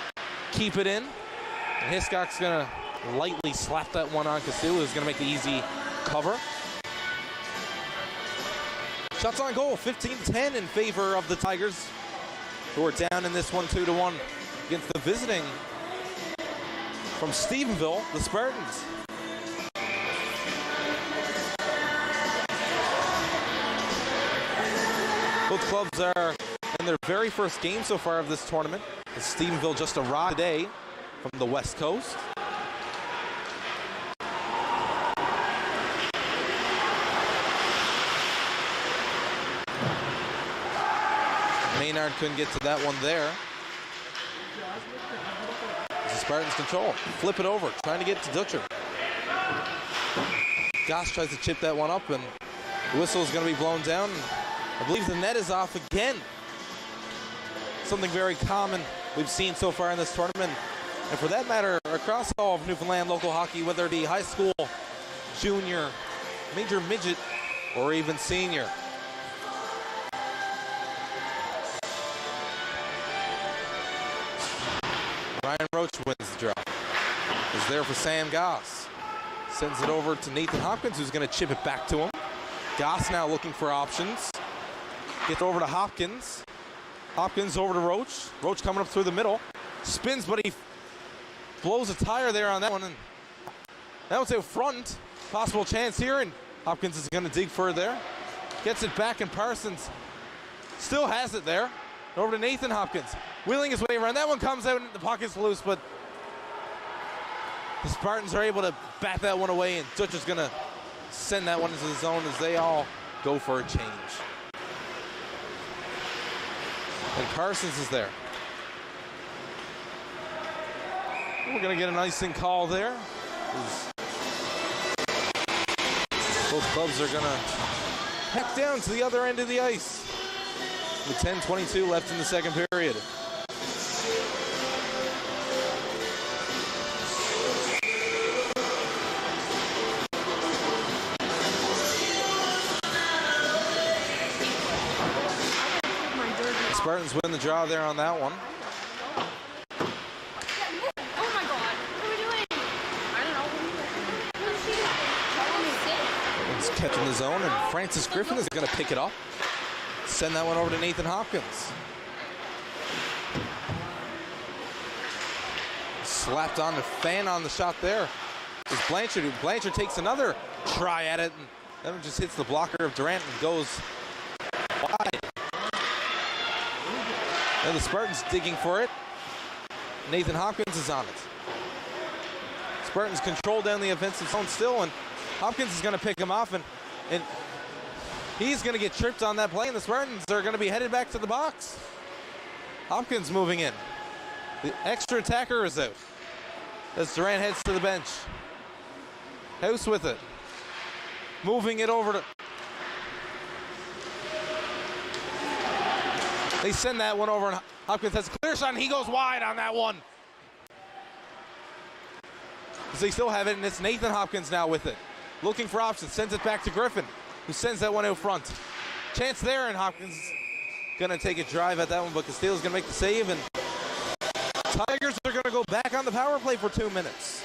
keep it in. And Hiscock's gonna lightly slap that one on Castillo, who's gonna make the easy cover. Shots on goal, 15-10 in favor of the Tigers, who are down in this one 2-1 against the visiting from Stephenville, the Spartans. Both clubs are in their very first game so far of this tournament, as Stephenville just arrived today from the West Coast. Maynard couldn't get to that one there. As the Spartans control. Flip it over, trying to get to Dutcher. Goss tries to chip that one up, and the whistle is going to be blown down. I believe the net is off again. Something very common we've seen so far in this tournament, and for that matter, across all of Newfoundland local hockey, whether it be high school, junior, major midget, or even senior. Ryan Roach wins the draw. Is there for Sam Goss. Sends it over to Nathan Hopkins, who's going to chip it back to him. Goss now looking for options. Gets over to Hopkins. Hopkins over to Roach. Roach coming up through the middle. Spins, but he blows a tire there on that one. And that one's out front. Possible chance here, and Hopkins is going to dig for it there. Gets it back, and Parsons still has it there. Over to Nathan Hopkins. Wheeling his way around. That one comes out, and the pocket's loose, but the Spartans are able to bat that one away, and Dutcher's going to send that one into the zone as they all go for a change. And Parsons is there. We're going to get an icing call there. Both clubs are going to head down to the other end of the ice with 10:22 left in the second period. Spartans win the draw there on that one.
Oh my God, what are we doing? I don't know.
It's catching the zone, and Francis Griffin is going to pick it up. Send that one over to Nathan Hopkins. Slapped on the fan on the shot there is Blanchard. Blanchard takes another try at it, and that one just hits the blocker of Durant and goes wide. And the Spartans digging for it. Nathan Hopkins is on it. Spartans control down the offensive zone still, and Hopkins is going to pick him off, and he's going to get tripped on that play, and the Spartans are going to be headed back to the box. Hopkins moving in. The extra attacker is out as Durant heads to the bench. House with it. Moving it over to... They send that one over, and Hopkins has a clear shot, and he goes wide on that one. So they still have it, and it's Nathan Hopkins now with it. Looking for options, sends it back to Griffin, who sends that one out front. Chance there, and Hopkins going to take a drive at that one, but Castillo's going to make the save, and Tigers are going to go back on the power play for 2 minutes.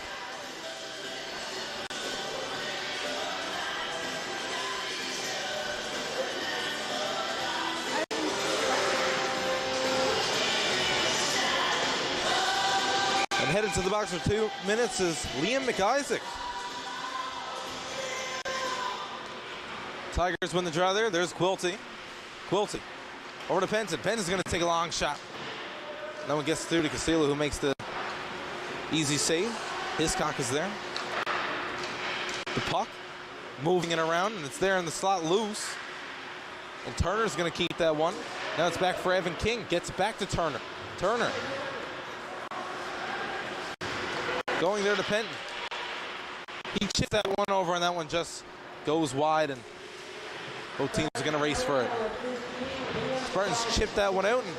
And headed to the box for 2 minutes is Liam McIsaac. Tigers win the draw there. There's Quilty. Quilty over to Penton. Penton's going to take a long shot. That one gets through to Castillo, who makes the easy save. Hiscock is there. The puck moving it around, and it's there in the slot loose. And Turner's going to keep that one. Now it's back for Evan King. Gets it back to Turner. Turner going there to Penton. He chipped that one over, and that one just goes wide, and both teams are going to race for it. Spartans chipped that one out, and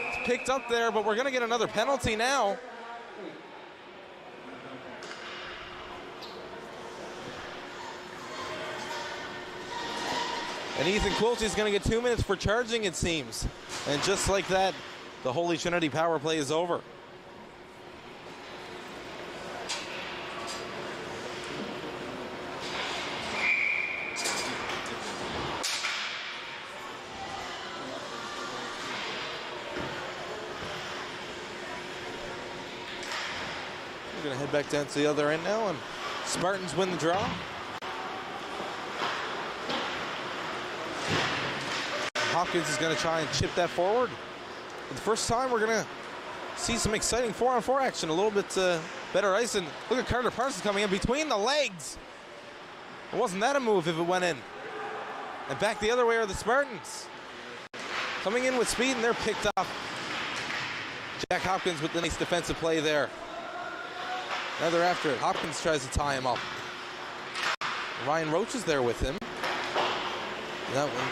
it's picked up there, but we're going to get another penalty now. And Ethan Quilty is going to get 2 minutes for charging, it seems. And just like that, the Holy Trinity power play is over. We're going to head back down to the other end now, and Spartans win the draw. Hopkins is going to try and chip that forward. For the first time, we're going to see some exciting 4-on-4 action. A little bit better ice. And look at Carter Parsons coming in between the legs. It wasn't that a move if it went in. And back the other way are the Spartans. Coming in with speed, and they're picked off. Jack Hopkins with the nice defensive play there. Now they're after it. Hopkins tries to tie him up. Ryan Roach is there with him. And that one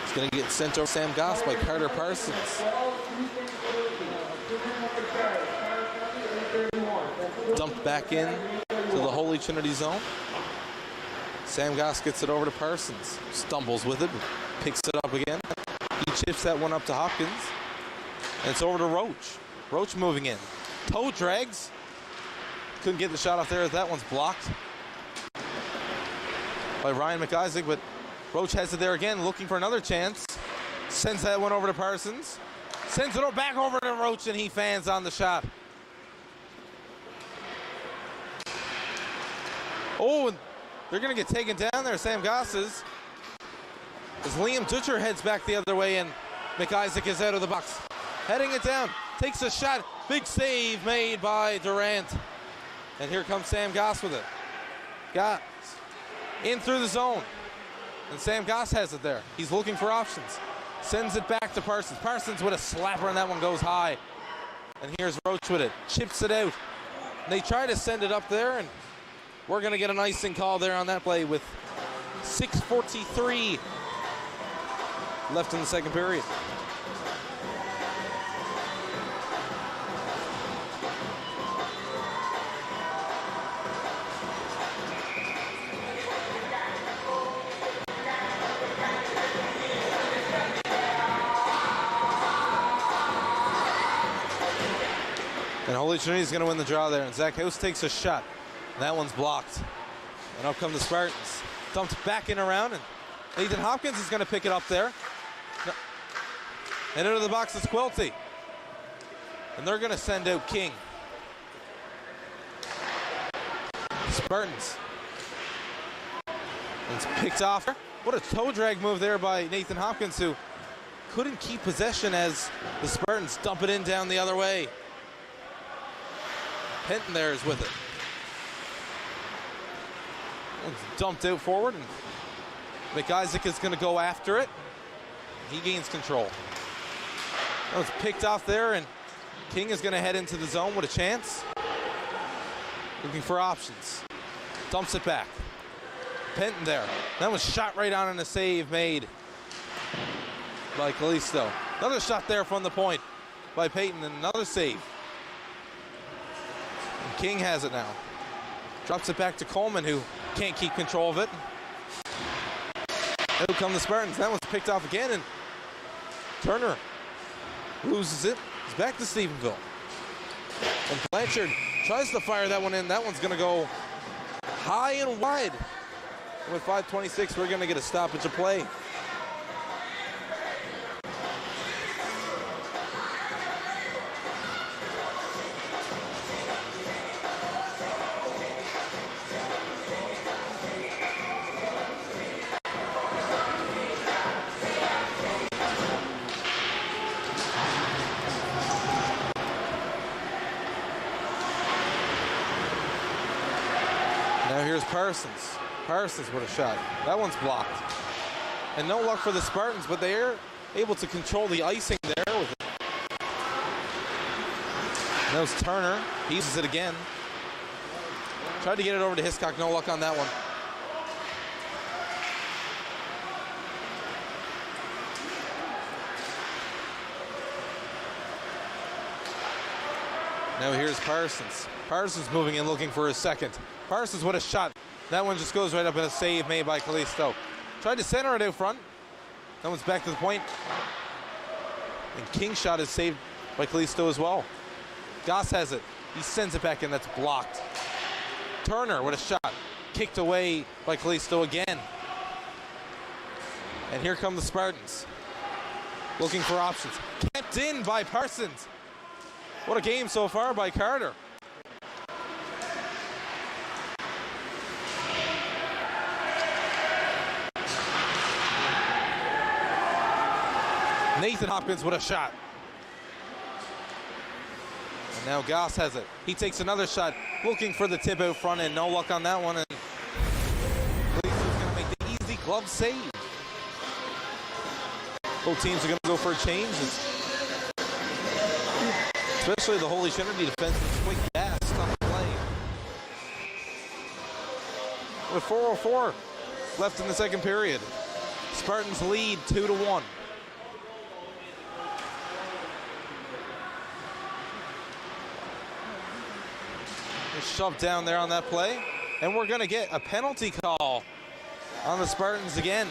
is going to get sent over Sam Goss by Carter Parsons. Dumped back in to the Holy Trinity zone. Sam Goss gets it over to Parsons. Stumbles with it, picks it up again. He chips that one up to Hopkins. And it's over to Roach. Roach moving in. Toe drags. Couldn't get the shot off there as that one's blocked by Ryan McIsaac, but Roach has it there again, looking for another chance. Sends that one over to Parsons. Sends it back over to Roach, and he fans on the shot. Oh, and they're going to get taken down there, Sam Goss is. As Liam Dutcher heads back the other way, and McIsaac is out of the box. Heading it down, takes a shot. Big save made by Durant. And here comes Sam Goss with it. Goss in through the zone. And Sam Goss has it there. He's looking for options. Sends it back to Parsons. Parsons with a slapper, and that one goes high. And here's Roach with it. Chips it out. And they try to send it up there, and we're going to get an icing call there on that play with 6:43 left in the second period. And Holy Trinity is going to win the draw there. And Zach House takes a shot. And that one's blocked. And up come the Spartans. Dumped back in around. And Nathan Hopkins is going to pick it up there. And into the box is Quilty. And they're going to send out King. Spartans. And it's picked off. What a toe drag move there by Nathan Hopkins, who couldn't keep possession as the Spartans dump it in down the other way. Penton there is with it. It's dumped out forward, and McIsaac is going to go after it. He gains control. That was picked off there, and King is going to head into the zone with a chance. Looking for options. Dumps it back. Penton there. That was shot right on, and a save made by Callisto. Another shot there from the point by Peyton, and another save. And King has it now. Drops it back to Coleman, who can't keep control of it. Out come the Spartans. That one's picked off again, and Turner loses it. He's back to Stephenville. And Blanchard tries to fire that one in. That one's going to go high and wide. And with 5:26, we're going to get a stoppage of play. Parsons. Parsons with a shot. That one's blocked. And no luck for the Spartans, but they are able to control the icing there with it. That was Turner. He uses it again. Tried to get it over to Hiscock. No luck on that one. Now here's Parsons. Parsons moving in, looking for his second. Parsons with a shot. That one just goes right up, and a save made by Callisto. Tried to center it out front. That one's back to the point. And King's shot is saved by Callisto as well. Goss has it. He sends it back in. That's blocked. Turner with a shot. Kicked away by Callisto again. And here come the Spartans. Looking for options. Kept in by Parsons. What a game so far by Carter. Nathan Hopkins with a shot. And now Goss has it. He takes another shot, looking for the tip out front, and no luck on that one. And Callisto's going to make the easy glove save. Both teams are going to go for a change. Especially the Holy Trinity defense is quite fast on the play. With 4:04 left in the second period. Spartans lead 2-1. Shoved down there on that play, and we're going to get a penalty call on the Spartans again.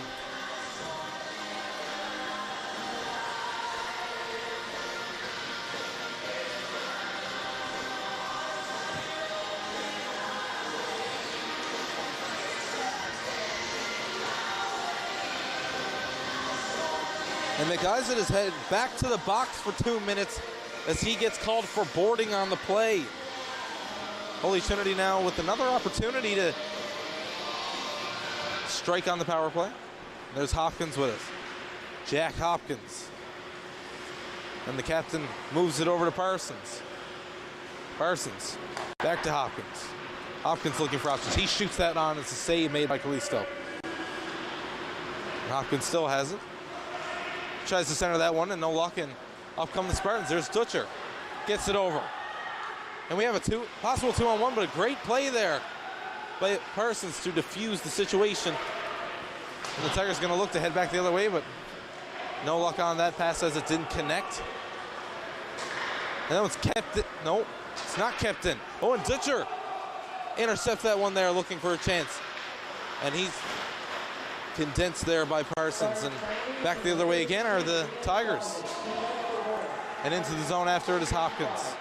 And McIsaac is headed back to the box for 2 minutes as he gets called for boarding on the play. Holy Trinity now with another opportunity to strike on the power play. There's Hopkins with us. Jack Hopkins. And the captain moves it over to Parsons. Parsons back to Hopkins. Hopkins looking for options. He shoots that on. It's a save made by Callisto. And Hopkins still has it. Tries to center that one and no luck. And up come the Spartans. There's Dutcher. Gets it over. And we have a possible 2-on-1, but a great play there by Parsons to defuse the situation. And the Tigers going to look to head back the other way, but no luck on that pass as it didn't connect. And that one's kept it. No, it's not kept in. Oh, and Dutcher intercepts that one there looking for a chance. And he's condensed there by Parsons. And back the other way again are the Tigers. And into the zone after it is Hopkins.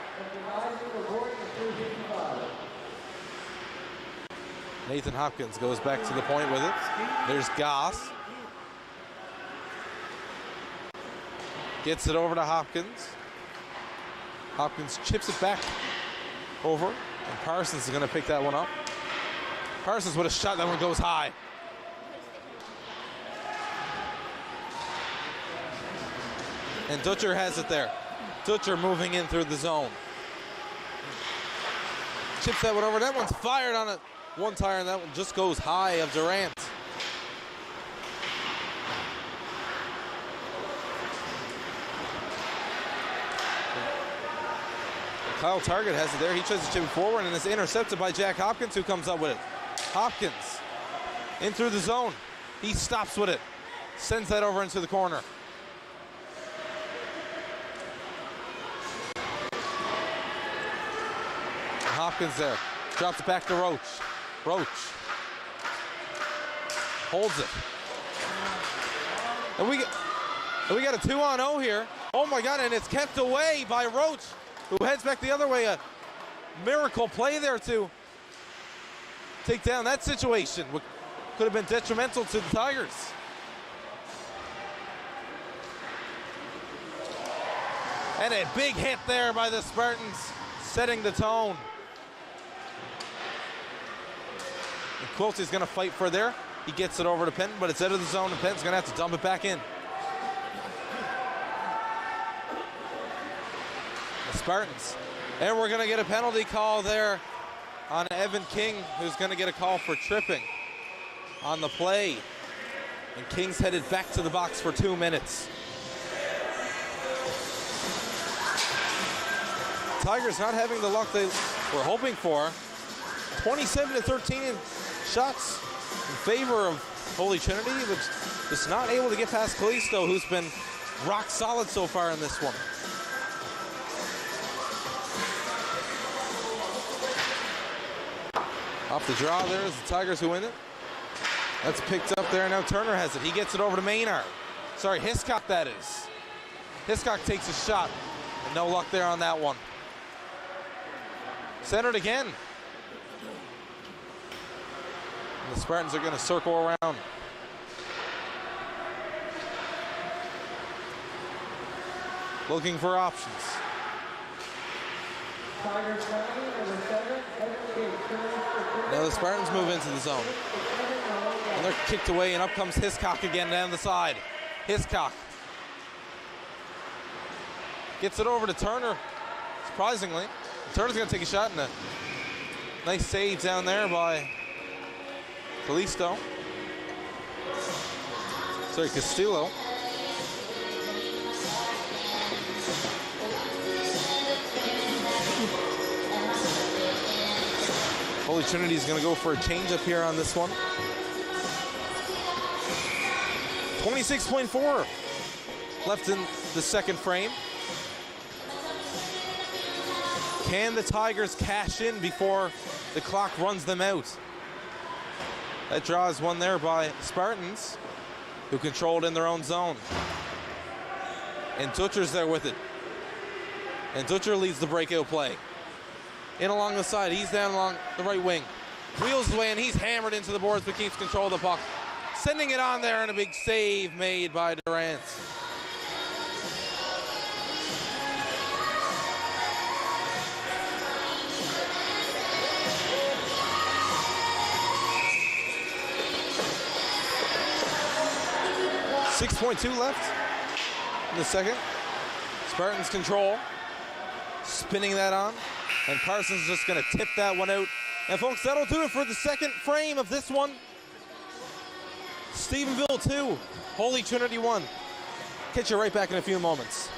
Nathan Hopkins goes back to the point with it. There's Goss. Gets it over to Hopkins. Hopkins chips it back over. And Parsons is going to pick that one up. Parsons with a shot. That one goes high. And Dutcher has it there. Dutcher moving in through the zone. Chips that one over. That one's fired on it. One tire, and that one just goes high of Durant. Kyle Target has it there. He tries to chip it forward, and it's intercepted by Jack Hopkins, who comes up with it. Hopkins in through the zone. He stops with it. Sends that over into the corner. Hopkins there. Drops it back to Roach. Roach holds it. And we got a 2-on-0 here. Oh my God, and it's kept away by Roach, who heads back the other way. A miracle play there to take down that situation. What could have been detrimental to the Tigers. And a big hit there by the Spartans, setting the tone. Quilty's going to fight for there. He gets it over to Penn, but it's out of the zone, and Penn's going to have to dump it back in. The Spartans. And we're going to get a penalty call there on Evan King, who's going to get a call for tripping on the play. And King's headed back to the box for 2 minutes. Tigers not having the luck they were hoping for. 27-13 shots in favor of Holy Trinity, but just not able to get past Callisto, who's been rock solid so far in this one. Off the draw there is the Tigers who win it. That's picked up there. Now Turner has it. He gets it over to Maynard. Sorry, Hiscock that is. Hiscock takes a shot. And no luck there on that one. Centered again. And the Spartans are going to circle around. Looking for options. Now the Spartans move into the zone. And they're kicked away, and up comes Hiscock again down the side. Hiscock gets it over to Turner, surprisingly. Turner's going to take a shot, and a nice save down there by Callisto. Sorry, Castillo. Holy Trinity is going to go for a change up here on this one. 26.4 left in the second frame. Can the Tigers cash in before the clock runs them out? That draws one there by Spartans, who controlled in their own zone. And Dutcher's there with it. And Dutcher leads the breakout play. In along the side, he's down along the right wing. Wheels his way, and he's hammered into the boards, but keeps control of the puck. Sending it on there, and a big save made by Durant. .2 left in the second. Spartans control. Spinning that on. And Parsons just going to tip that one out. And folks, that'll do it for the second frame of this one. Stephenville 2, Holy Trinity 1. Catch you right back in a few moments.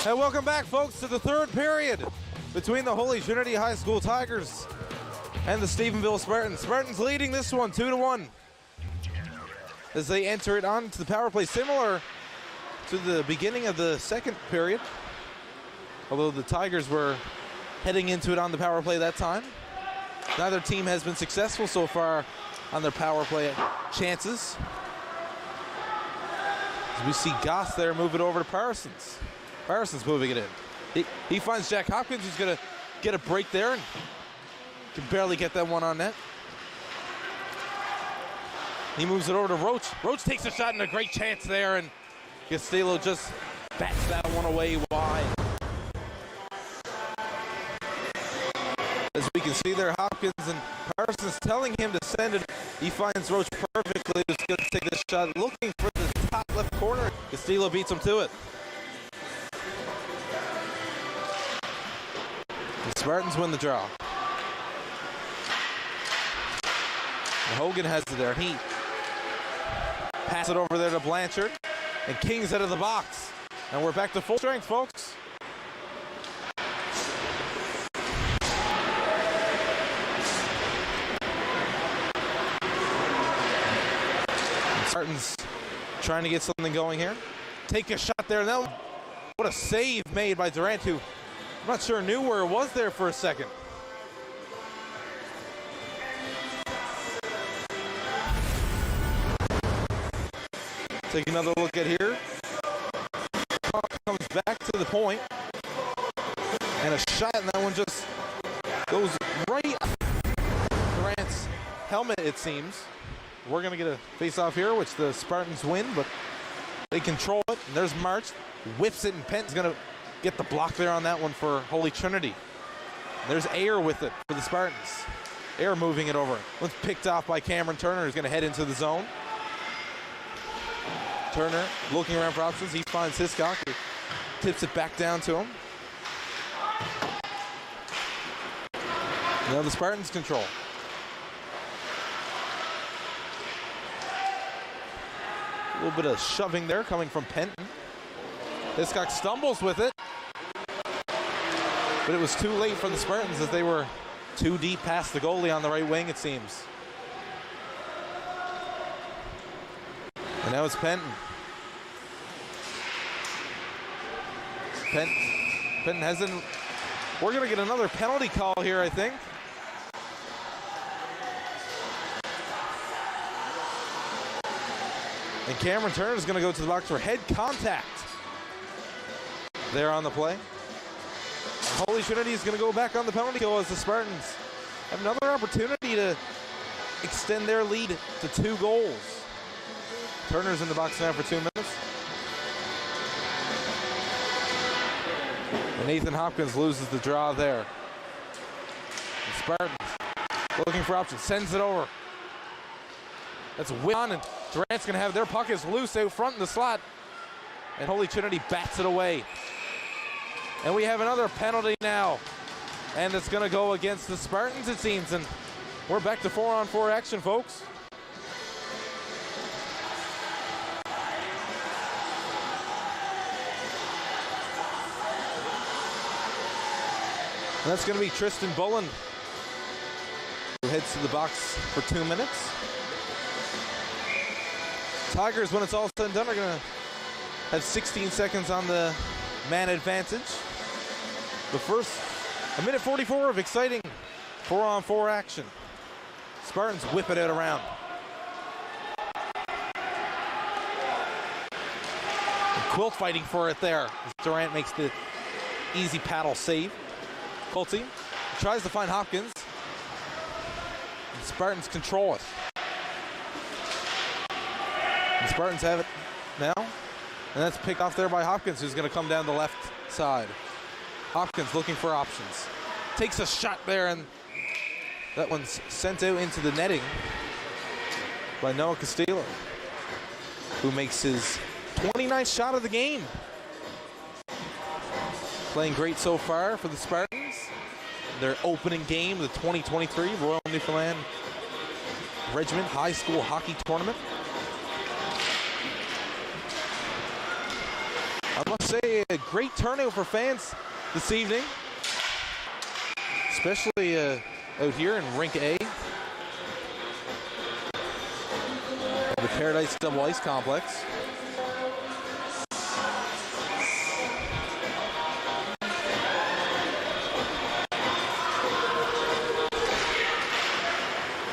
And welcome back, folks, to the third period between the Holy Trinity High School Tigers and the Stephenville Spartans. Spartans leading this one 2-1 as they enter it onto the power play, similar to the beginning of the second period, although the Tigers were heading into it on the power play that time. Neither team has been successful so far on their power play chances. As we see Goss there move it over to Parsons. Parsons moving it in. He finds Jack Hopkins, who's going to get a break there and can barely get that one on net. He moves it over to Roach. Roach takes a shot and a great chance there, and Castillo just bats that one away wide. As we can see there, Hopkins and Parsons telling him to send it. He finds Roach perfectly. He's going to take this shot, looking for the top left corner. Castillo beats him to it. The Spartans win the draw. And Hogan has it there. He passes it over there to Blanchard. And King's out of the box. And we're back to full strength, folks. Spartans trying to get something going here. Take a shot there. Now, what a save made by Durant, who I'm not sure knew where it was there for a second. Take another look at here. Comes back to the point. And a shot, and that one just goes right up Durant's helmet, it seems. We're going to get a face-off here, which the Spartans win, but they control it. And there's March. Whips it, and Penton's going to get the block there on that one for Holy Trinity. There's Ayer with it for the Spartans. Ayer moving it over. It's picked off by Cameron Turner, who's going to head into the zone. Turner looking around for options. He finds Hiscock, who tips it back down to him. Now the Spartans control. A little bit of shoving there coming from Penton. Hiscock stumbles with it. But it was too late for the Spartans as they were too deep past the goalie on the right wing, it seems. And now it's Penton. Penton hasn't. We're going to get another penalty call here, I think. And Cameron Turner is going to go to the box for head contact there on the play. Holy Trinity is going to go back on the penalty kill as the Spartans have another opportunity to extend their lead to 2 goals. Turner's in the box now for 2 minutes. And Nathan Hopkins loses the draw there. The Spartans looking for options, sends it over. That's whipped on, and Durant's going to have their puck is loose out front in the slot. And Holy Trinity bats it away. And we have another penalty now. And it's going to go against the Spartans, it seems. And we're back to 4-on-4 action, folks. And that's going to be Tristan Bullen, who heads to the box for 2 minutes. Tigers, when it's all said and done, are going to have 16 seconds on the man advantage. The first, a minute 44 of exciting 4-on-4 action. Spartans whip it out around. And Quilt fighting for it there. Durant makes the easy paddle save. Quilty tries to find Hopkins. The Spartans control it. The Spartans have it now. And that's picked off there by Hopkins, who's going to come down the left side. Hopkins looking for options. Takes a shot there, and that one's sent out into the netting by Noah Castillo, who makes his 29th shot of the game. Playing great so far for the Spartans. Their opening game of the 2023 Royal Newfoundland Regiment High School Hockey Tournament. I must say, a great turnout for fans this evening, especially out here in Rink A, the Paradise Double Ice Complex.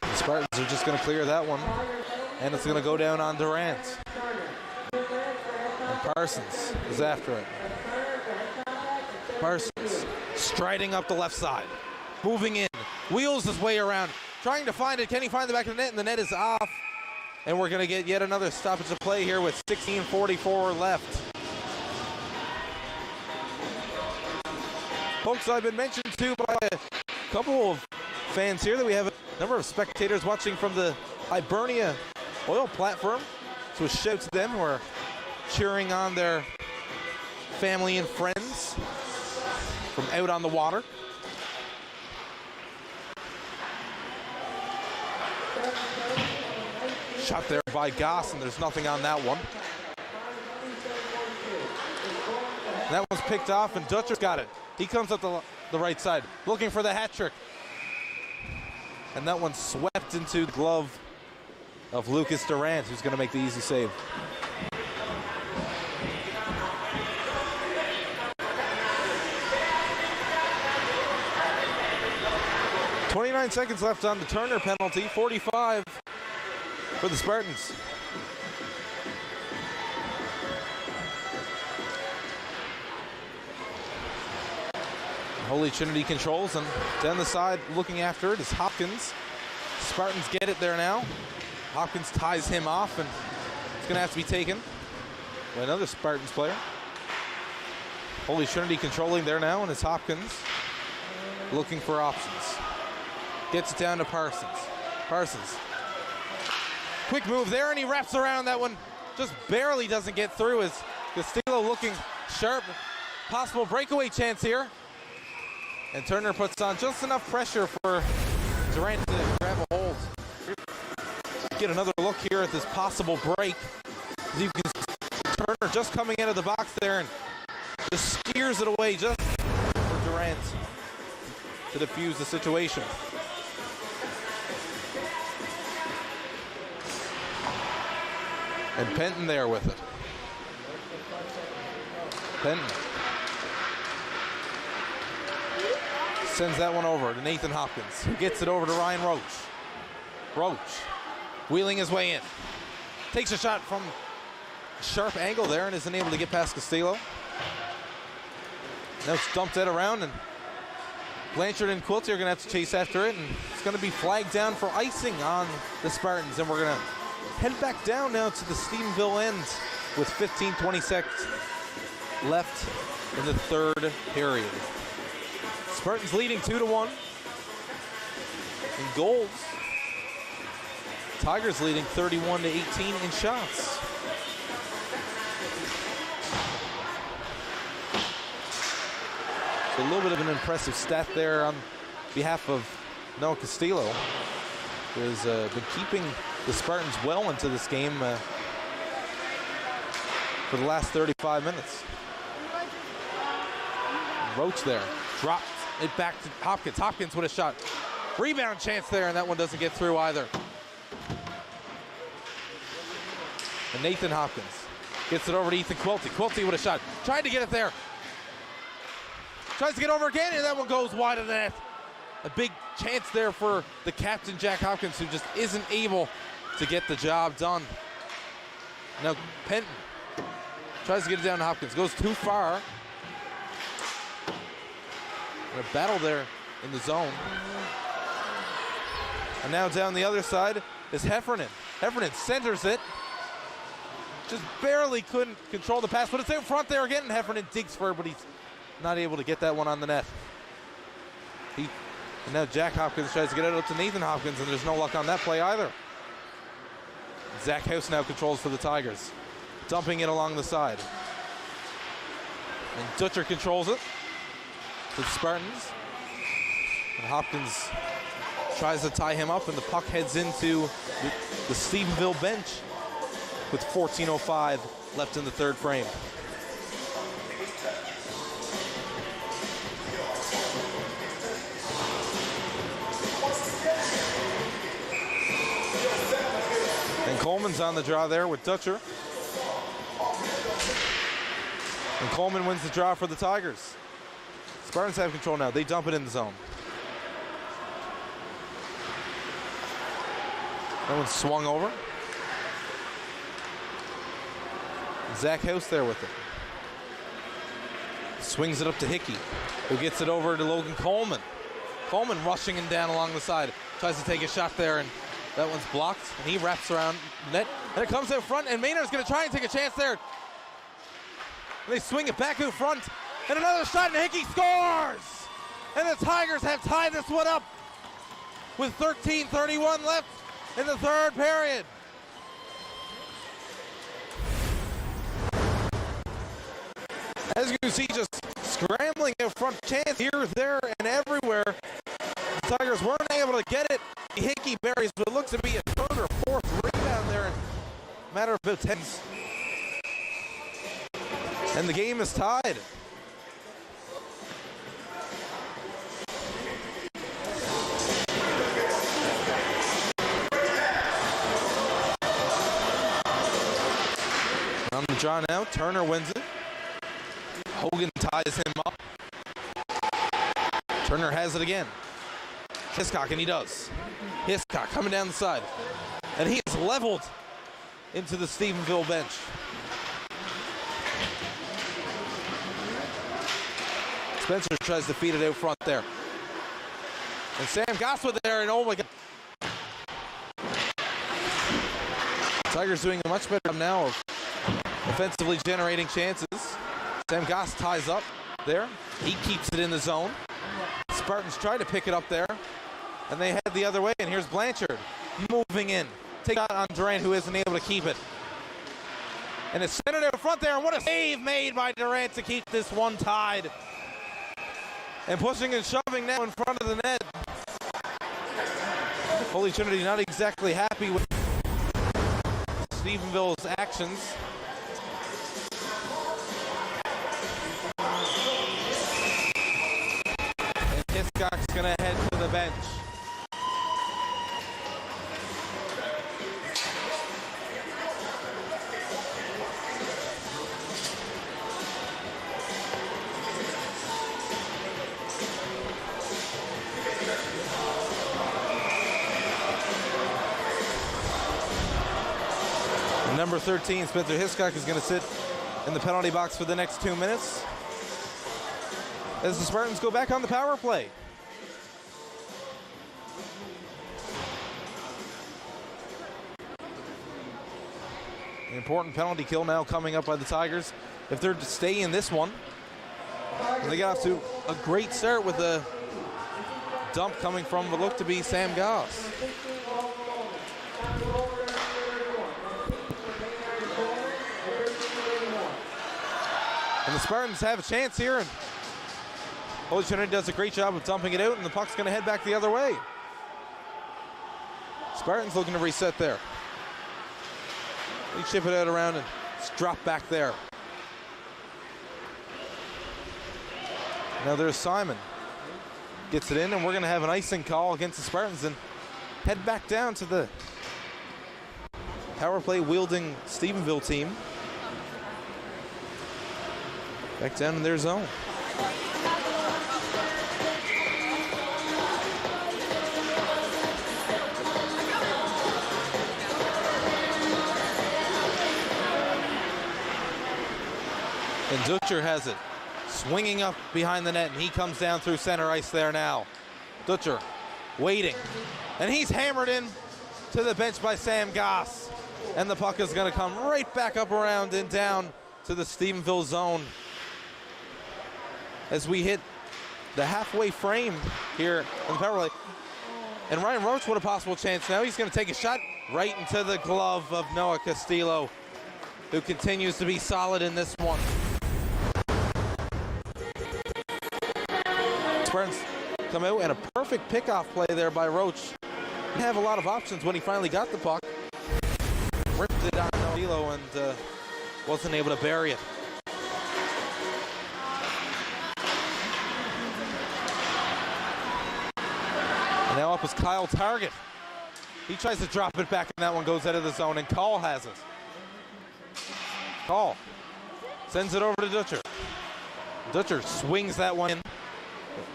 The Spartans are just going to clear that one, and it's going to go down on Durant. Parsons is after it. Parsons striding up the left side, moving in, wheels his way around, trying to find it. Can he find the back of the net? And the net is off. And we're going to get yet another stoppage of play here with 16:44 left. Folks, I've been mentioned to by a couple of fans here that we have a number of spectators watching from the Hibernia oil platform. So a shout to them who are cheering on their family and friends from out on the water. Shot there by Goss, and there's nothing on that one. And that one's picked off, and Dutcher's got it. He comes up the right side, looking for the hat trick. And that one swept into the glove of Lucas Durant, who's going to make the easy save. 29 seconds left on the Turner penalty, 45 for the Spartans. Holy Trinity controls, and down the side looking after it is Hopkins. Spartans get it there now. Hopkins ties him off, and it's going to have to be taken by another Spartans player. Holy Trinity controlling there now, and it's Hopkins looking for options. Gets it down to Parsons. Parsons. Quick move there, and he wraps around that one just barely doesn't get through as Castillo looking sharp. Possible breakaway chance here. And Turner puts on just enough pressure for Durant to grab a hold. Get another look here at this possible break. As you can see Turner just coming out of the box there and just steers it away just for Durant to defuse the situation. And Penton there with it. Penton sends that one over to Nathan Hopkins, who gets it over to Ryan Roach. Roach wheeling his way in. Takes a shot from a sharp angle there and isn't able to get past Castillo. Now it's dumped it around, and Blanchard and Quilty are going to have to chase after it, and it's going to be flagged down for icing on the Spartans, and we're going to head back down now to the Stephenville end with 15-20 seconds left in the third period. Spartans leading 2-1 in goals. Tigers leading 31-18 in shots. So a little bit of an impressive stat there on behalf of Noah Castillo, who has been keeping the Spartans well into this game for the last 35 minutes. Roach there, drops it back to Hopkins. Hopkins with a shot. Rebound chance there, and that one doesn't get through either. And Nathan Hopkins gets it over to Ethan Quilty. Quilty with a shot. Tried to get it there. Tries to get over again, and that one goes wide of the net. A big chance there for the captain, Jack Hopkins, who just isn't able to get the job done. Now Penton tries to get it down to Hopkins. Goes too far. And a battle there in the zone. And now down the other side is Heffernan. Heffernan centers it. Just barely couldn't control the pass, but it's in front there again, and Heffernan digs for it, but he's not able to get that one on the net. And now Jack Hopkins tries to get it up to Nathan Hopkins, and there's no luck on that play either. Zach House now controls for the Tigers, dumping it along the side. And Dutcher controls it for the Spartans. And Hopkins tries to tie him up, and the puck heads into the Stephenville bench with 14:05 left in the third frame. And Coleman's on the draw there with Dutcher. And Coleman wins the draw for the Tigers. Spartans have control now. They dump it in the zone. That one's swung over. Zach House there with it. Swings it up to Hickey, who gets it over to Logan Coleman. Coleman rushing him down along the side. Tries to take a shot there, and that one's blocked, and he wraps around net. And it comes out front, and Maynard's going to try and take a chance there. And they swing it back in front, and another shot, and Hickey scores! And the Tigers have tied this one up with 13:31 left in the third period. As you can see, just scrambling out front, chance here, there, and everywhere. The Tigers weren't able to get it. Hickey buries, but it looks to be a third or fourth rebound there in a matter of about 10. And the game is tied. On the draw now, Turner wins it. Hogan ties him up. Turner has it again. Hiscock, and he does. Hiscock coming down the side. And he is leveled into the Stephenville bench. Spencer tries to feed it out front there. And Sam Goswell there, and oh my God. Tigers doing a much better job now of offensively generating chances. Sam Goss ties up there. He keeps it in the zone. Spartans try to pick it up there, and they head the other way, and here's Blanchard moving in. Take out on Durant, who isn't able to keep it. And it's centered out front there, and what a save made by Durant to keep this one tied. And pushing and shoving now in front of the net. Holy Trinity not exactly happy with Stephenville's actions. And Hiscock's gonna head to the bench. Number 13, Spencer Hiscock, is going to sit in the penalty box for the next 2 minutes as the Spartans go back on the power play. An important penalty kill now coming up by the Tigers. If they're to stay in this one, they got off to a great start with a dump coming from what looked to be Sam Goss. And the Spartans have a chance here, and Holy Trinity does a great job of dumping it out, and the puck's going to head back the other way. Spartans looking to reset there. They chip it out around and it's dropped back there. Now there's Simon. Gets it in, and we're going to have an icing call against the Spartans and head back down to the power play wielding Stephenville team. Back down in their zone. And Dutcher has it. Swinging up behind the net, and he comes down through center ice there now. Dutcher waiting. And he's hammered in to the bench by Sam Goss. And the puck is going to come right back up around and down to the Stephenville zone as we hit the halfway frame here in the power play. And Ryan Roach, what a possible chance now. He's going to take a shot right into the glove of Noah Castillo, who continues to be solid in this one. Spartans come out, and a perfect pickoff play there by Roach. Didn't have a lot of options when he finally got the puck. Ripped it on Castillo and wasn't able to bury it. Now up is Kyle Target. He tries to drop it back, and that one goes out of the zone, and Call has it. Call sends it over to Dutcher. Dutcher swings that one in.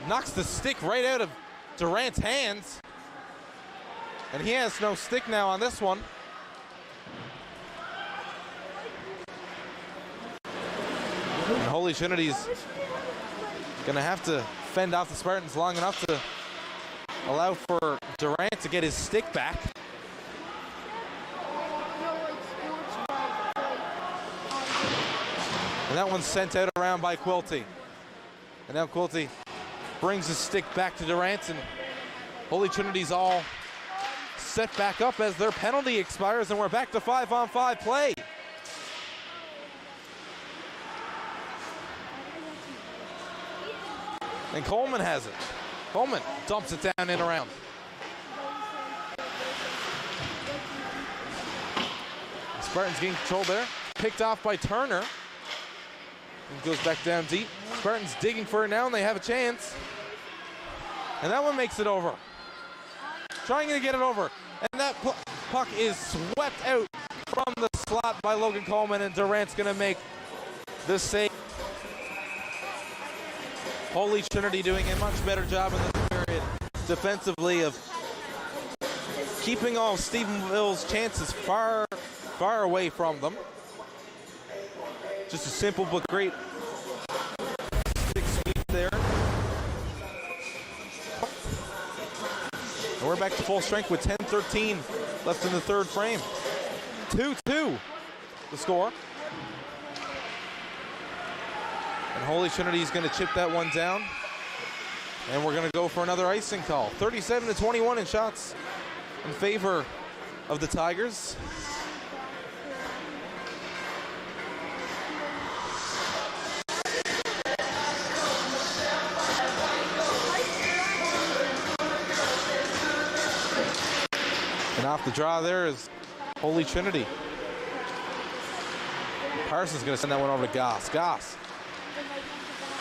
Knocks the stick right out of Durant's hands. And he has no stick now on this one. And Holy Trinity's gonna have to fend off the Spartans long enough to allow for Durant to get his stick back. And that one's sent out around by Quilty. And now Quilty brings his stick back to Durant, and Holy Trinity's all set back up as their penalty expires, and we're back to 5-on-5 play. And Coleman has it. Coleman dumps it down and around. Spartans getting control there. Picked off by Turner. And goes back down deep. Spartans digging for it now, and they have a chance. And that one makes it over. Trying to get it over. And that puck is swept out from the slot by Logan Coleman, and Durant's going to make the save. Holy Trinity doing a much better job in this period defensively of keeping all of Stephenville's chances far, far away from them. Just a simple but great stick sweep there. And we're back to full strength with 10:13 left in the third frame. 2-2 the score. And Holy Trinity is going to chip that one down. And we're going to go for another icing call. 37-21 in shots in favor of the Tigers. off the draw there is Holy Trinity. Parsons going to send that one over to Goss. Goss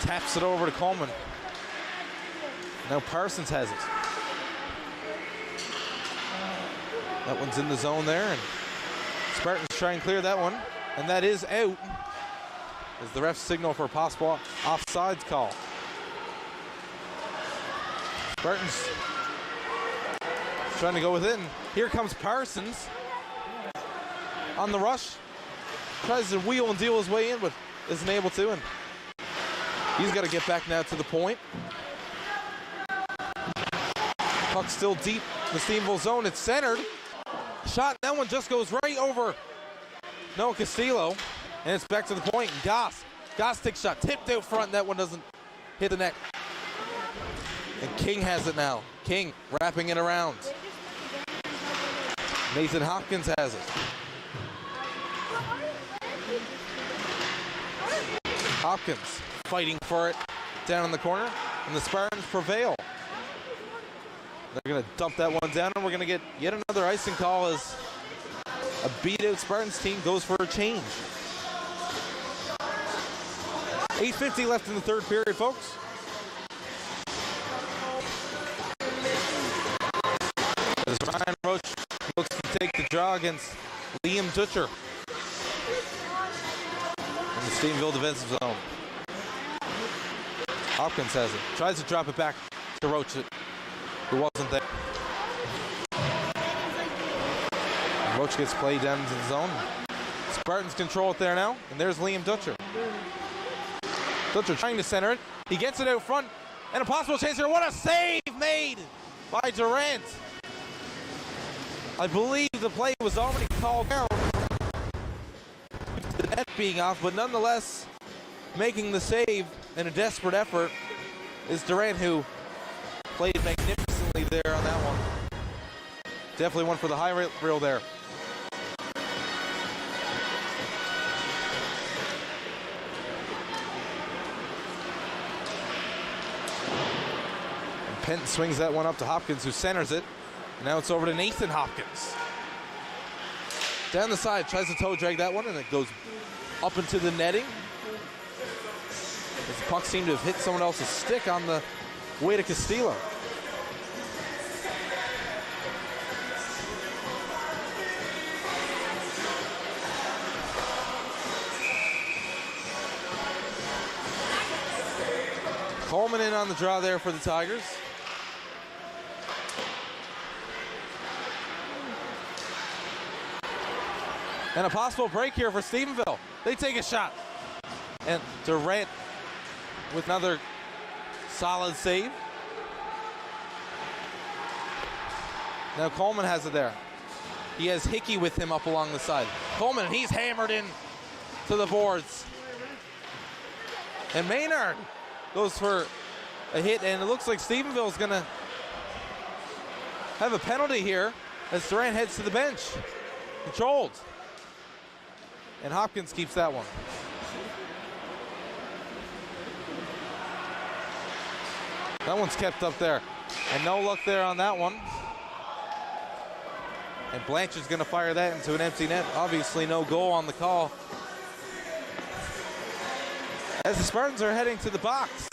taps it over to Coleman. Now Parsons has it. That one's in the zone there, and Spartans try and clear that one, and that is out as the refs signal for a possible offsides call. Spartans trying to go with it, and here comes Parsons on the rush. Tries to wheel and deal his way in, but isn't able to, and he's got to get back now to the point. Puck still deep in the Stevensville zone. It's centered. Shot, that one just goes right over Noah Castillo, and it's back to the point. Goss takes shot, tipped out front. That one doesn't hit the net. And King has it now. King wrapping it around. Nathan Hopkins has it. Hopkins fighting for it down in the corner, and the Spartans prevail. They're going to dump that one down, and we're going to get yet another icing call as a beat-out Spartans team goes for a change. 8:50 left in the third period, folks. As Ryan Roach looks to take the draw against Liam Dutcher in the Stevensville defensive zone. Hopkins has it. Tries to drop it back to Roach, who wasn't there. Roach gets played down into the zone. Spartans control it there now, and there's Liam Dutcher. Dutcher trying to center it. He gets it out front, and a possible chance here. What a save made by Durant. I believe the play was already called down. The net being off, but nonetheless, making the save in a desperate effort is Durant, who played magnificently there on that one. Definitely one for the high reel there. And Penton swings that one up to Hopkins, who centers it. Now it's over to Nathan Hopkins. Down the side, tries to toe drag that one, and it goes up into the netting. As the puck seemed to have hit someone else's stick on the way to Castillo. Coleman in on the draw there for the Tigers. And a possible break here for Stephenville. They take a shot. And Durant with another solid save. Now Coleman has it there. He has Hickey with him up along the side. Coleman, he's hammered in to the boards. And Maynard goes for a hit, and it looks like Stephenville's gonna have a penalty here as Durant heads to the bench. Controlled. And Hopkins keeps that one. That one's kept up there. And no luck there on that one. And Blanchard's going to fire that into an empty net. Obviously no goal on the call. As the Spartans are heading to the box.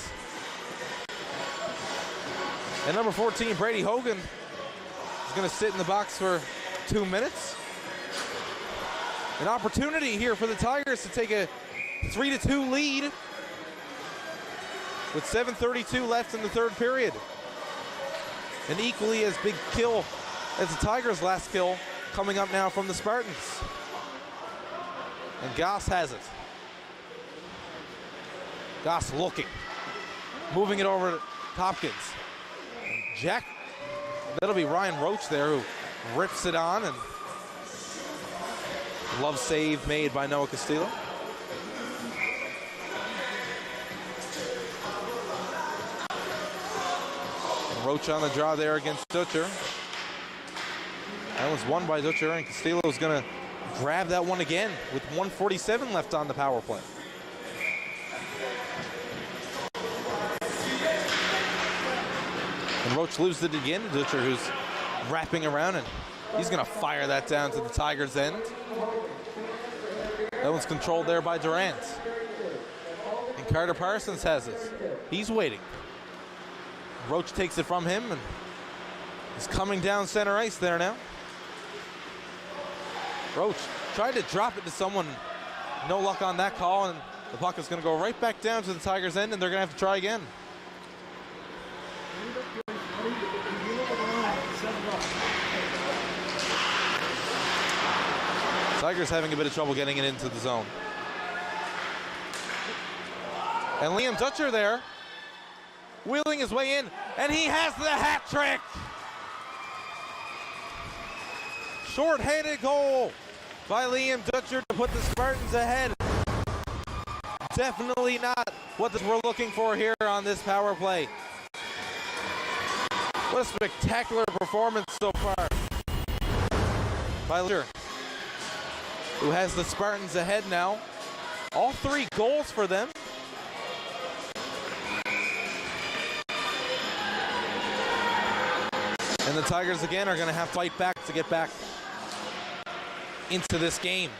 And number 14, Brady Hogan, is going to sit in the box for 2 minutes. An opportunity here for the Tigers to take a 3-2 lead with 7:32 left in the third period. An equally as big kill as the Tigers' last kill coming up now from the Spartans. And Goss has it. Goss looking. Moving it over to Hopkins. Jack, that'll be Ryan Roach there, who rips it on, and love save made by Noah Castillo. And Roach on the draw there against Dutcher. That was won by Dutcher, and Castillo's going to grab that one again with 1:47 left on the power play. And Roach loses it again to Dutcher, who's wrapping around, and He's going to fire that down to the Tigers' end. That one's controlled there by Durant. And Carter Parsons has it. He's waiting. Roach takes it from him and is coming down center ice there now. Roach tried to drop it to someone. No luck on that call, and the puck is going to go right back down to the Tigers' end, and they're going to have to try again. Tigers having a bit of trouble getting it into the zone. And Liam Dutcher there, wheeling his way in, and he has the hat trick. Short-handed goal by Liam Dutcher to put the Spartans ahead. Definitely not what we're looking for here on this power play. What a spectacular performance so far by Dutcher, who has the Spartans ahead now. All 3 goals for them. And the Tigers again are going to have to fight back to get back into this game.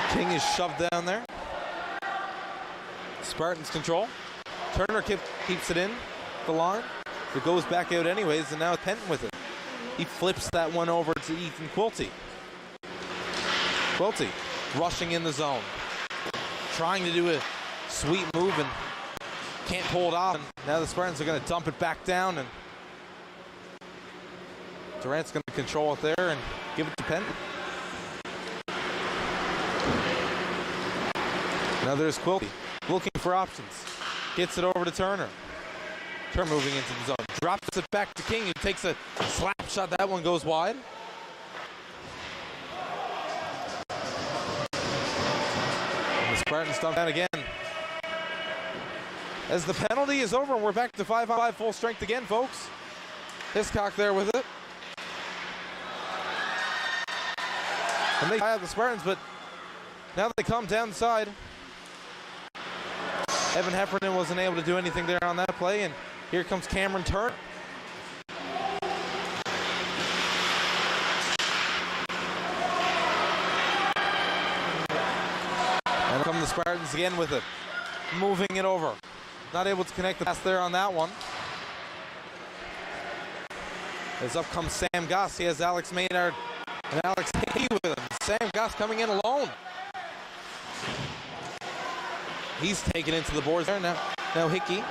King is shoved down there. Spartans control. Turner keeps it in the line. It goes back out anyways, and now Penton with it. He flips that one over to Ethan Quilty. Quilty rushing in the zone. Trying to do a sweet move and can't pull it off. And now the Spartans are going to dump it back down, and Durant's going to control it there and give it to Penton. Now there's Quilty looking for options. Gets it over to Turner. Turner moving into the zone. Drops it back to King. He takes a slap shot. That one goes wide. And the Spartans dump that again. As the penalty is over, and we're back to 5-on-5 full strength again, folks. Hiscock there with it. And they have the Spartans, but now they come down the side. Evan Heffernan wasn't able to do anything there on that play, and here comes Cameron Turner. And come the Spartans again with it, moving it over. Not able to connect the pass there on that one. As up comes Sam Goss. He has Alex Maynard and Alex Hickey with him. Sam Goss coming in alone. He's taken into the boards there. Now Hickey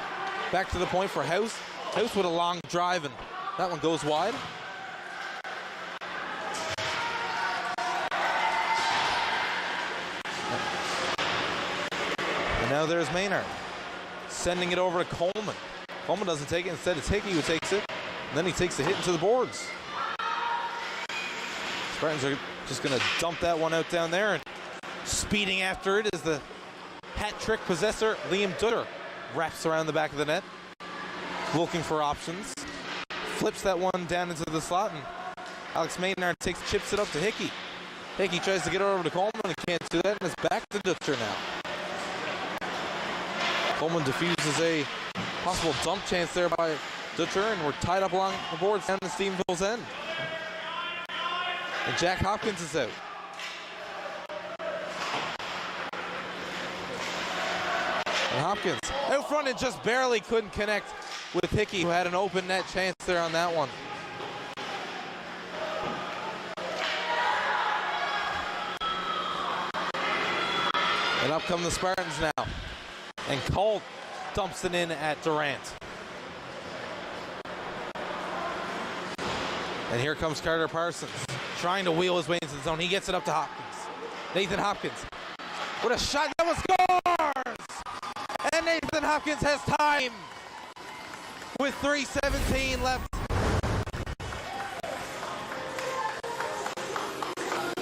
back to the point for House. House with a long drive, and that one goes wide. And now there's Maynard sending it over to Coleman. Coleman doesn't take it. Instead, it's Hickey who takes it. And then he takes the hit into the boards. Spartans are just going to dump that one out down there, and speeding after it is the hat trick possessor, Liam Dutcher. Wraps around the back of the net, looking for options. Flips that one down into the slot, and Alex Maynard chips it up to Hickey. Hickey tries to get it over to Coleman, and can't do that, and it's back to Dutcher now. Coleman diffuses a possible dump chance there by Dutcher, and we're tied up along the boards down to Stephenville's end. And Jack Hopkins is out. And Hopkins out front and just barely couldn't connect with Hickey, who had an open net chance there on that one. And up come the Spartans now. And Colt dumps it in at Durant. And here comes Carter Parsons, trying to wheel his way into the zone. He gets it up to Hopkins. Nathan Hopkins with a shot that was scores! And Nathan Hopkins has time with 3:17 left.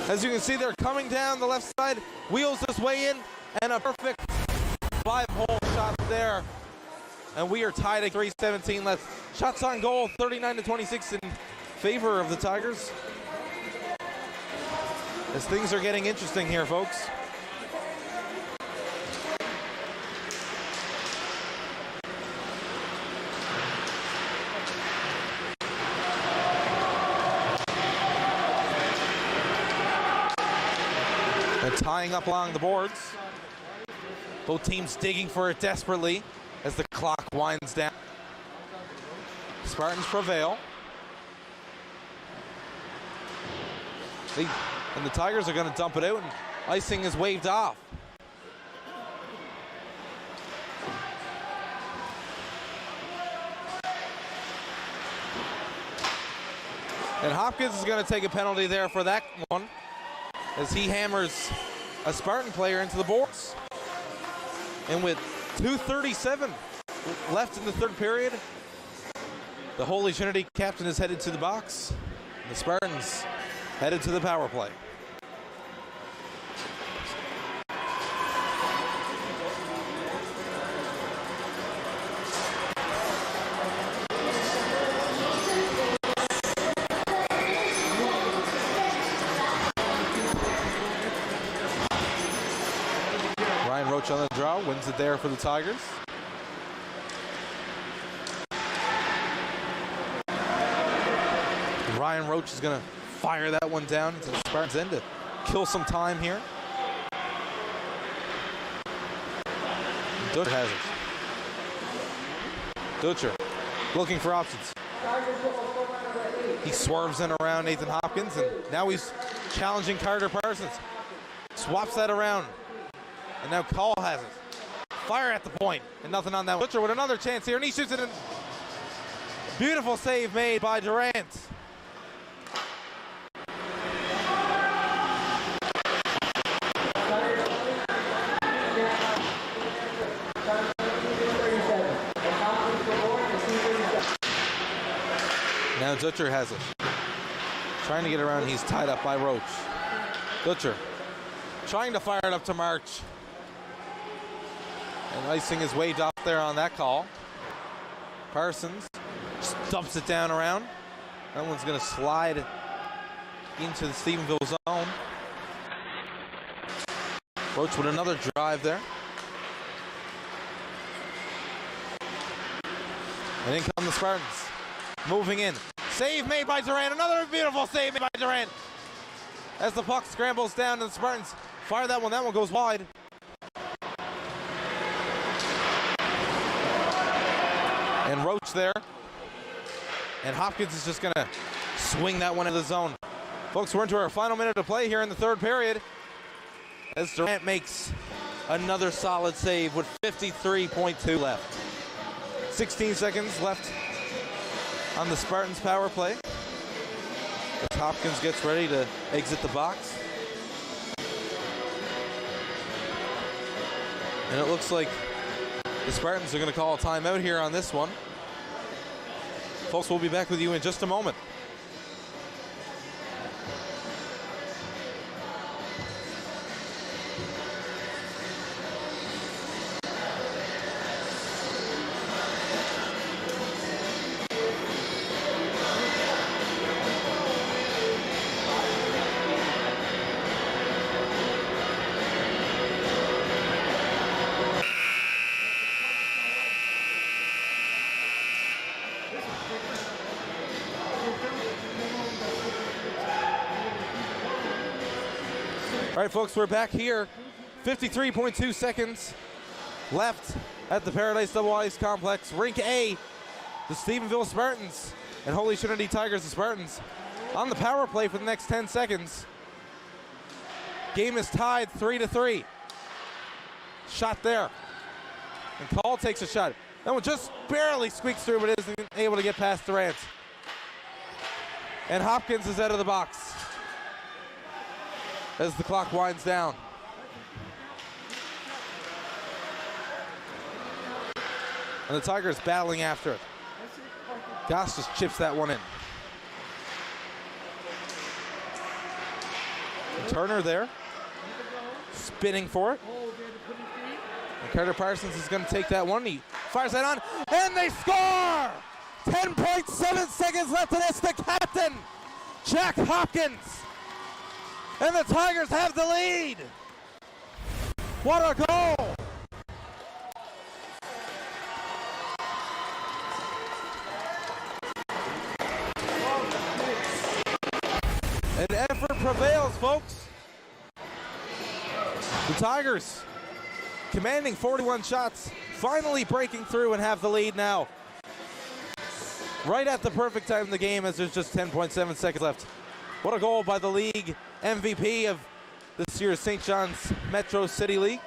As you can see, they're coming down the left side, wheels his way in, and a perfect 5-hole shot there. And we are tied at 3:17 left. Shots on goal, 39-26 in favor of the Tigers. As things are getting interesting here, folks. tying up along the boards. Both teams digging for it desperately as the clock winds down. Spartans prevail. And the Tigers are going to dump it out, and icing is waved off. And Hopkins is going to take a penalty there for that one as he hammers a Spartan player into the boards. And with 2:37 left in the third period, the Holy Trinity captain is headed to the box. The Spartans headed to the power play. Ryan Roach on the draw, wins it there for the Tigers. Ryan Roach is going to fire that one down into the Spartans' end to kill some time here. Dutcher has it. Dutcher looking for options. He swerves in around Nathan Hopkins, and now he's challenging Carter Parsons. Swaps that around, and now Call has it. Fire at the point, and nothing on that one. Dutcher with another chance here, and he shoots it in. Beautiful save made by Durant. Now Dutcher has it. Trying to get around, he's tied up by Roach. Dutcher trying to fire it up to March. And icing is waved off there on that call. Parsons just dumps it down around. That one's going to slide into the Stephenville zone. Roach with another drive there. And in come the Spartans. Moving in. Save made by Durant. Another beautiful save made by Durant. As the puck scrambles down to the Spartans. Fire that one. That one goes wide. And Roach there. And Hopkins is just going to swing that one into the zone. Folks, we're into our final minute of play here in the third period. As Durant makes another solid save with 53.2 left. 16 seconds left on the Spartans power play. As Hopkins gets ready to exit the box. And it looks like the Spartans are going to call a timeout here on this one. Folks, we'll be back with you in just a moment. All right, folks, we're back here. 53.2 seconds left at the Paradise Double Ice Complex. Rink A, the Stephenville Spartans and Holy Trinity Tigers, the Spartans, on the power play for the next 10 seconds. Game is tied 3-3. Shot there. And Call takes a shot. That one just barely squeaks through, but isn't able to get past Durant. And Hopkins is out of the box as the clock winds down. And the Tigers battling after it. Goss just chips that one in. And Turner there, spinning for it. And Carter Parsons is going to take that one. He fires that on, and they score! 10.7 seconds left in this. The captain, Jack Hopkins. And the Tigers have the lead. What a goal! An effort prevails, folks. The Tigers, commanding 41 shots, finally breaking through and have the lead now. Right at the perfect time in the game as there's just 10.7 seconds left. What a goal by the league MVP of this year's St. John's Metro City League.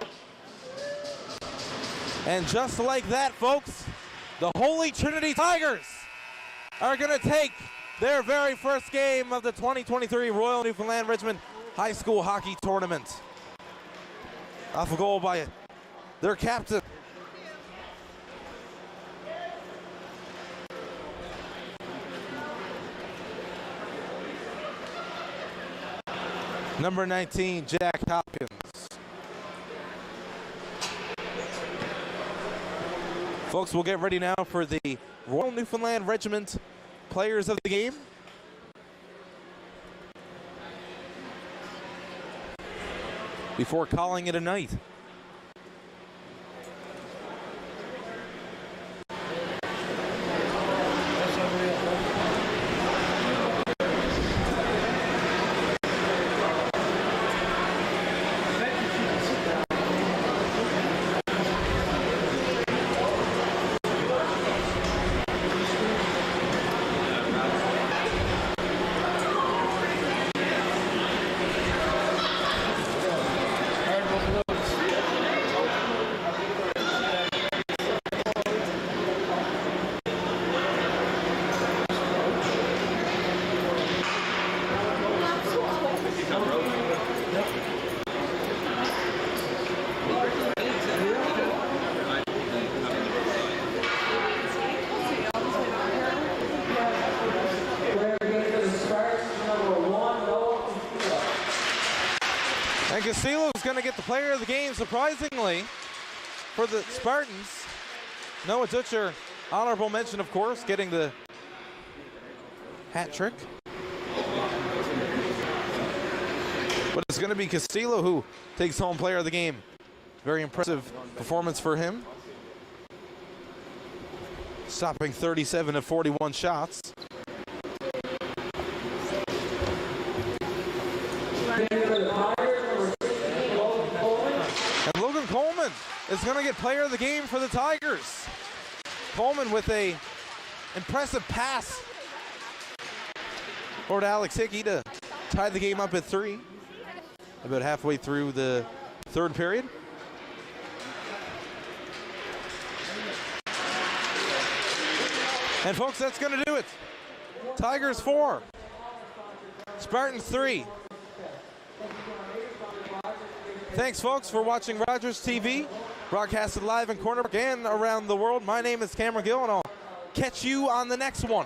And just like that, folks, the Holy Trinity Tigers are going to take their very first game of the 2023 Royal Newfoundland Regiment High School Hockey Tournament. Off a goal by their captain. Number 19, Jack Hopkins. Folks, we'll get ready now for the Royal Newfoundland Regiment players of the game. Before calling it a night. And Castillo is going to get the player of the game, surprisingly, for the Spartans. Noah Dutcher, honorable mention, of course, getting the hat trick. But it's going to be Castillo who takes home player of the game. Very impressive performance for him. Stopping 37 of 41 shots. And Logan Coleman is going to get player of the game for the Tigers. Coleman with a impressive pass over to Alex Hickey to tie the game up at 3. About halfway through the third period. And folks, that's going to do it. Tigers 4, Spartans 3. Thanks, folks, for watching Rogers TV, broadcasted live in Corner Brook and around the world. My name is Cameron Gill, and I'll catch you on the next one.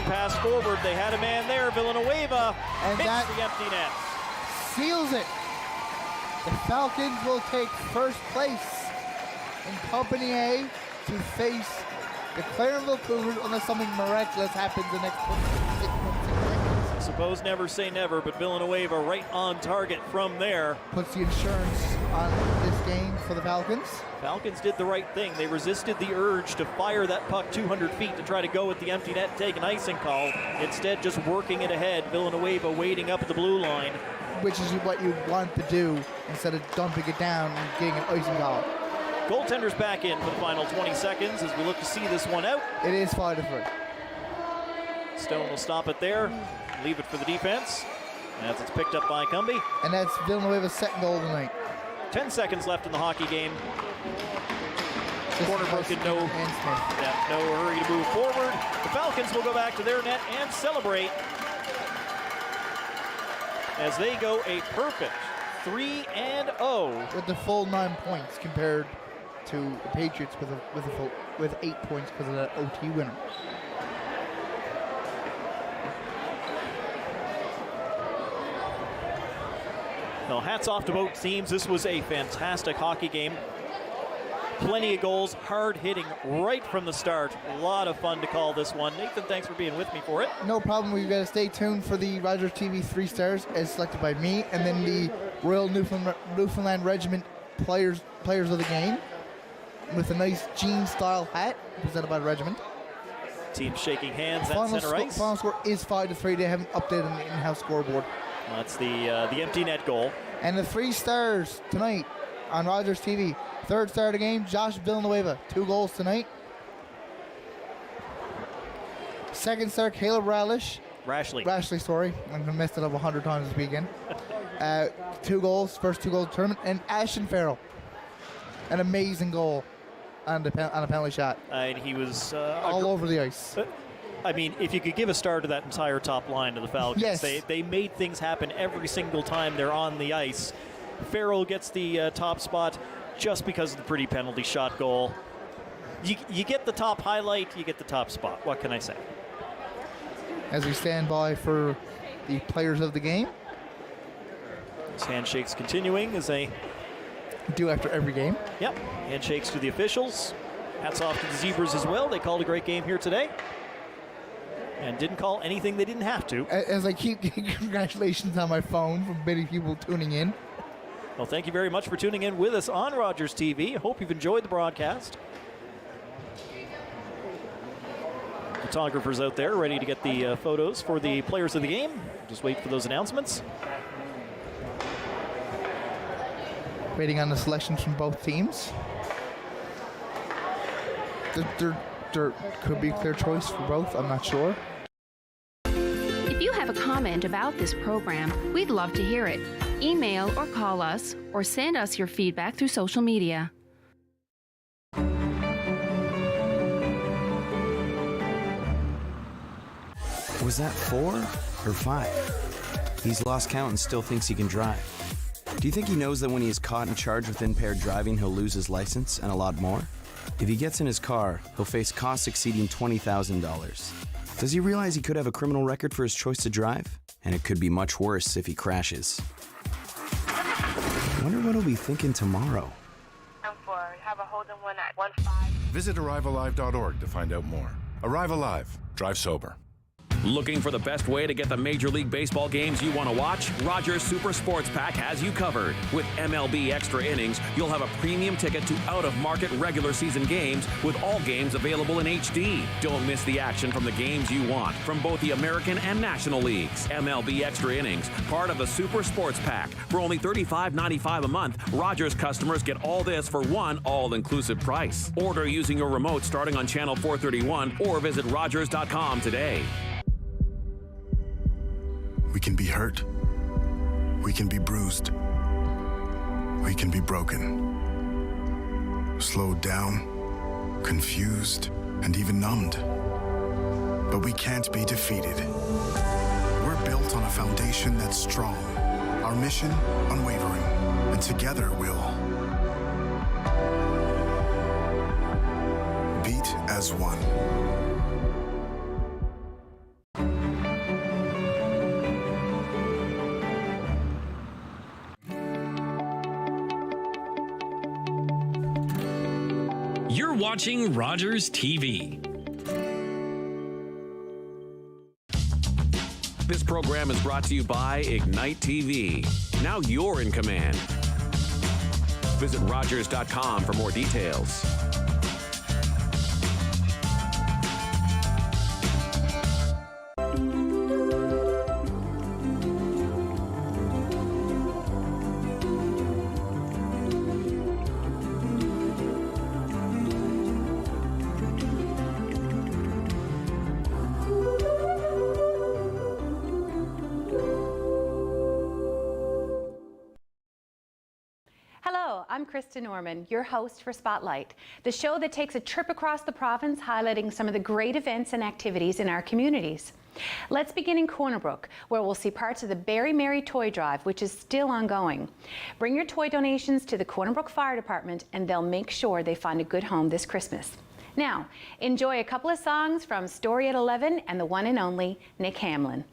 pass forward. They had a man there. Villanueva
and
hits
that
the empty net.
Seals it. The Falcons will take first place in Company A to face the Clarenville Cougars unless something miraculous happens the next 26 seconds.
I suppose never say never, but Villanueva right on target from there.
Puts the insurance on this game for the Falcons.
Falcons did the right thing. They resisted the urge to fire that puck 200 feet to try to go at the empty net and take an icing call. Instead, just working it ahead. Villanueva waiting up at the blue line.
Which is what you want to do instead of dumping it down and getting an icing call.
Goaltender's back in for the final 20 seconds as we look to see this one out.
It is 5-3.
Stone will stop it there, leave it for the defense as it's picked up by Cumbie.
And that's Villanueva's second goal tonight.
10 seconds left in the hockey game. Corner Brook in no hurry to move forward. The Falcons will go back to their net and celebrate as they go a perfect 3-0
with the full 9 points compared to the Patriots with 8 points because of that OT winner.
Well, hats off to both teams. This was a fantastic hockey game. Plenty of goals, hard hitting right from the start. A lot of fun to call this one. Nathan, thanks for being with me for it.
No problem. We've got to stay tuned for the Rogers TV 3 stars as selected by me, and then the Royal Newfoundland Regiment players of the game with a nice jean-style hat presented by the regiment.
Team shaking hands at center ice.
Final score is 5-3. They haven't updated the in-house scoreboard.
That's the empty net goal.
And the 3 stars tonight on Rogers TV. Third star of the game, Josh Villanueva, 2 goals tonight. Second star, Caleb Rashley, sorry. I'm gonna mess it up 100 times this weekend. 2 goals, first 2 goals of the tournament. And Ashton Farrell, an amazing goal on a penalty shot.
And he was
all over the ice.
I mean, if you could give a star to that entire top line to the Falcons,
yes.
They made things happen every single time they're on the ice. Farrell gets the top spot just because of the pretty penalty shot goal. You get the top highlight, you get the top spot. What can I say?
As we stand by for the players of the game.
This handshake's continuing as they
do after every game.
Yep, handshakes to the officials. Hats off to the Zebras as well. They called a great game here today. And didn't call anything they didn't have to.
As I keep getting congratulations on my phone from many people tuning in.
Well, thank you very much for tuning in with us on Rogers TV. I hope you've enjoyed the broadcast. Photographers out there ready to get the photos for the players of the game. Just wait for those announcements.
Waiting on the selections from both teams. There could be a clear choice for both, I'm not sure.
If you have a comment about this program, we'd love to hear it. Email or call us, or send us your feedback through social media.
Was that 4 or 5? He's lost count and still thinks he can drive. Do you think he knows that when he is caught and charged with impaired driving, he'll lose his license and a lot more? If he gets in his car, he'll face costs exceeding $20,000. Does he realize he could have a criminal record for his choice to drive? And it could be much worse if he crashes. I wonder what he'll be thinking tomorrow.
Have a Holden 1 at 15.
Visit ArriveAlive.org to find out more. Arrive Alive. Drive sober.
Looking for the best way to get the Major League Baseball games you want to watch? Rogers Super Sports Pack has you covered. With MLB Extra Innings, you'll have a premium ticket to out-of-market regular season games with all games available in HD. Don't miss the action from the games you want from both the American and National Leagues. MLB Extra Innings, part of the Super Sports Pack. For only $35.95 a month, Rogers customers get all this for one all-inclusive price. Order using your remote starting on channel 431 or visit Rogers.com today.
We can be hurt. We can be bruised. We can be broken. Slowed down, confused, and even numbed. But we can't be defeated. We're built on a foundation that's strong. Our mission, unwavering. And together we'll beat as one.
watching Rogers TV.
This program is brought to you by Ignite TV. Now you're in command. Visit Rogers.com for more details.
Hello, I'm Krista Norman, your host for Spotlight, the show that takes a trip across the province highlighting some of the great events and activities in our communities. Let's begin in Corner Brook, where we'll see parts of the Berry Mary Toy Drive, which is still ongoing. Bring your toy donations to the Corner Brook Fire Department and they'll make sure they find a good home this Christmas. Now, enjoy a couple of songs from Story at 11 and the one and only Nick Hamlin.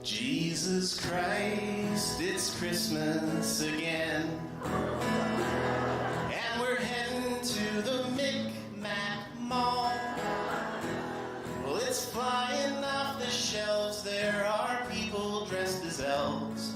Jesus Christ, it's Christmas again. And we're heading to the Micmac Mall. there are people dressed as elves